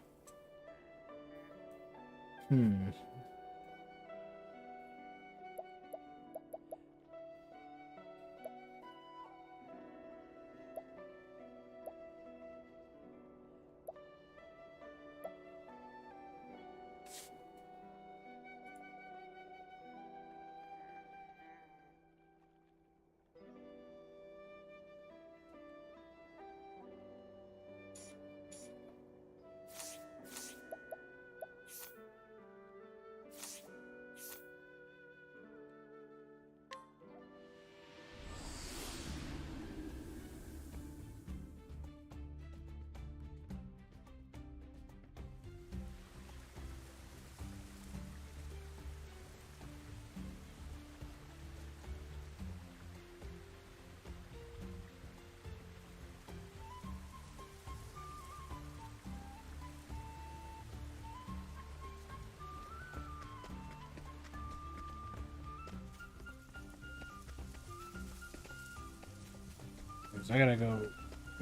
Speaker 1: So I gotta go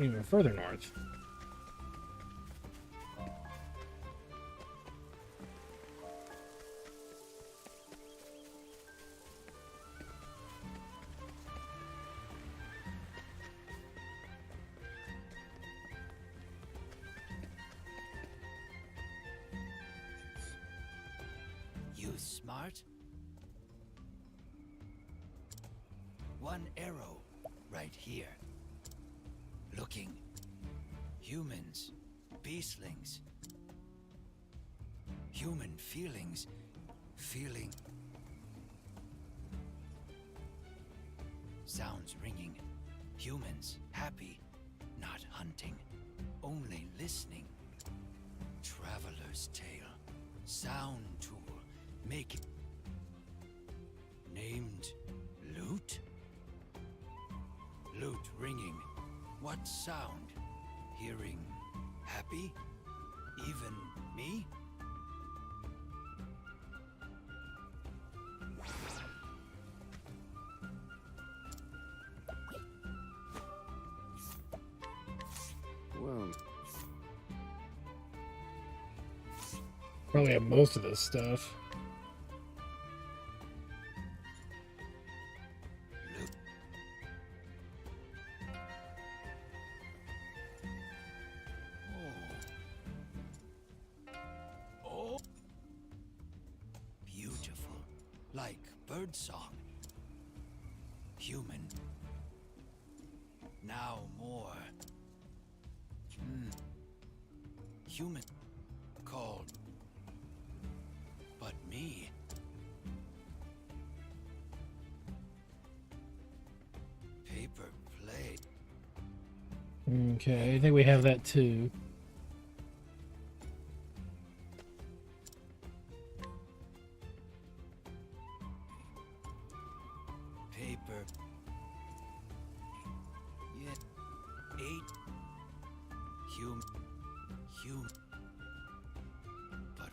Speaker 1: even further north.
Speaker 18: You smart? One arrow right here. Looking. Humans. Beastlings. Human feelings. Feeling. Sounds ringing. Humans happy. Not hunting. Only listening. Traveler's tale. Sound tool. Make it. Named lute? Lute ringing. What sound? Hearing happy? Even me?
Speaker 1: Whoa. Probably have most of this stuff.
Speaker 18: Like birdsong. Human. Now more. Human. Called. But me. Paper plate.
Speaker 1: Okay, I think we have that too.
Speaker 18: Paper. Yet. 8. Human. But.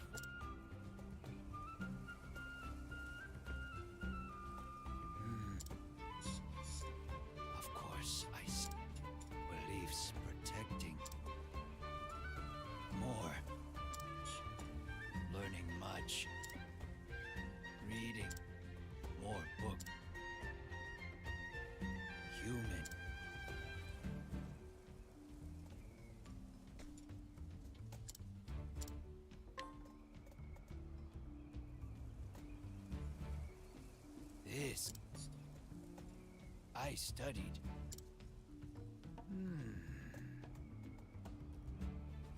Speaker 18: I studied.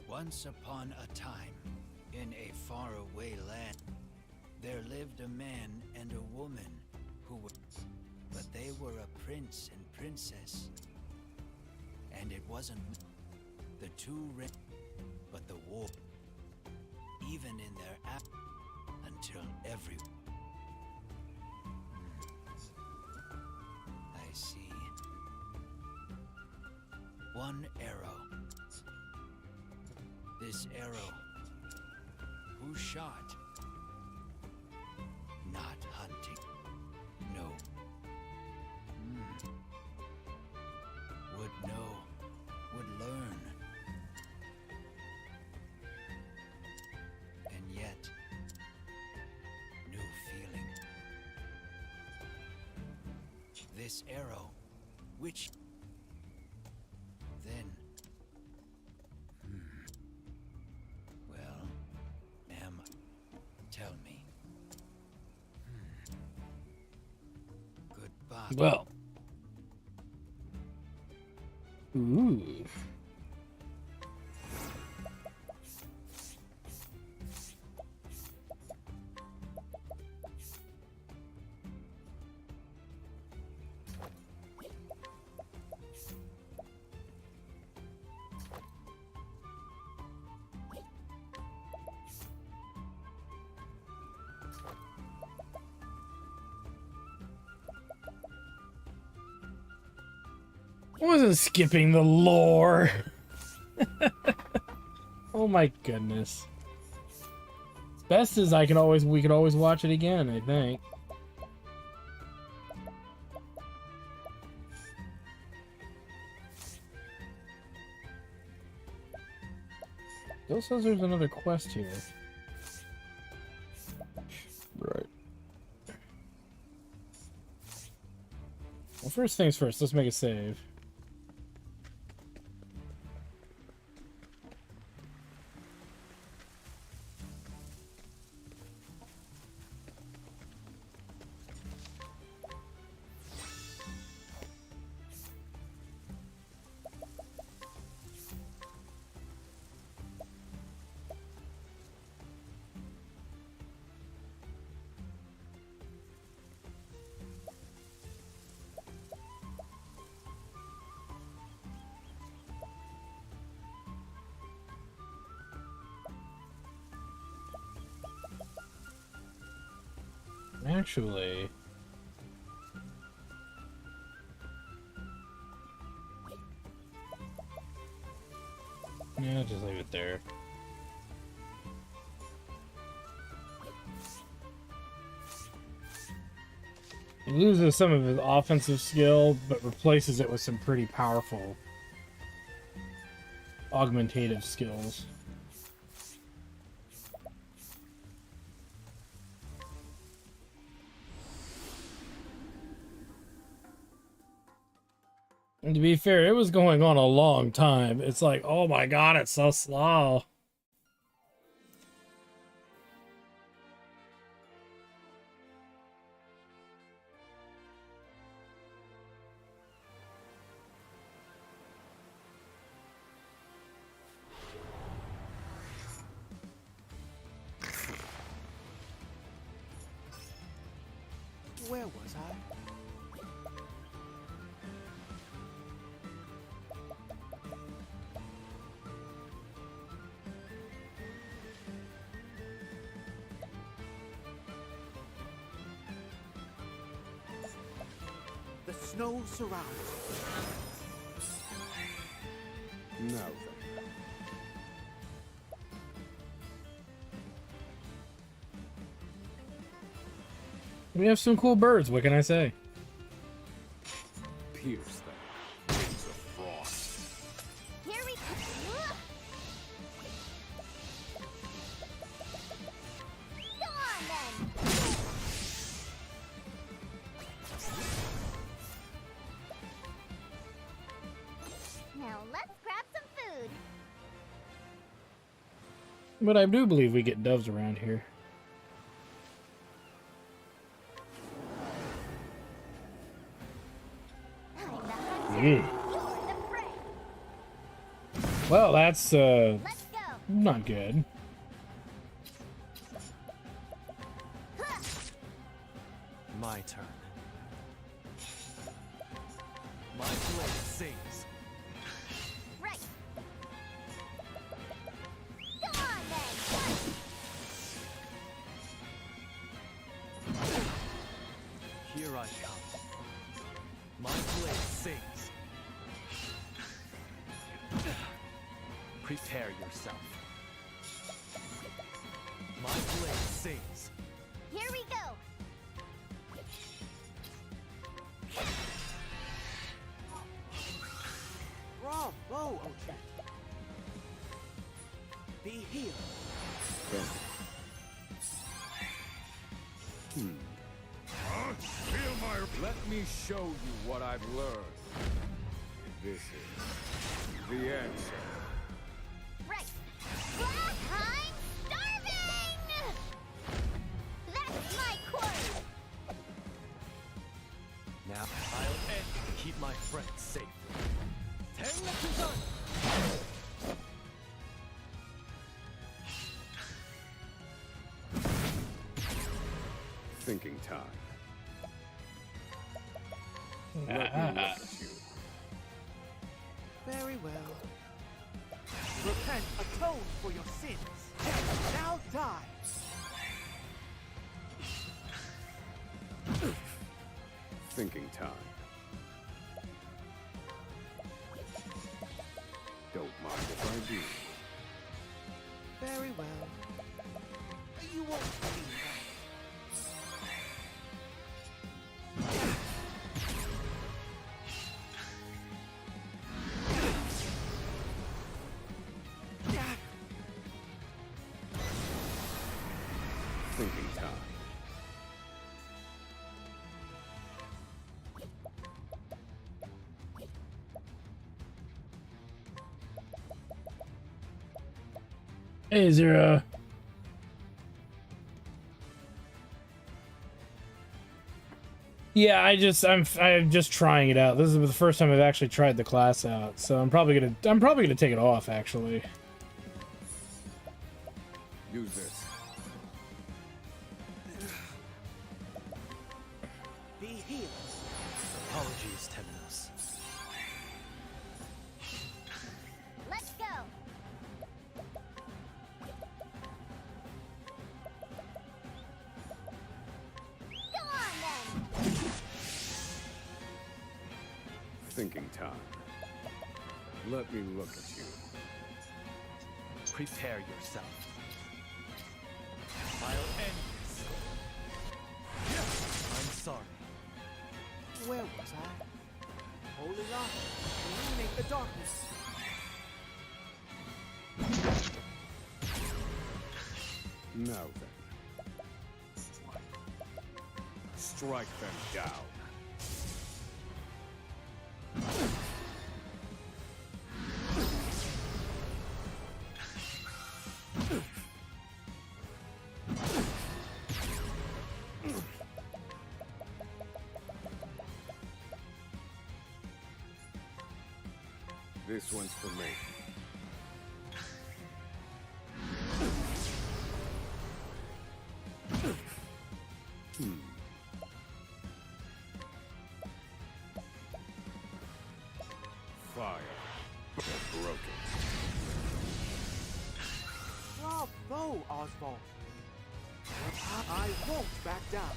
Speaker 18: Once upon a time, in a faraway land, there lived a man and a woman who were... But they were a prince and princess. And it wasn't the two but the war. Even in their until every... I see. One arrow. This arrow. Who shot? Not hunting. No. Would know. Would learn. And yet, new feeling. This arrow, which then, well, ma'am, tell me. Goodbye.
Speaker 1: Well. Ooh. I wasn't skipping the lore. Oh my goodness. Best is we could always watch it again, I think. Bill says there's another quest here. Right. Well, first things first, let's make a save. Actually, yeah, just leave it there. He loses some of his offensive skill, but replaces it with some pretty powerful augmentative skills. And to be fair, it was going on a long time. It's like, oh my god, it's so slow.
Speaker 6: Where was I? The snow surrounds me. No.
Speaker 1: We have some cool birds, what can I say?
Speaker 4: Pierce them. Wings of frost.
Speaker 5: Here we go. Go on then. Now let's grab some food.
Speaker 1: But I do believe we get doves around here. Well, that's not good.
Speaker 20: My turn. My blade sings.
Speaker 17: Right. Go on then.
Speaker 20: Here I come. My blade sings. Prepare yourself. My blade sings.
Speaker 17: Here we go.
Speaker 6: Bravo, Octopath. Be healed.
Speaker 4: Feel my...
Speaker 16: Let me show you what I've learned. This is the answer.
Speaker 17: Right. I'm starving! That's my quarry.
Speaker 20: Now I'll end to keep my friends safe.
Speaker 4: Thinking time.
Speaker 6: Very well. Repent, atone for your sins. Now die.
Speaker 4: Thinking time. Don't mind if I do.
Speaker 6: Very well. You won't believe
Speaker 4: Thinking time.
Speaker 1: Hey, Zero. Yeah, I'm just trying it out. This is the first time I've actually tried the class out, so I'm probably gonna take it off actually.
Speaker 16: Use this.
Speaker 6: Be healed.
Speaker 20: Apologies, Temenos.
Speaker 17: Let's go. Go on then.
Speaker 4: Thinking time. Let me look at you.
Speaker 20: Prepare yourself. I'll end this. I'm sorry.
Speaker 6: Where was I? Holy light, illuminate the darkness.
Speaker 4: Now then. Strike them down. This one's for me. Fire. Broken.
Speaker 6: Bravo, Oswald. I won't back down.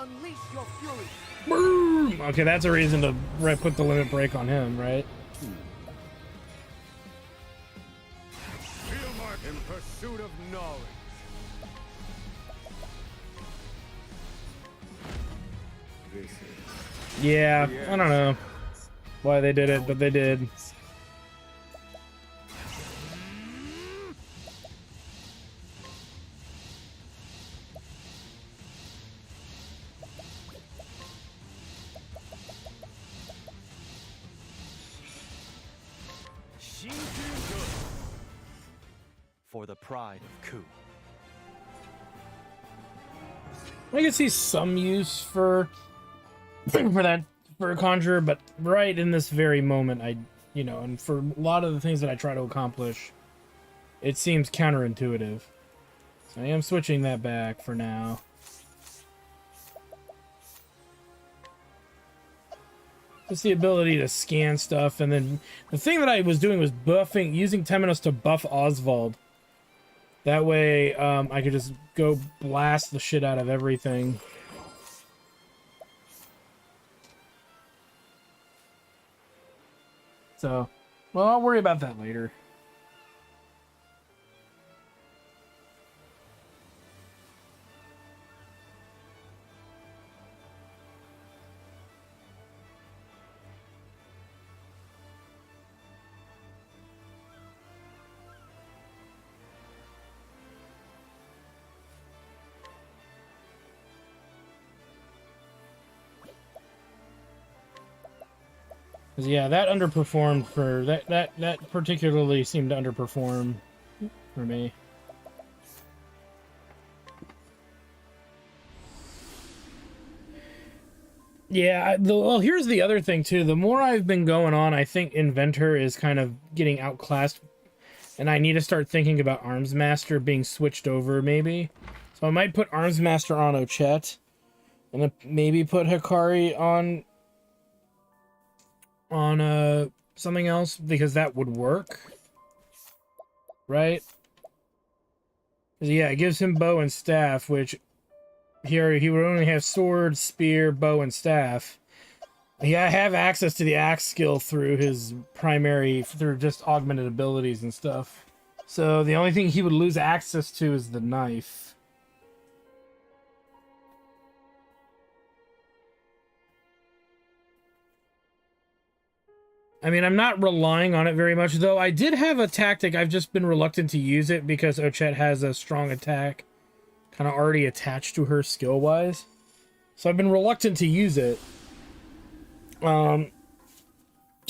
Speaker 6: Unleash your fury.
Speaker 1: Boom! Okay, that's a reason to put the limit break on him, right?
Speaker 16: Feel mark in pursuit of knowledge. This is
Speaker 1: Yeah, I don't know why they did it, but they did.
Speaker 20: for the pride of Ku.
Speaker 1: I can see some use for that for a conjurer, but right in this very moment, and for a lot of the things that I try to accomplish, it seems counterintuitive. So I am switching that back for now. Just the ability to scan stuff, and then the thing that I was doing was using Temenos to buff Oswald. That way, I could just go blast the shit out of everything. So, well, I'll worry about that later. Yeah, that underperformed for that particularly seemed to underperform for me. Yeah, well, here's the other thing too. The more I've been going on, I think Inventor is kind of getting outclassed, and I need to start thinking about Arms Master being switched over maybe. So I might put Arms Master on Ochet, and then maybe put Hikari on something else, because that would work, right? Yeah, it gives him bow and staff, which here he would only have sword, spear, bow, and staff. Yeah, I have access to the axe skill through through just augmented abilities and stuff. So the only thing he would lose access to is the knife. I mean, I'm not relying on it very much, though. I did have a tactic. I've just been reluctant to use it because Ochet has a strong attack kind of already attached to her skill-wise. So I've been reluctant to use it. Did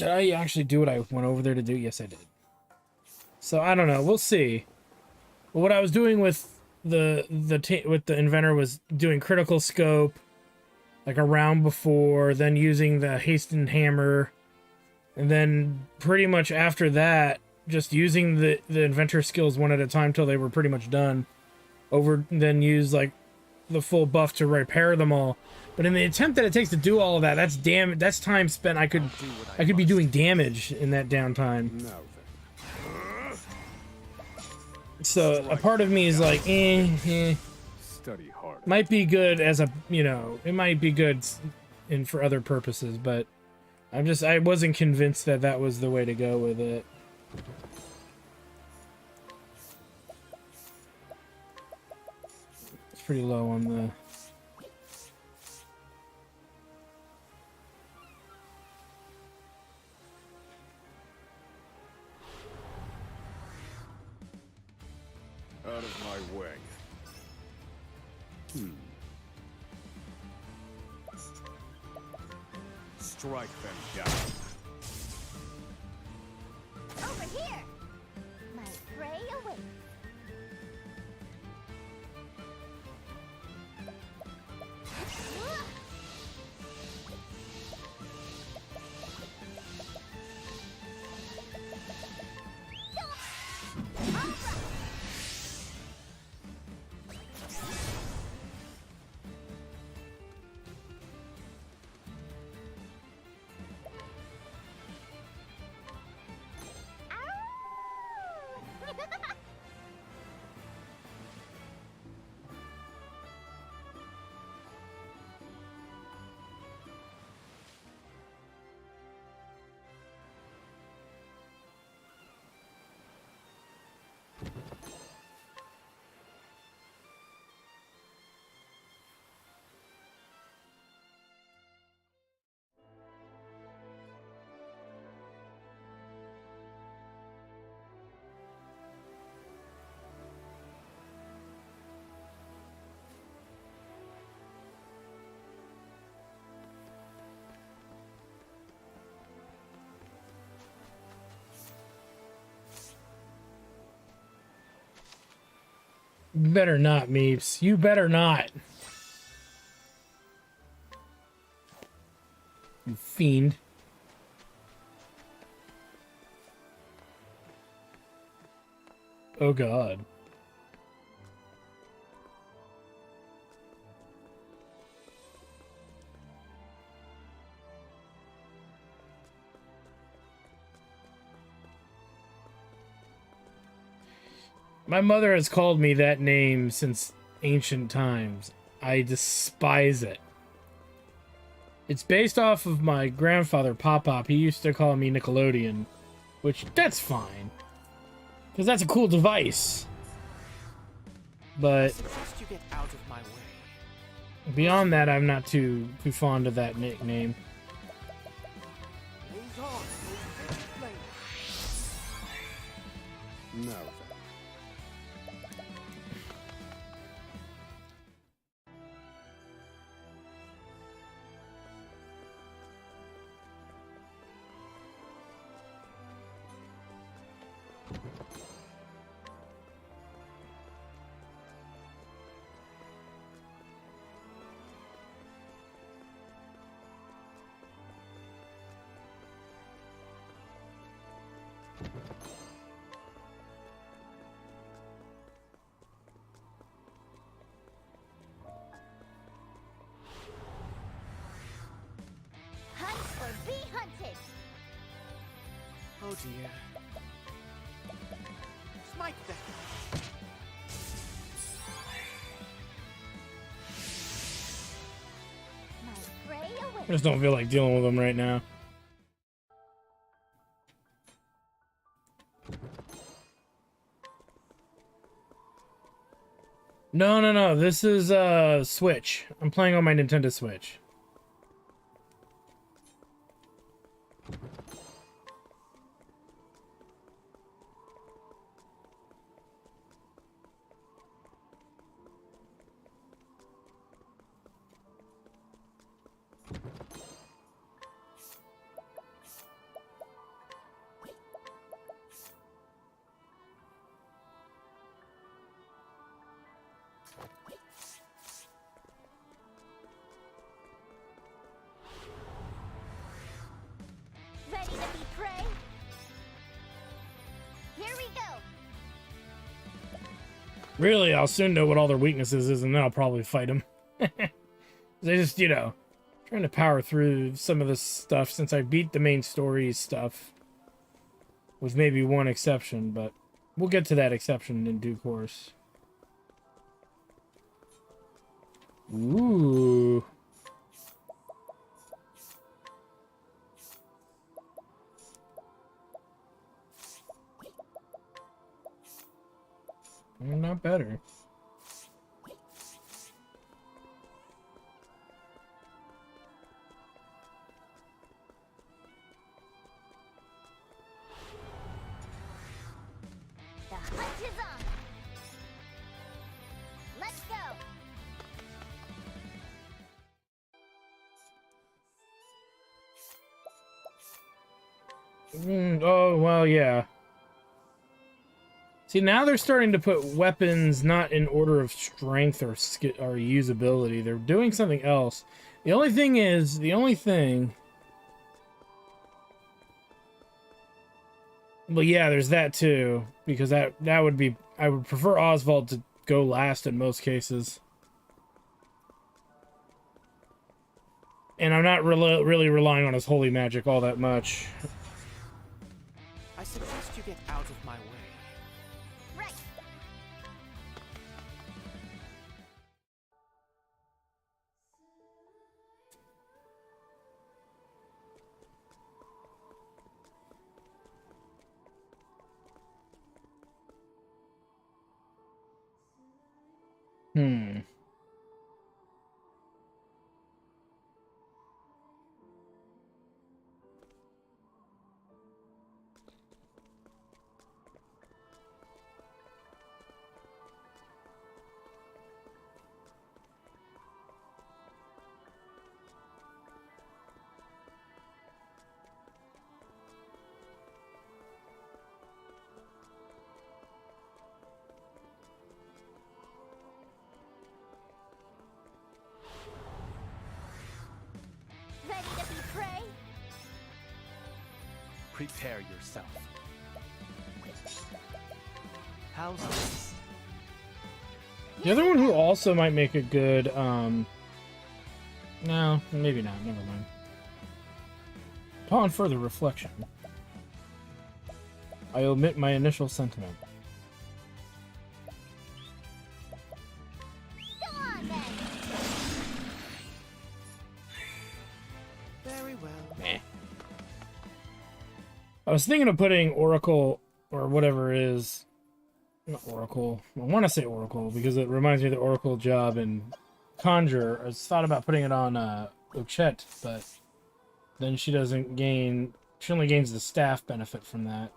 Speaker 1: I actually do what I went over there to do? Yes, I did. So I don't know. We'll see. But what I was doing with the Inventor was doing critical scope, like a round before, then using the hastened hammer. And then pretty much after that, just using the Inventor skills one at a time till they were pretty much done. Then use like the full buff to repair them all. But in the attempt that it takes to do all of that, that's time spent. I could be doing damage in that downtime. So a part of me is like,
Speaker 16: Study hard.
Speaker 1: might be good as a, it might be good for other purposes, but I wasn't convinced that that was the way to go with it. It's pretty low on the...
Speaker 16: Out of my way. Strike them down.
Speaker 5: Over here! My prey awaits.
Speaker 1: You better not, Meeps. You better not. You fiend. Oh god. My mother has called me that name since ancient times. I despise it. It's based off of my grandfather, Pop-Pop. He used to call me Nickelodeon, which, that's fine. Because that's a cool device. But
Speaker 2: You get out of my way.
Speaker 1: beyond that, I'm not too fond of that nickname.
Speaker 16: No.
Speaker 5: Hunt or be hunted!
Speaker 2: Oh dear. Smite them.
Speaker 5: My prey
Speaker 1: I
Speaker 5: awaits.
Speaker 1: just don't feel like dealing with them right now. No. This is Switch. I'm playing on my Nintendo Switch.
Speaker 5: Ready to be prey? Here we go!
Speaker 1: Really, I'll soon know what all their weaknesses is, and then I'll probably fight them. They just, you know, trying to power through some of this stuff since I beat the main story stuff. With maybe one exception, but we'll get to that exception in due course. Ooh. Not better.
Speaker 5: The hunt is on! Let's go!
Speaker 1: Oh, well, yeah. See, now they're starting to put weapons not in order of strength or or usability. They're doing something else. The only thing is, well, yeah, there's that too, because that would be, I would prefer Oswald to go last in most cases. And I'm not really relying on his holy magic all that much.
Speaker 2: I suggest you get out of my way.
Speaker 5: Right!
Speaker 1: Hmm.
Speaker 20: Prepare yourself. How's this?
Speaker 1: The other one who also might make a good, no, maybe not, never mind. Upon further reflection, I omit my initial sentiment.
Speaker 20: Very well.
Speaker 1: Meh. I was thinking of putting Oracle, or whatever it is, not Oracle, I want to say Oracle, because it reminds me of the Oracle job in Conjure. I thought about putting it on Ochette, but then she doesn't gain, she only gains the staff benefit from that.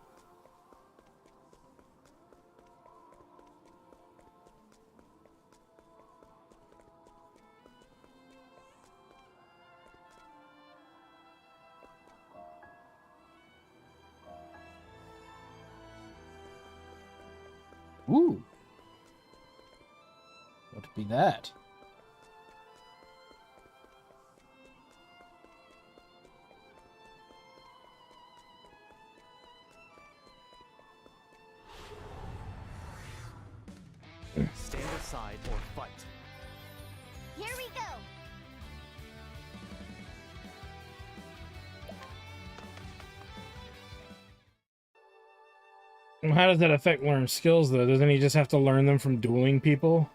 Speaker 1: Ooh. What would be that?
Speaker 20: Stand aside or fight.
Speaker 17: Here we go.
Speaker 1: Well, how does that affect learned skills, though? Doesn't he just have to learn them from dueling people?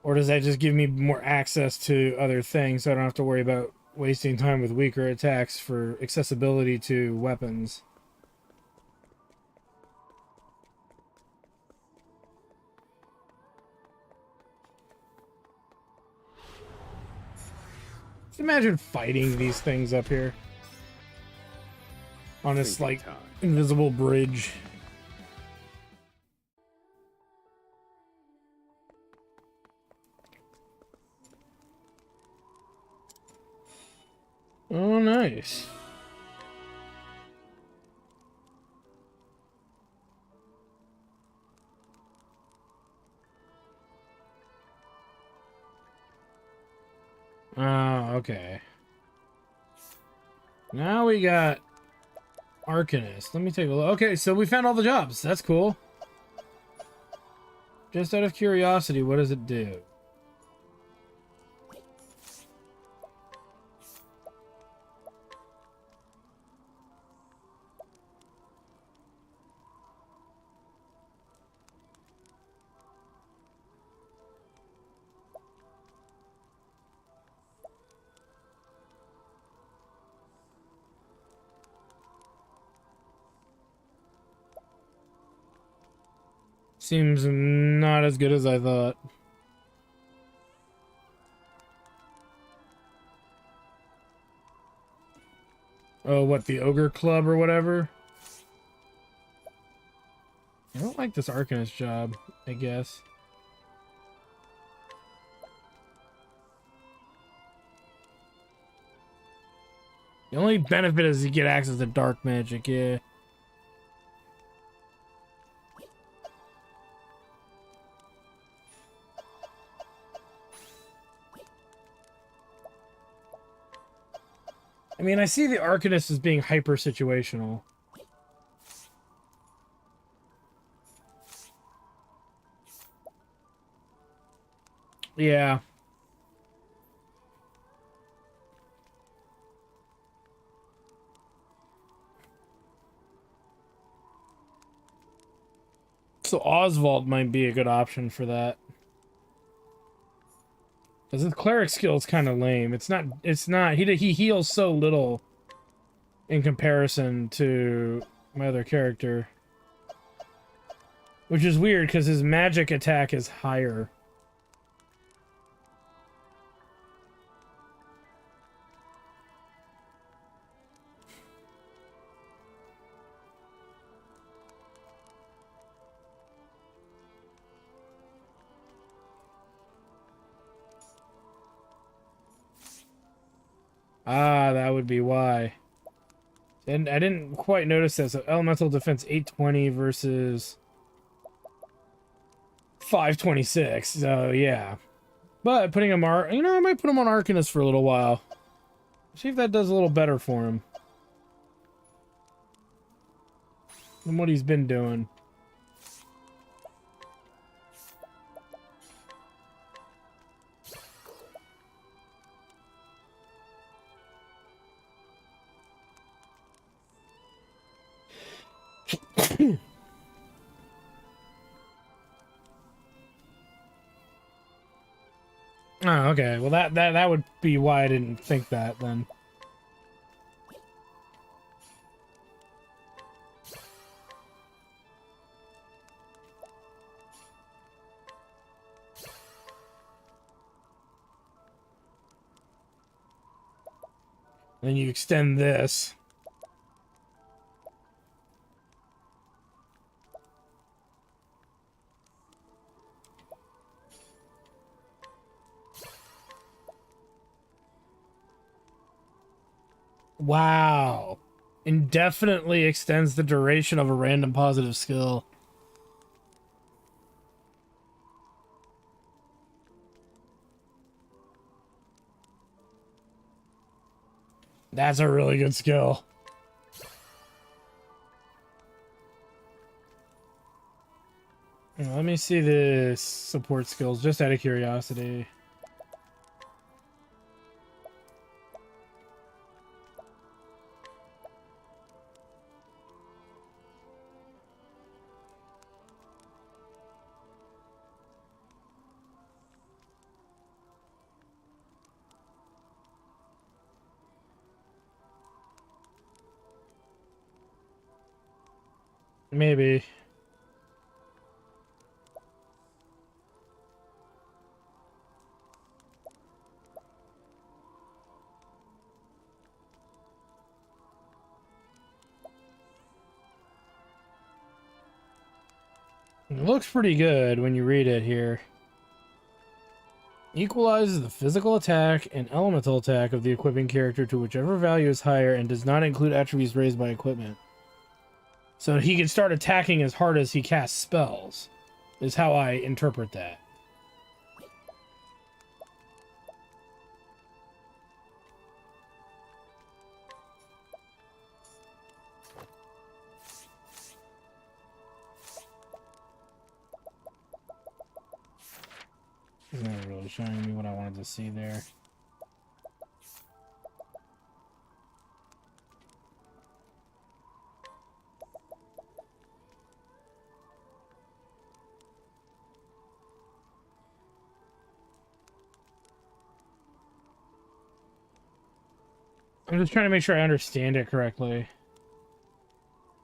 Speaker 1: Or does that just give me more access to other things so I don't have to worry about wasting time with weaker attacks for accessibility to weapons? Just imagine fighting these things up here. On this, like, invisible bridge. Oh, nice. Oh, okay. Now we got Arcanist. Let me take a look. Okay, so we found all the jobs. That's cool. Just out of curiosity, what does it do? Seems not as good as I thought. Oh, what, the Ogre Club or whatever? I don't like this Arcanist job, I guess. The only benefit is you get access to dark magic, yeah. I mean, I see the Arcanist as being hyper situational. Yeah. So Oswald might be a good option for that. Because his cleric skill is kind of lame. It's not, he heals so little in comparison to my other character. Which is weird, because his magic attack is higher. Ah, that would be why. And I didn't quite notice that. So elemental defense 820 versus 526. So yeah. But putting him I might put him on Arcanist for a little while. See if that does a little better for him than what he's been doing. Oh, okay. Well, that would be why I didn't think that then. Then you extend this. Wow. Indefinitely extends the duration of a random positive skill. That's a really good skill. Let me see the support skills, just out of curiosity. Maybe. It looks pretty good when you read it here. Equalizes the physical attack and elemental attack of the equipping character to whichever value is higher and does not include attributes raised by equipment. So he can start attacking as hard as he casts spells, is how I interpret that. It's not really showing me what I wanted to see there. I'm just trying to make sure I understand it correctly.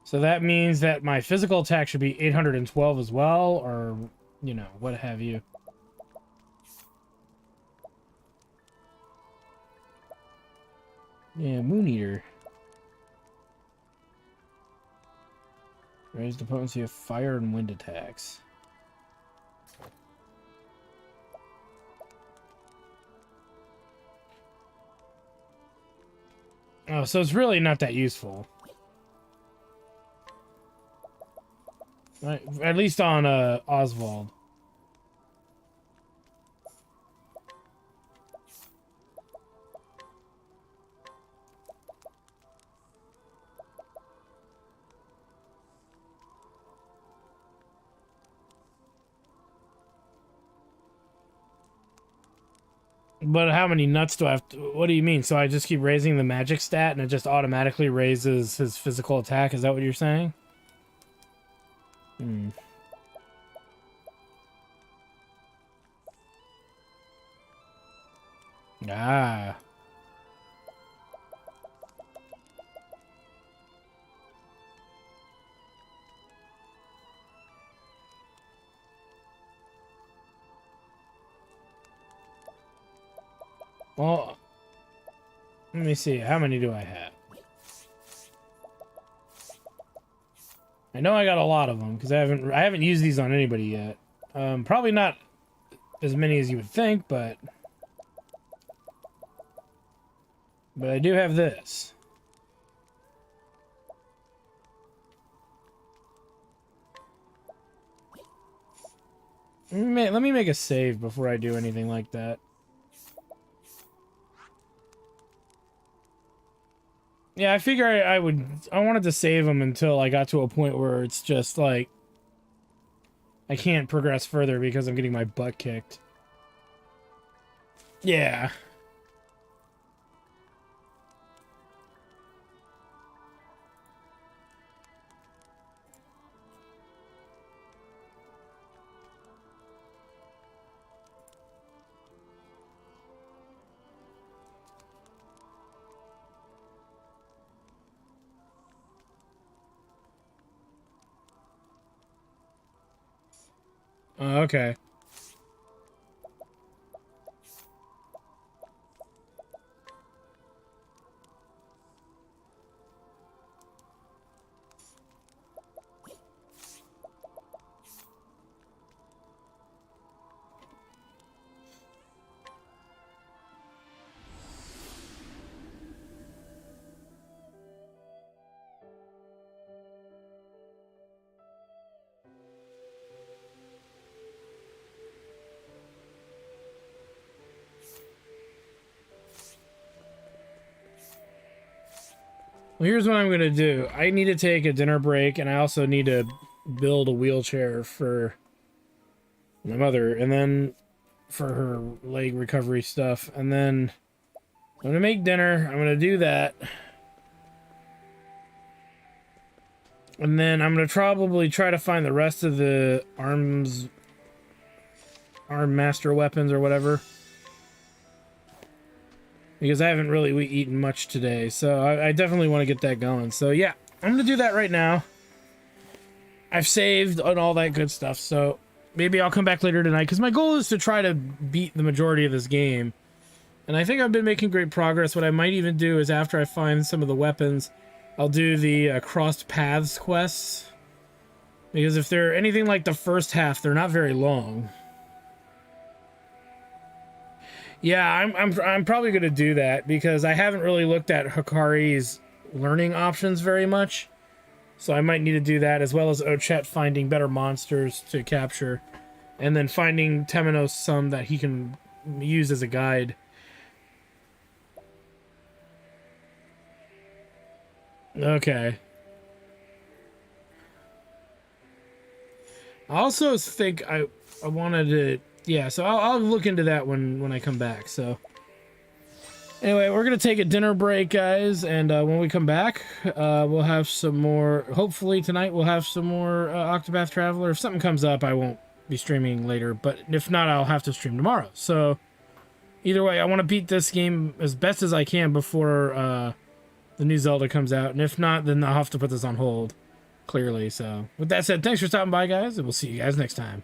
Speaker 1: So that means that my physical attack should be 812 as well, or, you know, what have you. Yeah, Moon Eater. Raise the potency of fire and wind attacks. Oh, so it's really not that useful. Right, at least on Oswald. But how many nuts do I have to... What do you mean? So I just keep raising the magic stat and it just automatically raises his physical attack? Is that what you're saying? Hmm. Ah. Well, let me see. How many do I have? I know I got a lot of them because I haven't used these on anybody yet. Probably not as many as you would think, but I do have this. Let me make a save before I do anything like that. Yeah, I figure I wanted to save them until I got to a point where it's just like I can't progress further because I'm getting my butt kicked. Yeah. Okay. Well, here's what I'm gonna do. I need to take a dinner break, and I also need to build a wheelchair for my mother, and then for her leg recovery stuff, and then I'm gonna make dinner. I'm gonna do that, and then I'm gonna probably try to find the rest of the arm master weapons or whatever, because I haven't really eaten much today, so I definitely want to get that going. So yeah, I'm gonna do that right now. I've saved and all that good stuff, so maybe I'll come back later tonight, because my goal is to try to beat the majority of this game. And I think I've been making great progress. What I might even do is, after I find some of the weapons, I'll do the crossed paths quests. Because if they're anything like the first half, they're not very long. Yeah, I'm probably going to do that, because I haven't really looked at Hikari's learning options very much. So I might need to do that, as well as Ochet finding better monsters to capture. And then finding Temenos some that he can use as a guide. Okay. I also think I wanted to... Yeah, so I'll look into that when I come back, so... Anyway, we're going to take a dinner break, guys, and when we come back, we'll have some more... Hopefully tonight we'll have some more Octopath Traveler. If something comes up, I won't be streaming later, but if not, I'll have to stream tomorrow. So, either way, I want to beat this game as best as I can before the new Zelda comes out, and if not, then I'll have to put this on hold, clearly. So, with that said, thanks for stopping by, guys, and we'll see you guys next time.